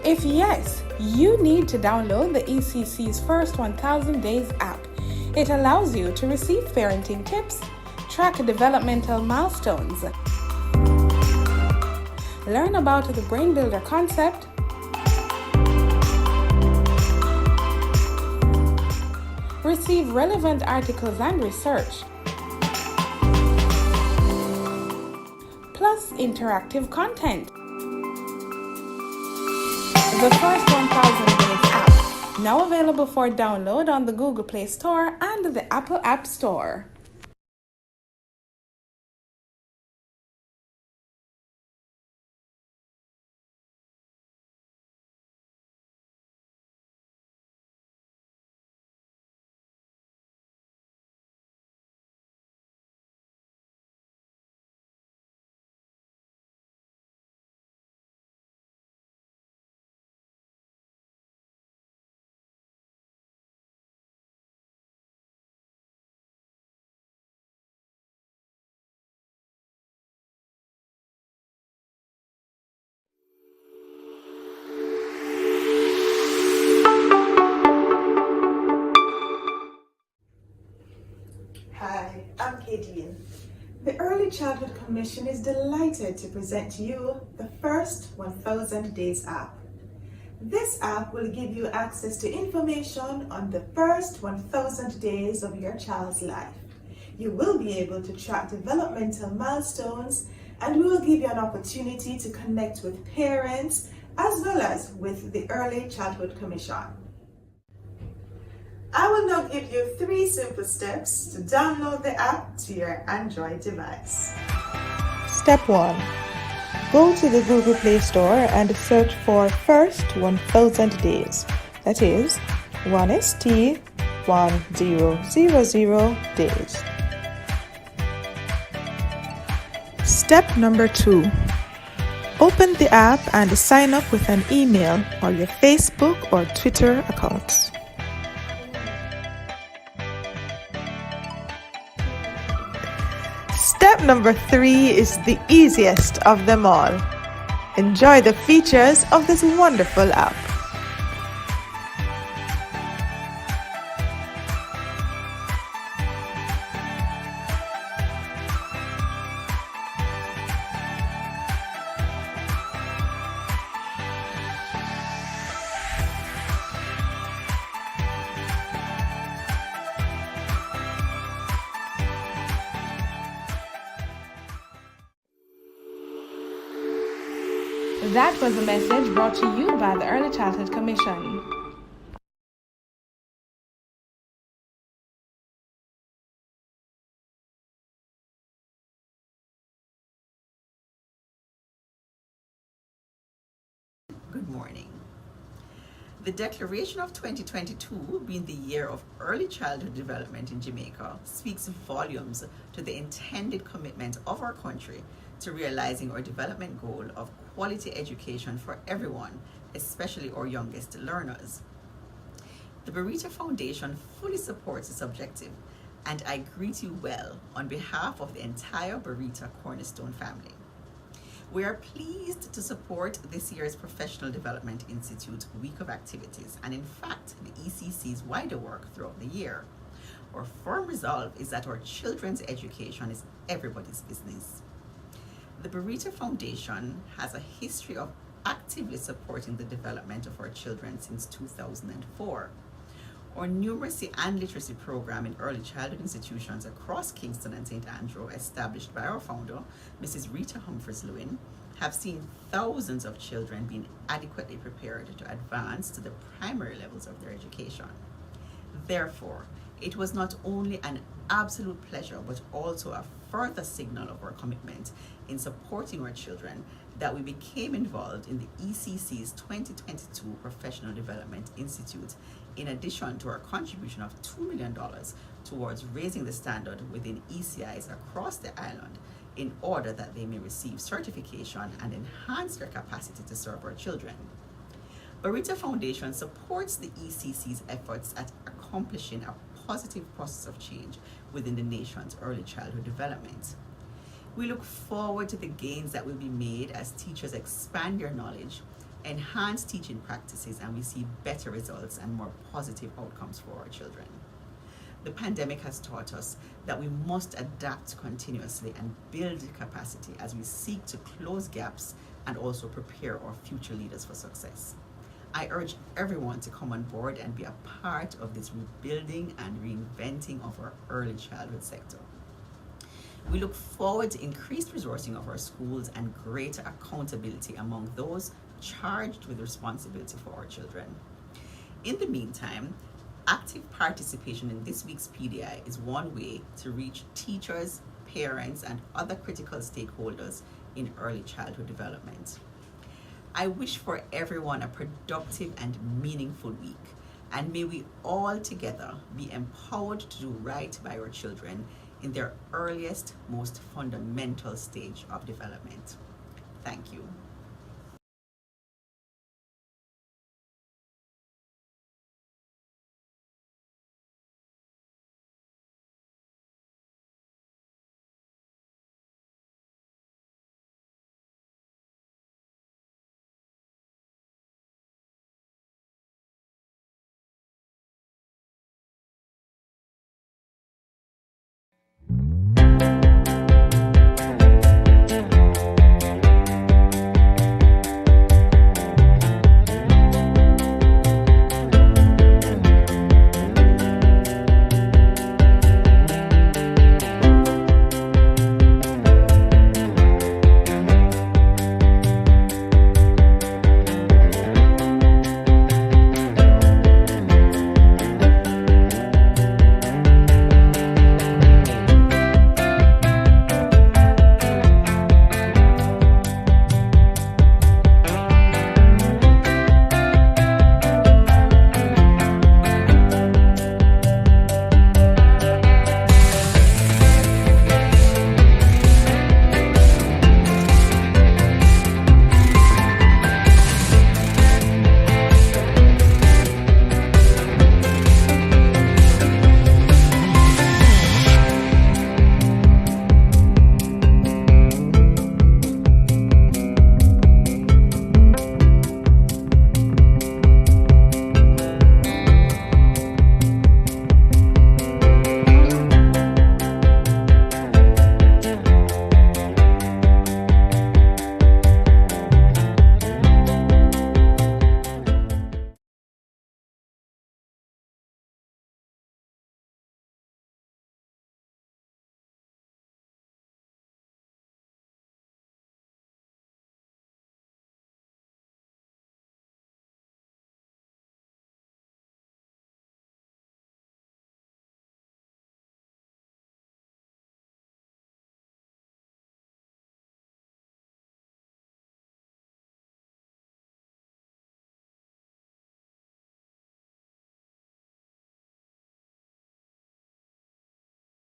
If yes, you need to download the ECC's first 1000 Days app. It allows you to receive parenting tips, track developmental milestones, learn about the Brain Builder concept, receive relevant articles and research, plus interactive content. The first 1000 Days app, now available for download on the Google Play Store and the Apple App Store. Childhood Commission is delighted to present to you the first 1000 Days app. This app will give you access to information on the first 1000 days of your child's life. You will be able to track developmental milestones, and we will give you an opportunity to connect with parents as well as with the Early Childhood Commission. I will now give you 3 simple steps to download the app to your Android device. Step 1. Go to the Google Play Store and search for First 1000 Days. That is 1ST 1000 days. Step number 2. Open the app and sign up with an email or your Facebook or Twitter accounts. Step number 3 is the easiest of them all. Enjoy the features of this wonderful app. That was a message brought to you by the Early Childhood Commission. Good morning. The declaration of 2022 being the year of early childhood development in Jamaica speaks volumes to the intended commitment of our country to realizing our development goal of quality education for everyone, especially our youngest learners. The Burrito Foundation fully supports this objective, and I greet you well on behalf of the entire Burrito Cornerstone family. We are pleased to support this year's Professional Development Institute week of activities, and in fact, the ECC's wider work throughout the year. Our firm resolve is that our children's education is everybody's business. The Burrito Foundation has a history of actively supporting the development of our children since 2004. Our numeracy and literacy program in early childhood institutions across Kingston and St. Andrew, established by our founder, Mrs. Rita Humphreys-Lewin, have seen thousands of children being adequately prepared to advance to the primary levels of their education. Therefore, it was not only an absolute pleasure, but also a further signal of our commitment in supporting our children that we became involved in the ECC's 2022 Professional Development Institute, in addition to our contribution of $2 million towards raising the standard within ECIs across the island in order that they may receive certification and enhance their capacity to serve our children. Burrito Foundation supports the ECC's efforts at accomplishing a positive process of change within the nation's early childhood development. We look forward to the gains that will be made as teachers expand their knowledge, enhance teaching practices, and we see better results and more positive outcomes for our children. The pandemic has taught us that we must adapt continuously and build capacity as we seek to close gaps and also prepare our future leaders for success. I urge everyone to come on board and be a part of this rebuilding and reinventing of our early childhood sector. We look forward to increased resourcing of our schools and greater accountability among those charged with responsibility for our children. In the meantime, active participation in this week's PDI is one way to reach teachers, parents, and other critical stakeholders in early childhood development. I wish for everyone a productive and meaningful week, and may we all together be empowered to do right by our children in their earliest, most fundamental stage of development. Thank you.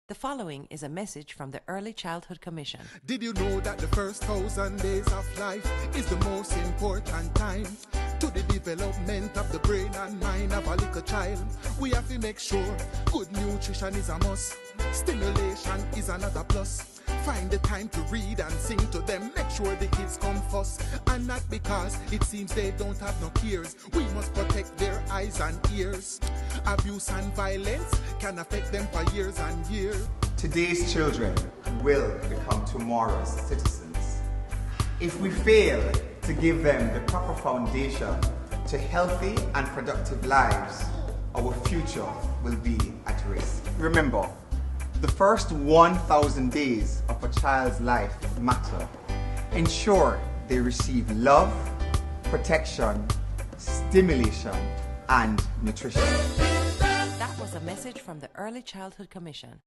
The following is a message from the Early Childhood Commission. Did you know that the first 1,000 days of life is the most important time to the development of the brain and mind of a little child? We have to make sure good nutrition is a must. Stimulation is another plus. Find the time to read and sing to them. Make sure the kids come first. And not because it seems they don't have no cares. We must protect their eyes and ears. Abuse and violence can affect them for years and years. Today's children will become tomorrow's citizens. If we fail to give them the proper foundation to healthy and productive lives, our future will be at risk. Remember, the first 1,000 days of a child's life matter. Ensure they receive love, protection, stimulation, and nutrition. That was a message from the Early Childhood Commission.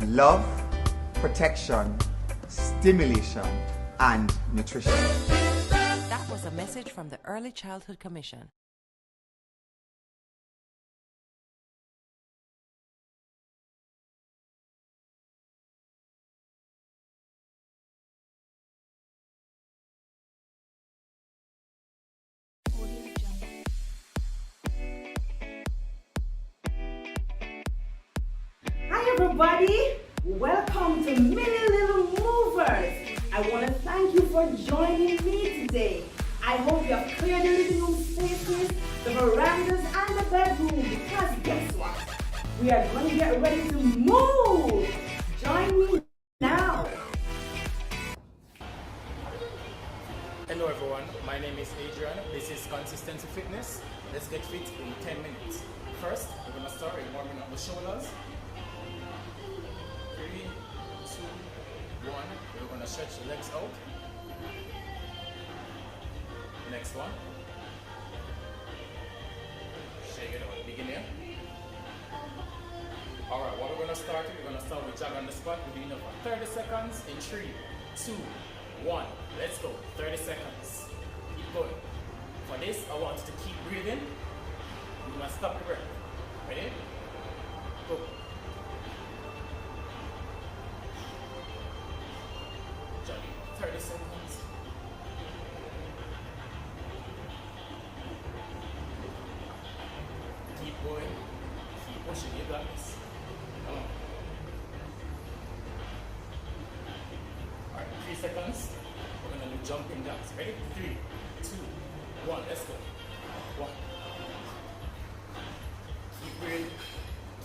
love, protection, stimulation, and nutrition. That was a message from the Early Childhood Commission. Hi everybody, welcome to Mini Little Movers. I want to thank you for joining me today. I hope you have cleared the living room spaces, the verandas and the bedroom, because guess what? We are going to get ready to move. Join me now. Hello everyone, my name is Adrian. This is Consistency Fitness. Let's get fit in 10 minutes. First, we're going to start with warming up the shoulders. 3, 2, 1. We're going to stretch the legs out. Next one. Shake it out. Begin here. Alright, what we're going to start with, we're going to start with jog on the spot. We're doing it for 30 seconds in 3, 2, 1. Let's go. 30 seconds. Keep going. For this, I want you to keep breathing. You're going to stop the breath. Ready? Go. Jogging. 30 seconds. Keep going. Keep pushing. You got this. Come on. Alright, 3 seconds. We're going to do jumping jacks. Ready? 3, 2, 1. Let's go. 1. Keep breathing.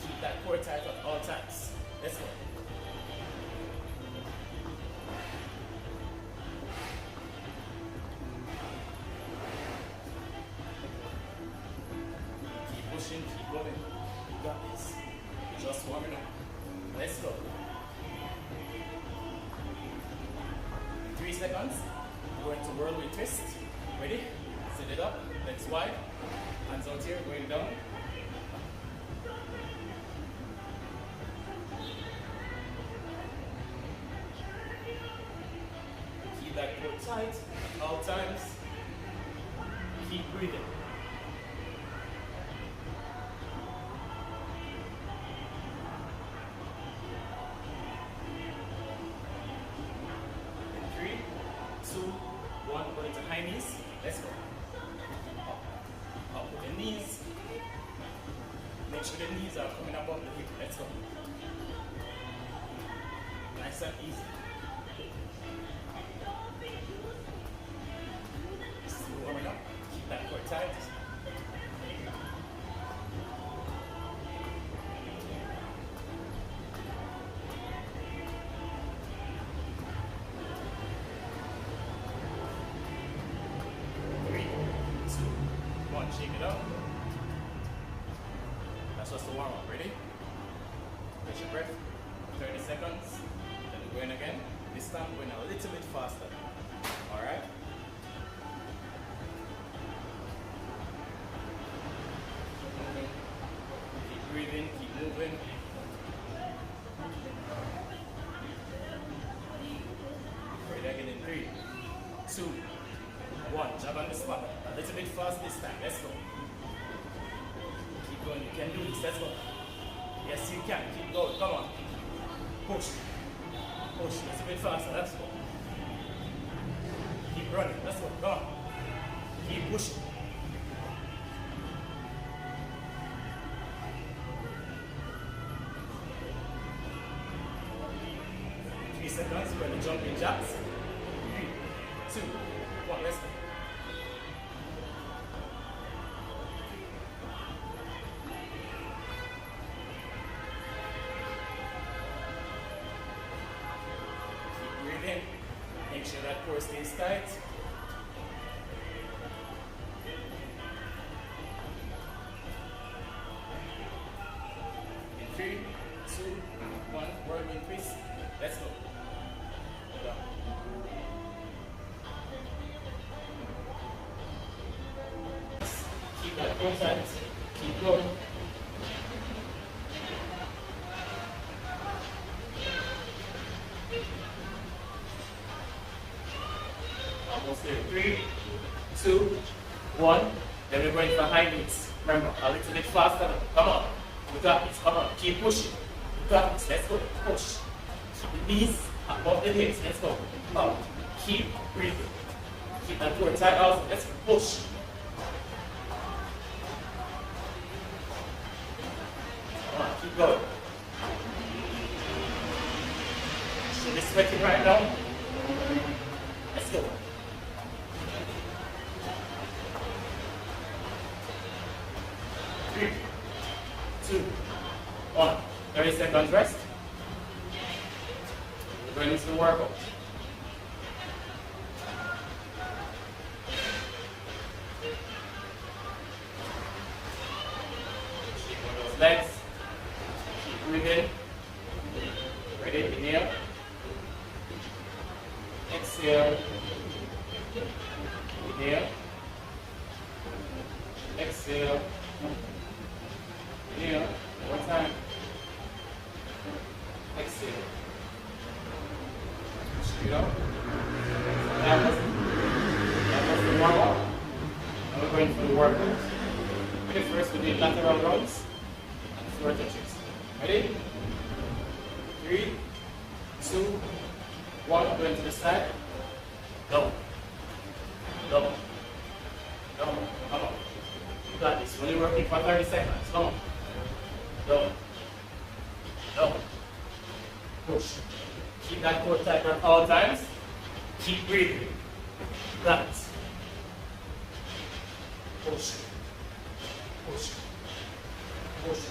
Keep that core tight at all times. Let's go. Keep pushing, keep going. You got this. Just warming up. Let's go. 3 seconds. We're going to whirlwind twist. Ready? Sit it up. Legs wide. Hands out here, going down. Keep that core tight at all times. Keep breathing. In 3, 2, 1, go into high knees. Let's go. Up with the knees. Make sure the knees are coming above the hip. Let's go. Nice and easy. Still warming up. Keep that core tight. Shake it up. That's just the warm up. Ready? Catch your breath. 30 seconds. Then we're going again. This time we're going a little bit faster. Alright? Moving. Keep breathing. Keep moving. Ready again in 3, 2, 1. Jab on the spot. A little bit fast this time. Let's go. Keep going. You can do this. Let's go. Yes, you can. Keep going. Come on. Push. Push. A little bit faster. Let's go. Keep running. Let's go. Come on. Keep pushing. Seconds, we're going to jump in jacks. 3, 2, 1, let's go. Keep breathing. Make sure that core stays tight. In 3, 2, 1, whirlwind twist. Let's go. Keep that core tight. Keep going. 1. Then we're going for high knees. Remember, a little bit faster. Come on. You got this. Come on. Keep pushing. You got this. Let's go. Push. Keep the knees above the hips. Let's go. Up. Keep breathing. Keep that core tight also. Let's push. Come on. Keep going. Should be sweating right now. Let's go. 3, 2, 1. 30 seconds rest. We're going into the workout. Shake those legs. Keep breathing. Ready? Inhale. Exhale. Inhale. Exhale. Inhale. One more time. Exhale. Straight up. That was the warm up. Now we're going for the workout. Okay, first we do lateral rounds and floor touches. Ready? 3, 2, 1. Going to the side. Down. Down. Down. Come on. You got this. Only working for 30 seconds. Come on. Down. Down. Push. Keep that core tight at all times. Keep breathing. You got it. Push. Push. Push.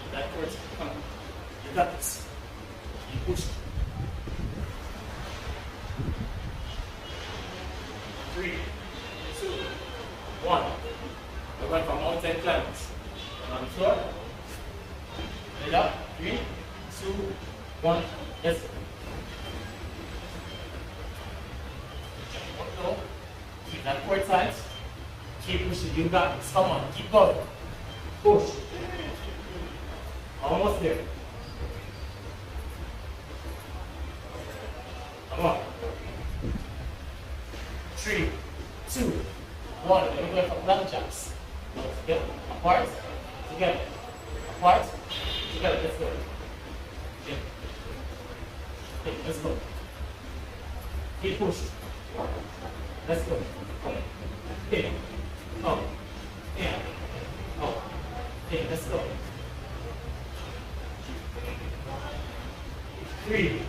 Keep that core tight. Come on. You got this. Keep pushing. 3, 2, 1. We're going for mountain climbers. On the floor. Head up. 3, 2, 1. Let's go. Up low. Keep that core tight. Keep pushing. You got this. Come on. Keep going. Push. Almost there. Come on. 3, 2, 1. Then we're going for plank jumps. Together. Apart. Together. Apart. Together. Let's go. Okay. Okay, let's go. Keep pushing. Let's go. Okay. Oh. Yeah. Oh. Okay, let's go. 3,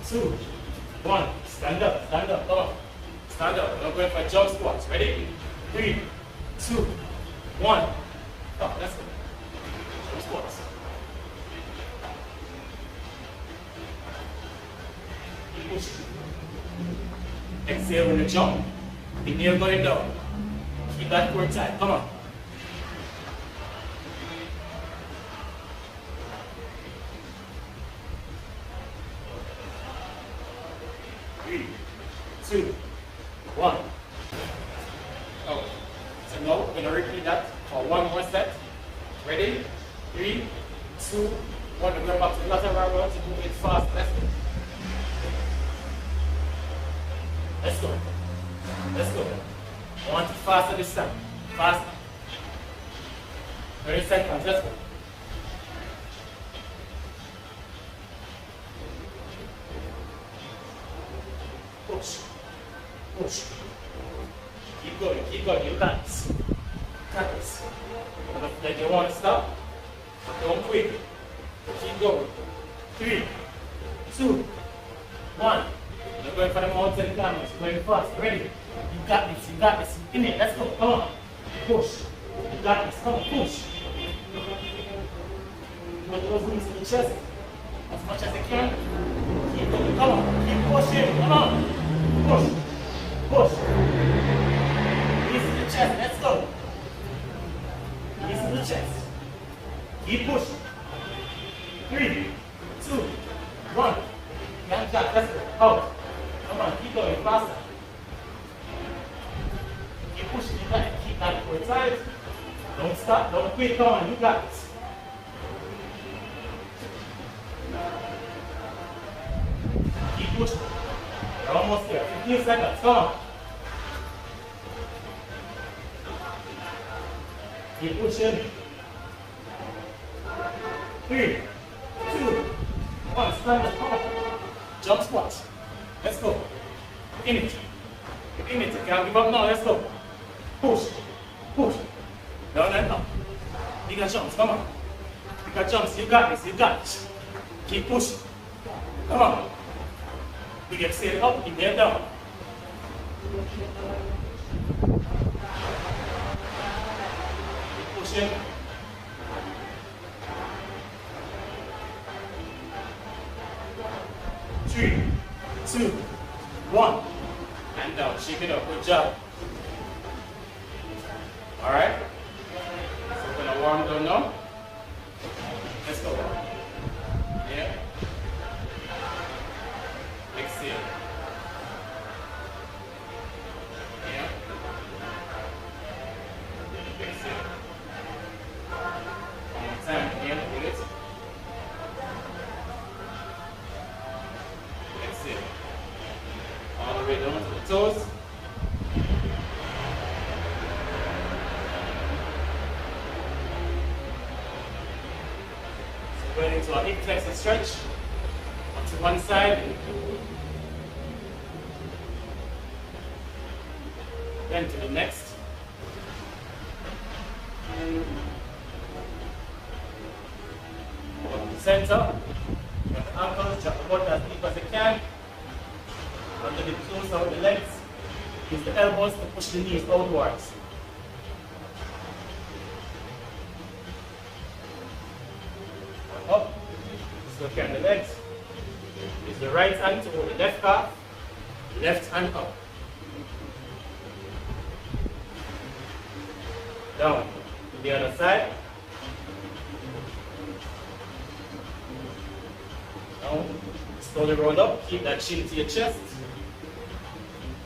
2, 1. Stand up. Stand up. Come on. Stand up. We're going for jump squats. Ready? 3, 2, 1. Oh, let's go. Jump squats. Keep pushing. Exhale when you jump. Inhale going down. Keep that core tight. Come on. Three, 2, 1. Oh. So now we're going to repeat that for one more set. Ready? 3, 2, 1. We're going back to the lateral round to move it fast. Let's go. Let's go. Let's go. I want it faster this time. Faster. 30 seconds. Let's go. Push. Push. Keep going. Keep going. You got this. Got this. Then you want to stop. Don't quit. Keep going. 3, 2, 1. You're going for the mountain climbers. You're going fast. Ready? You got this. You got this. In it. Let's go. Come on. Push. You got this. Come on. Push. Put those knees to the chest as much as you can. Keep going. Come on. Keep pushing. Come on. Push. Push. Knees to the chest. Let's go. Knees to the chest. Keep pushing. 3, 2, 1. Hand jack. Let's go. Out. Come on. Keep going faster. Keep pushing. You got it. Keep that core tight. Don't stop. Don't quit. Come on. You got this. Keep pushing. You're almost there. 15 seconds. Come on. Keep pushing. 3, 2, 1. Stand up. Come on. Jump squat. Let's go. In it. In it. You can't give up now. Let's go. Push. Push. Down and up. Bigger jumps. Come on. Bigger jumps. You got this. You got this. Keep pushing. Come on. Big exhale up. Inhale down. Keep pushing. 3, 2, 1. And down. Shake it up. Good job. Alright? So we're going to warm down now. Let's go. Yeah. Exhale. Yeah. Exhale. One more time. Inhale. Hold it. Exhale. All the way down to the toes. So going into our hip flexor stretch. Up to one side. Then to the next. Go to the center. Drop the ankles, drop the butt as deep as you can. Under the close out the legs. Use the elbows to push the knees outwards. Up. Just look at the legs. Use the right hand to hold the left calf. Left hand up. Down to the other side. Down. Slowly roll up. Keep that chin to your chest.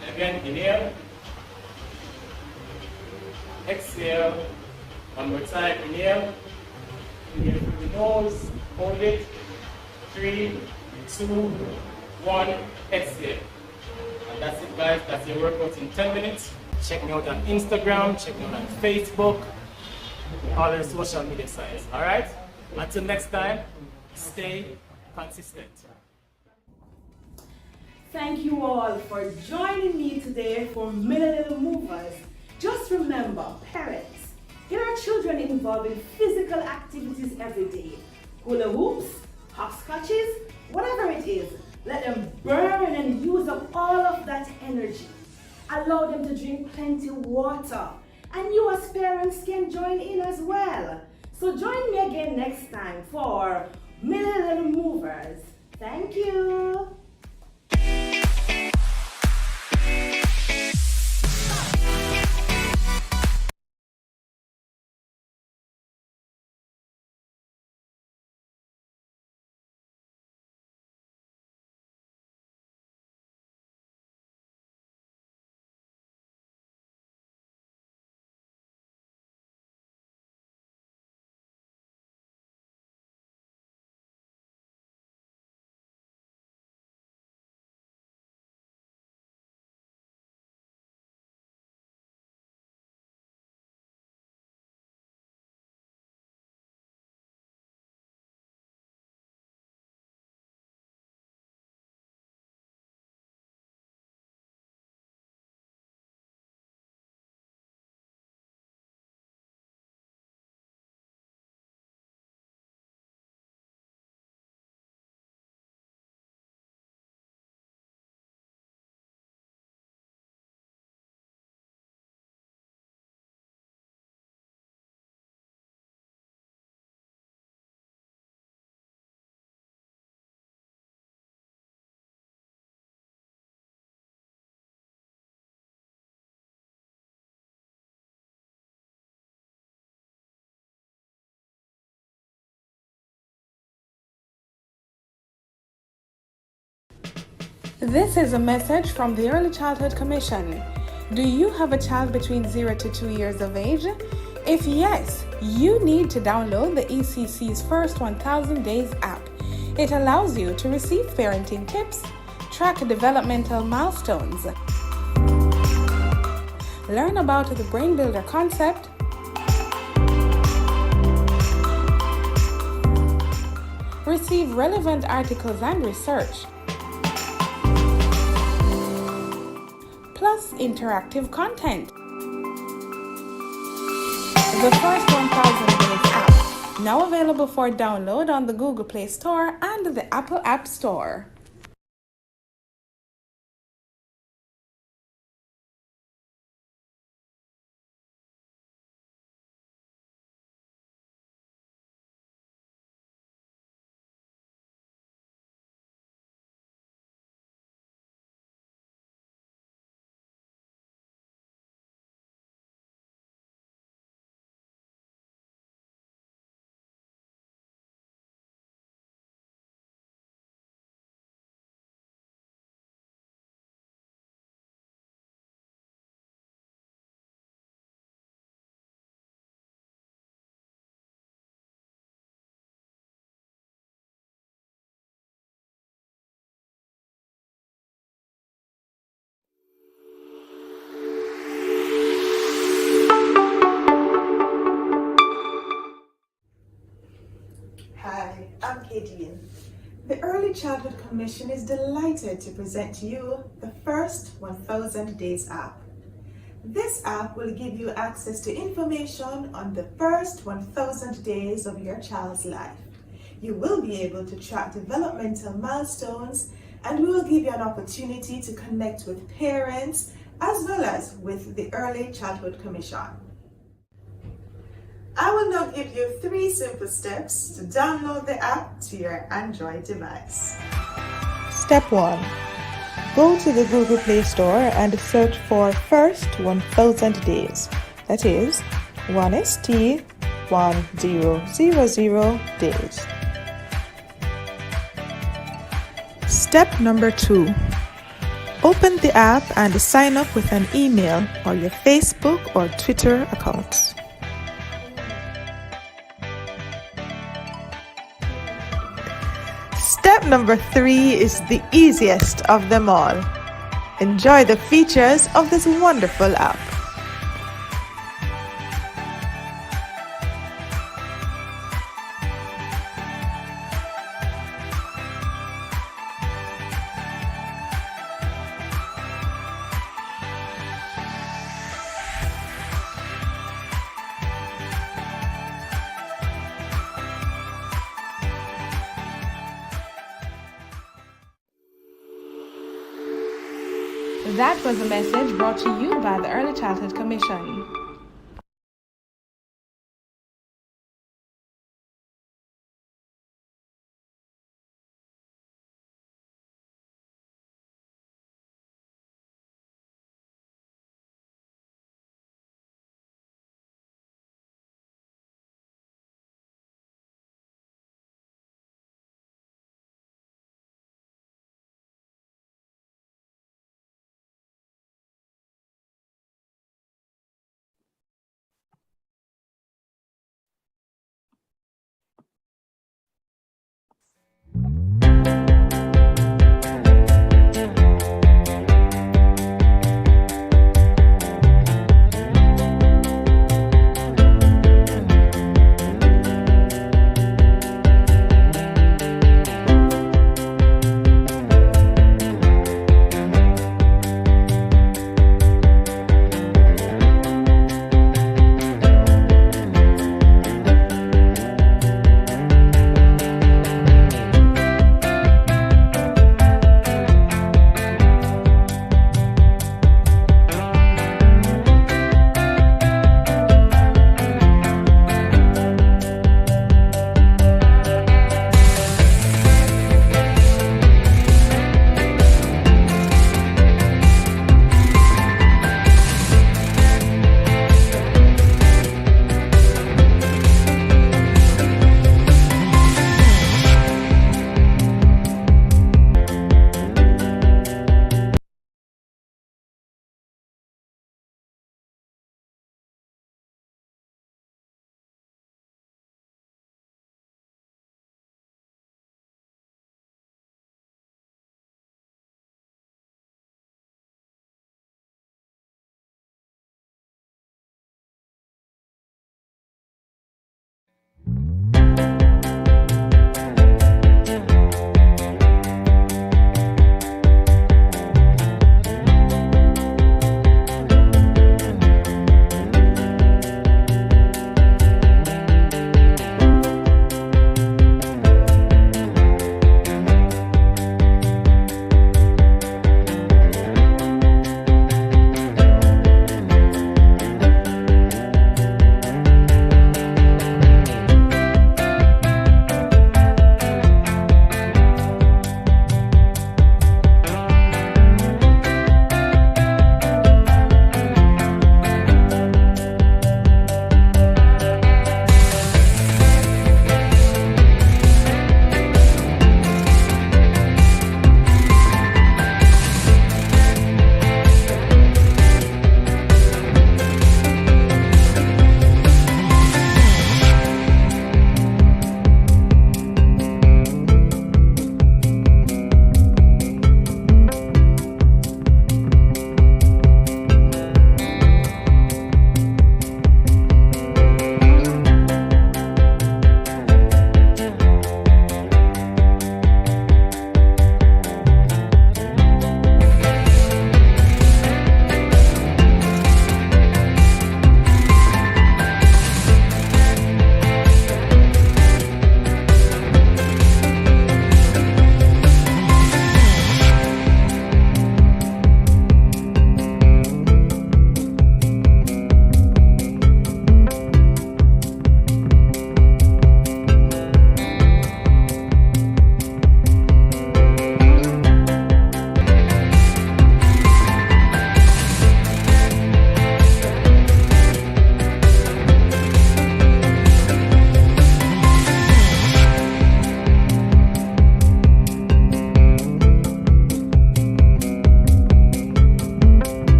And again, inhale. Exhale. One more time. Inhale. Inhale through the nose. Hold it. 3, 2, 1. Exhale. And that's it, guys. That's your workout in 10 minutes. Check me out on Instagram, check me out on Facebook, all the social media sites. Alright? Until next time, stay consistent. Thank you all for joining me today for Little Movers. Just remember, parents, get our children involved in physical activities every day. Hula hoops, hopscotches, whatever it is. Let them burn and use up all of that energy. Allow them to drink plenty of water. And you as parents can join in as well. So join me again next time for Little Movers. Thank you. This is a message from the Early Childhood Commission. Do you have a child between 0 to 2 years of age? If yes, you need to download the ECC's First 1000 Days app. It allows you to receive parenting tips, track developmental milestones, learn about the Brain Builder concept, Receive relevant articles and research, plus interactive content. The first 1000 Days app, now available for download on the Google Play Store and the Apple App Store. Hi, I'm Kadian. The Early Childhood Commission is delighted to present to you the first 1000 Days app. This app will give you access to information on the first 1000 days of your child's life. You will be able to track developmental milestones, and we will give you an opportunity to connect with parents as well as with the Early Childhood Commission. I will now give you 3 simple steps to download the app to your Android device. Step 1. Go to the Google Play Store and search for First 1000 Days. That is 1ST1000 days. Step number 2. Open the app and sign up with an email or your Facebook or Twitter accounts. Step number 3 is the easiest of them all. Enjoy the features of this wonderful app. That was a message brought to you by the Early Childhood Commission.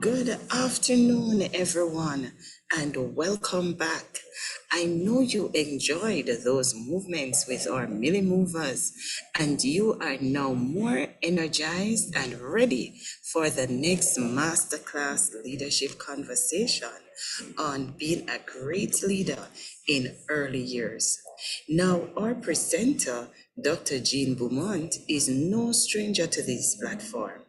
Good afternoon, everyone, and welcome back. I know you enjoyed those movements with our Millie Movers, and you are now more energized and ready for the next Masterclass leadership conversation on being a great leader in early years. Now, our presenter, Dr. Jean Beaumont, is no stranger to this platform.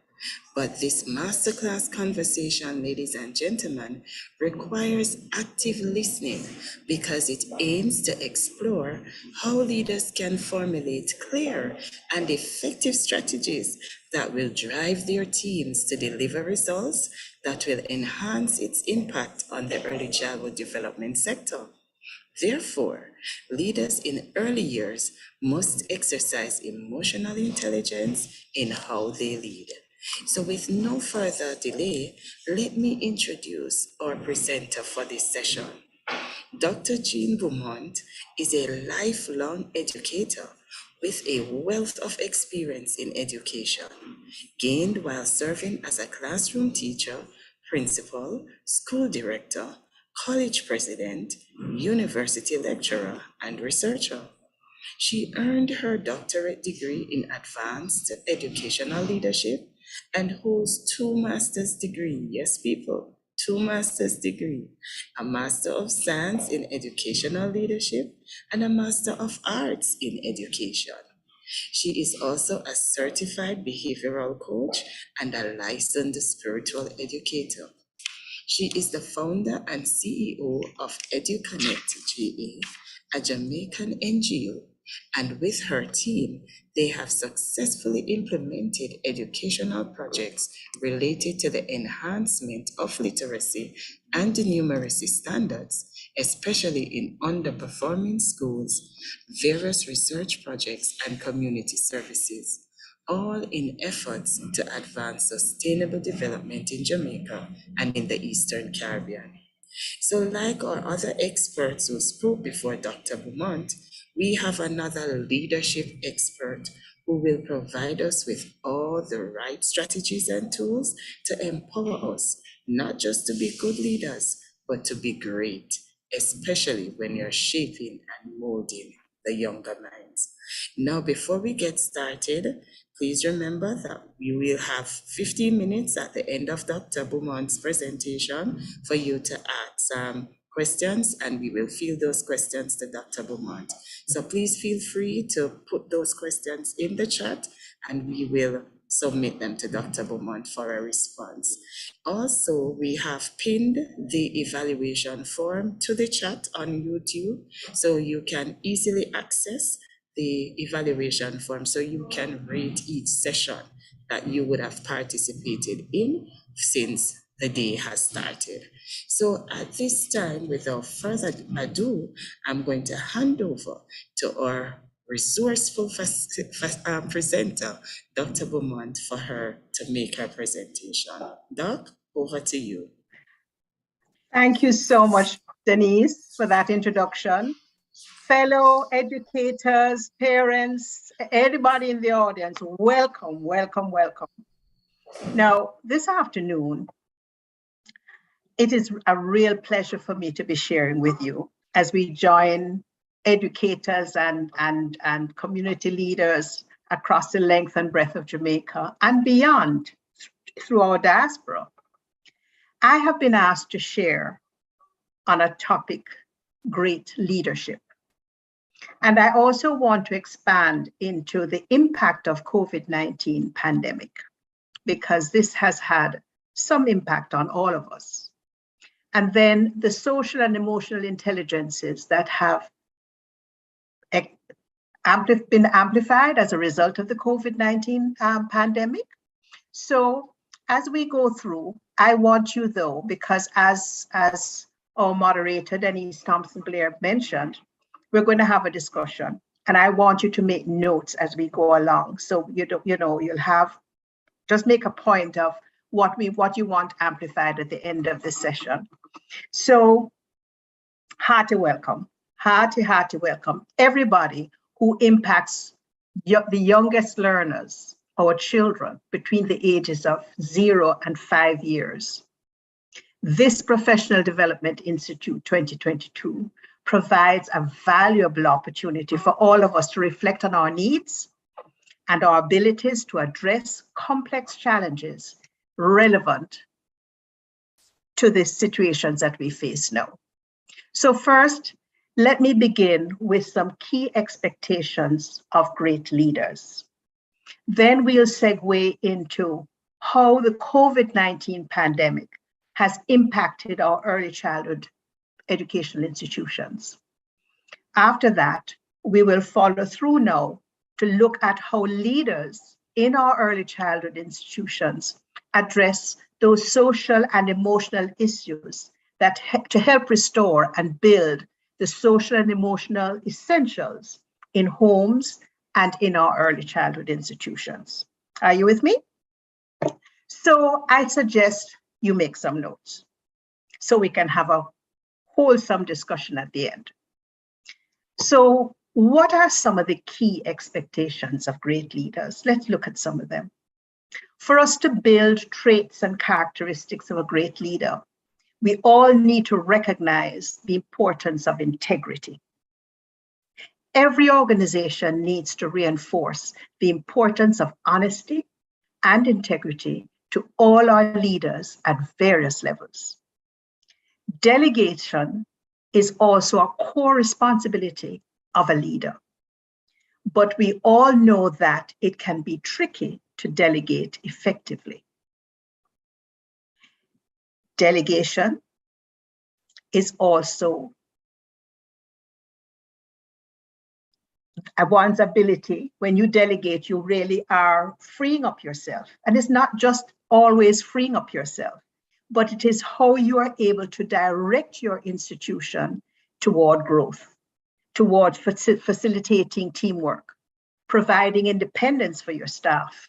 But this masterclass conversation, ladies and gentlemen, requires active listening because it aims to explore how leaders can formulate clear and effective strategies that will drive their teams to deliver results that will enhance its impact on the early childhood development sector. Therefore, leaders in early years must exercise emotional intelligence in how they lead. So with no further delay, let me introduce our presenter for this session. Dr. Jean Beaumont is a lifelong educator with a wealth of experience in education, gained while serving as a classroom teacher, principal, school director, college president, university lecturer, and researcher. She earned her doctorate degree in advanced educational leadership and holds 2 master's degrees. Yes, people, 2 master's degrees, a Master of Science in Educational Leadership and a Master of Arts in Education. She is also a certified behavioral coach and a licensed spiritual educator. She is the founder and CEO of EduConnect GA, a Jamaican NGO, and with her team, they have successfully implemented educational projects related to the enhancement of literacy and numeracy standards, especially in underperforming schools, various research projects, and community services, all in efforts to advance sustainable development in Jamaica and in the Eastern Caribbean. So like our other experts who spoke before Dr. Beaumont, we have another leadership expert who will provide us with all the right strategies and tools to empower us, not just to be good leaders, but to be great, especially when you're shaping and molding the younger minds. Now, before we get started, please remember that we will have 15 minutes at the end of Dr. Beaumont's presentation for you to ask questions, and we will field those questions to Dr. Beaumont. So please feel free to put those questions in the chat and we will submit them to Dr. Beaumont for a response. Also, we have pinned the evaluation form to the chat on YouTube, so you can easily access the evaluation form so you can rate each session that you would have participated in since the day has started. So at this time, without further ado, I'm going to hand over to our resourceful presenter, Dr. Beaumont, for her to make her presentation. Doc, over to you. Thank you so much, Denise, for that introduction. Fellow educators, parents, everybody in the audience, welcome, welcome, welcome. Now, this afternoon, it is a real pleasure for me to be sharing with you as we join educators and community leaders across the length and breadth of Jamaica and beyond through our diaspora. I have been asked to share on a topic, great leadership. And I also want to expand into the impact of COVID-19 pandemic, because this has had some impact on all of us. And then the social and emotional intelligences that have been amplified as a result of the COVID-19 pandemic. So as we go through, I want you though, because as our moderator, Denise Thompson-Blair mentioned, we're going to have a discussion, and I want you to make notes as we go along. So you'll have, just make a point of what you want amplified at the end of the session. So hearty welcome, hearty welcome everybody who impacts the youngest learners our children between the ages of 0 and 5 years. This Professional Development Institute 2022 provides a valuable opportunity for all of us to reflect on our needs and our abilities to address complex challenges relevant to the situations that we face now. So first, let me begin with some key expectations of great leaders. Then we'll segue into how the COVID-19 pandemic has impacted our early childhood educational institutions. After that, we will follow through now to look at how leaders in our early childhood institutions address those social and emotional issues that to help restore and build the social and emotional essentials in homes and in our early childhood institutions. Are you with me? So I suggest you make some notes so we can have a wholesome discussion at the end. So what are some of the key expectations of great leaders? Let's look at some of them. For us to build traits and characteristics of a great leader, we all need to recognize the importance of integrity. Every organization needs to reinforce the importance of honesty and integrity to all our leaders at various levels. Delegation is also a core responsibility of a leader, but we all know that it can be tricky to delegate effectively. Delegation is also one's ability. When you delegate, you really are freeing up yourself. And it's not just always freeing up yourself, but it is how you are able to direct your institution toward growth, toward facilitating teamwork, providing independence for your staff,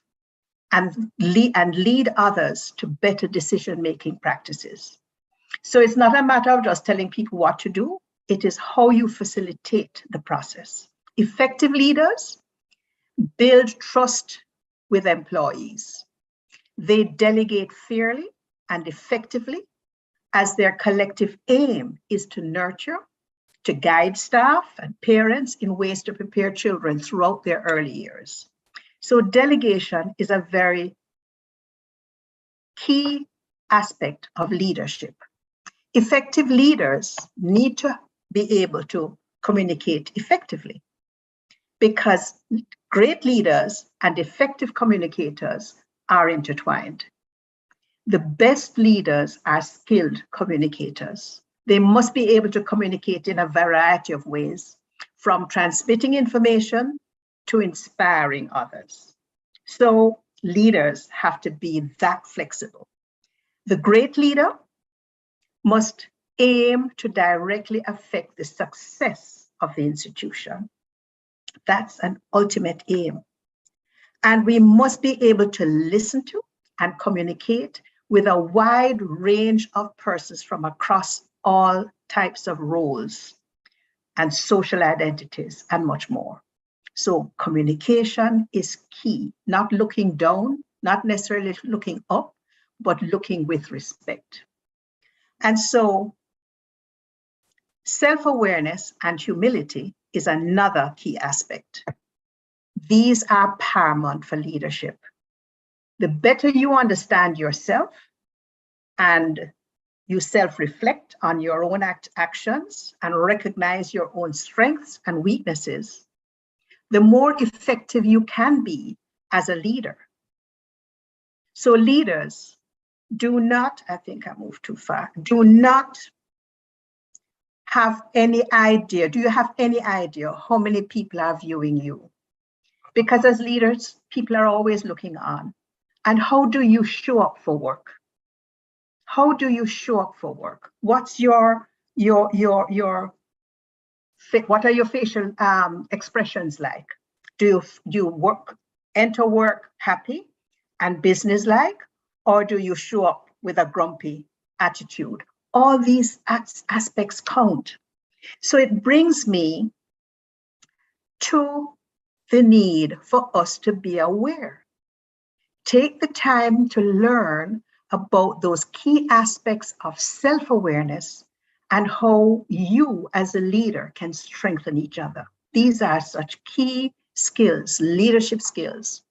and lead others to better decision-making practices. So it's not a matter of just telling people what to do, it is how you facilitate the process. Effective leaders build trust with employees. They delegate fairly and effectively as their collective aim is to nurture, to guide staff and parents in ways to prepare children throughout their early years. So delegation is a very key aspect of leadership. Effective leaders need to be able to communicate effectively, because great leaders and effective communicators are intertwined. The best leaders are skilled communicators. They must be able to communicate in a variety of ways, from transmitting information to inspiring others. So leaders have to be that flexible. The great leader must aim to directly affect the success of the institution. That's an ultimate aim. And we must be able to listen to and communicate with a wide range of persons from across all types of roles and social identities and much more. So communication is key, not looking down, not necessarily looking up, but looking with respect. And so self-awareness and humility is another key aspect. These are paramount for leadership. The better you understand yourself and you self-reflect on your own actions and recognize your own strengths and weaknesses, the more effective you can be as a leader. So leaders, do not, I think I moved too far, do not have any idea, do you have any idea how many people are viewing you? Because as leaders, people are always looking on. And how do you show up for work? How do you show up for work? What's what are your facial expressions like? Do you enter work happy and business-like, or do you show up with a grumpy attitude? All these aspects count. So it brings me to the need for us to be aware Take the time to learn about those key aspects of self-awareness and how you as a leader can strengthen each other. These are such key skills, leadership skills.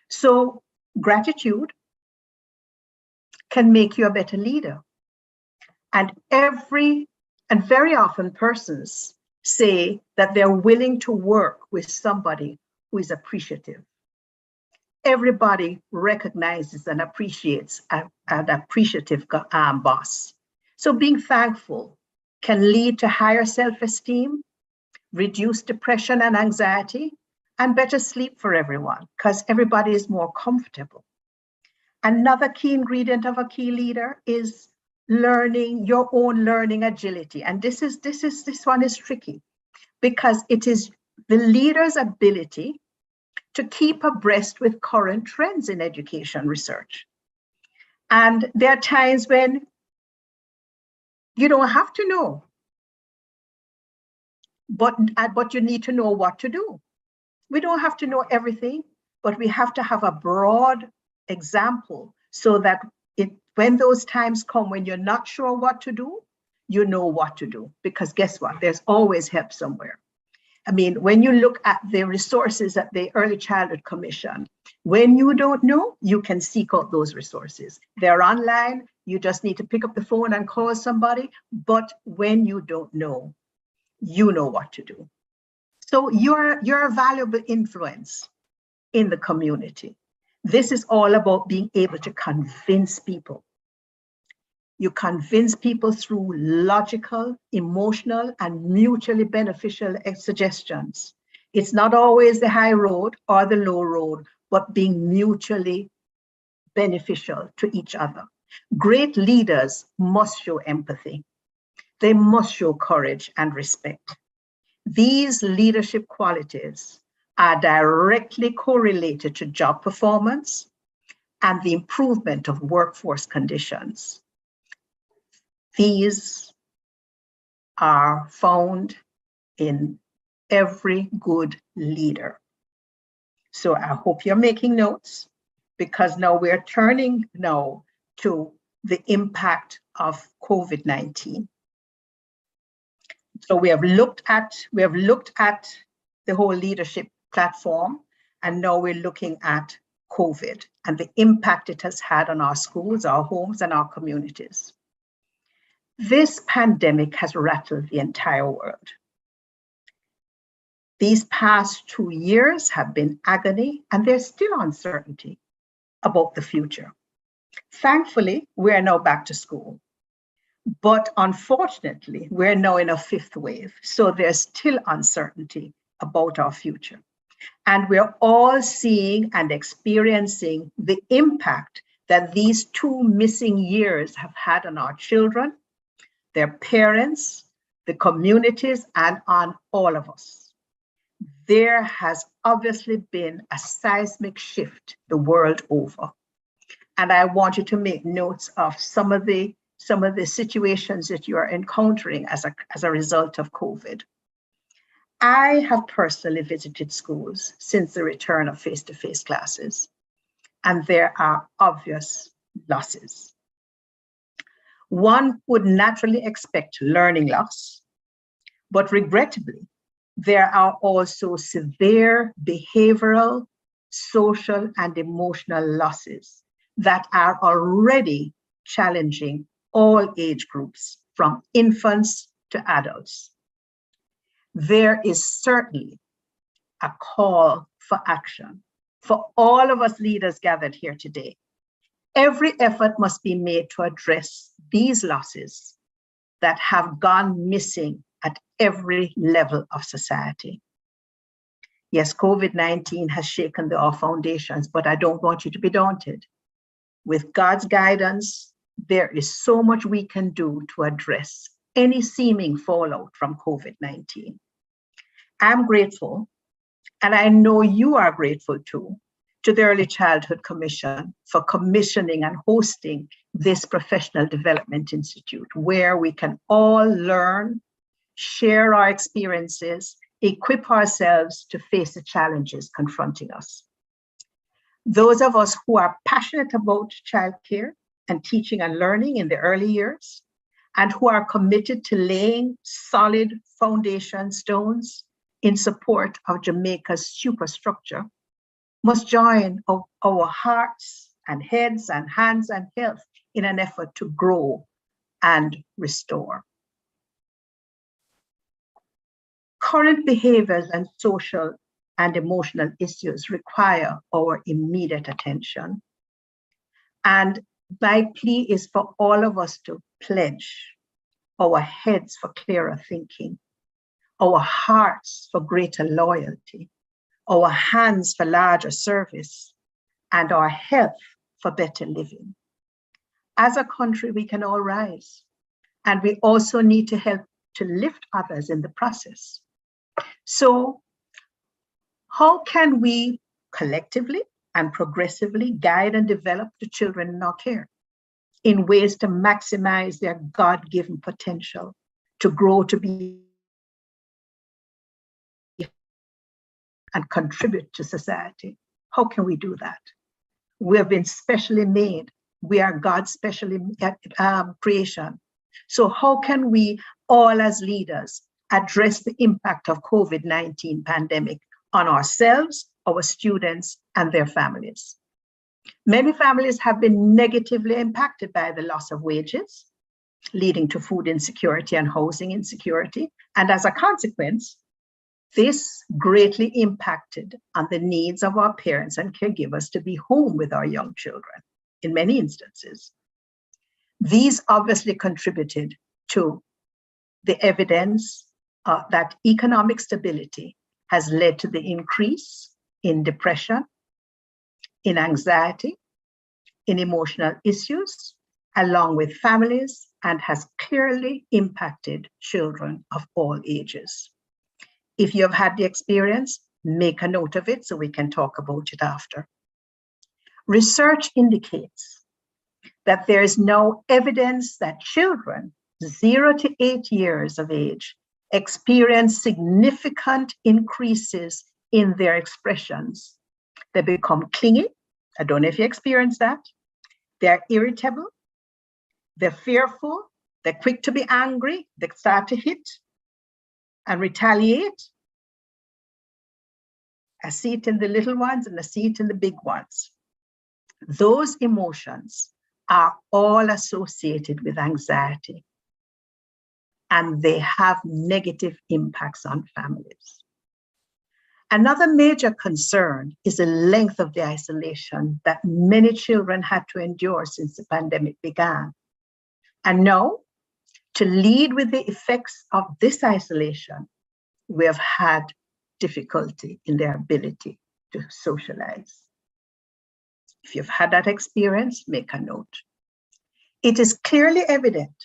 So gratitude can make you a better leader. And very often persons say that they're willing to work with somebody who is appreciative. Everybody recognizes and appreciates an appreciative boss. So being thankful can lead to higher self-esteem, reduce depression and anxiety, and better sleep for everyone because everybody is more comfortable. Another key ingredient of a key leader is learning your own learning agility. And this one is tricky because it is the leader's ability to keep abreast with current trends in education research. And there are times when you don't have to know, but you need to know what to do. We don't have to know everything, but we have to have a broad example so that when those times come when you're not sure what to do, you know what to do. Because guess what? There's always help somewhere. I mean, when you look at the resources at the Early Childhood Commission, when you don't know, you can seek out those resources. They're online. You just need to pick up the phone and call somebody. But when you don't know, you know what to do. So you're a valuable influence in the community. This is all about being able to convince people. You convince people through logical, emotional, and mutually beneficial suggestions. It's not always the high road or the low road, but being mutually beneficial to each other. Great leaders must show empathy. They must show courage and respect. These leadership qualities are directly correlated to job performance and the improvement of workforce conditions. These are found in every good leader. So I hope you're making notes because now we're turning now to the impact of COVID-19. So we have looked at the whole leadership platform, and now we're looking at COVID and the impact it has had on our schools, our homes, and our communities. This pandemic has rattled the entire world. These past 2 years have been agony, and there's still uncertainty about the future. Thankfully, we are now back to school. But unfortunately, we're now in a fifth wave, so there's still uncertainty about our future. And we're all seeing and experiencing the impact that these 2 missing years have had on our children, their parents, the communities, and on all of us. There has obviously been a seismic shift the world over. And I want you to make notes of some of the situations that you are encountering as a result of COVID. I have personally visited schools since the return of face-to-face classes, and there are obvious losses. One would naturally expect learning loss, but regrettably, there are also severe behavioral, social, and emotional losses that are already challenging all age groups, from infants to adults. There is certainly a call for action for all of us leaders gathered here today. Every effort must be made to address these losses that have gone missing at every level of society. Yes, COVID-19 has shaken our foundations, but I don't want you to be daunted. With God's guidance, there is so much we can do to address any seeming fallout from COVID-19. I'm grateful, and I know you are grateful too, to the Early Childhood Commission for commissioning and hosting this Professional Development Institute, where we can all learn, share our experiences, equip ourselves to face the challenges confronting us. Those of us who are passionate about childcare and teaching and learning in the early years, and who are committed to laying solid foundation stones in support of Jamaica's superstructure, must join our hearts and heads and hands and health in an effort to grow and restore. Current behaviors and social and emotional issues require our immediate attention. And my plea is for all of us to pledge our heads for clearer thinking, our hearts for greater loyalty, our hands for larger service, and our health for better living. As a country, we can all rise, and we also need to help to lift others in the process. So, how can we collectively and progressively guide and develop the children in our care in ways to maximize their God-given potential to grow to be and contribute to society? How can we do that? We have been specially made. We are God's specially creation. So how can we all as leaders address the impact of COVID-19 pandemic on ourselves, our students, and their families? Many families have been negatively impacted by the loss of wages, leading to food insecurity and housing insecurity. And as a consequence, this greatly impacted on the needs of our parents and caregivers to be home with our young children in many instances. These obviously contributed to the evidence that economic stability has led to the increase in depression, in anxiety, in emotional issues, along with families, and has clearly impacted children of all ages. If you have had the experience, make a note of it so we can talk about it after. Research indicates that there is no evidence that children 0 to 8 years of age experience significant increases in their expressions. They become clingy. I don't know if you experience that. They're irritable. They're fearful. They're quick to be angry. They start to hit and retaliate. I see it in the little ones and I see it in the big ones. Those emotions are all associated with anxiety, and they have negative impacts on families. Another major concern is the length of the isolation that many children had to endure since the pandemic began. And now, to lead with the effects of this isolation, we have had difficulty in their ability to socialize. If you've had that experience, make a note. It is clearly evident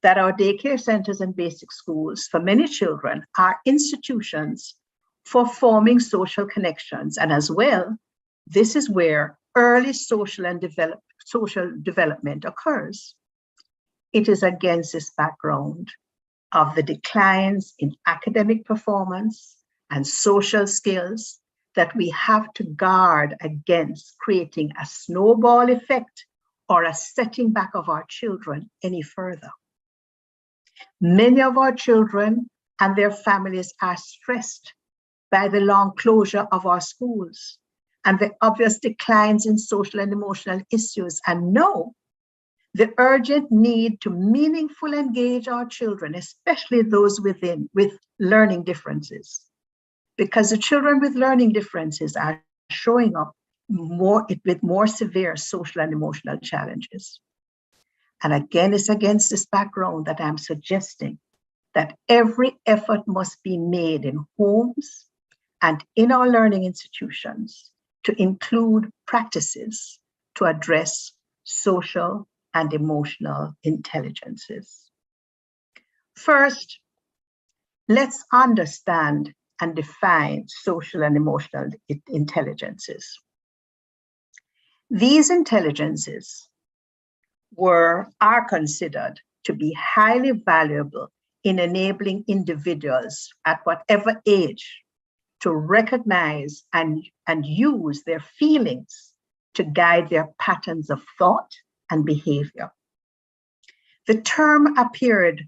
that our daycare centers and basic schools for many children are institutions for forming social connections. And as well, this is where early social development occurs. It is against this background of the declines in academic performance and social skills that we have to guard against creating a snowball effect or a setting back of our children any further. Many of our children and their families are stressed by the long closure of our schools and the obvious declines in social and emotional issues, and know the urgent need to meaningfully engage our children, especially those with learning differences, because the children with learning differences are showing up with more severe social and emotional challenges. And again, it's against this background that I'm suggesting that every effort must be made in homes and in our learning institutions to include practices to address social and emotional intelligences. First, let's understand and define social and emotional intelligences. These intelligences are considered to be highly valuable in enabling individuals at whatever age to recognize and use their feelings to guide their patterns of thought and behavior. The term appeared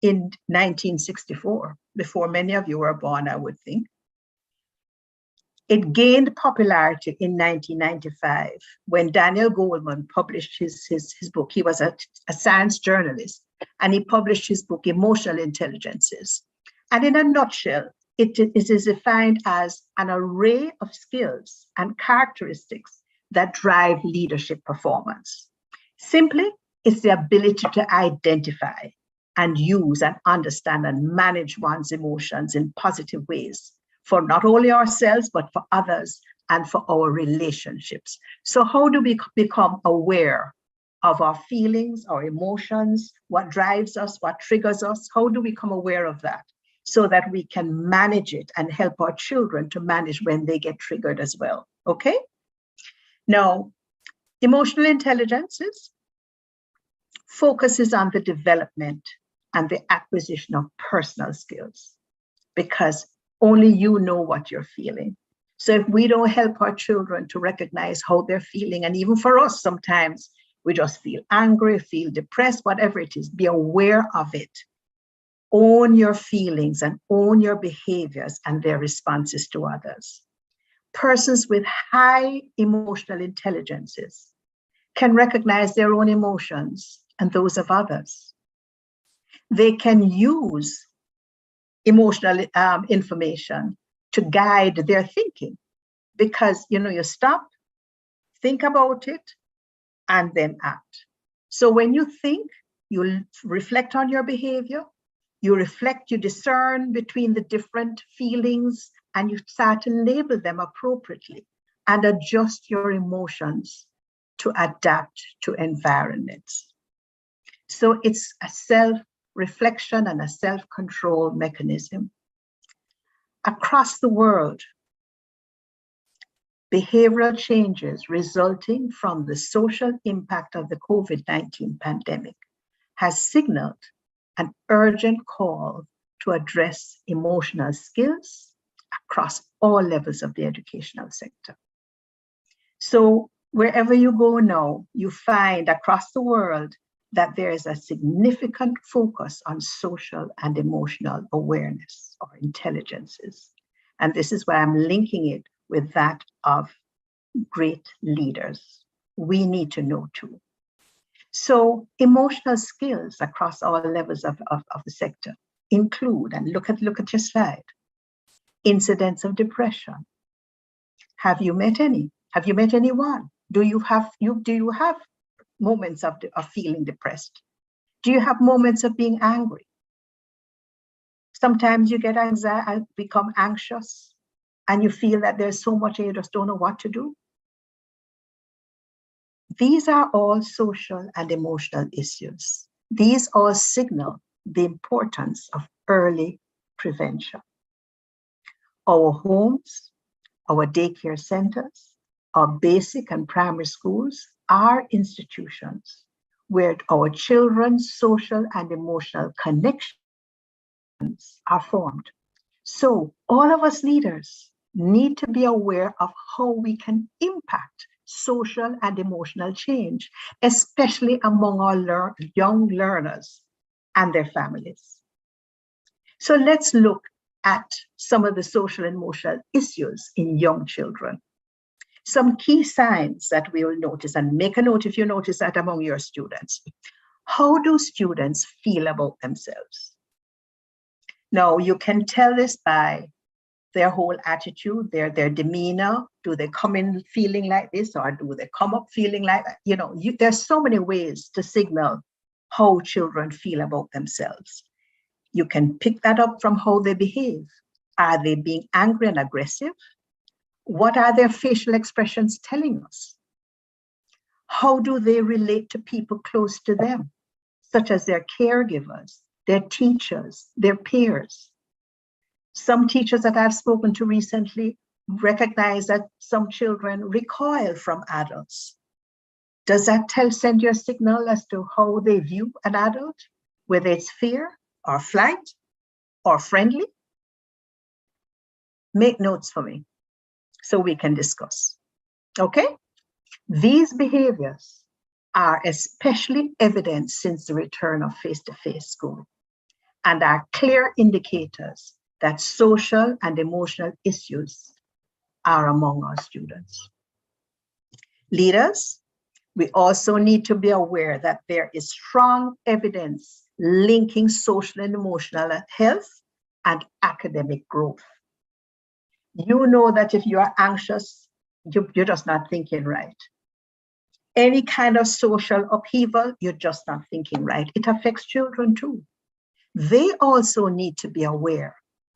in 1964, before many of you were born, I would think. It gained popularity in 1995 when Daniel Goleman published his book. He was a science journalist, and he published his book, Emotional Intelligences. And in a nutshell, it is defined as an array of skills and characteristics that drive leadership performance. Simply, it's the ability to identify and use and understand and manage one's emotions in positive ways for not only ourselves, but for others and for our relationships. So how do we become aware of our feelings, our emotions, what drives us, what triggers us? How do we become aware of that so that we can manage it and help our children to manage when they get triggered as well, okay? Now, emotional intelligence focuses on the development and the acquisition of personal skills, because only you know what you're feeling. So if we don't help our children to recognize how they're feeling, and even for us, sometimes we just feel angry, feel depressed, whatever it is, be aware of it. Own your feelings and own your behaviors and their responses to others. Persons with high emotional intelligences can recognize their own emotions and those of others. They can use emotional information to guide their thinking, because you stop, think about it, and then act. So when you think, you reflect on your behavior, you reflect, you discern between the different feelings, and you start to label them appropriately and adjust your emotions to adapt to environments. So it's a self-reflection and a self-control mechanism. Across the world, behavioral changes resulting from the social impact of the COVID-19 pandemic has signaled an urgent call to address emotional skills across all levels of the educational sector. So wherever you go now, you find across the world that there is a significant focus on social and emotional awareness or intelligences. And this is why I'm linking it with that of great leaders. We need to know too. So emotional skills across all levels of the sector include, and look at your slide, incidents of depression. Have you met any? Have you met anyone? Do you have moments of feeling depressed? Do you have moments of being angry? Sometimes you get anxiety, become anxious, and you feel that there's so much and you just don't know what to do. These are all social and emotional issues. These all signal the importance of early prevention. Our homes, our daycare centers, our basic and primary schools are institutions where our children's social and emotional connections are formed. So all of us leaders need to be aware of how we can impact social and emotional change, especially among our young learners and their families. So let's look at some of the social and emotional issues in young children. Some key signs that we will notice, and make a note if you notice that among your students. How do students feel about themselves? Now, you can tell this by their whole attitude, their demeanor. Do they come in feeling like this, or do they come up feeling like that? There's so many ways to signal how children feel about themselves. You can pick that up from how they behave. Are they being angry and aggressive? What are their facial expressions telling us? How do they relate to people close to them, such as their caregivers, their teachers, their peers? Some teachers that I've spoken to recently recognize that some children recoil from adults. Does that send you a signal as to how they view an adult, whether it's fear or flight or friendly? Make notes for me so we can discuss. Okay? These behaviors are especially evident since the return of face-to-face school and are clear indicators that social and emotional issues are among our students. Leaders, we also need to be aware that there is strong evidence linking social and emotional health and academic growth. You know that if you are anxious, you're just not thinking right. Any kind of social upheaval, you're just not thinking right. It affects children too. They also need to be aware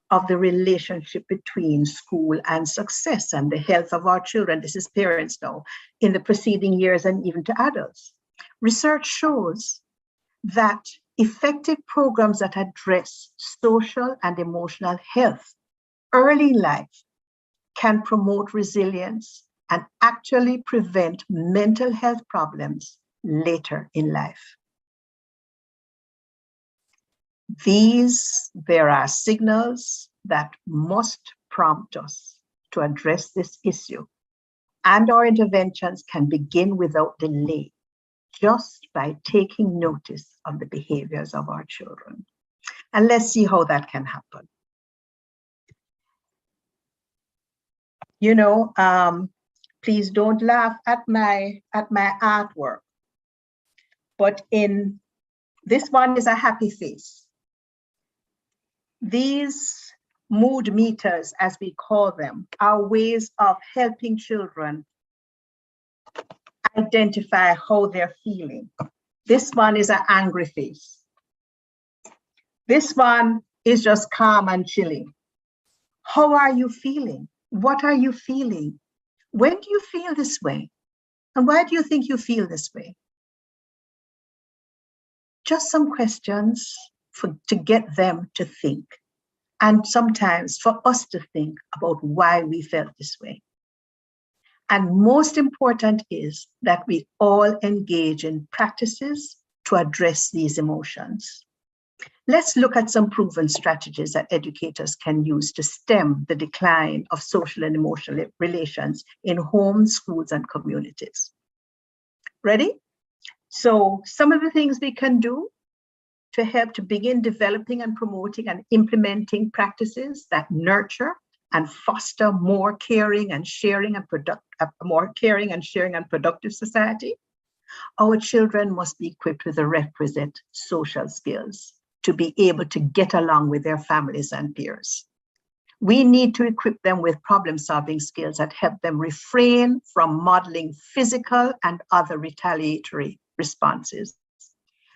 of the relationship between school and success and the health of our children. This is parents now, in the preceding years and even to adults. Research shows that effective programs that address social and emotional health early in life can promote resilience and actually prevent mental health problems later in life. There are signals that must prompt us to address this issue, and our interventions can begin without delay just by taking notice of the behaviors of our children. And let's see how that can happen. You know, please don't laugh at my artwork, but in this one is a happy face. These mood meters, as we call them, are ways of helping children identify how they're feeling. This one is an angry face. This one is just calm and chilling. How are you feeling? What are you feeling? When do you feel this way? And why do you think you feel this way? Just some questions to get them to think. And sometimes for us to think about why we felt this way. And most important is that we all engage in practices to address these emotions. Let's look at some proven strategies that educators can use to stem the decline of social and emotional relations in homes, schools, and communities. Ready? So some of the things we can do to help to begin developing and promoting and implementing practices that nurture and foster more caring and sharing and productive society. Our children must be equipped with the requisite social skills to be able to get along with their families and peers. We need to equip them with problem-solving skills that help them refrain from modeling physical and other retaliatory responses.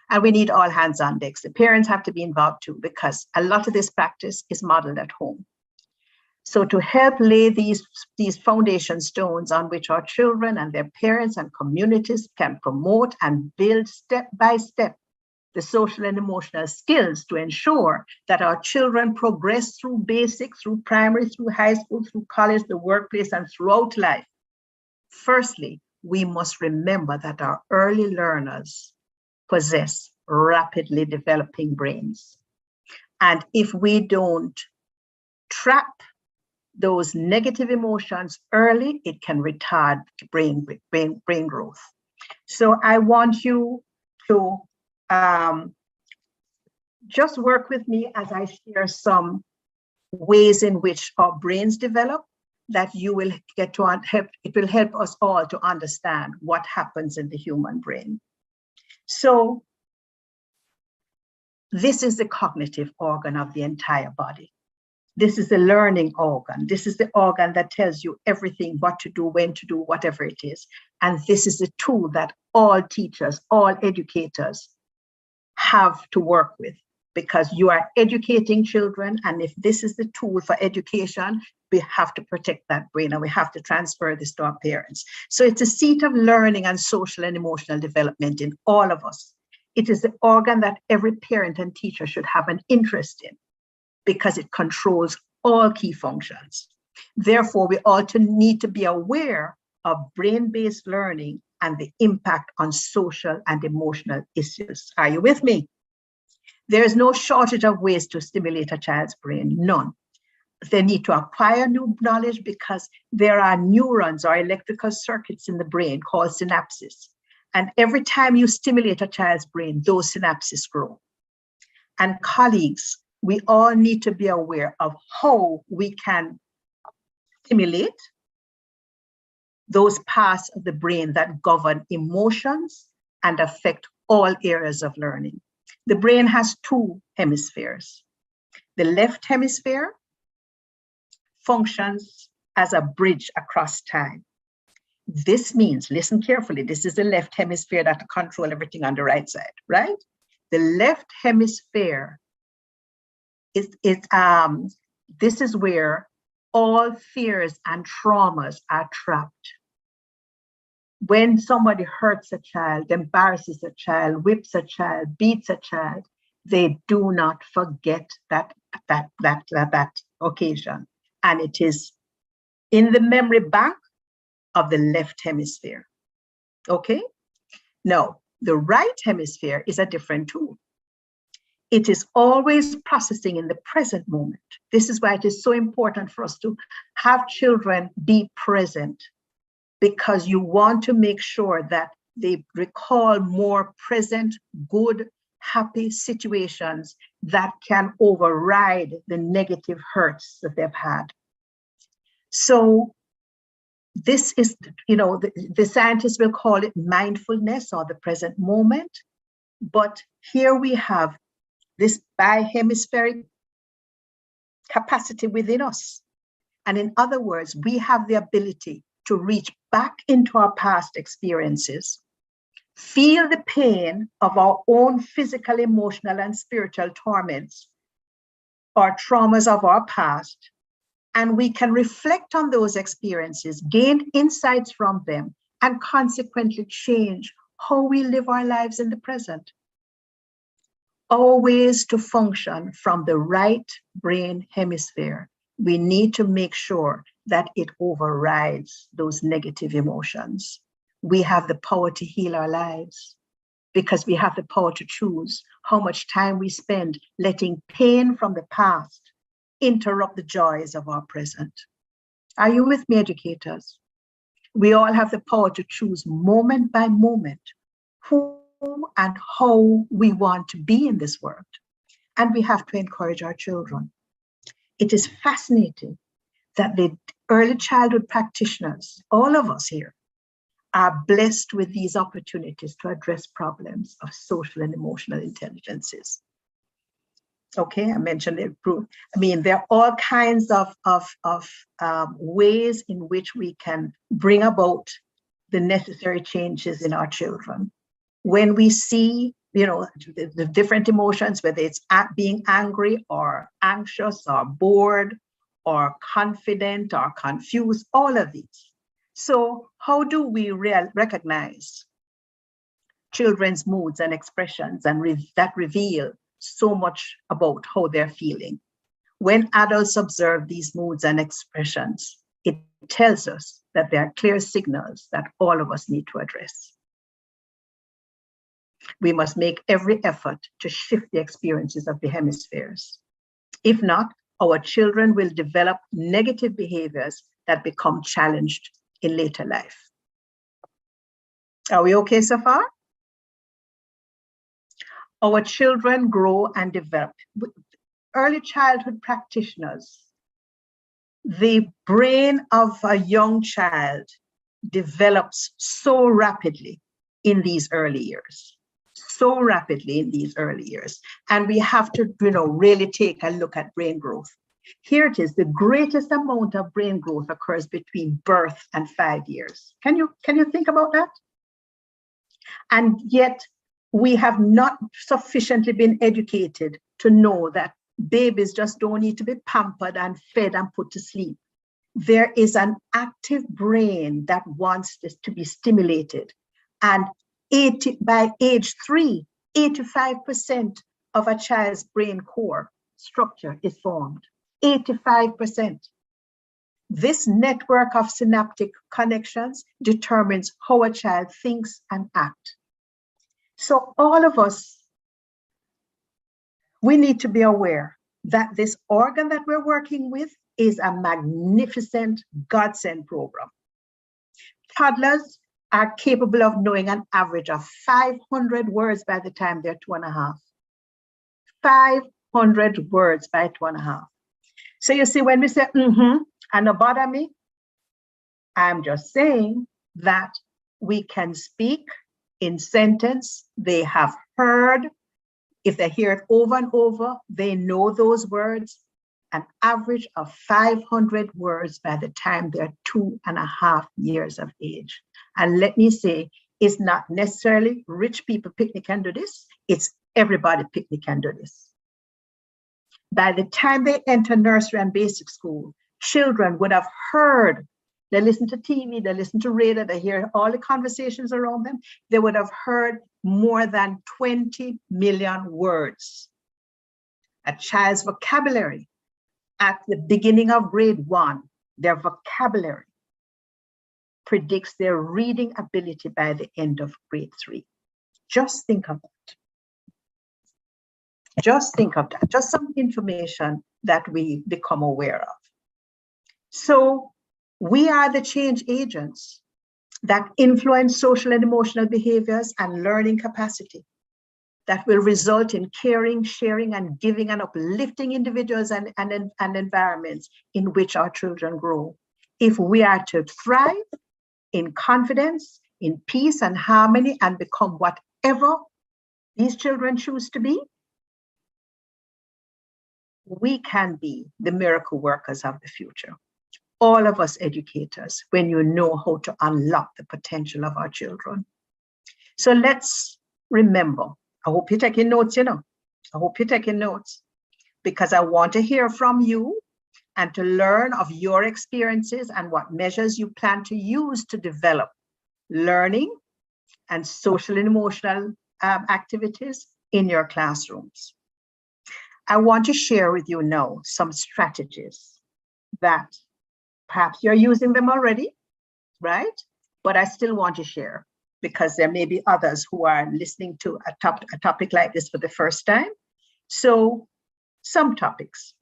And we need all hands on deck. The parents have to be involved too, because a lot of this practice is modeled at home. So to help lay these foundation stones on which our children and their parents and communities can promote and build step by step the social and emotional skills to ensure that our children progress through basic, through primary, through high school, through college, the workplace, and throughout life. Firstly, we must remember that our early learners possess rapidly developing brains. And if we don't trap those negative emotions early, it can retard brain growth. So I want you to just work with me as I share some ways in which our brains develop that you will get to help. It will help us all to understand what happens in the human brain. So this is the cognitive organ of the entire body. This is the learning organ. This is the organ that tells you everything, what to do, when to do, whatever it is. And this is a tool that all teachers, all educators have to work with, because you are educating children. And if this is the tool for education, we have to protect that brain and we have to transfer this to our parents. So it's a seat of learning and social and emotional development in all of us. It is the organ that every parent and teacher should have an interest in, because it controls all key functions. Therefore, we also need to be aware of brain-based learning and the impact on social and emotional issues. Are you with me? There is no shortage of ways to stimulate a child's brain, none. they need to acquire new knowledge because there are neurons or electrical circuits in the brain called synapses. And every time you stimulate a child's brain, those synapses grow. And colleagues, we all need to be aware of how we can stimulate those parts of the brain that govern emotions and affect all areas of learning. The brain has two hemispheres. The left hemisphere functions as a bridge across time. This means, listen carefully, this is the left hemisphere that controls everything on the right side, right? The left hemisphere this is where all fears and traumas are trapped. When somebody hurts a child, embarrasses a child, whips a child, beats a child, they do not forget that occasion. And it is in the memory bank of the left hemisphere. Okay? Now, the right hemisphere is a different tool. It is always processing in the present moment. This is why it is so important for us to have children be present, because you want to make sure that they recall more present, good, happy situations that can override the negative hurts that they've had. So this is, the scientists will call it mindfulness or the present moment. But here we have this bihemispheric capacity within us. And in other words, we have the ability to reach back into our past experiences, feel the pain of our own physical, emotional, and spiritual torments or traumas of our past, and we can reflect on those experiences, gain insights from them, and consequently change how we live our lives in the present. Always to function from the right brain hemisphere, we need to make sure that it overrides those negative emotions. We have the power to heal our lives because we have the power to choose how much time we spend letting pain from the past interrupt the joys of our present. Are you with me, educators? We all have the power to choose moment by moment who and how we want to be in this world. And we have to encourage our children. It is fascinating that the early childhood practitioners, all of us here, are blessed with these opportunities to address problems of social and emotional intelligences. Okay, I mentioned it. I mean, there are all kinds of ways in which we can bring about the necessary changes in our children. When we see, the different emotions, whether it's being angry or anxious or bored or confident or confused, all of these. So how do we recognize children's moods and expressions and that reveal so much about how they're feeling? When adults observe these moods and expressions, it tells us that there are clear signals that all of us need to address. We must make every effort to shift the experiences of the hemispheres. If not, our children will develop negative behaviors that become challenged in later life. Are we okay so far? Our children grow and develop. Early childhood practitioners, the brain of a young child develops so rapidly in these early years. So rapidly in these early years. And we have to, really take a look at brain growth. Here it is, the greatest amount of brain growth occurs between birth and 5 years. Can you think about that? And yet we have not sufficiently been educated to know that babies just don't need to be pampered and fed and put to sleep. There is an active brain that wants this to be stimulated. And by age 3, 85% of a child's brain core structure is formed. 85%. This network of synaptic connections determines how a child thinks and acts. So all of us, we need to be aware that this organ that we're working with is a magnificent godsend program. Toddlers are capable of knowing an average of 500 words by the time they're 2.5. 500 words by 2.5. So you see, when we say, and no bother me, I'm just saying that we can speak in sentence. They have heard. If they hear it over and over, they know those words. An average of 500 words by the time they're 2.5 years of age. And let me say, it's not necessarily rich people picnic can do this. It's everybody picnic can do this. By the time they enter nursery and basic school, children would have heard. They listen to TV, they listen to radio, they hear all the conversations around them. They would have heard more than 20 million words. A child's vocabulary at the beginning of grade 1, their vocabulary predicts their reading ability by the end of grade 3. Just think of that. Just think of that. Just some information that we become aware of. So we are the change agents that influence social and emotional behaviors and learning capacity that will result in caring, sharing, and giving and uplifting individuals and environments in which our children grow. If we are to thrive in confidence, in peace and harmony, and become whatever these children choose to be, we can be the miracle workers of the future. All of us educators, when you know how to unlock the potential of our children. So let's remember, I hope you're taking notes, I hope you're taking notes, because I want to hear from you and to learn of your experiences and what measures you plan to use to develop learning and social and emotional activities in your classrooms. I want to share with you now some strategies that perhaps you're using them already, right? But I still want to share because there may be others who are listening to a topic like this for the first time. So some topics.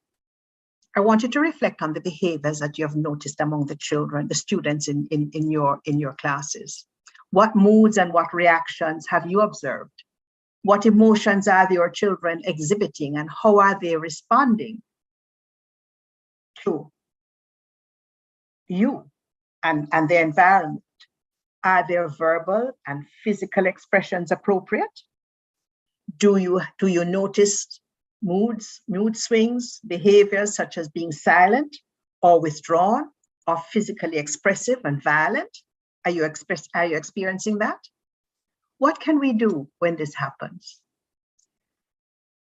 I want you to reflect on the behaviors that you have noticed among the children, the students in your classes. What moods and what reactions have you observed? What emotions are your children exhibiting and how are they responding to you and the environment? Are their verbal and physical expressions appropriate? Do you notice mood swings, behaviors such as being silent or withdrawn or physically expressive and violent? Are you experiencing that? What can we do when this happens?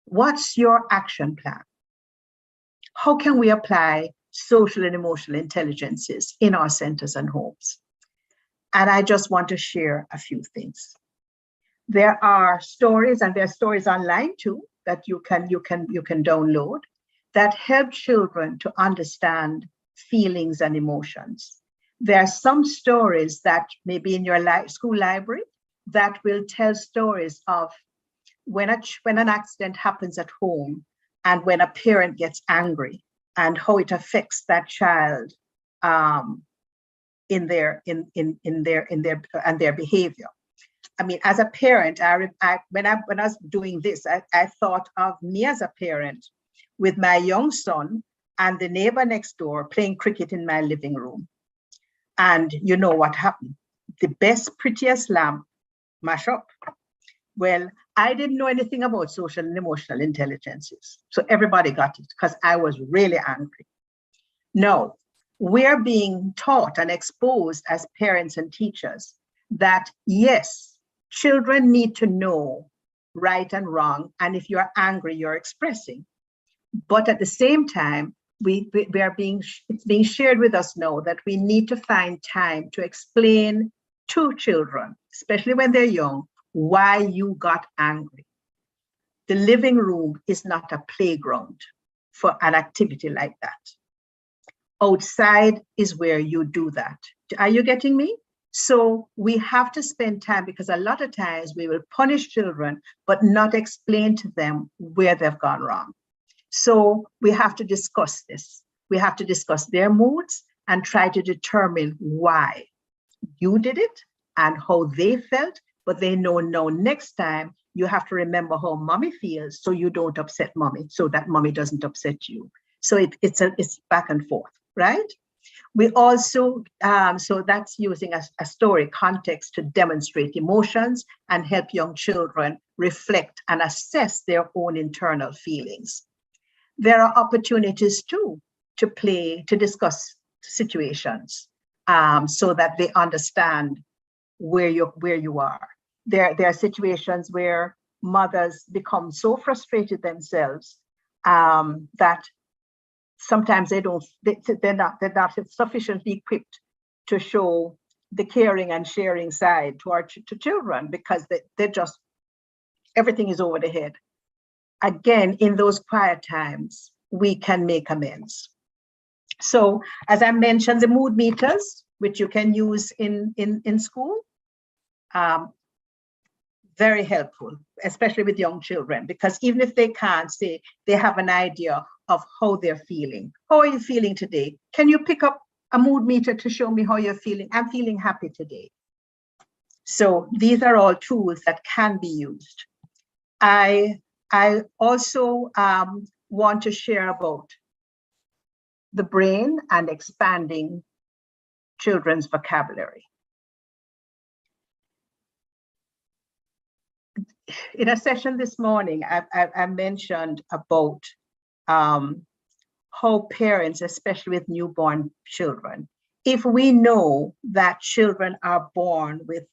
What's your action plan? How can we apply social and emotional intelligences in our centers and homes? And I just want to share a few things. There are stories, and there are stories online too that you can download that help children to understand feelings and emotions. There are some stories that may be in your school library that will tell stories of when an accident happens at home and when a parent gets angry and how it affects that child in their behavior. I mean, as a parent, when I was doing this, I thought of me as a parent with my young son and the neighbor next door playing cricket in my living room. And you know what happened? The best, prettiest lamp mash up. Well, I didn't know anything about social and emotional intelligences. So everybody got it because I was really angry. No, we're being taught and exposed as parents and teachers that yes, children need to know right and wrong. And if you're angry, you're expressing. But at the same time, it's being shared with us now that we need to find time to explain to children, especially when they're young, why you got angry. The living room is not a playground for an activity like that. Outside is where you do that. Are you getting me? So we have to spend time, because a lot of times we will punish children, but not explain to them where they've gone wrong. So we have to discuss this. We have to discuss their moods and try to determine why you did it and how they felt, but they know now next time you have to remember how mommy feels so you don't upset mommy, so that mommy doesn't upset you. So it's back and forth, right? We also, so that's using a story context to demonstrate emotions and help young children reflect and assess their own internal feelings. There are opportunities too to play, to discuss situations so that they understand where you are. There are situations where mothers become so frustrated themselves that sometimes they're not sufficiently equipped to show the caring and sharing side to children, because they're just, everything is over the head. Again, in those quiet times, we can make amends. So as I mentioned, the mood meters, which you can use in school, very helpful, especially with young children, because even if they can't say, they have an idea of how they're feeling. How are you feeling today? Can you pick up a mood meter to show me how you're feeling? I'm feeling happy today. So these are all tools that can be used. I also want to share about the brain and expanding children's vocabulary. In a session this morning, I mentioned about how parents, especially with newborn children, if we know that children are born with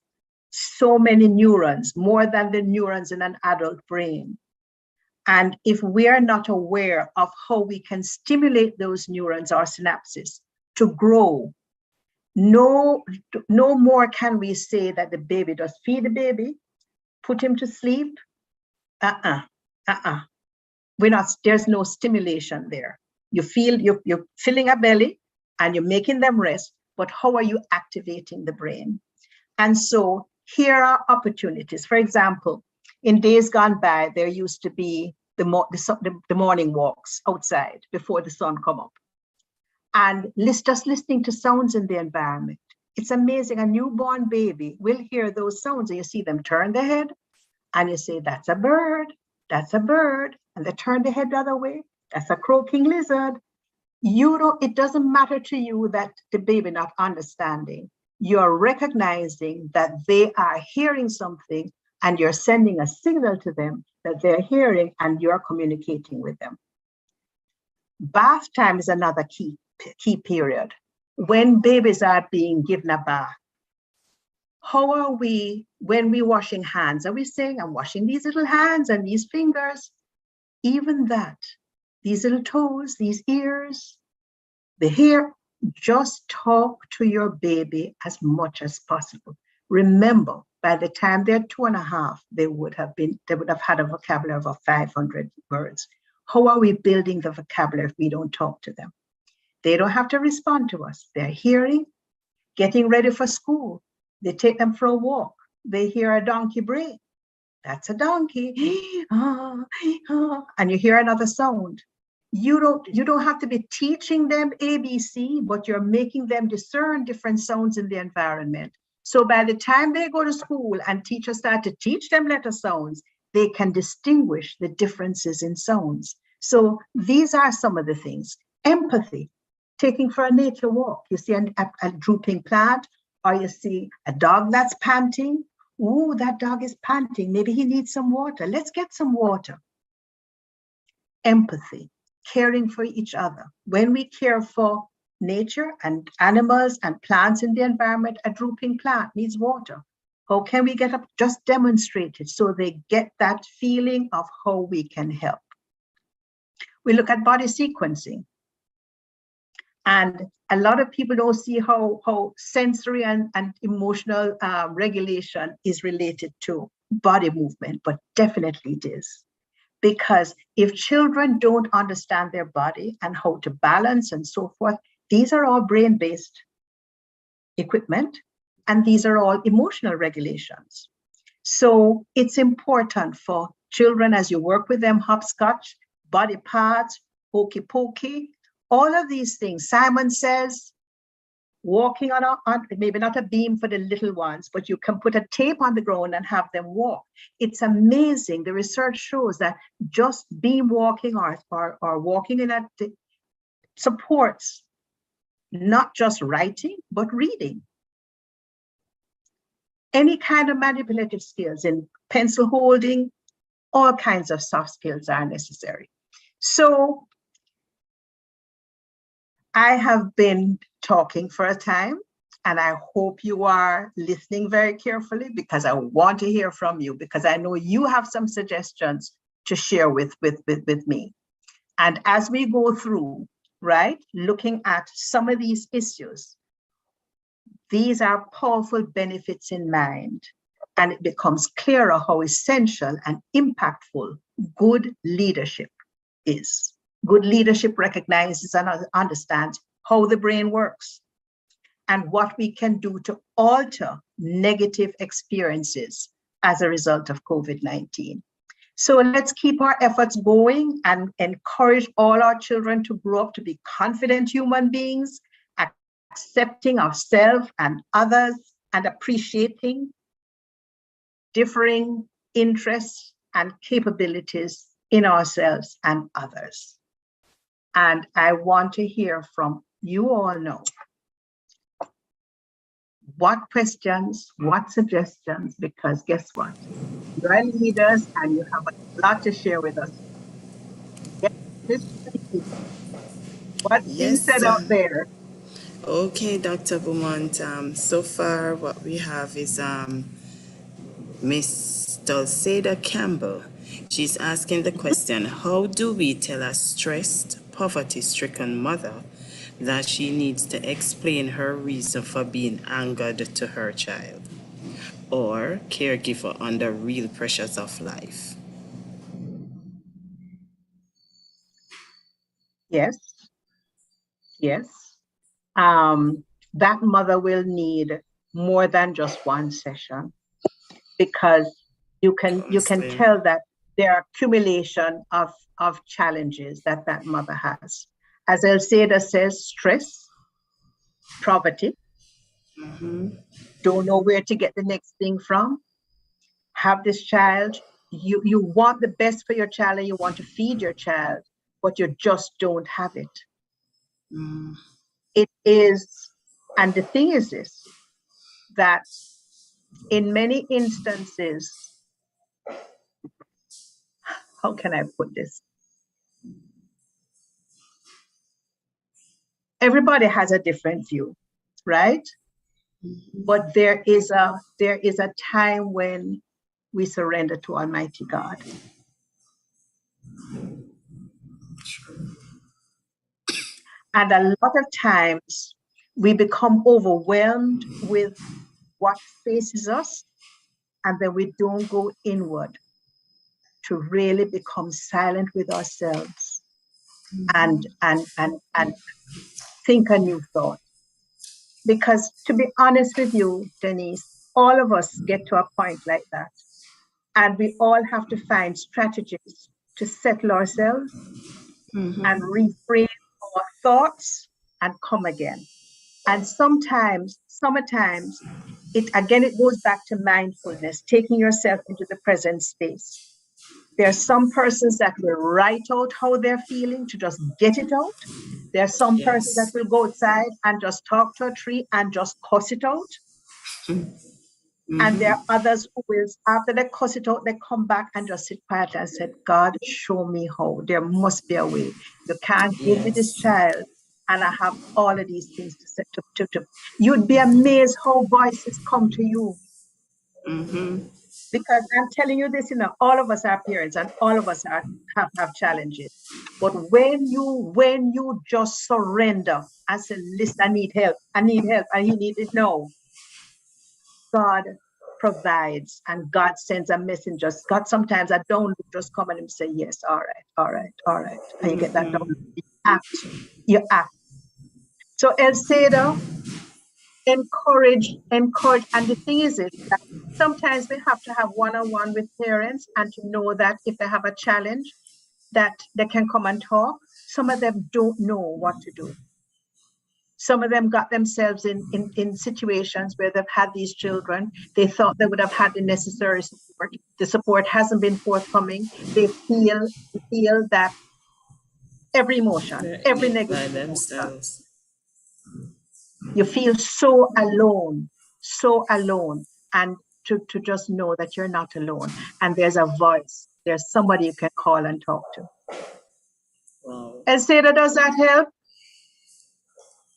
so many neurons, more than the neurons in an adult brain, and if we are not aware of how we can stimulate those neurons or synapses to grow, no more can we say that the baby, just feed the baby, put him to sleep. There's no stimulation there. You feel you're filling a belly and you're making them rest, but how are you activating the brain? And so here are opportunities. For example, in days gone by, there used to be the morning walks outside before the sun come up. And just listening to sounds in the environment. It's amazing. A newborn baby will hear those sounds and you see them turn their head and you say, that's a bird, that's a bird. And they turn their head the other way. That's a croaking lizard. It doesn't matter to you that the baby not understanding. You're recognizing that they are hearing something and you're sending a signal to them that they're hearing and you're communicating with them. Bath time is another key period. When babies are being given a bath, how are we, when we're washing hands, are we saying, I'm washing these little hands and these fingers? Even that, these little toes, these ears, the hair, just talk to your baby as much as possible. Remember, by the time they're 2.5, they would have had a vocabulary of 500 words. How are we building the vocabulary if we don't talk to them? They don't have to respond to us. They're hearing, getting ready for school. They take them for a walk. They hear a donkey bray. That's a donkey. And you hear another sound. You don't have to be teaching them ABC, but you're making them discern different sounds in the environment. So by the time they go to school and teachers start to teach them letter sounds, they can distinguish the differences in sounds. So these are some of the things. Empathy, taking for a nature walk. You see a drooping plant, or you see a dog that's panting. Ooh, that dog is panting. Maybe he needs some water. Let's get some water. Empathy, caring for each other. When we care for nature and animals and plants in the environment, a drooping plant needs water. How can we get up? Just demonstrate it so they get that feeling of how we can help. We look at body sequencing. And a lot of people don't see how sensory and emotional regulation is related to body movement, but definitely it is. Because if children don't understand their body and how to balance and so forth, these are all brain-based equipment, and these are all emotional regulations. So it's important for children, as you work with them, hopscotch, body parts, hokey pokey, All of these things, Simon says, walking on maybe not a beam for the little ones, but you can put a tape on the ground and have them walk. It's amazing. The research shows that just beam walking or walking in a supports not just writing, but reading. Any kind of manipulative skills in pencil holding, all kinds of soft skills are necessary. So I have been talking for a time, and I hope you are listening very carefully, because I want to hear from you, because I know you have some suggestions to share with me. And as we go through, right, looking at some of these issues, these are powerful benefits in mind, and it becomes clearer how essential and impactful good leadership is. Good leadership recognizes and understands how the brain works and what we can do to alter negative experiences as a result of COVID-19. So let's keep our efforts going and encourage all our children to grow up to be confident human beings, accepting ourselves and others, and appreciating differing interests and capabilities in ourselves and others. And I want to hear from you all now. What questions, what suggestions, because guess what? You're leaders and you have a lot to share with us. What's being said out there? Okay, Dr. Beaumont. So far, what we have is Miss Dulceda Campbell. She's asking the question, how do we tell a stressed, poverty-stricken mother that she needs to explain her reason for being angered to her child or caregiver under real pressures of life? Yes. Yes. That mother will need more than just one session, because you can tell that there are accumulation of challenges that mother has. As Elceda says, stress, poverty, don't know where to get the next thing from, have this child, you want the best for your child and you want to feed your child, but you just don't have it. It is, and the thing is this, that in many instances, how can I put this? Everybody has a different view, right? But there is a time when we surrender to Almighty God. And a lot of times we become overwhelmed with what faces us, and then we don't go inward to really become silent with ourselves and think a new thought. Because to be honest with you, Denise, all of us get to a point like that. And we all have to find strategies to settle ourselves and reframe our thoughts and come again. And sometimes, it goes back to mindfulness, taking yourself into the present space. There are some persons that will write out how they're feeling to just get it out. There are some persons that will go outside and just talk to a tree and just cuss it out. And there are others who will, after they cuss it out, they come back and just sit quietly and say, God, show me how. There must be a way. You can't give me this child and I have all of these things to set to. You'd be amazed how voices come to you. Because I'm telling you this, all of us are parents and all of us have challenges. But when you just surrender and say, listen, I need help, and you need it now, God provides and God sends a messenger. God sometimes I don't just come and say, yes, all right. And you get that done. You act. So Elceda, encourage. And the thing is that sometimes we have to have one-on-one with parents and to know that if they have a challenge, that they can come and talk. some of them don't know what to do. Some of them got themselves in situations where they've had these children. They thought they would have had the necessary support. The support hasn't been forthcoming. They feel that every emotion, every negative emotion, you feel so alone. And to just know that you're not alone. And there's a voice. There's somebody you can call and talk to. Wow. Elsada, does that help?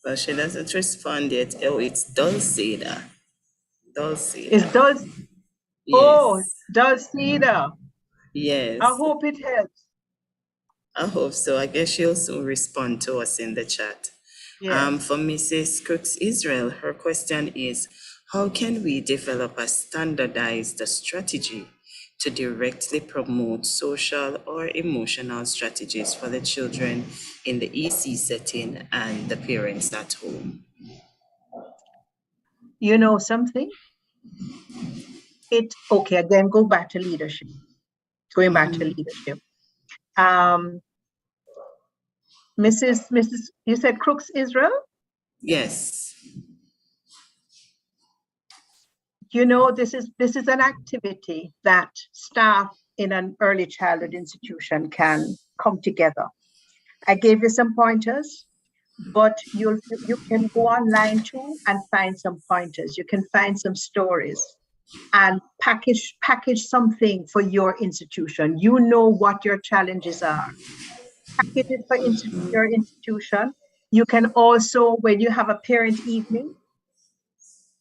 Well, she doesn't respond yet. Oh, it's Dulcida. It's Dulcida. Yes. Oh, Dulcida. Yes. I hope it helps. I hope so. I guess she'll soon respond to us in the chat. Yes. For Mrs. Crooks Israel, her question is, how can we develop a standardized strategy to directly promote social or emotional strategies for the children in the EC setting and the parents at home? You know something? Okay, again, go back to leadership. Going back to leadership. Mrs. You said Crooks Israel? Yes. You know, this is an activity that staff in an early childhood institution can come together. I gave you some pointers, but you can go online too and find some pointers. You can find some stories and package something for your institution. You know what your challenges are. Package it for your institution. You can also, when you have a parent evening,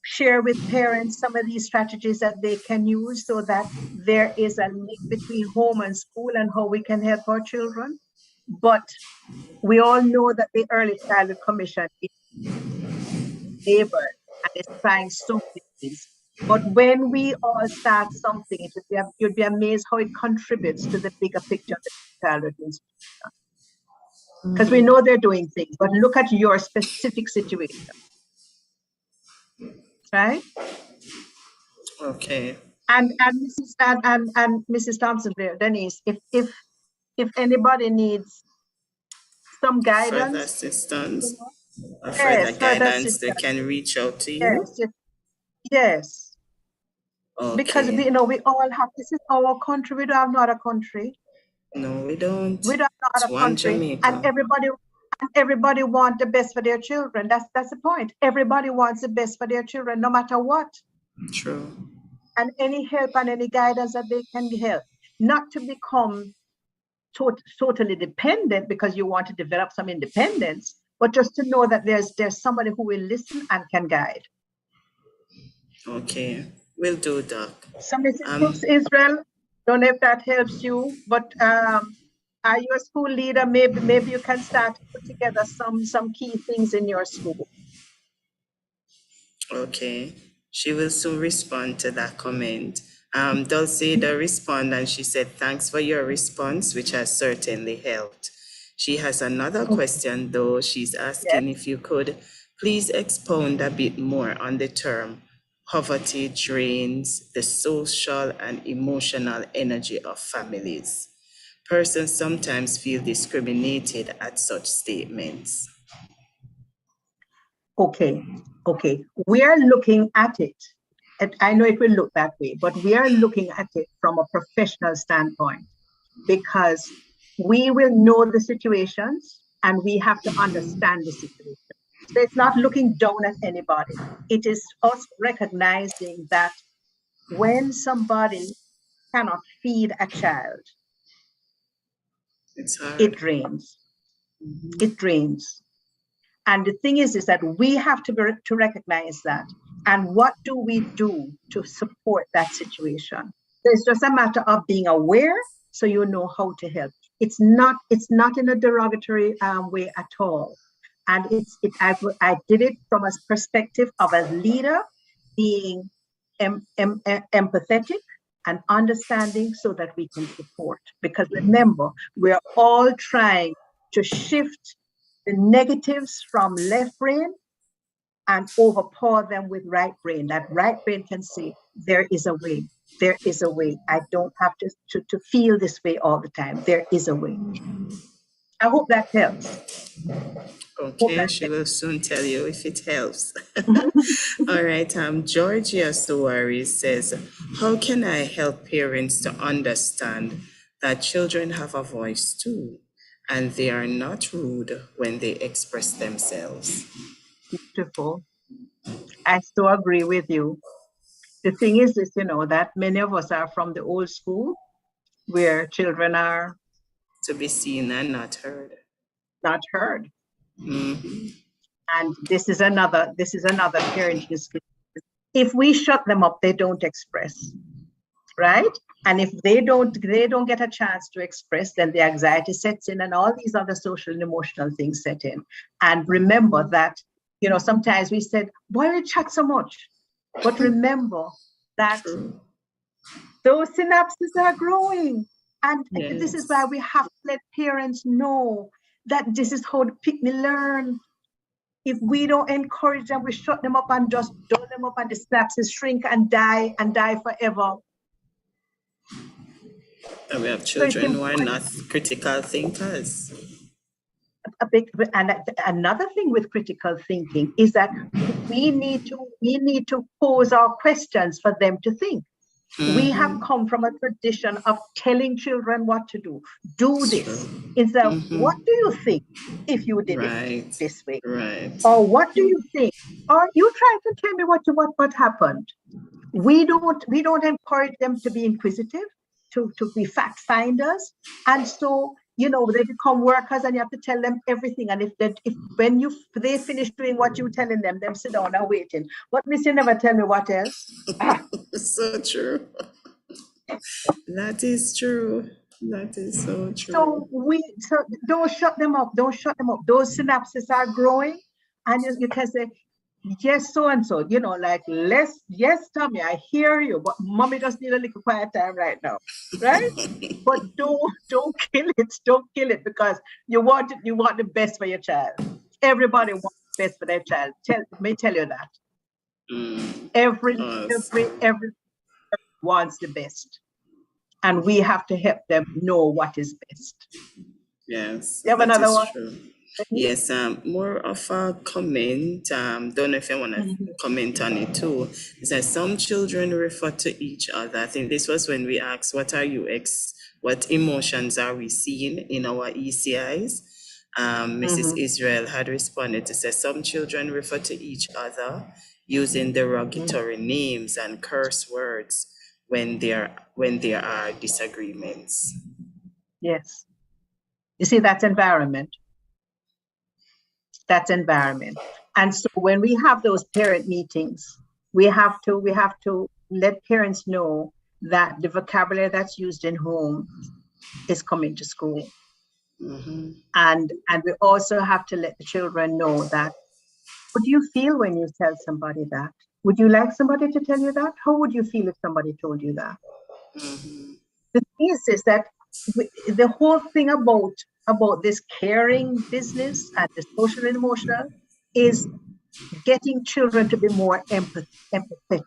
share with parents some of these strategies that they can use so that there is a link between home and school and how we can help our children. But we all know that the Early Childhood Commission is labored and is trying so many things. But when we all start something, you'd be amazed how it contributes to the bigger picture of the childhood institution. Because we know they're doing things, but look at your specific situation. Right? Okay. And Mrs. Thompson there, Denise, if anybody needs some guidance, further assistance, or yes, further guidance, they can reach out to you. Yes. Okay. Because we all have, this is our country. We don't have not a country. No, we don't. We don't have not a country. Jamaica. And everybody wants the best for their children. That's the point. Everybody wants the best for their children, no matter what. True. And any help and any guidance that they can help, not to become totally dependent because you want to develop some independence, but just to know that there's somebody who will listen and can guide. Okay, will do, Doc. So Mrs. Crooks Israel, don't know if that helps you, but are you a school leader? Maybe you can start to put together some key things in your school. Okay, she will soon respond to that comment. Dulcida responded and she said, thanks for your response, which has certainly helped. She has another question though. She's asking if you could please expound a bit more on the term poverty drains the social and emotional energy of families. Persons sometimes feel discriminated at such statements. Okay. We are looking at it. And I know it will look that way, but we are looking at it from a professional standpoint because we will know the situations and we have to understand the situation. So it's not looking down at anybody. It is us recognizing that when somebody cannot feed a child, it drains. It drains. And the thing is that we have to recognize that. And what do we do to support that situation? It's just a matter of being aware so you know how to help. It's not in a derogatory way at all. And I did it from a perspective of a leader being empathetic and understanding so that we can support. Because remember, we're all trying to shift the negatives from left brain and overpower them with right brain. That right brain can say, there is a way. There is a way. I don't have to feel this way all the time. There is a way. I hope that helps. Okay, she will soon tell you if it helps. All right, Georgia Suari says, how can I help parents to understand that children have a voice too, and they are not rude when they express themselves? Beautiful. I so agree with you. The thing is this, that many of us are from the old school where children are to be seen and not heard. Not heard. Mm-hmm. And this is another parenting skill. If we shut them up, they don't express, right? And if they don't get a chance to express, then the anxiety sets in and all these other social and emotional things set in. And remember that, sometimes we said, why do you chat so much? But remember that those synapses are growing. And this is why we have to let parents know that this is how the picnic learn. If we don't encourage them, we shut them up and just dull them up and the synapses shrink and die forever. And we have children who are not critical thinkers. Another thing with critical thinking is that we need to pose our questions for them to think. Mm-hmm. We have come from a tradition of telling children what to do. Do this. Instead of what do you think if you did it this way? Right. Or what do you think? Or you try to tell me what happened. We don't encourage them to be inquisitive, to be fact finders. And so, they become workers and you have to tell them everything. And when they finish doing what you're telling them sit down and waiting. But Miss, you never tell me what else. So true. That is true. That is so true. So don't shut them up. Don't shut them up. Those synapses are growing. And you can say, yes, so and so, yes, Tommy, I hear you, but mommy just need a little quiet time right now, right? But don't kill it. Don't kill it because you want the best for your child. Everybody wants the best for their child. Let me tell you that. Every wants the best, and we have to help them know what is best. Yes, you have another one. True. Yes, more of a comment. Don't know if you want to comment on it too. It says some children refer to each other. I think this was when we asked, what emotions are we seeing in our ECIs? Mrs. Israel had responded to say some children refer to each other using derogatory names and curse words when there are disagreements. Yes. You see, that's environment. That's environment. And so when we have those parent meetings, we have to let parents know that the vocabulary that's used in home is coming to school. Mm-hmm. And we also have to let the children know that, what do you feel when you tell somebody that? Would you like somebody to tell you that? How would you feel if somebody told you that? Mm-hmm. The thing is that the whole thing about this caring business and the social and emotional is getting children to be more empathetic.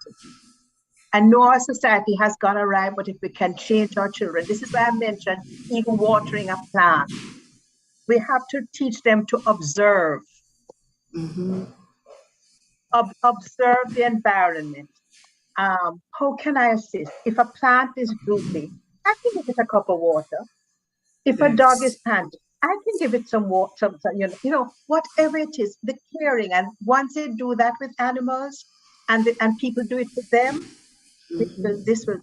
And no, our society has gone awry, but if we can change our children, this is why I mentioned even watering a plant. We have to teach them to observe. Mm-hmm. Observe the environment. How can I assist? If a plant is droopy, I can give it a cup of water. If a dog is panting, I can give it some water, whatever it is, the caring. And once they do that with animals and people do it with them, this will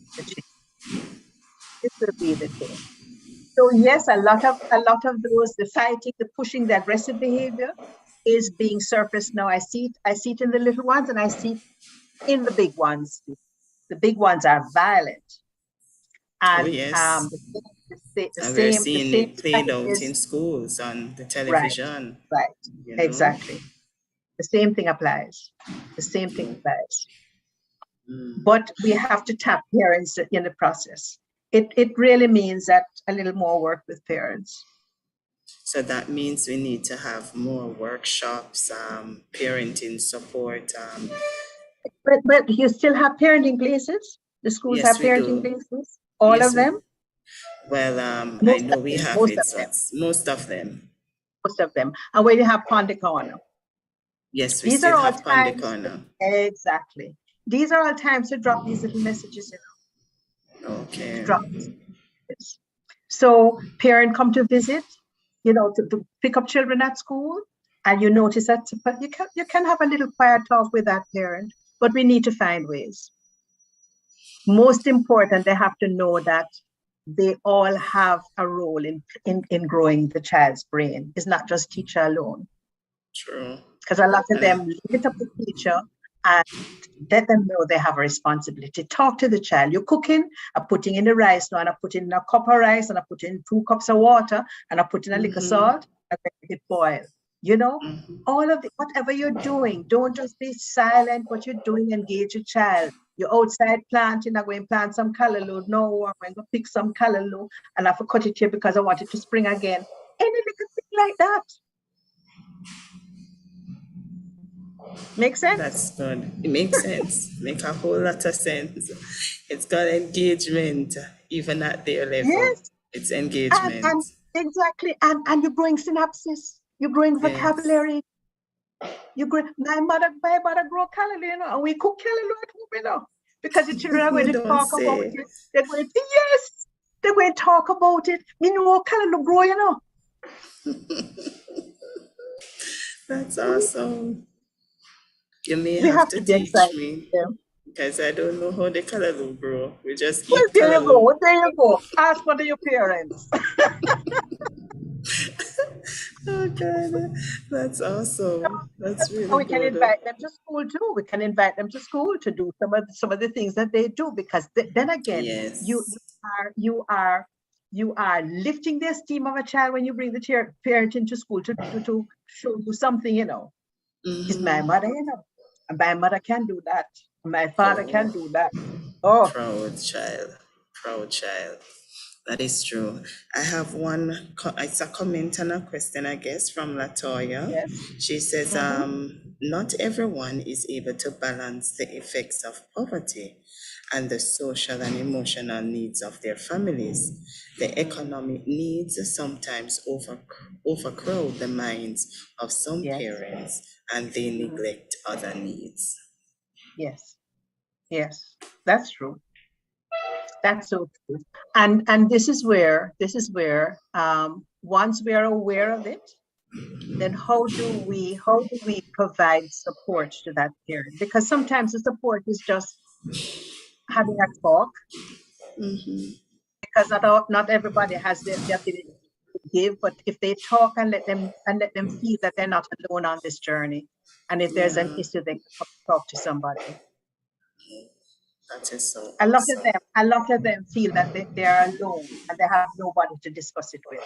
be the change. So yes, a lot of those, the fighting, the pushing, the aggressive behavior is being surfaced now. I see it in the little ones and I see it in the big ones. The big ones are violent. And we're seeing it played out in schools, on the television. Right. Exactly. The same thing applies. But we have to tap parents in the process. It really means that a little more work with parents. So that means we need to have more workshops, parenting support. But you still have parenting places? The schools have parenting places? All of them? Well, I Most know of we them, have most it, of so them, it's most of them. most of them. And when you have Pondy Corner, Yes, we these are still all have Panda times, Corner. exactly. These are all times to drop these little messages in. Okay. To drop these messages. So parent come to visit, to pick up children at school, and you notice that, but you can have a little quiet talk with that parent, but we need to find ways. Most important, they have to know that they all have a role in growing the child's brain. It's not just teacher alone. True. Because a lot of them leave it up to the teacher and let them know they have a responsibility. Talk to the child. You're cooking, I'm putting in the rice now, and I put in a cup of rice, and I put in 2 cups of water, and I put in a little salt, and make it boil. All of whatever you're doing, don't just be silent. What you're doing, engage your child. You're outside planting, I'm going to plant some callaloo. No, I'm going to pick some callaloo, and I have to cut it here because I want it to spring again. Any little thing like that. Make sense? That's good. It makes sense. Make a whole lot of sense. It's got engagement, even at their level. Yes. It's engagement. And exactly. And you're growing synapses. You're growing vocabulary. My mother grow callaloo, and we cook callaloo at home, because the children are going to talk about it. They're going to, yes, they're going to talk about it. Callaloo grow, That's awesome. You may we have to be teach excited. me, because I don't know how the callaloo grow. We just Well, eat there you callaloo. go. There you go. Ask one of your parents. Oh God, that's awesome. That's really And we can good. invite them to school too. We can invite them to school to do some of the things that they do, because then again, Yes. you are lifting the esteem of a child when you bring the parent into school to show you something. It's my mother, and my mother can do that. My father can do that. Oh, Proud child. Proud child. That is true. I have one, it's a comment and a question, I guess, from Latoya. Yes. She says, not everyone is able to balance the effects of poverty and the social and emotional needs of their families. The economic needs sometimes overcrowd the minds of some parents, and they neglect other needs. Yes. Yes, that's true. That's so true. And this is where once we are aware of it, then how do we provide support to that parent? Because sometimes the support is just having a talk, because not everybody has the ability to give. But if they talk and let them feel that they're not alone on this journey, and if there's an issue, they can talk to somebody. That is so A lot awesome. a lot of them feel that they are alone and they have nobody to discuss it with.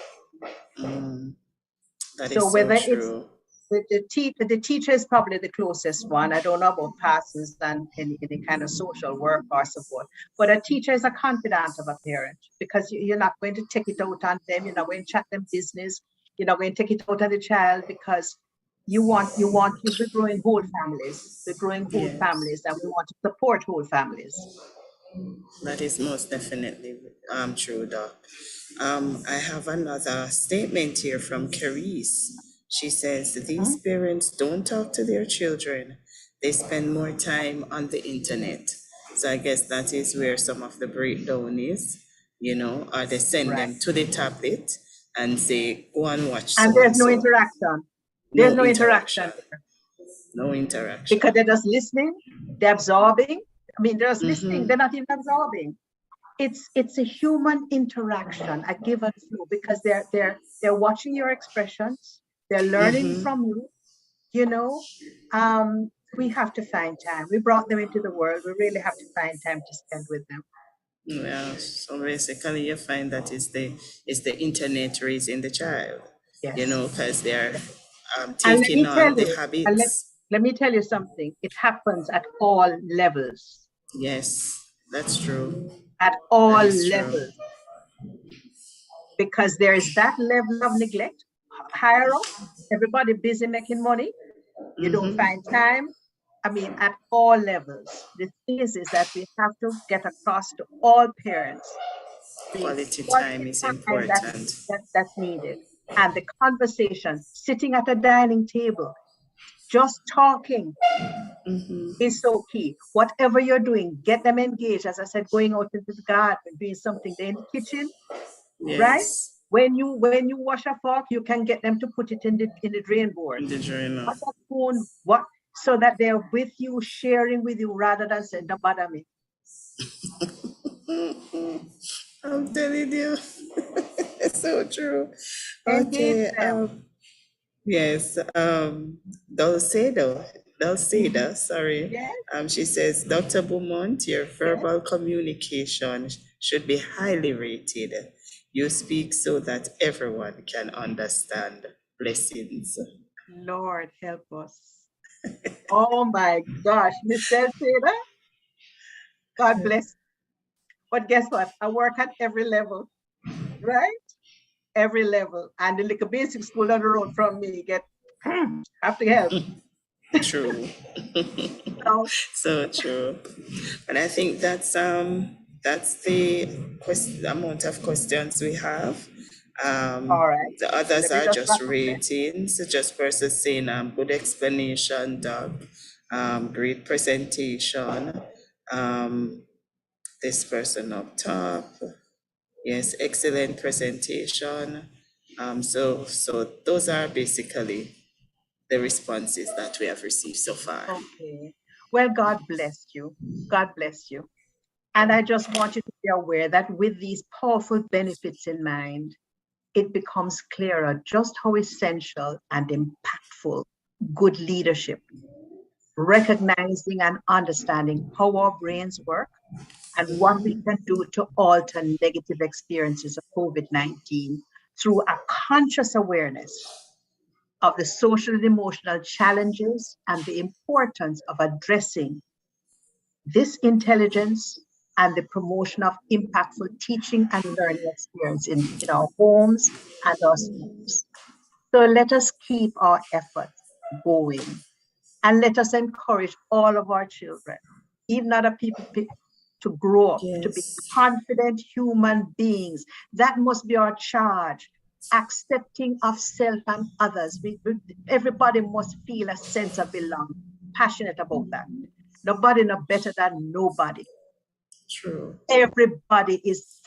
That So is whether so true. it's the teacher is probably the closest one. I don't know about pastors and any kind of social work or support, but a teacher is a confidant of a parent, because you're not going to take it out on them. You're not going to chat them business. You're not going to take it out on the child, because you want the growing whole families, families, and we want to support whole families. That is most definitely true, Doc. I have another statement here from Carice. She says, these parents don't talk to their children. They spend more time on the internet. So I guess that is where some of the breakdown is, or they send them to the tablet and say, go and watch And there's no interaction. There's no interaction. No interaction. Because they're just listening, they're absorbing. I mean, they're just listening, they're not even absorbing. It's a human interaction, a give and flow, because they're watching your expressions, they're learning from you. We have to find time. We brought them into the world. We really have to find time to spend with them. Yeah, so basically you find that it's the internet raising the child. Because they're taking on the habits. Let me tell you something. It happens at all levels. Yes, that's true. At all levels. Because there is that level of neglect. Higher up, everybody busy making money. You don't find time. I mean, at all levels. The thing is that we have to get across to all parents Quality time quality is time important. that's needed. And the conversation, sitting at a dining table, just talking is so key. Whatever you're doing, get them engaged. As I said, going out into the garden, doing something there in the kitchen, right? Yes. When you wash a fork, you can get them to put it in the drain board. The drainer. What a spoon, what, so that they're with you, sharing with you, rather than saying, "Don't bother me." I'm telling you, it's so true. Engage Okay. them. Yes. Dulcida, sorry. Yes. She says, Dr. Beaumont, your verbal communication should be highly rated. You speak so that everyone can understand. Blessings. Lord help us. Oh my gosh, Miss Dulcida, God bless. But guess what? I work at every level, right? Every level. And the little basic school on the road from me get have to help. True. So, So true. And I think that's the amount of questions we have. all right. The others Let me are just just wrap up there. ratings, just persons saying good explanation, Doug, great presentation. This person up top, yes, excellent presentation. So those are basically the responses that we have received so far. Okay. Well, God bless you. God bless you. And I just want you to be aware that with these powerful benefits in mind, it becomes clearer just how essential and impactful good leadership, recognizing and understanding how our brains work and what we can do to alter negative experiences of COVID-19 through a conscious awareness of the social and emotional challenges and the importance of addressing this intelligence and the promotion of impactful teaching and learning experience in our homes and our schools. So let us keep our efforts going and let us encourage all of our children, even other people, to grow up, to be confident human beings. That must be our charge. Accepting of self and others. Everybody must feel a sense of belonging, passionate about that. Nobody no better than nobody. True. Everybody is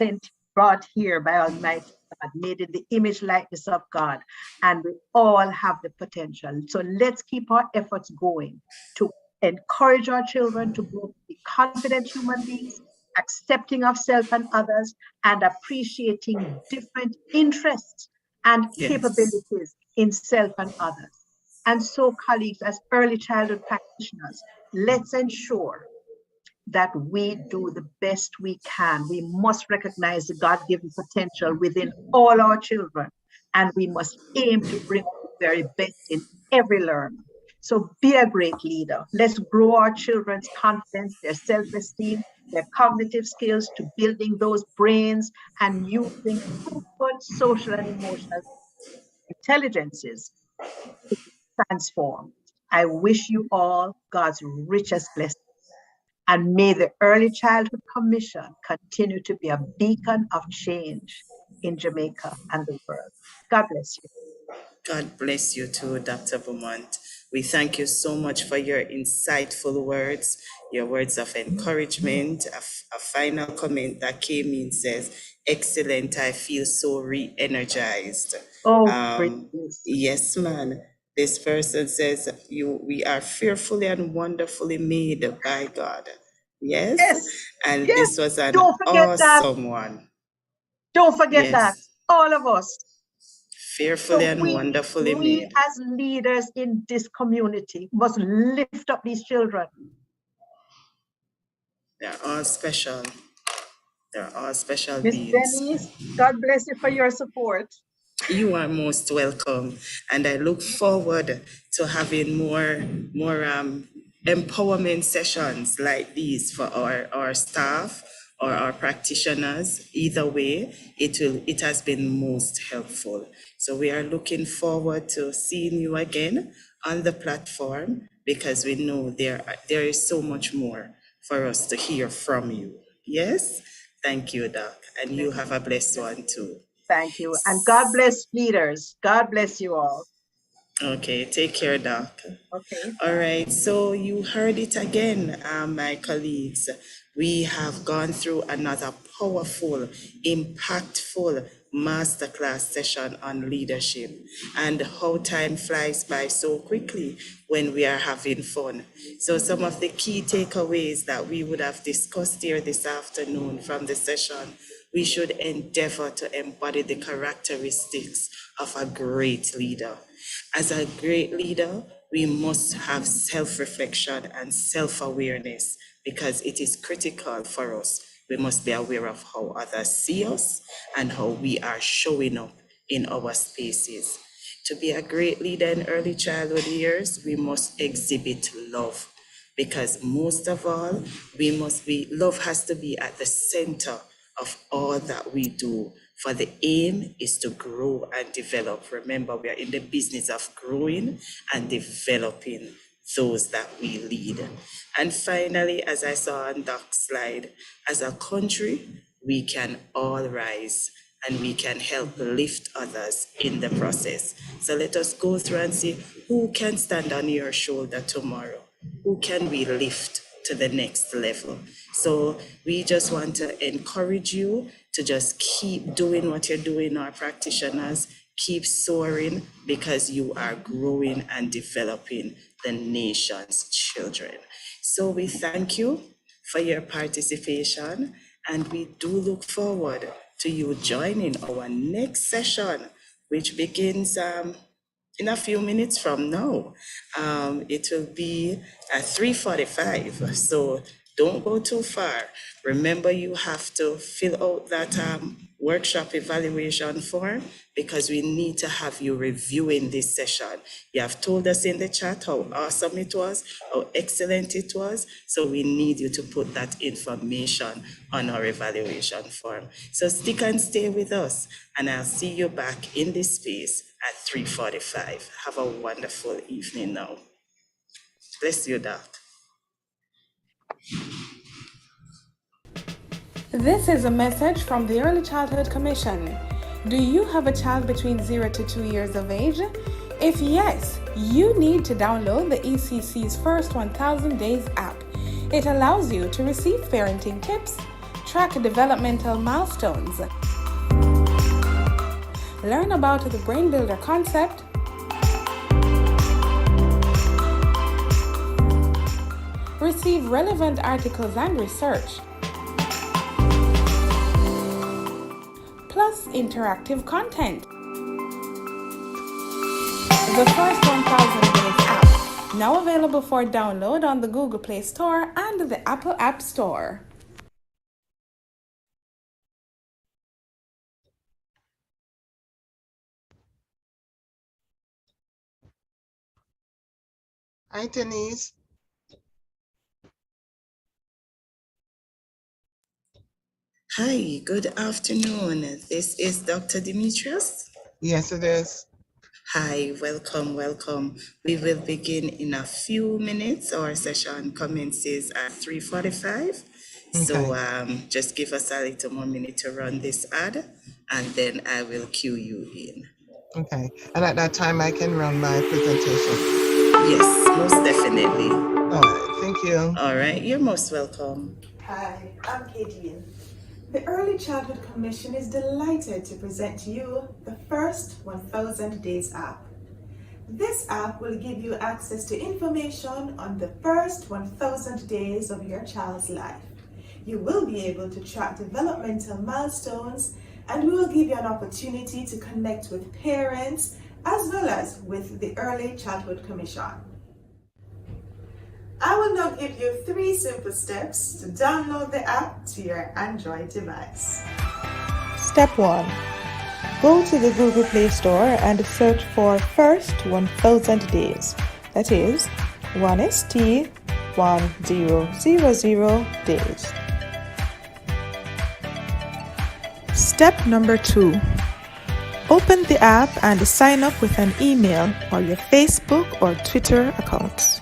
brought here by Almighty God, made in the image likeness of God, and we all have the potential. So let's keep our efforts going to encourage our children to be confident human beings, accepting of self and others, and appreciating different interests and capabilities in self and others. And so, colleagues, as early childhood practitioners, let's ensure that we do the best we can. We must recognize the God-given potential within all our children, and we must aim to bring out the very best in every learner. So be a great leader. Let's grow our children's confidence, their self-esteem, their cognitive skills, to building those brains and using fruitful social and emotional intelligences to transform. I wish you all God's richest blessings. And may the Early Childhood Commission continue to be a beacon of change in Jamaica and the world. God bless you. God bless you too, Dr. Beaumont. We thank you so much for your insightful words, your words of encouragement. A final comment that came in says, excellent, I feel so re-energized. Yes, man. This person says, we are fearfully and wonderfully made by God. Yes. And this was an awesome one. Don't forget that. All of us. Fearfully and wonderfully made. We as leaders in this community must lift up these children. They're all special. They're all special Miss beings. Denise, God bless you for your support. You are most welcome, and I look forward to having more empowerment sessions like these for our staff or our practitioners. Either way, it has been most helpful. So we are looking forward to seeing you again on the platform, because we know there is so much more for us to hear from you. Yes? Thank you, Doc. And you have a blessed one too. Thank you. And God bless leaders. God bless you all. Okay, take care, Doc. Okay. All right, so you heard it again, my colleagues. We have gone through another powerful, impactful masterclass session on leadership, and how time flies by so quickly when we are having fun. So some of the key takeaways that we would have discussed here this afternoon from the session: we should endeavor to embody the characteristics of a great leader. As a great leader, we must have self-reflection and self-awareness because it is critical for us. We must be aware of how others see us and how we are showing up in our spaces. To be a great leader in early childhood years, we must exhibit love, because most of all, love has to be at the center of all that we do. For the aim is to grow and develop. Remember, we are in the business of growing and developing those that we lead. And finally, as I saw on Doc's slide, as a country, we can all rise and we can help lift others in the process. So let us go through and see who can stand on your shoulder tomorrow. Who can we lift to the next level? So we just want to encourage you to just keep doing what you're doing, our practitioners. Keep soaring, because you are growing and developing the nation's children. So we thank you for your participation, and we do look forward to you joining our next session, which begins in a few minutes from now. It will be at 3:45, so don't go too far. Remember, you have to fill out that workshop evaluation form, because we need to have you reviewing this session. You have told us in the chat how awesome it was, how excellent it was, so we need you to put that information on our evaluation form. So stick and stay with us, and I'll see you back in this space at 3:45. Have a wonderful evening now. Bless you, Doc. This is a message from the Early Childhood Commission. Do you have a child between 0 to 2 years of age? If yes, you need to download the ECC's First 1000 Days app. It allows you to receive parenting tips, track developmental milestones, learn about the Brain Builder concept, receive relevant articles and research, plus interactive content. The First 1000 Days app, now available for download on the Google Play Store and the Apple App Store. Hi, Denise. Hi, good afternoon. This is Dr. Demetrius. Yes, it is. Hi, welcome, welcome. We will begin in a few minutes. Our session commences at 3:45. So just give us a little more minute to run this ad, and then I will cue you in. Okay. And at that time, I can run my presentation. Yes, most definitely. All right. Thank you. All right. You're most welcome. Hi, I'm Kadian. The Early Childhood Commission is delighted to present to you the First 1000 Days app. This app will give you access to information on the first 1000 days of your child's life. You will be able to track developmental milestones, and we will give you an opportunity to connect with parents as well as with the Early Childhood Commission. I will now give you 3 simple steps to download the app to your Android device. Step 1. Go to the Google Play Store and search for First 1000 Days. That is 1ST 1000 days. Step number 2. Open the app and sign up with an email or your Facebook or Twitter accounts.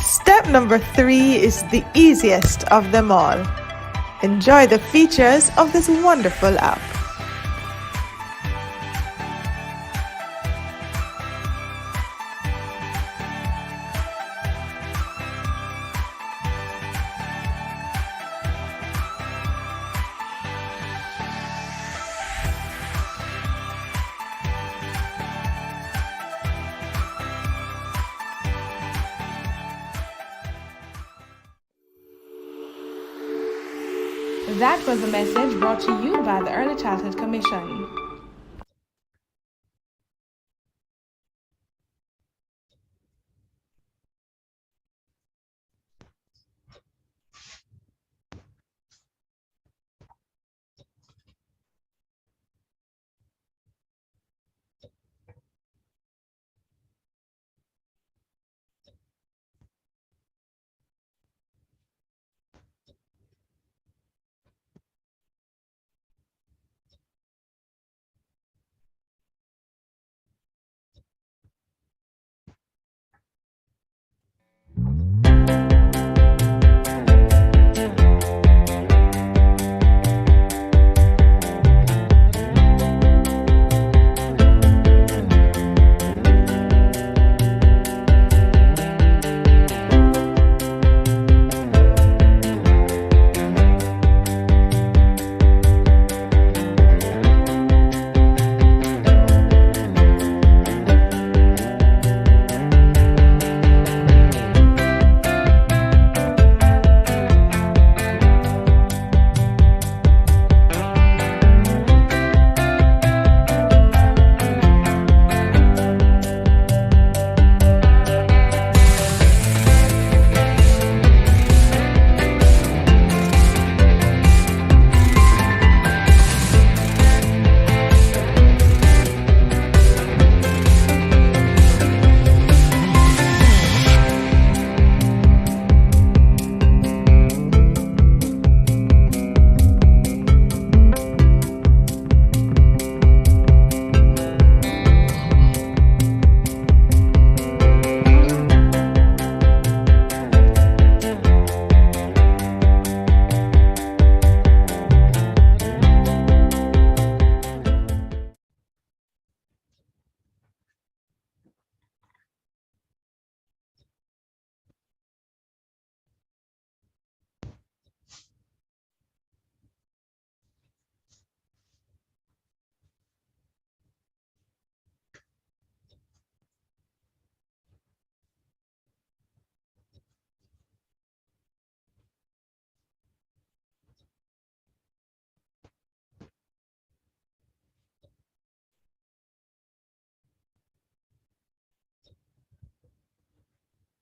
Step number 3 is the easiest of them all. Enjoy the features of this wonderful app. That was a message brought to you by the Early Childhood Commission.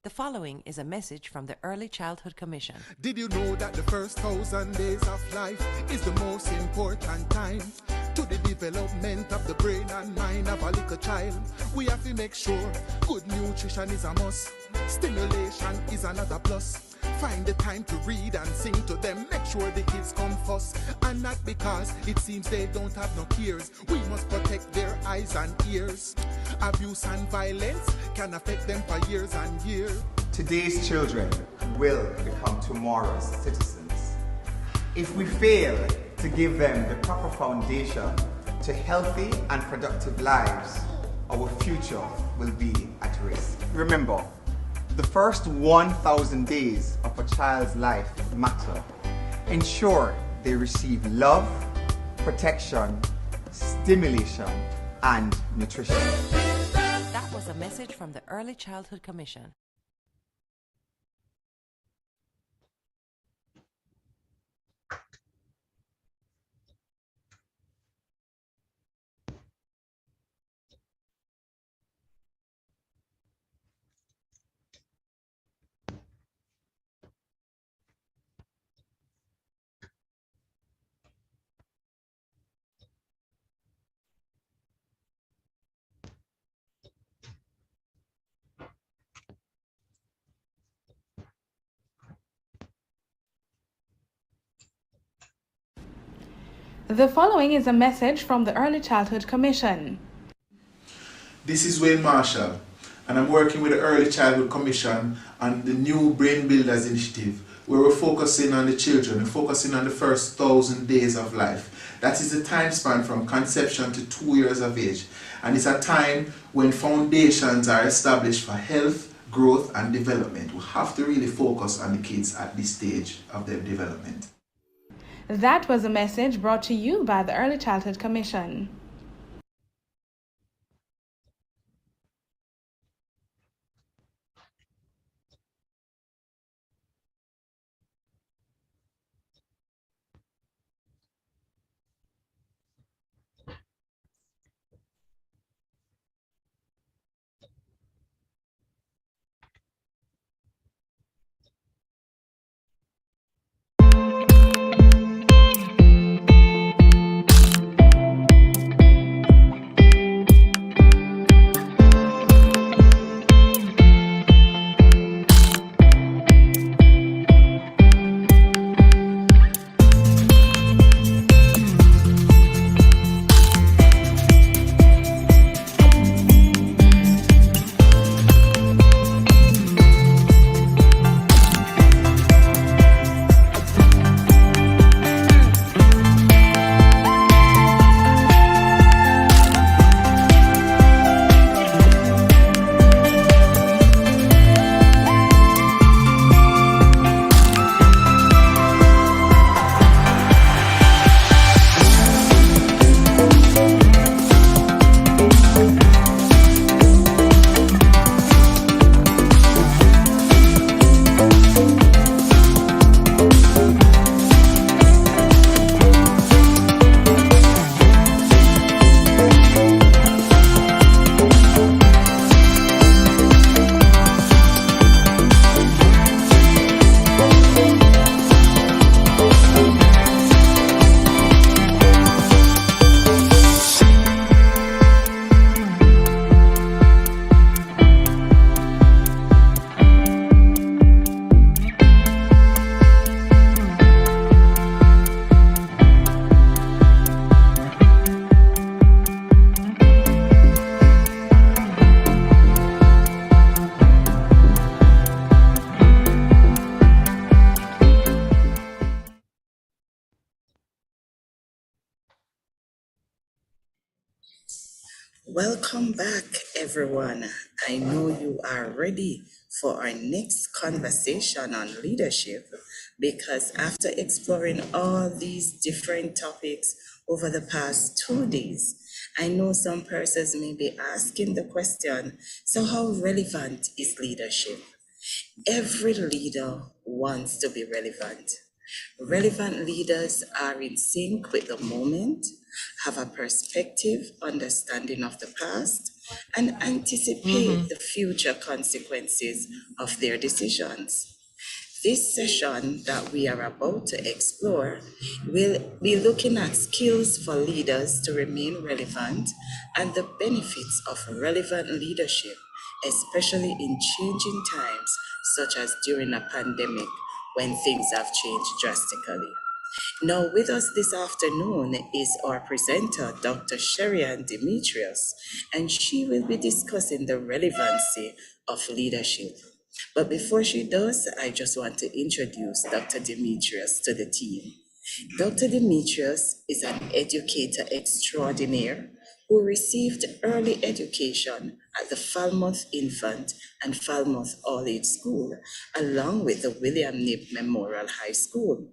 The following is a message from the Early Childhood Commission. Did you know that the first 1,000 days of life is the most important time to the development of the brain and mind of a little child? We have to make sure good nutrition is a must. Stimulation is another plus. Find the time to read and sing to them. Make sure the kids come first. And not because it seems they don't have no cares. We must protect their eyes and ears. Abuse and violence can affect them for years and years. Today's children will become tomorrow's citizens. If we fail to give them the proper foundation to healthy and productive lives, our future will be at risk. Remember, the first 1,000 days of a child's life matter. Ensure they receive love, protection, stimulation, and nutrition. That was a message from the Early Childhood Commission. The following is a message from the Early Childhood Commission. This is Wayne Marshall. And I'm working with the Early Childhood Commission on the new Brain Builders Initiative, where we're focusing on the children, we're focusing on the first 1,000 days of life. That is the time span from conception to 2 years of age. And it's a time when foundations are established for health, growth, and development. We have to really focus on the kids at this stage of their development. That was a message brought to you by the Early Childhood Commission. Welcome back, everyone. I know you are ready for our next conversation on leadership, because after exploring all these different topics over the past 2 days, I know some persons may be asking the question, so how relevant is leadership? Every leader wants to be relevant. Relevant leaders are in sync with the moment, have a perspective, understanding of the past, and anticipate the future consequences of their decisions. This session that we are about to explore will be looking at skills for leaders to remain relevant and the benefits of relevant leadership, especially in changing times, such as during a pandemic when things have changed drastically. Now, with us this afternoon is our presenter, Dr. Sherian Demetrius, and she will be discussing the relevancy of leadership. But before she does, I just want to introduce Dr. Demetrius to the team. Dr. Demetrius is an educator extraordinaire who received early education at the Falmouth Infant and Falmouth All-Age School, along with the William Knibb Memorial High School.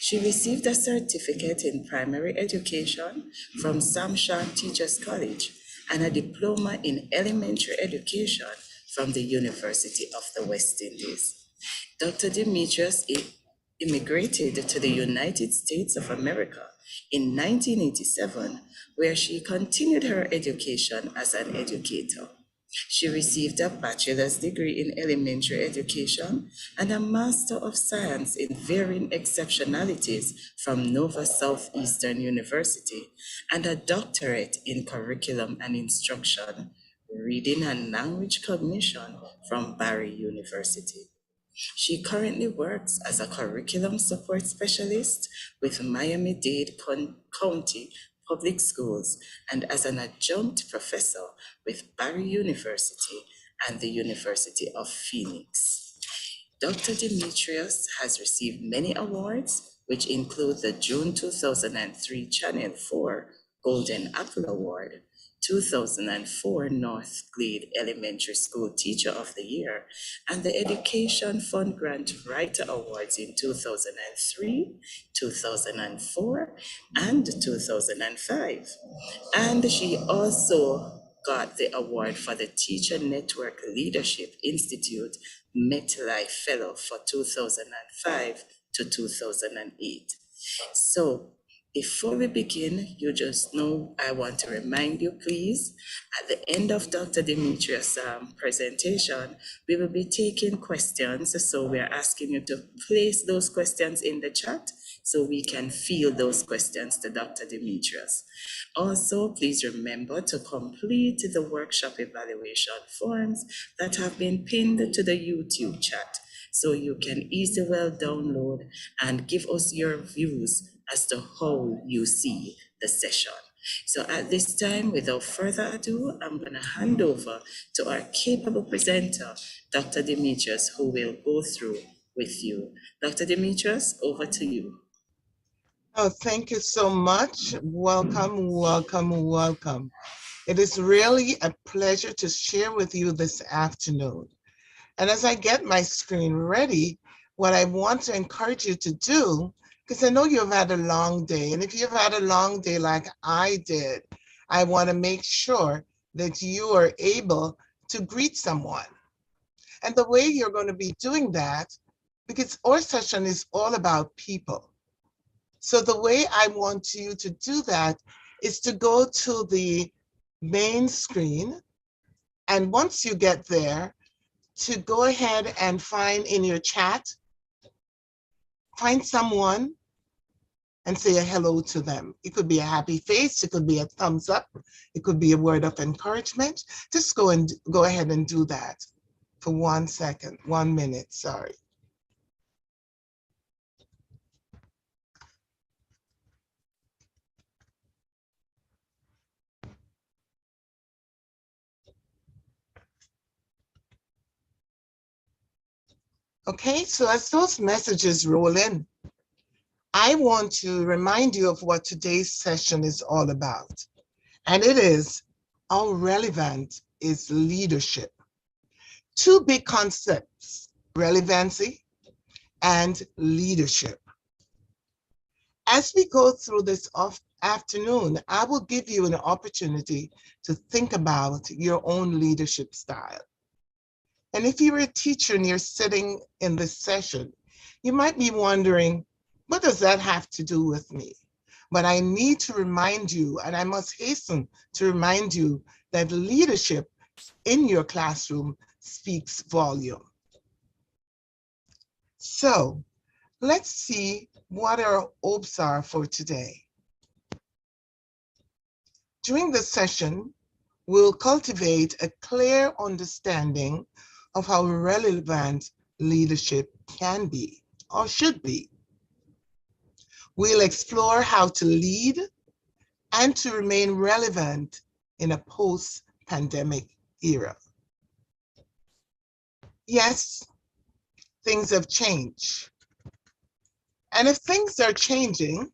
She received a certificate in primary education from Sam Sharp Teachers College and a diploma in elementary education from the University of the West Indies. Dr. Demetrius immigrated to the United States of America in 1987, where she continued her education as an educator. She received a bachelor's degree in elementary education and a Master of Science in Varying Exceptionalities from Nova Southeastern University and a doctorate in Curriculum and Instruction, Reading and Language Cognition from Barry University. She currently works as a curriculum support specialist with Miami-Dade County Public Schools and as an adjunct professor with Barry University and the University of Phoenix. Dr. Demetrius has received many awards, which include the June 2003 Channel 4 Golden Apple Award, 2004 North Glebe Elementary School Teacher of the Year, and the Education Fund Grant Writer Awards in 2003, 2004, and 2005. And she also got the award for the Teacher Network Leadership Institute MetLife Fellow for 2005 to 2008. So before we begin, you just know I want to remind you, please, at the end of Dr. Demetrius' presentation, we will be taking questions. So we're asking you to place those questions in the chat so we can field those questions to Dr. Demetrius. Also, please remember to complete the workshop evaluation forms that have been pinned to the YouTube chat so you can easily download and give us your views as to how you see the session. So at this time, without further ado, I'm going to hand over to our capable presenter, Dr. Demetrius, who will go through with you. Dr. Demetrius, over to you. Oh, thank you so much. Welcome, welcome, welcome. It is really a pleasure to share with you this afternoon. And as I get my screen ready, what I want to encourage you to do, because I know you've had a long day, and if you've had a long day like I did, I want to make sure that you are able to greet someone. And the way you're going to be doing that, because our session is all about people. So the way I want you to do that is to go to the main screen, and once you get there, to go ahead and find in your chat, find someone and say a hello to them. It could be a happy face, it could be a thumbs up, it could be a word of encouragement. Just go ahead and do that for 1 second, 1 minute, sorry. Okay, so as those messages roll in, I want to remind you of what today's session is all about. And it is how relevant is leadership. Two big concepts, relevancy and leadership. As we go through this afternoon, I will give you an opportunity to think about your own leadership style. And if you're a teacher and you're sitting in this session, you might be wondering, what does that have to do with me? But I need to remind you, and I must hasten to remind you, that leadership in your classroom speaks volume. So let's see what our hopes are for today. During this session, we'll cultivate a clear understanding of how relevant leadership can be or should be. We'll explore how to lead and to remain relevant in a post-pandemic era. Yes, things have changed. And if things are changing,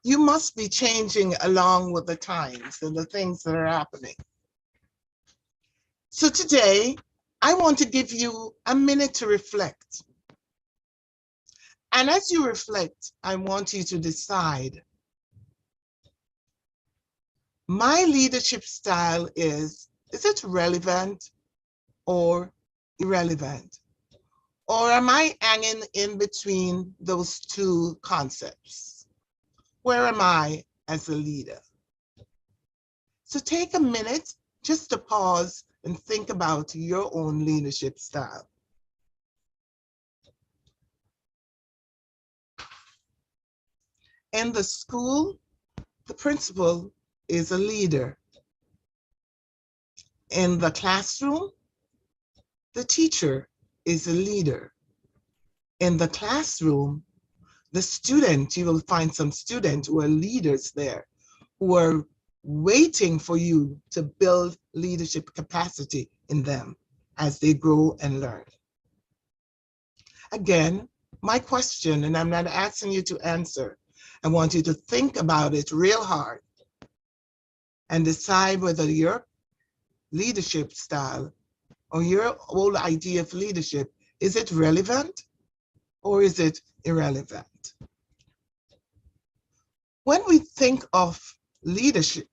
you must be changing along with the times and the things that are happening. So today, I want to give you a minute to reflect. And as you reflect, I want you to decide, my leadership style is it relevant or irrelevant? Or am I hanging in between those two concepts? Where am I as a leader? So take a minute just to pause and think about your own leadership style. In the school, the principal is a leader. In the classroom, the teacher is a leader. In the classroom, the student, you will find some students who are leaders there, who are waiting for you to build leadership capacity in them as they grow and learn. Again, my question, and I'm not asking you to answer, I want you to think about it real hard and decide whether your leadership style or your whole idea of leadership, is it relevant or is it irrelevant? When we think of leadership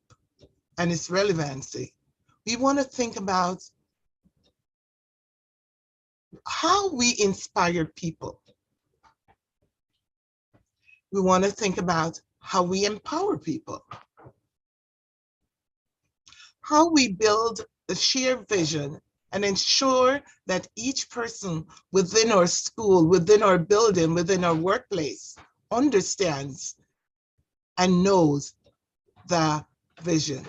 and its relevancy, we want to think about how we inspire people. We want to think about how we empower people, how we build a shared vision and ensure that each person within our school, within our building, within our workplace understands and knows the vision.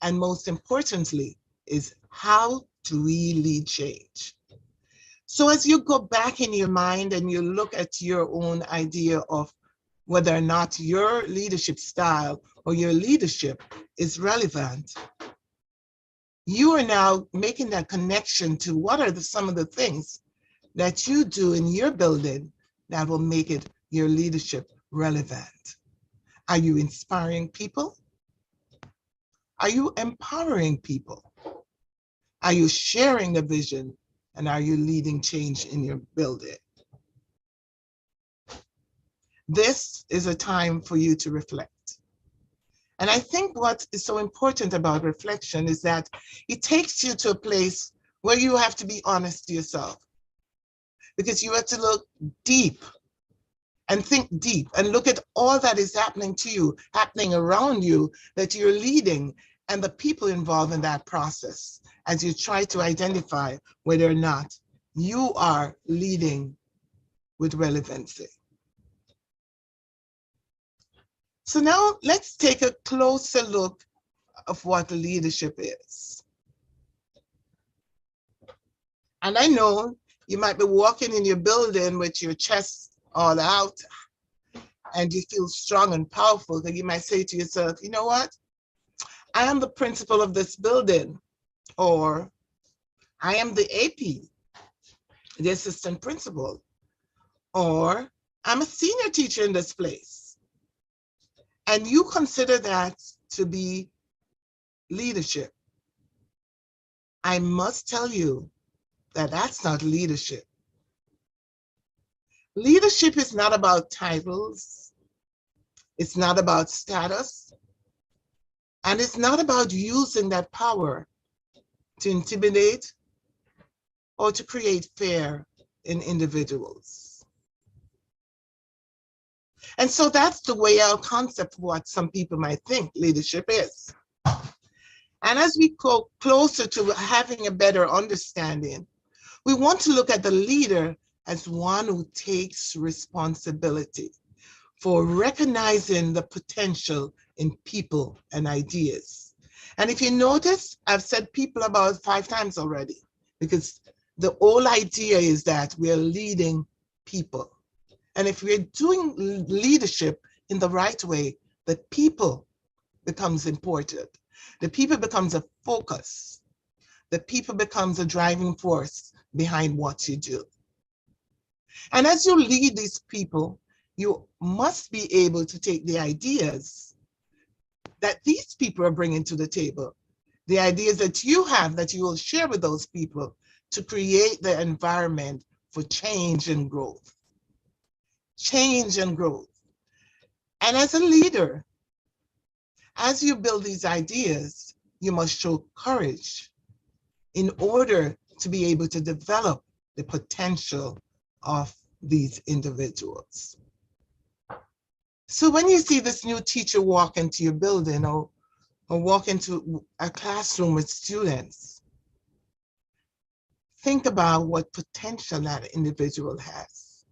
And most importantly is, how do we lead change? So as you go back in your mind and you look at your own idea of whether or not your leadership style or your leadership is relevant, you are now making that connection to what are some of the things that you do in your building that will make it your leadership relevant. Are you inspiring people? Are you empowering people? Are you sharing the vision? And are you leading change in your building? This is a time for you to reflect. And I think what is so important about reflection is that it takes you to a place where you have to be honest to yourself, because you have to look deep and think deep and look at all that is happening to you, happening around you, that you're leading, and the people involved in that process as you try to identify whether or not you are leading with relevancy. So now let's take a closer look of what leadership is. And I know you might be walking in your building with your chest all out and you feel strong and powerful, that you might say to yourself, you know what? I am the principal of this building, or I am the AP, the assistant principal, or I'm a senior teacher in this place. And you consider that to be leadership. I must tell you that that's not leadership. Leadership is not about titles. It's not about status. And it's not about using that power to intimidate or to create fear in individuals. And so that's the way our concept of what some people might think leadership is. And as we go closer to having a better understanding, we want to look at the leader as one who takes responsibility for recognizing the potential in people and ideas. And if you notice, I've said people about 5 times already, because the whole idea is that we're leading people. And if we're doing leadership in the right way, the people becomes important. The people becomes a focus. The people becomes a driving force behind what you do. And as you lead these people, you must be able to take the ideas that these people are bringing to the table, the ideas that you have that you will share with those people to create the environment for change and growth. Change and growth. And as a leader, as you build these ideas, you must show courage in order to be able to develop the potential of these individuals. So when you see this new teacher walk into your building or walk into a classroom with students, think about what potential that individual has.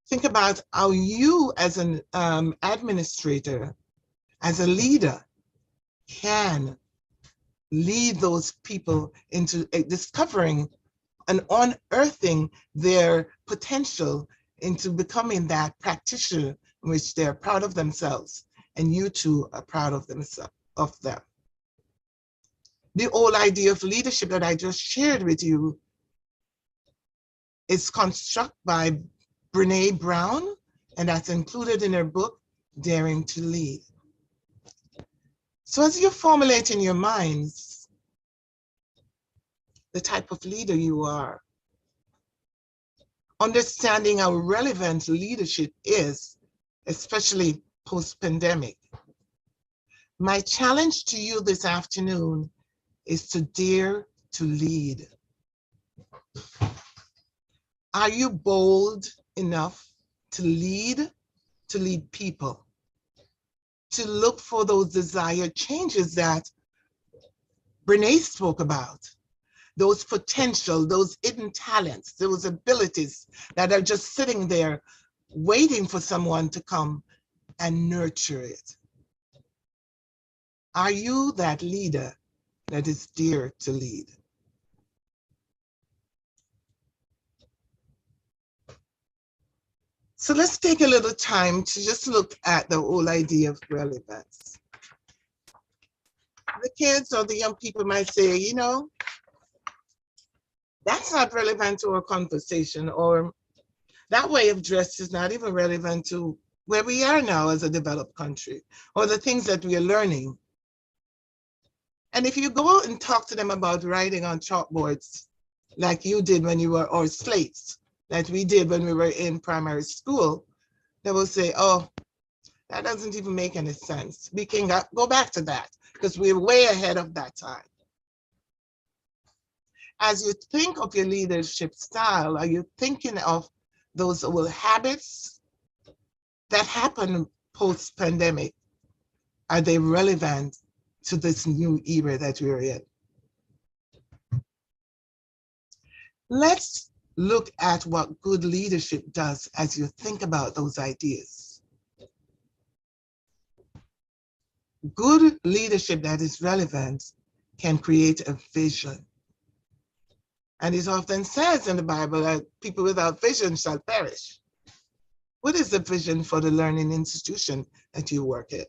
Think about how you as an administrator, as a leader, can lead those people into discovering and unearthing their potential into becoming that practitioner in which they're proud of themselves and you too are proud of them. The whole idea of leadership that I just shared with you is constructed by Brene Brown, and that's included in her book, Daring to Lead. So as you formulate in your minds the type of leader you are, understanding how relevant leadership is, especially post-pandemic, my challenge to you this afternoon is to dare to lead. Are you bold enough to lead people, to look for those desired changes that Brene spoke about, those potential, those hidden talents, those abilities that are just sitting there waiting for someone to come and nurture it? Are you that leader that is dare to lead? So let's take a little time to just look at the whole idea of relevance. The kids or the young people might say, you know, that's not relevant to our conversation, or that way of dress is not even relevant to where we are now as a developed country, or the things that we are learning. And if you go out and talk to them about writing on chalkboards, like you did when you were, or slates, that we did when we were in primary school, they will say, oh, that doesn't even make any sense. We can go back to that because we're way ahead of that time. As you think of your leadership style, are you thinking of those old habits that happen post-pandemic? Are they relevant to this new era that we're in? Let's look at what good leadership does as you think about those ideas. Good leadership that is relevant can create a vision. And it often says in the Bible that people without vision shall perish. What is the vision for the learning institution that you work at?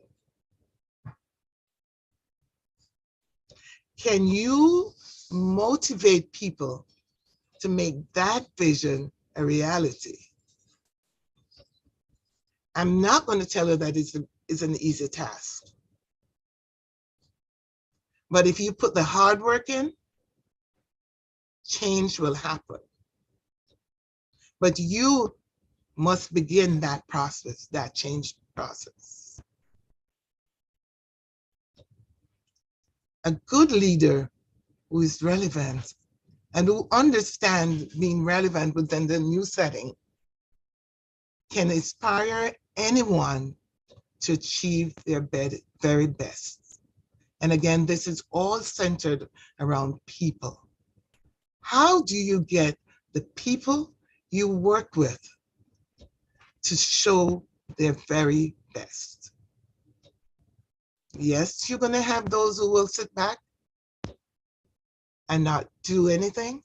Can you motivate people to make that vision a reality? I'm not going to tell you that it's an easy task. But if you put the hard work in, change will happen. But you must begin that process, that change process. A good leader who is relevant and who understands being relevant within the new setting can inspire anyone to achieve their very best. And again, this is all centered around people. How do you get the people you work with to show their very best? Yes, you're going to have those who will sit back and not do anything.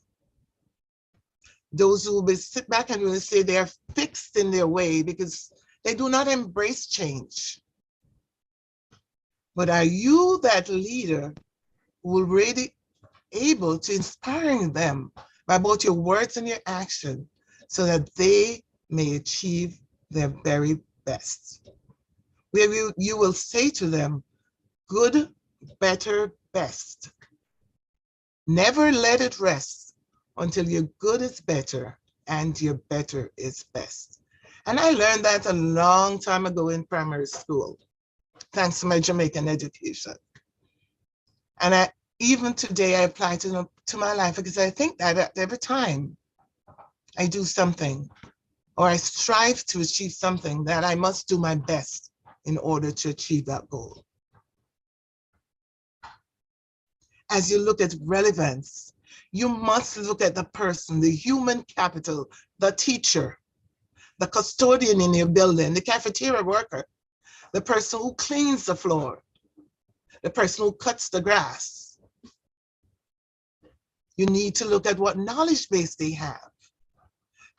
Those who will sit back and will say they're fixed in their way because they do not embrace change. But are you that leader who will really able to inspiring them by both your words and your action so that they may achieve their very best? Where you will say to them, good, better, best. Never let it rest until your good is better and your better is best. And I learned that a long time ago in primary school, thanks to my Jamaican education. And even today, I apply to my life because I think that every time I do something or I strive to achieve something, that I must do my best in order to achieve that goal. As you look at relevance, you must look at the person, the human capital, the teacher, the custodian in your building, the cafeteria worker, the person who cleans the floor, the person who cuts the grass. You need to look at what knowledge base they have.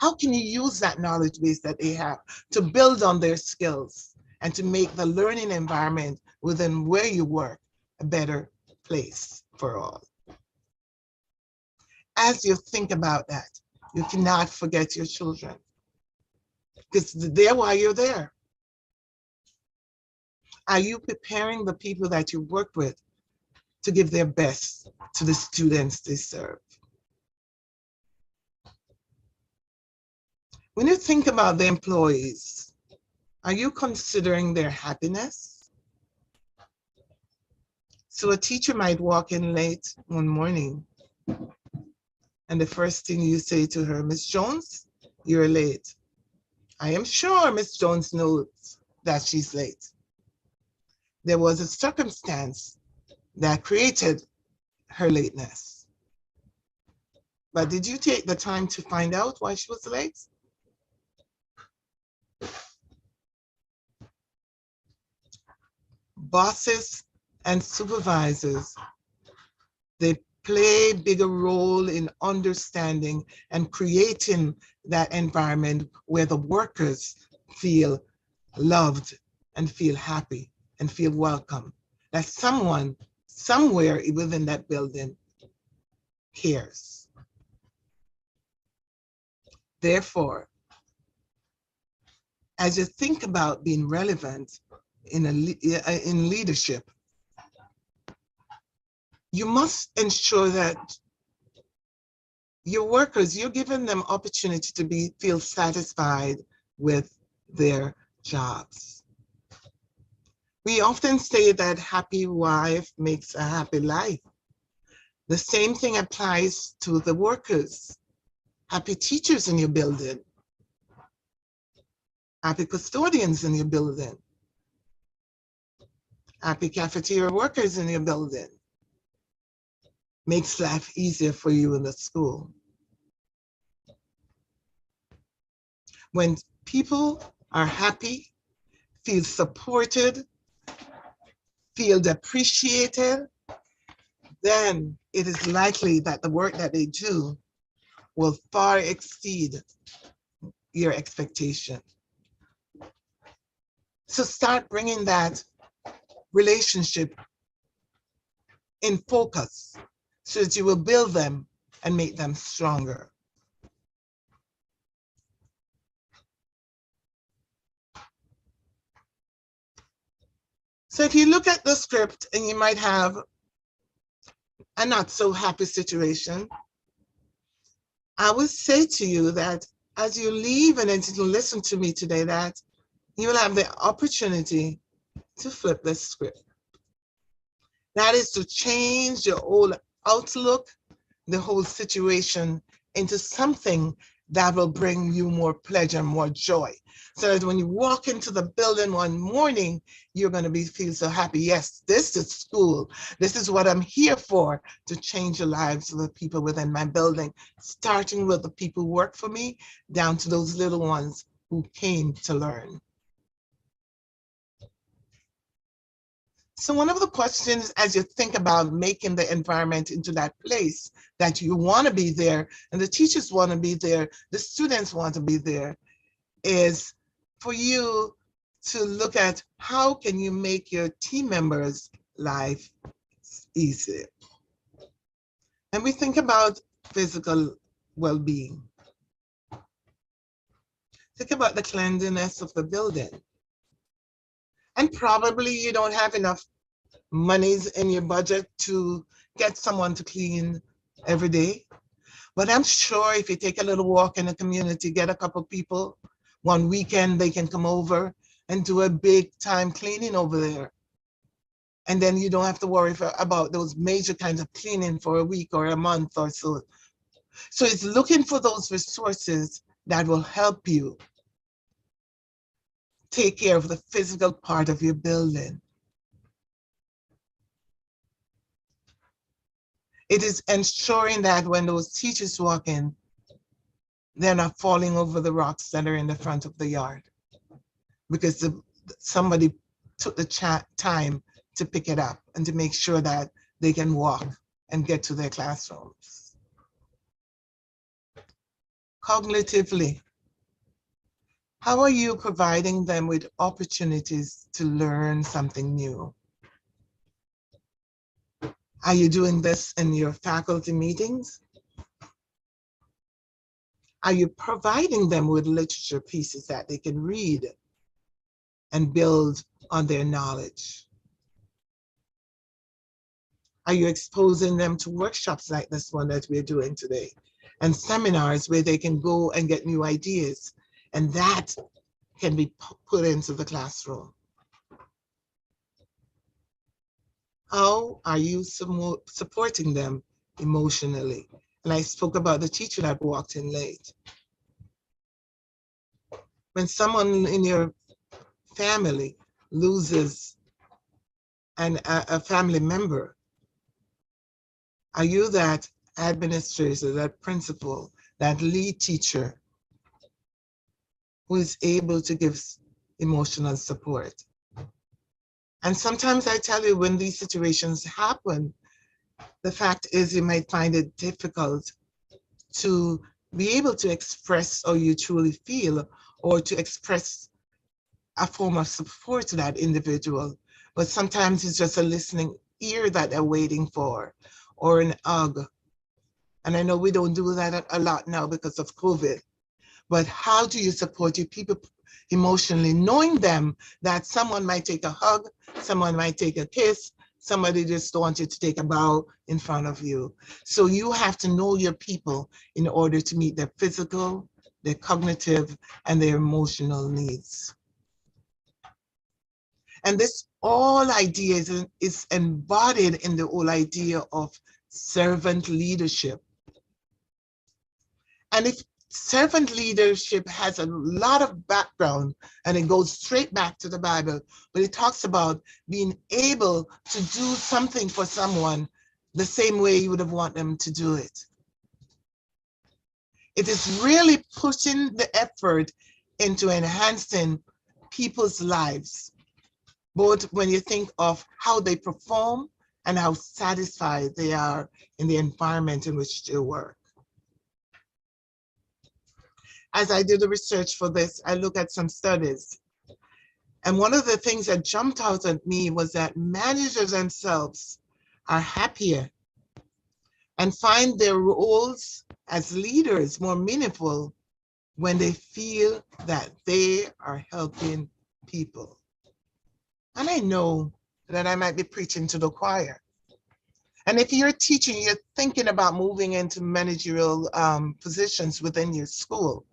How can you use that knowledge base that they have to build on their skills and to make the learning environment within where you work a better place for all? As you think about that, you cannot forget your children, because they're why you're there. Are you preparing the people that you work with to give their best to the students they serve? When you think about the employees, are you considering their happiness? So a teacher might walk in late one morning, and the first thing you say to her, "Miss Jones, you're late." I am sure Miss Jones knows that she's late. There was a circumstance that created her lateness. But did you take the time to find out why she was late? Bosses and supervisors, they play a bigger role in understanding and creating that environment where the workers feel loved and feel happy and feel welcome, that someone somewhere within that building cares. Therefore, as you think about being relevant in leadership, you must ensure that your workers, you're giving them opportunity to feel satisfied with their jobs. We often say that happy wife makes a happy life. The same thing applies to the workers. Happy teachers in your building. Happy custodians in your building. Happy cafeteria workers in your building. Makes life easier for you in the school. When people are happy, feel supported, feel appreciated, then it is likely that the work that they do will far exceed your expectation. So start bringing that relationship in focus so that you will build them and make them stronger. So if you look at the script and you might have a not so happy situation, I would say to you that as you leave and as you listen to me today, that you will have the opportunity to flip the script. That is to change your whole outlook, the whole situation into something that will bring you more pleasure, more joy. So that when you walk into the building one morning, you're going to feel so happy. Yes, this is school. This is what I'm here for, to change the lives of the people within my building, starting with the people who work for me, down to those little ones who came to learn. So one of the questions as you think about making the environment into that place that you want to be there, and the teachers want to be there, the students want to be there, is for you to look at how can you make your team members' life easier. And we think about physical well-being. Think about the cleanliness of the building. And probably you don't have enough monies in your budget to get someone to clean every day. But I'm sure if you take a little walk in the community, get a couple people, one weekend they can come over and do a big time cleaning over there. And then you don't have to worry about those major kinds of cleaning for a week or a month or so. So it's looking for those resources that will help you take care of the physical part of your building. It is ensuring that when those teachers walk in, they're not falling over the rocks that are in the front of the yard because somebody took the time to pick it up and to make sure that they can walk and get to their classrooms. Cognitively, how are you providing them with opportunities to learn something new? Are you doing this in your faculty meetings? Are you providing them with literature pieces that they can read and build on their knowledge? Are you exposing them to workshops like this one that we're doing today and seminars where they can go and get new ideas, and that can be put into the classroom? How are you supporting them emotionally? And I spoke about the teacher that walked in late. When someone in your family loses a family member, are you that administrator, that principal, that lead teacher who is able to give emotional support? And sometimes I tell you, when these situations happen, the fact is you might find it difficult to be able to express how you truly feel or to express a form of support to that individual. But sometimes it's just a listening ear that they're waiting for, or an hug. And I know we don't do that a lot now because of COVID, but how do you support your people emotionally, knowing them that someone might take a hug, someone might take a kiss, somebody just wants you to take a bow in front of you. So you have to know your people in order to meet their physical, their cognitive, and their emotional needs. And this all idea is embodied in the whole idea of servant leadership. And if servant leadership has a lot of background, and it goes straight back to the Bible, but it talks about being able to do something for someone the same way you would have want them to do it. It is really putting the effort into enhancing people's lives, both when you think of how they perform and how satisfied they are in the environment in which they work. As I did the research for this, I looked at some studies. And one of the things that jumped out at me was that managers themselves are happier and find their roles as leaders more meaningful when they feel that they are helping people. And I know that I might be preaching to the choir. And if you're teaching, you're thinking about moving into managerial positions within your school,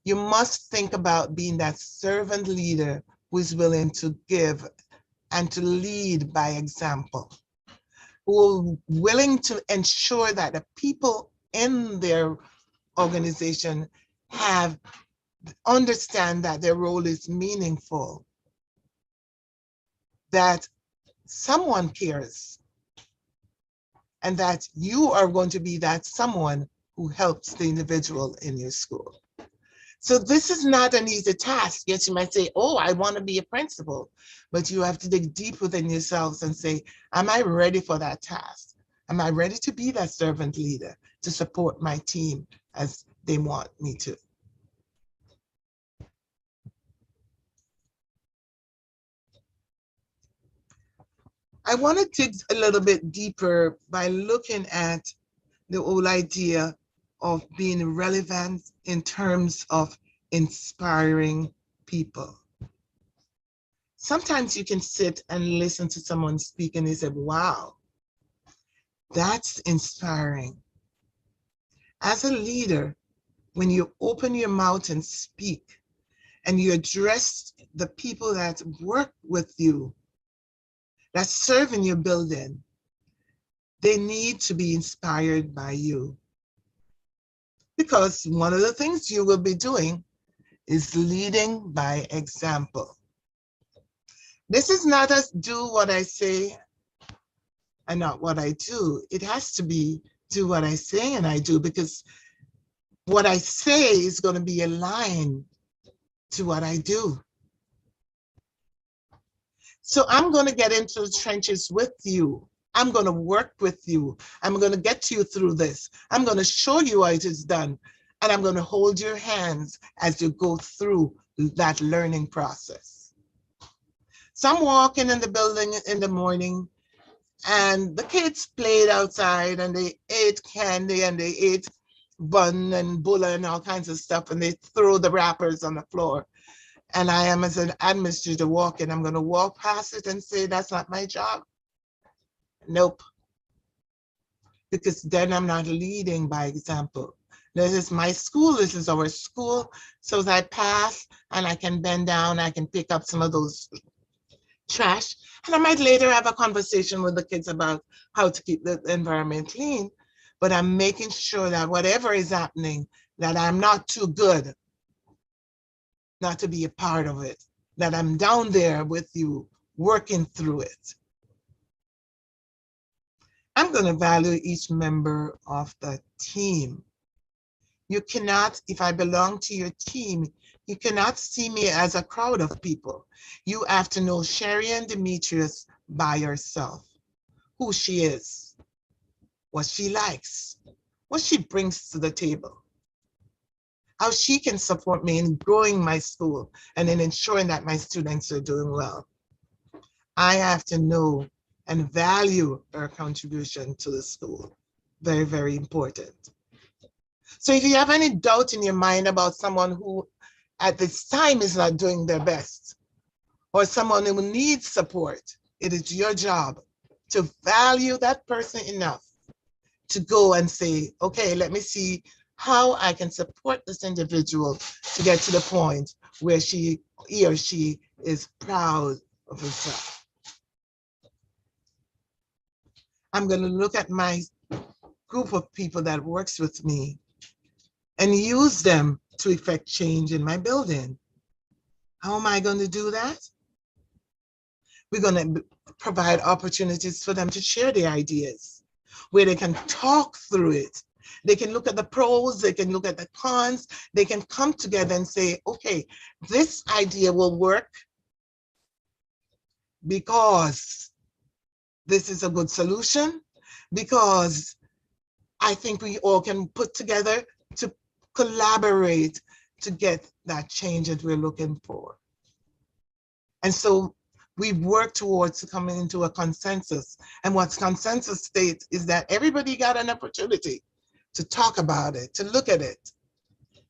you must think about being that servant leader who is willing to give and to lead by example, who are willing to ensure that the people in their organization understand that their role is meaningful, that someone cares, and that you are going to be that someone who helps the individual in your school. So this is not an easy task. Yes, you might say, oh, I want to be a principal, but you have to dig deep within yourselves and say, am I ready for that task? Am I ready to be that servant leader to support my team as they want me to? I want to dig a little bit deeper by looking at the whole idea of being relevant in terms of inspiring people. Sometimes you can sit and listen to someone speak and you say, wow, that's inspiring. As a leader, when you open your mouth and speak and you address the people that work with you, that serve in your building, they need to be inspired by you. Because one of the things you will be doing is leading by example. This is not a do what I say and not what I do. It has to be do what I say and I do, because what I say is going to be aligned to what I do. So I'm going to get into the trenches with you. I'm going to work with you. I'm going to get you through this. I'm going to show you how it is done. And I'm going to hold your hands as you go through that learning process. So I'm walking in the building in the morning, and the kids played outside and they ate candy and they ate bun and bulla and all kinds of stuff, and they throw the wrappers on the floor. And I am, as an administrator, walking. I'm going to walk past it and say, that's not my job. Nope. Because then I'm not leading by example. This is my school. This is our school. So as I pass and I can bend down, I can pick up some of those trash. And I might later have a conversation with the kids about how to keep the environment clean. But I'm making sure that whatever is happening, that I'm not too good not to be a part of it, that I'm down there with you working through it. I'm going to value each member of the team. You cannot, if I belong to your team, you cannot see me as a crowd of people. You have to know Sherry and Demetrius by yourself, who she is, what she likes, what she brings to the table, how she can support me in growing my school and in ensuring that my students are doing well. I have to know and value her contribution to the school. Very, very important. So if you have any doubt in your mind about someone who at this time is not doing their best, or someone who needs support, it is your job to value that person enough to go and say, okay, let me see how I can support this individual to get to the point where he or she is proud of himself. I'm going to look at my group of people that works with me and use them to effect change in my building. How am I going to do that? We're going to provide opportunities for them to share their ideas, where they can talk through it. They can look at the pros, they can look at the cons, they can come together and say, okay, this idea will work because this is a good solution, because I think we all can put together to collaborate to get that change that we're looking for. And so we work towards coming into a consensus. And what consensus states is that everybody got an opportunity to talk about it, to look at it,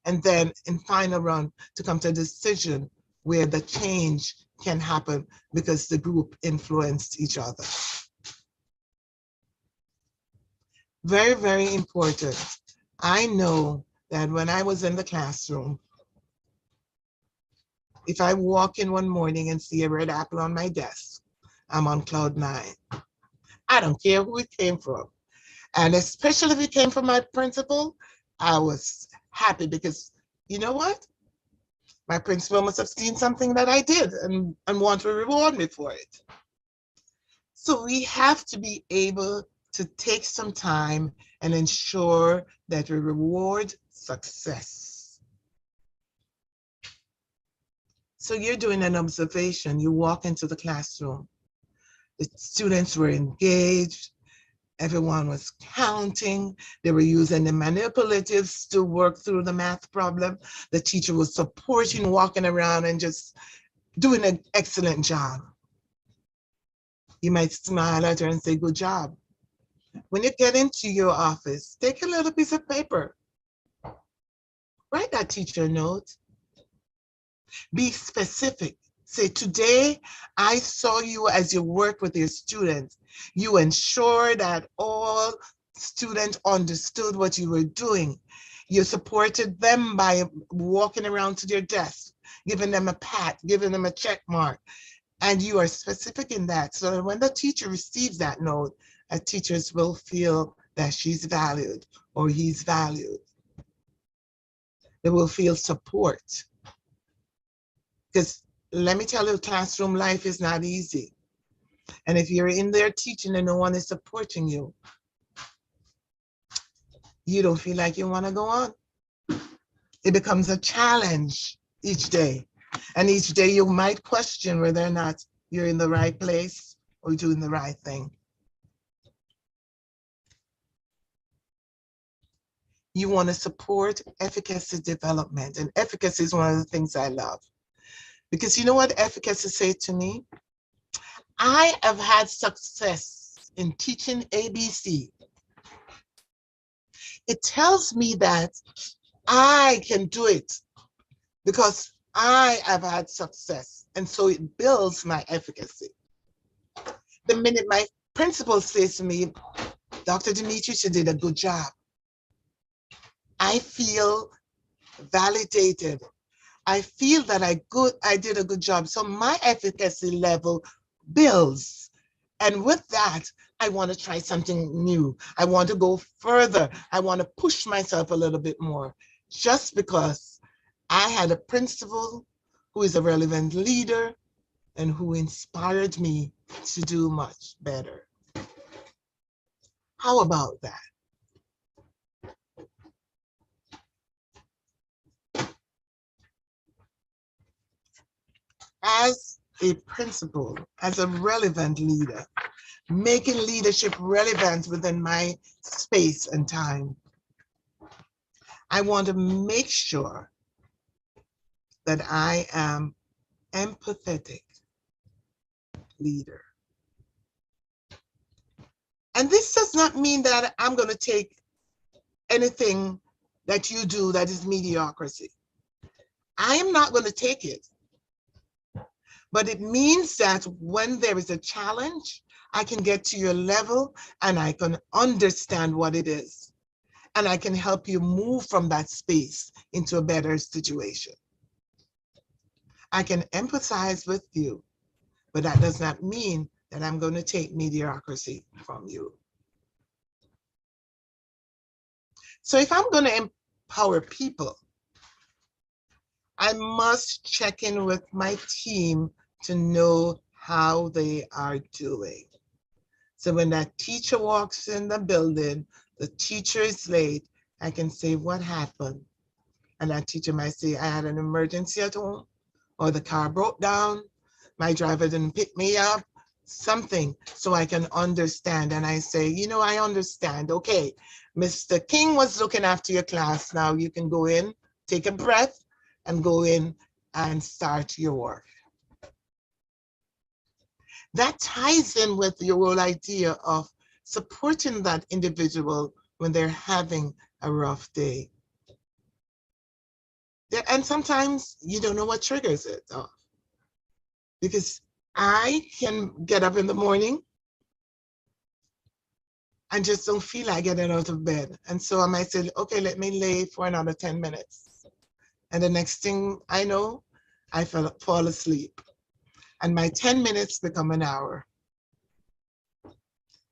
and then in final run to come to a decision where the change can happen because the group influenced each other. Very, very important. I know that when I was in the classroom, if I walk in one morning and see a red apple on my desk, I'm on cloud 9. I don't care who it came from. And especially if it came from my principal, I was happy because, you know what? My principal must have seen something that I did and want to reward me for it. So we have to be able to take some time and ensure that we reward success. So you're doing an observation. You walk into the classroom. The students were engaged. Everyone was counting. They were using the manipulatives to work through the math problem. The teacher was supporting, walking around and just doing an excellent job. You might smile at her and say, good job. When you get into your office, take a little piece of paper. Write that teacher a note. Be specific. Say, today I saw you as you work with your students. You ensure that all students understood what you were doing. You supported them by walking around to their desk, giving them a pat, giving them a check mark. And you are specific in that. So that when the teacher receives that note, teachers will feel that she's valued or he's valued. They will feel support. Because let me tell you, classroom life is not easy. And if you're in there teaching and no one is supporting you, you don't feel like you want to go on. It becomes a challenge each day. And each day you might question whether or not you're in the right place or doing the right thing. You want to support efficacy development. And efficacy is one of the things I love. Because you know what efficacy says to me? I have had success in teaching ABC. It tells me that I can do it because I have had success. And so it builds my efficacy. The minute my principal says to me, Dr. Demetrius, you did a good job, I feel validated. I feel that I did a good job. So my efficacy level builds. And with that, I want to try something new. I want to go further. I want to push myself a little bit more, just because I had a principal who is a relevant leader and who inspired me to do much better. How about that? As a principal, as a relevant leader, making leadership relevant within my space and time, I want to make sure that I am empathetic leader. And this does not mean that I'm going to take anything that you do that is mediocrity. I am not going to take it. But it means that when there is a challenge, I can get to your level and I can understand what it is. And I can help you move from that space into a better situation. I can empathize with you, but that does not mean that I'm going to take mediocrity from you. So if I'm going to empower people, I must check in with my team to know how they are doing. So when that teacher walks in the building, the teacher is late, I can say, what happened? And that teacher might say, I had an emergency at home, or the car broke down, my driver didn't pick me up, something, so I can understand. And I say, you know, I understand. Okay, Mr. King was looking after your class. Now you can go in, take a breath, and go in and start your work. That ties in with your whole idea of supporting that individual when they're having a rough day. And sometimes you don't know what triggers it off. Because I can get up in the morning and just don't feel like getting out of bed. And so I might say, okay, let me lay for another 10 minutes. And the next thing I know, I fall asleep. And my 10 minutes become an hour.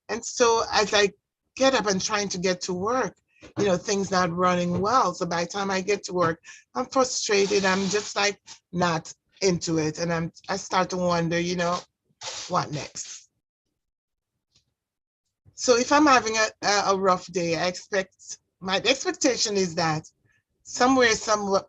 And so as I get up and trying to get to work, you know, things not running well. So by the time I get to work, I'm frustrated. I'm just like not into it. And I start to wonder, you know, what next? So if I'm having a rough day, my expectation is that somewhere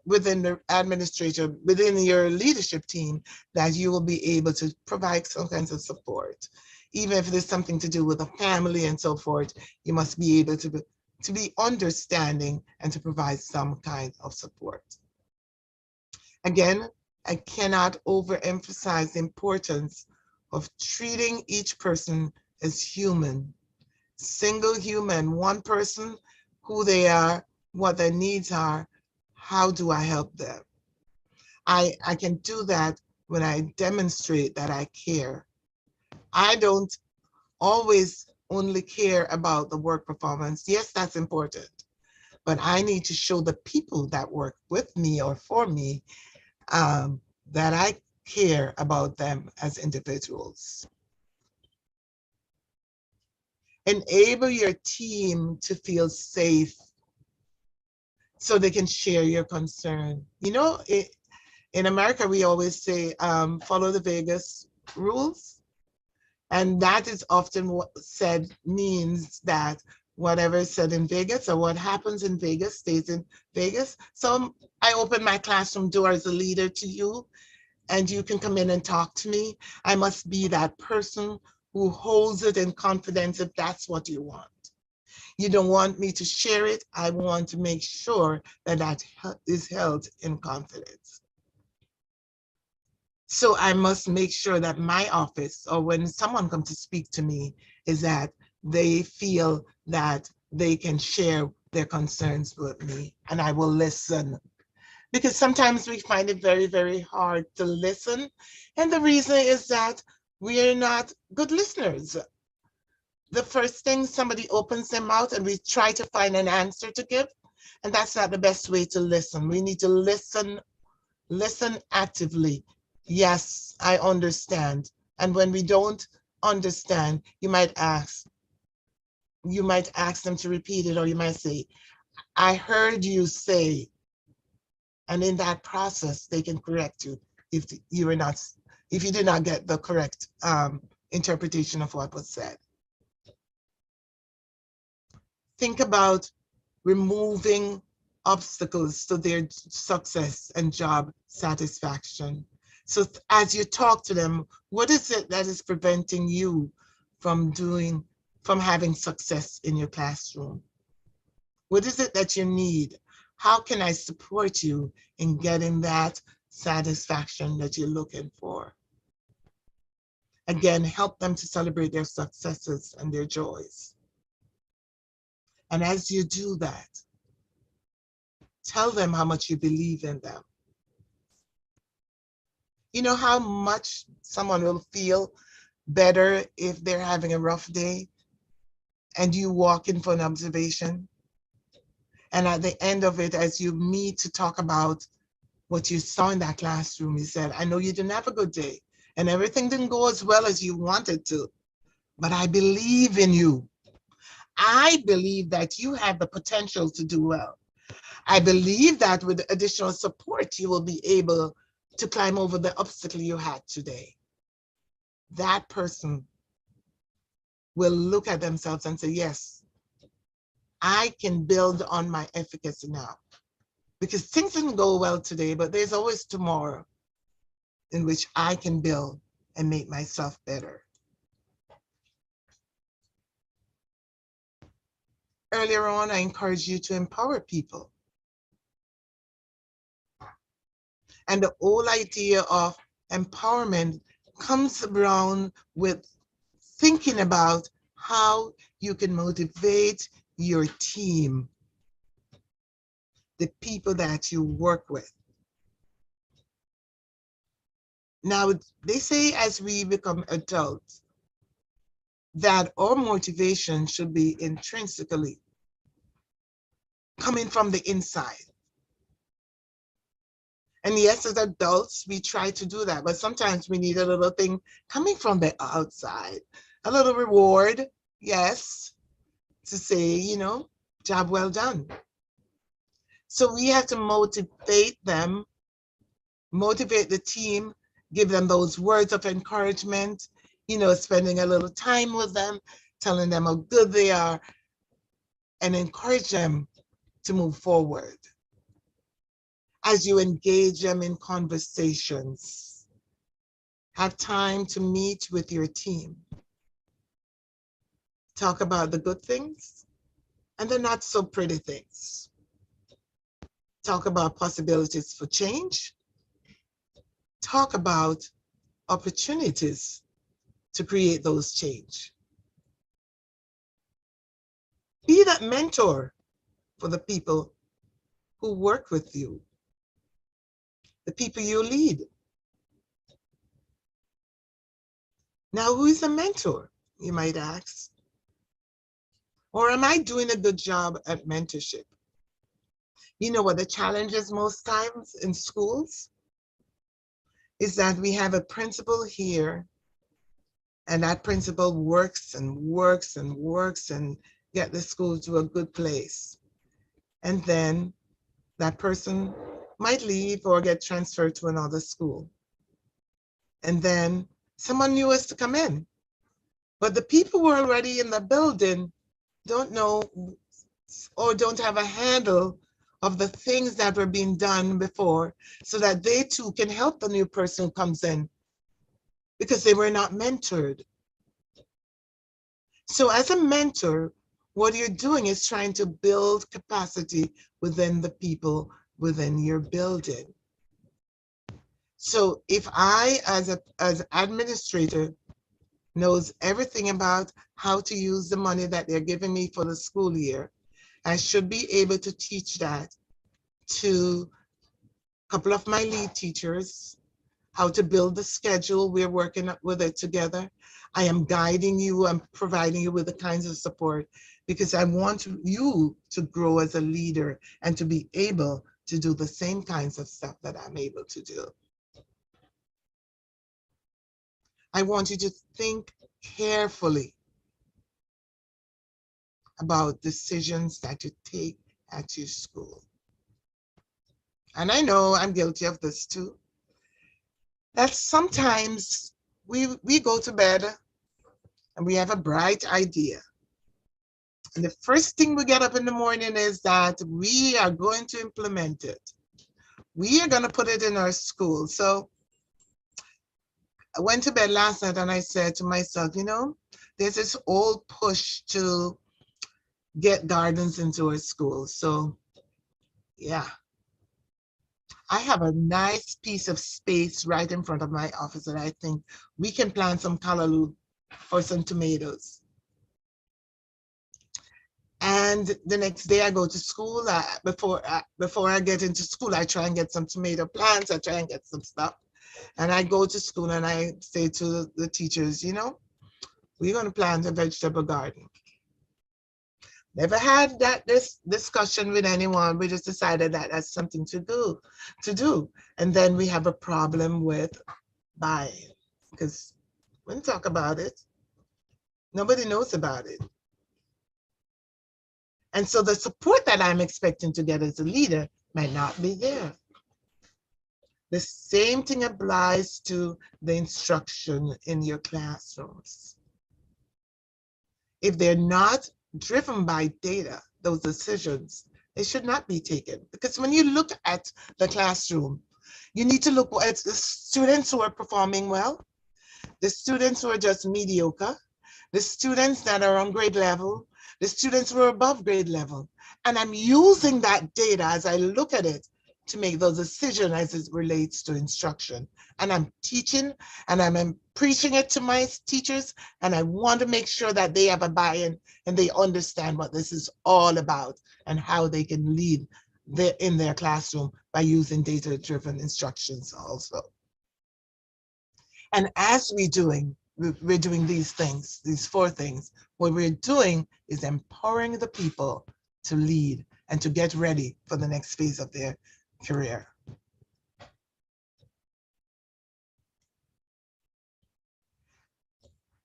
within the administrator, within your leadership team, that you will be able to provide some kinds of support. Even if there's something to do with a family and so forth, you must be able to be understanding and to provide some kind of support. Again, I cannot overemphasize the importance of treating each person as human, single human, one person, who they are, what their needs are, how do I help them? I can do that when I demonstrate that I care. I don't always only care about the work performance. Yes, that's important, but I need to show the people that work with me or for me that I care about them as individuals. Enable your team to feel safe so they can share your concern. You know, in America, we always say, follow the Vegas rules. And that is often what said means that whatever is said in Vegas or what happens in Vegas stays in Vegas. So I open my classroom door as a leader to you, and you can come in and talk to me. I must be that person who holds it in confidence if that's what you want. You don't want me to share it. I want to make sure that that is held in confidence. So I must make sure that my office, or when someone comes to speak to me, is that they feel that they can share their concerns with me, and I will listen. Because sometimes we find it very, very hard to listen. And the reason is that we are not good listeners. The first thing, somebody opens their mouth and we try to find an answer to give, and that's not the best way to listen. We need to listen actively. Yes, I understand. And when we don't understand, you might ask them to repeat it, or you might say, I heard you say. And in that process, they can correct you if you did not get the correct interpretation of what was said. Think about removing obstacles to their success and job satisfaction. So as you talk to them, what is it that is preventing you from having success in your classroom? What is it that you need? How can I support you in getting that satisfaction that you're looking for? Again, help them to celebrate their successes and their joys. And as you do that, tell them how much you believe in them. You know how much someone will feel better if they're having a rough day and you walk in for an observation? And at the end of it, as you meet to talk about what you saw in that classroom, you said, I know you didn't have a good day and everything didn't go as well as you wanted to, but I believe in you. I believe that you have the potential to do well. I believe that with additional support, you will be able to climb over the obstacle you had today. That person will look at themselves and say, yes, I can build on my efficacy now. Because things didn't go well today, but there's always tomorrow in which I can build and make myself better. Earlier on, I encouraged you to empower people. And the whole idea of empowerment comes around with thinking about how you can motivate your team, the people that you work with. Now, they say as we become adults, that our motivation should be intrinsically coming from the inside. And yes, as adults, we try to do that, but sometimes we need a little thing coming from the outside, a little reward, yes, to say, you know, job well done. So we have to motivate them, motivate the team, give them those words of encouragement, you know, spending a little time with them, telling them how good they are, and encourage them to move forward. As you engage them in conversations, have time to meet with your team. Talk about the good things and the not so pretty things. Talk about possibilities for change. Talk about opportunities to create those change. Be that mentor for the people who work with you, the people you lead. Now, who is a mentor, you might ask? Or am I doing a good job at mentorship? You know what the challenge is most times in schools? Is that we have a principal here, and that principal works and works and works and get the school to a good place. And then that person might leave or get transferred to another school. And then someone new has to come in. But the people who are already in the building don't know or don't have a handle of the things that were being done before, so that they too can help the new person who comes in, because they were not mentored. So as a mentor, What you're doing is trying to build capacity within the people within your building. So if I, as administrator, knows everything about how to use the money that they're giving me for the school year, I should be able to teach that to a couple of my lead teachers, how to build the schedule. We're working with it together. I am guiding you, I'm providing you with the kinds of support because I want you to grow as a leader and to be able to do the same kinds of stuff that I'm able to do. I want you to think carefully about decisions that you take at your school. And I know I'm guilty of this too. That sometimes we go to bed and we have a bright idea. And the first thing we get up in the morning is that we are going to implement it. We are going to put it in our school. So I went to bed last night and I said to myself, you know, there's this old push to get gardens into our school. So yeah, I have a nice piece of space right in front of my office that I think we can plant some callaloo or some tomatoes. And the next day I go to school. Before I get into school, I try and get some tomato plants. I try and get some stuff. And I go to school and I say to the teachers, you know, we're going to plant a vegetable garden. Never had this discussion with anyone. We just decided that that's something to do. And then we have a problem with buying because when we talk about it, nobody knows about it. And so the support that I'm expecting to get as a leader might not be there. The same thing applies to the instruction in your classrooms. If they're not driven by data, those decisions, they should not be taken. Because when you look at the classroom, you need to look at the students who are performing well, the students who are just mediocre, the students that are on grade level, the students who are above grade level. And I'm using that data as I look at it to make those decisions as it relates to instruction. And I'm teaching and I'm preaching it to my teachers, and I want to make sure that they have a buy-in and they understand what this is all about and how they can lead in their classroom by using data-driven instructions also. And as we're doing these things, these four things, what we're doing is empowering the people to lead and to get ready for the next phase of their career.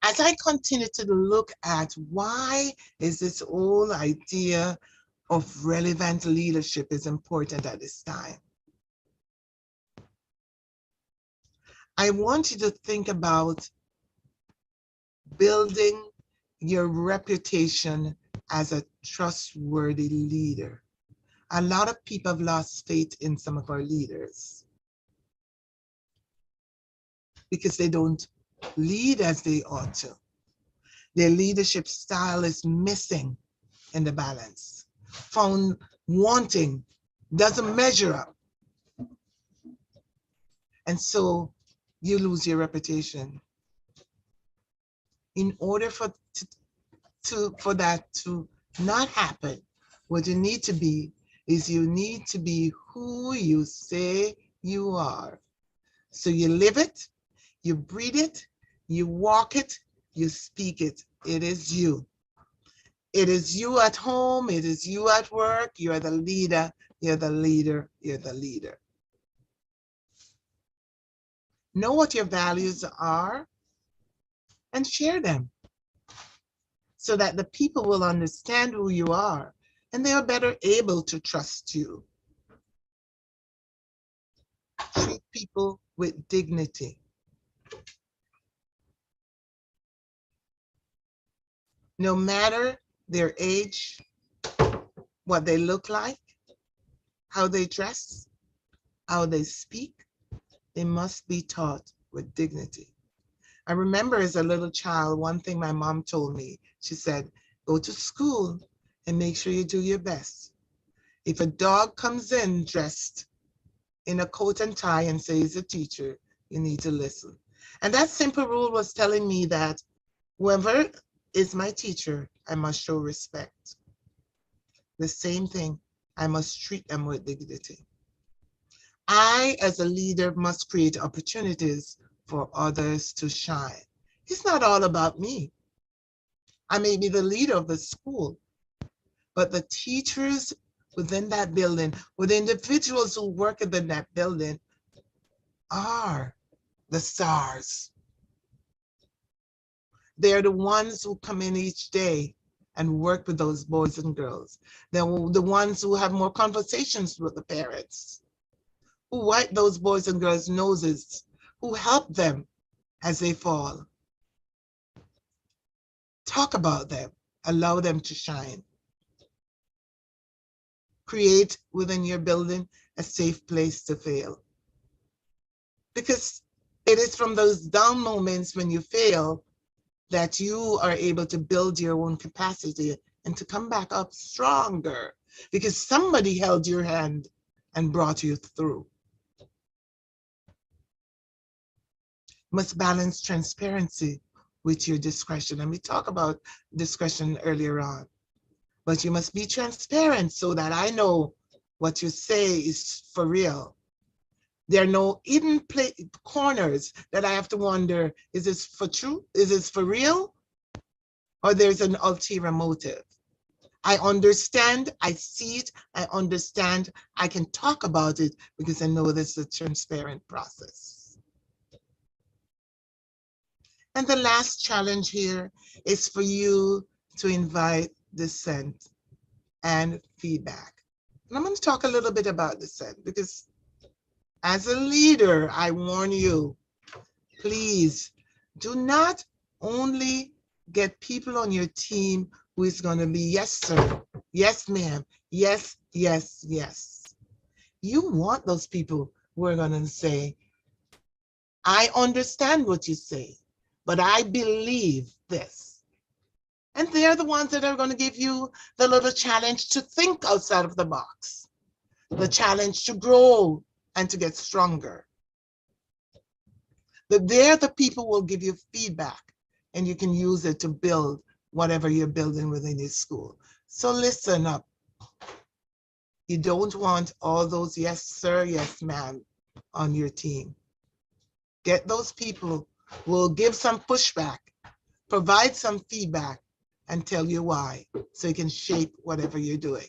As I continue to look at why is this whole idea of relevant leadership is important at this time, I want you to think about building your reputation as a trustworthy leader. A lot of people have lost faith in some of our leaders because they don't lead as they ought to. Their leadership style is missing in the balance, found wanting, doesn't measure up. And so you lose your reputation. In order for that to not happen, what you need to be is you need to be who you say you are. So you live it, you breathe it, you walk it, you speak it. It is you. It is you at home, it is you at work. You're the leader, you're the leader, you're the leader. Know what your values are and share them so that the people will understand who you are and they are better able to trust you. Treat people with dignity. No matter their age, what they look like, how they dress, how they speak, they must be taught with dignity. I remember as a little child, one thing my mom told me, she said, Go to school and make sure you do your best. If a dog comes in dressed in a coat and tie and says he's a teacher, you need to listen. And that simple rule was telling me that whoever is my teacher, I must show respect. The same thing, I must treat them with dignity. I, as a leader, must create opportunities for others to shine. It's not all about me. I may be the leader of the school, but the teachers within that building, or the individuals who work within that building, are the stars. They're the ones who come in each day and work with those boys and girls. They're the ones who have more conversations with the parents, who wipe those boys and girls' noses, who help them as they fall. Talk about them, allow them to shine. Create within your building a safe place to fail. Because it is from those down moments when you fail that you are able to build your own capacity and to come back up stronger, because somebody held your hand and brought you through. You must balance transparency with your discretion. And we talked about discretion earlier on. But you must be transparent so that I know what you say is for real. There are no hidden corners that I have to wonder, is this for true? Is this for real? Or there's an ulterior motive. I understand, I see it, I understand, I can talk about it because I know this is a transparent process. And the last challenge here is for you to invite dissent and feedback. And I'm going to talk a little bit about dissent because as a leader, I warn you, please do not only get people on your team who is going to be yes, sir, yes, ma'am, yes, yes, yes. You want those people who are going to say, I understand what you say, but I believe this. And they're the ones that are going to give you the little challenge to think outside of the box, the challenge to grow and to get stronger. They're the people who will give you feedback and you can use it to build whatever you're building within your school. So listen up. You don't want all those yes, sir, yes, ma'am on your team. Get those people who will give some pushback, provide some feedback, and tell you why, so you can shape whatever you're doing.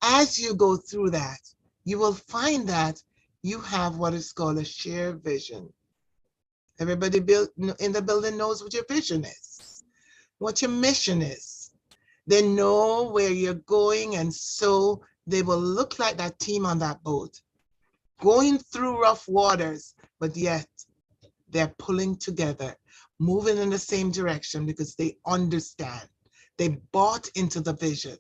As you go through that, you will find that you have what is called a shared vision. Everybody in the building knows what your vision is, what your mission is. They know where you're going, and so they will look like that team on that boat, going through rough waters, but yet they're pulling together, moving in the same direction because they understand. They bought into the vision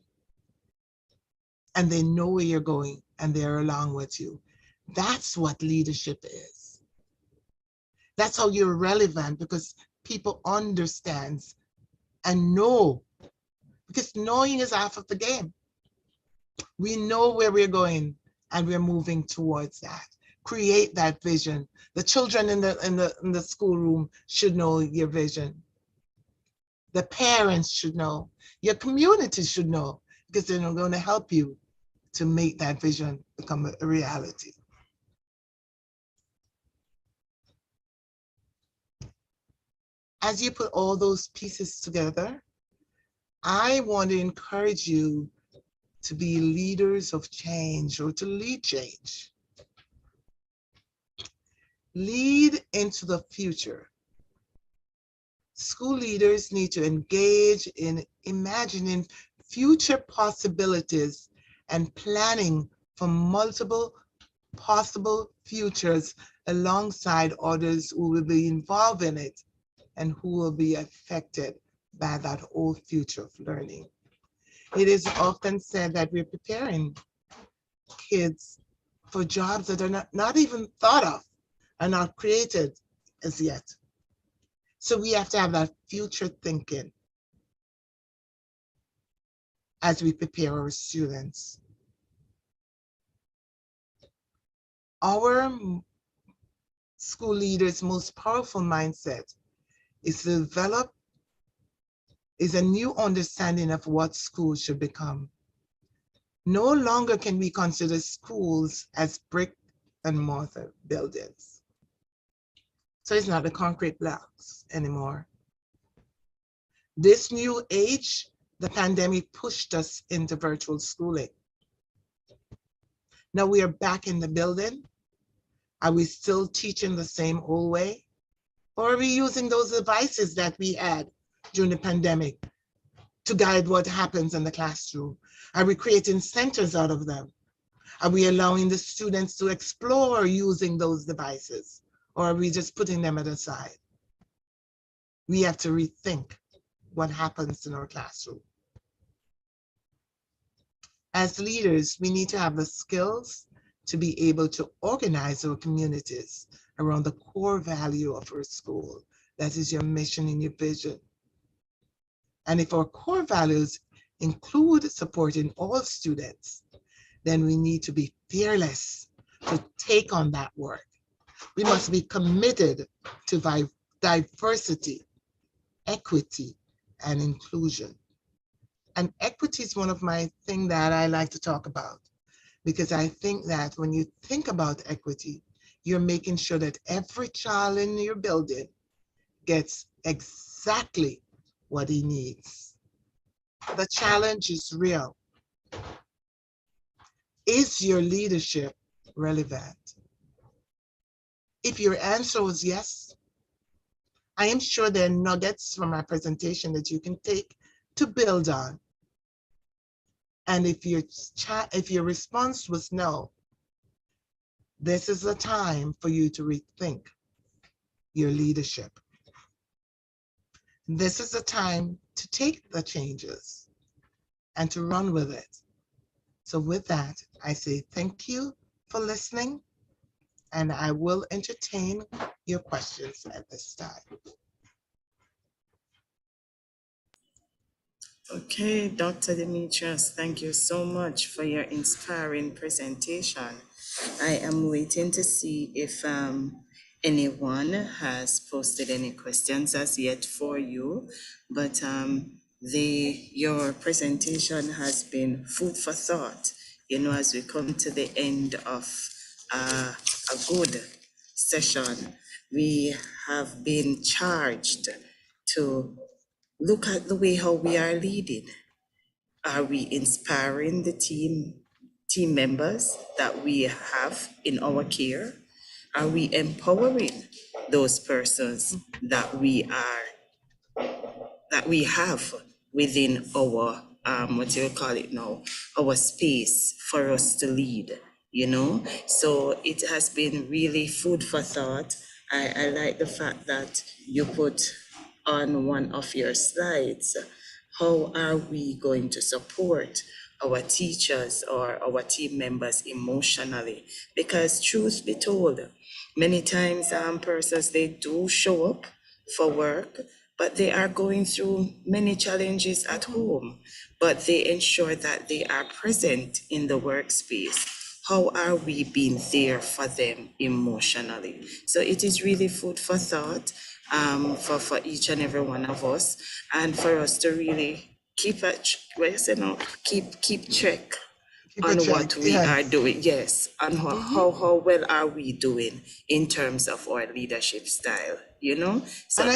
and they know where you're going and they're along with you. That's what leadership is. That's how you're relevant, because people understand and know, because knowing is half of the game. We know where we're going and we're moving towards that. Create that vision. The children in the schoolroom should know your vision. The parents should know. Your community should know, because they're going to help you to make that vision become a reality. As you put all those pieces together, I want to encourage you to be leaders of change, or to lead change. Lead into the future. School leaders need to engage in imagining future possibilities and planning for multiple possible futures alongside others who will be involved in it and who will be affected by that whole future of learning. It is often said that we're preparing kids for jobs that are not even thought of, are not created as yet. So we have to have that future thinking as we prepare our students. Our school leaders' most powerful mindset is to develop is a new understanding of what schools should become. No longer can we consider schools as brick and mortar buildings. So it's not the concrete blocks anymore. This new age, the pandemic pushed us into virtual schooling. Now we are back in the building. Are we still teaching the same old way? Or are we using those devices that we had during the pandemic to guide what happens in the classroom? Are we creating centers out of them? Are we allowing the students to explore using those devices? Or are we just putting them at the side? We have to rethink what happens in our classroom. As leaders, we need to have the skills to be able to organize our communities around the core value of our school. That is your mission and your vision. And if our core values include supporting all students, then we need to be fearless to take on that work. We must be committed to diversity, equity, and inclusion. And equity is one of my things that I like to talk about, because I think that when you think about equity, you're making sure that every child in your building gets exactly what he needs. The challenge is real. Is your leadership relevant? If your answer was yes, I am sure there are nuggets from my presentation that you can take to build on. And if your response was no, this is the time for you to rethink your leadership. This is the time to take the changes and to run with it. So with that, I say thank you for listening, and I will entertain your questions at this time. Okay, Dr. Demetrius, thank you so much for your inspiring presentation. I am waiting to see if anyone has posted any questions as yet for you, but your presentation has been food for thought, as we come to the end of a good session. We have been charged to look at the way how we are leading. Are we inspiring the team members that we have in our care? Are we empowering those persons that we have within our our space for us to lead? So it has been really food for thought. I like the fact that you put on one of your slides, how are we going to support our teachers or our team members emotionally? Because truth be told, many times persons, they do show up for work, but they are going through many challenges at home, but they ensure that they are present in the workspace. How are we being there for them emotionally? So it is really food for thought for each and every one of us, and for us to really keep track on what we are doing. Yes, and how well are we doing in terms of our leadership style, So And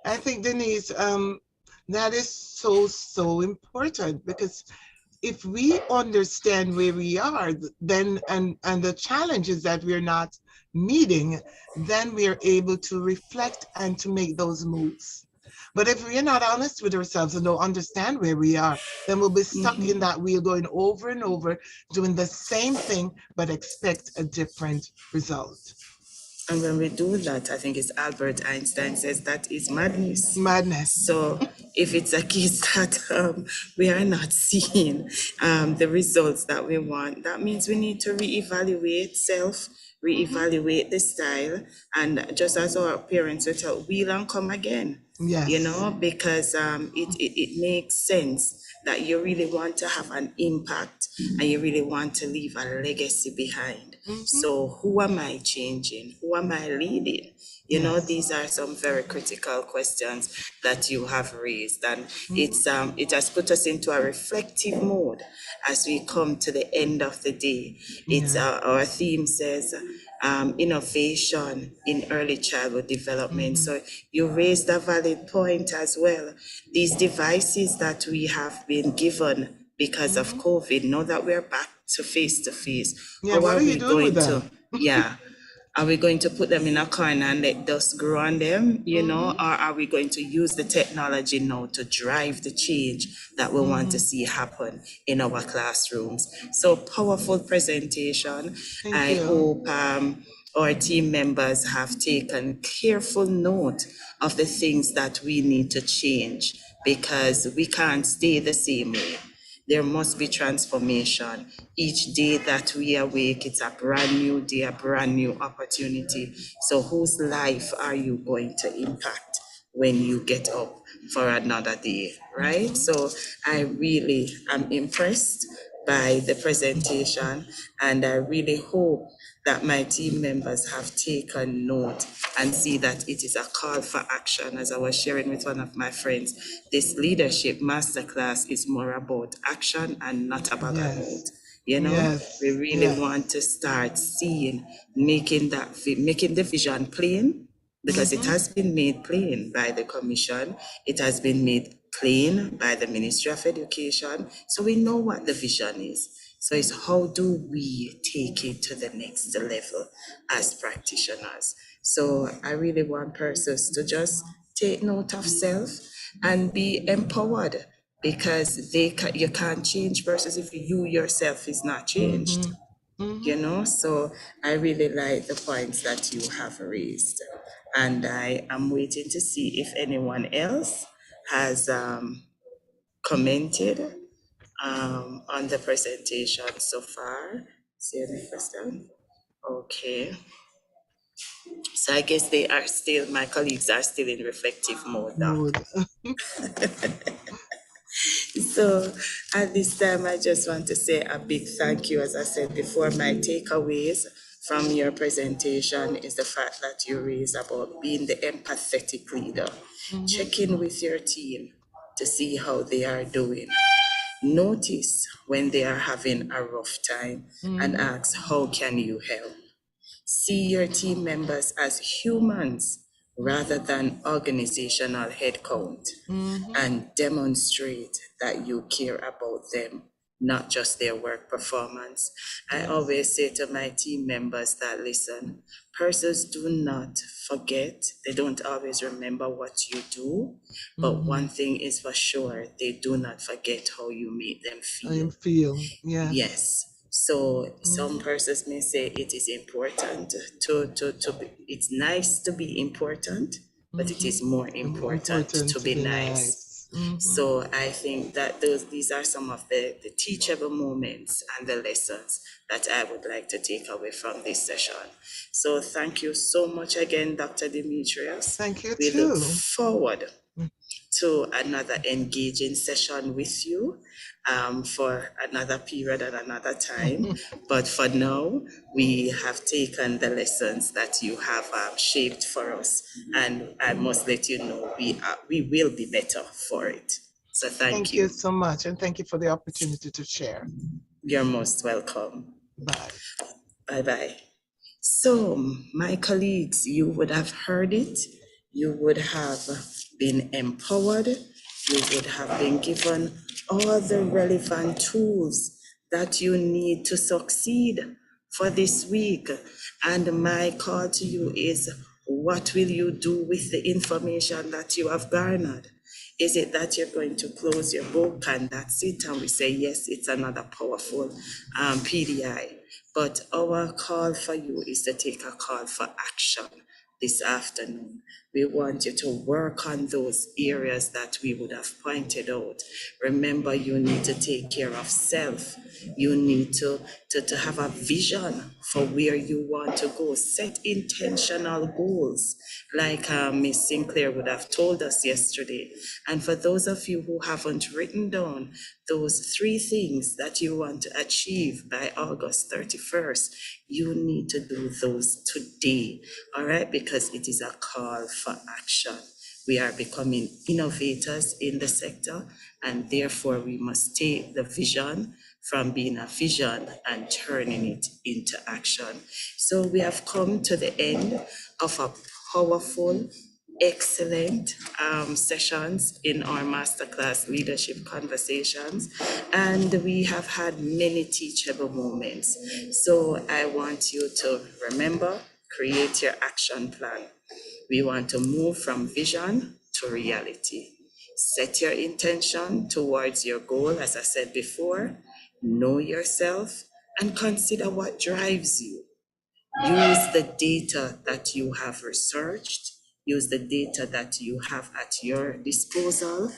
I think Denise, that is so important, because if we understand where we are, then and the challenges that we're not meeting, then we are able to reflect and to make those moves. But if we're not honest with ourselves and don't understand where we are, then we'll be stuck in that wheel, going over and over, doing the same thing, but expect a different result. And when we do that, I think it's Albert Einstein says that is madness. Madness. So if it's a case that we are not seeing the results that we want, that means we need to reevaluate self, reevaluate the style, and just as our parents would tell, wheel and come again. Yes. You know, because it makes sense that you really want to have an impact and you really want to leave a legacy behind. So who am I changing? Who am I leading? You know, these are some very critical questions that you have raised, and it has put us into a reflective mode as we come to the end of the day. It's our theme says innovation in early childhood development. So you raised a valid point as well. These devices that we have been given because of COVID, now that we're back to face, Yeah, what are you doing with them? Are we going to put them in a corner and let dust grow on them, you know, or are we going to use the technology now to drive the change that we want to see happen in our classrooms? So powerful presentation. I hope our team members have taken careful note of the things that we need to change, because we can't stay the same way. There must be transformation. Each day that we awake, it's a brand new day, a brand new opportunity. So whose life are you going to impact when you get up for another day, right? So I really am impressed by the presentation, and I really hope that my team members have taken note and see that it is a call for action. As I was sharing with one of my friends, this leadership masterclass is more about action and not about a note. You know, we really want to start seeing, making the vision plain, because it has been made plain by the commission. It has been made plain by the Ministry of Education. So we know what the vision is. So it's how do we take it to the next level as practitioners? So I really want persons to just take note of self and be empowered, because you can't change persons if you yourself is not changed. You know, so I really like the points that you have raised, and I am waiting to see if anyone else has commented on the presentation so far. See any question? Okay. So I guess my colleagues are still in reflective mode now. So at this time, I just want to say a big thank you. As I said before, my takeaways from your presentation is the fact that you raised about being the empathetic leader. Check in with your team to see how they are doing. Notice when they are having a rough time and ask, how can you help? See your team members as humans rather than organizational headcount, and demonstrate that you care about them, not just their work performance. I always say to my team members that, listen, persons do not forget. They don't always remember what you do, but one thing is for sure, they do not forget how you make them feel. Yes. So some persons may say it is important it's nice to be important, but it is more important to be nice. So I think that these are some of the teachable moments and the lessons that I would like to take away from this session. So thank you so much again, Dr. Demetrius. Thank you We too. look forward to another engaging session with you for another period and another time. But for now, we have taken the lessons that you have shaped for us, and I must let you know we will be better for it. So thank you. Thank you so much, and thank you for the opportunity to share. You're most welcome. Bye. Bye-bye. So, my colleagues, you would have heard it. You would have been empowered. You would have been given all the relevant tools that you need to succeed for this week. And my call to you is, what will you do with the information that you have garnered? Is it that you're going to close your book and that's it? And we say, yes, it's another powerful PDI. But our call for you is to take a call for action this afternoon. We want you to work on those areas that we would have pointed out. Remember, you need to take care of self. You need to have a vision for where you want to go. Set intentional goals, like Miss Sinclair would have told us yesterday. And for those of you who haven't written down those 3 things that you want to achieve by August 31st, you need to do those today, all right? Because it is a call for action. We are becoming innovators in the sector, and therefore we must take the vision from being a vision and turning it into action. So we have come to the end of a powerful, excellent sessions in our Masterclass Leadership Conversations, and we have had many teachable moments. So I want you to remember, create your action plan. We want to move from vision to reality. Set your intention towards your goal, as I said before. Know yourself and consider what drives you. Use the data that you have researched. Use the data that you have at your disposal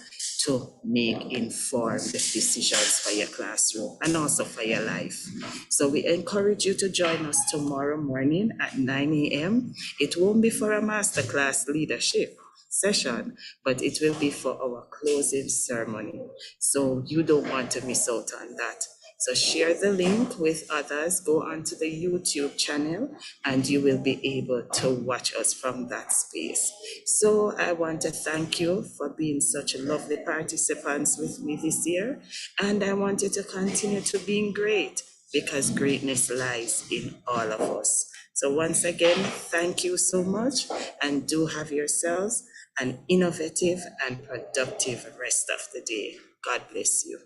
to make informed decisions for your classroom and also for your life. So we encourage you to join us tomorrow morning at 9 a.m. It won't be for a Masterclass leadership session, but it will be for our closing ceremony. So you don't want to miss out on that. So share the link with others, go onto the YouTube channel, and you will be able to watch us from that space. So I want to thank you for being such lovely participants with me this year. And I want you to continue to being great, because greatness lies in all of us. So once again, thank you so much, and do have yourselves an innovative and productive rest of the day. God bless you.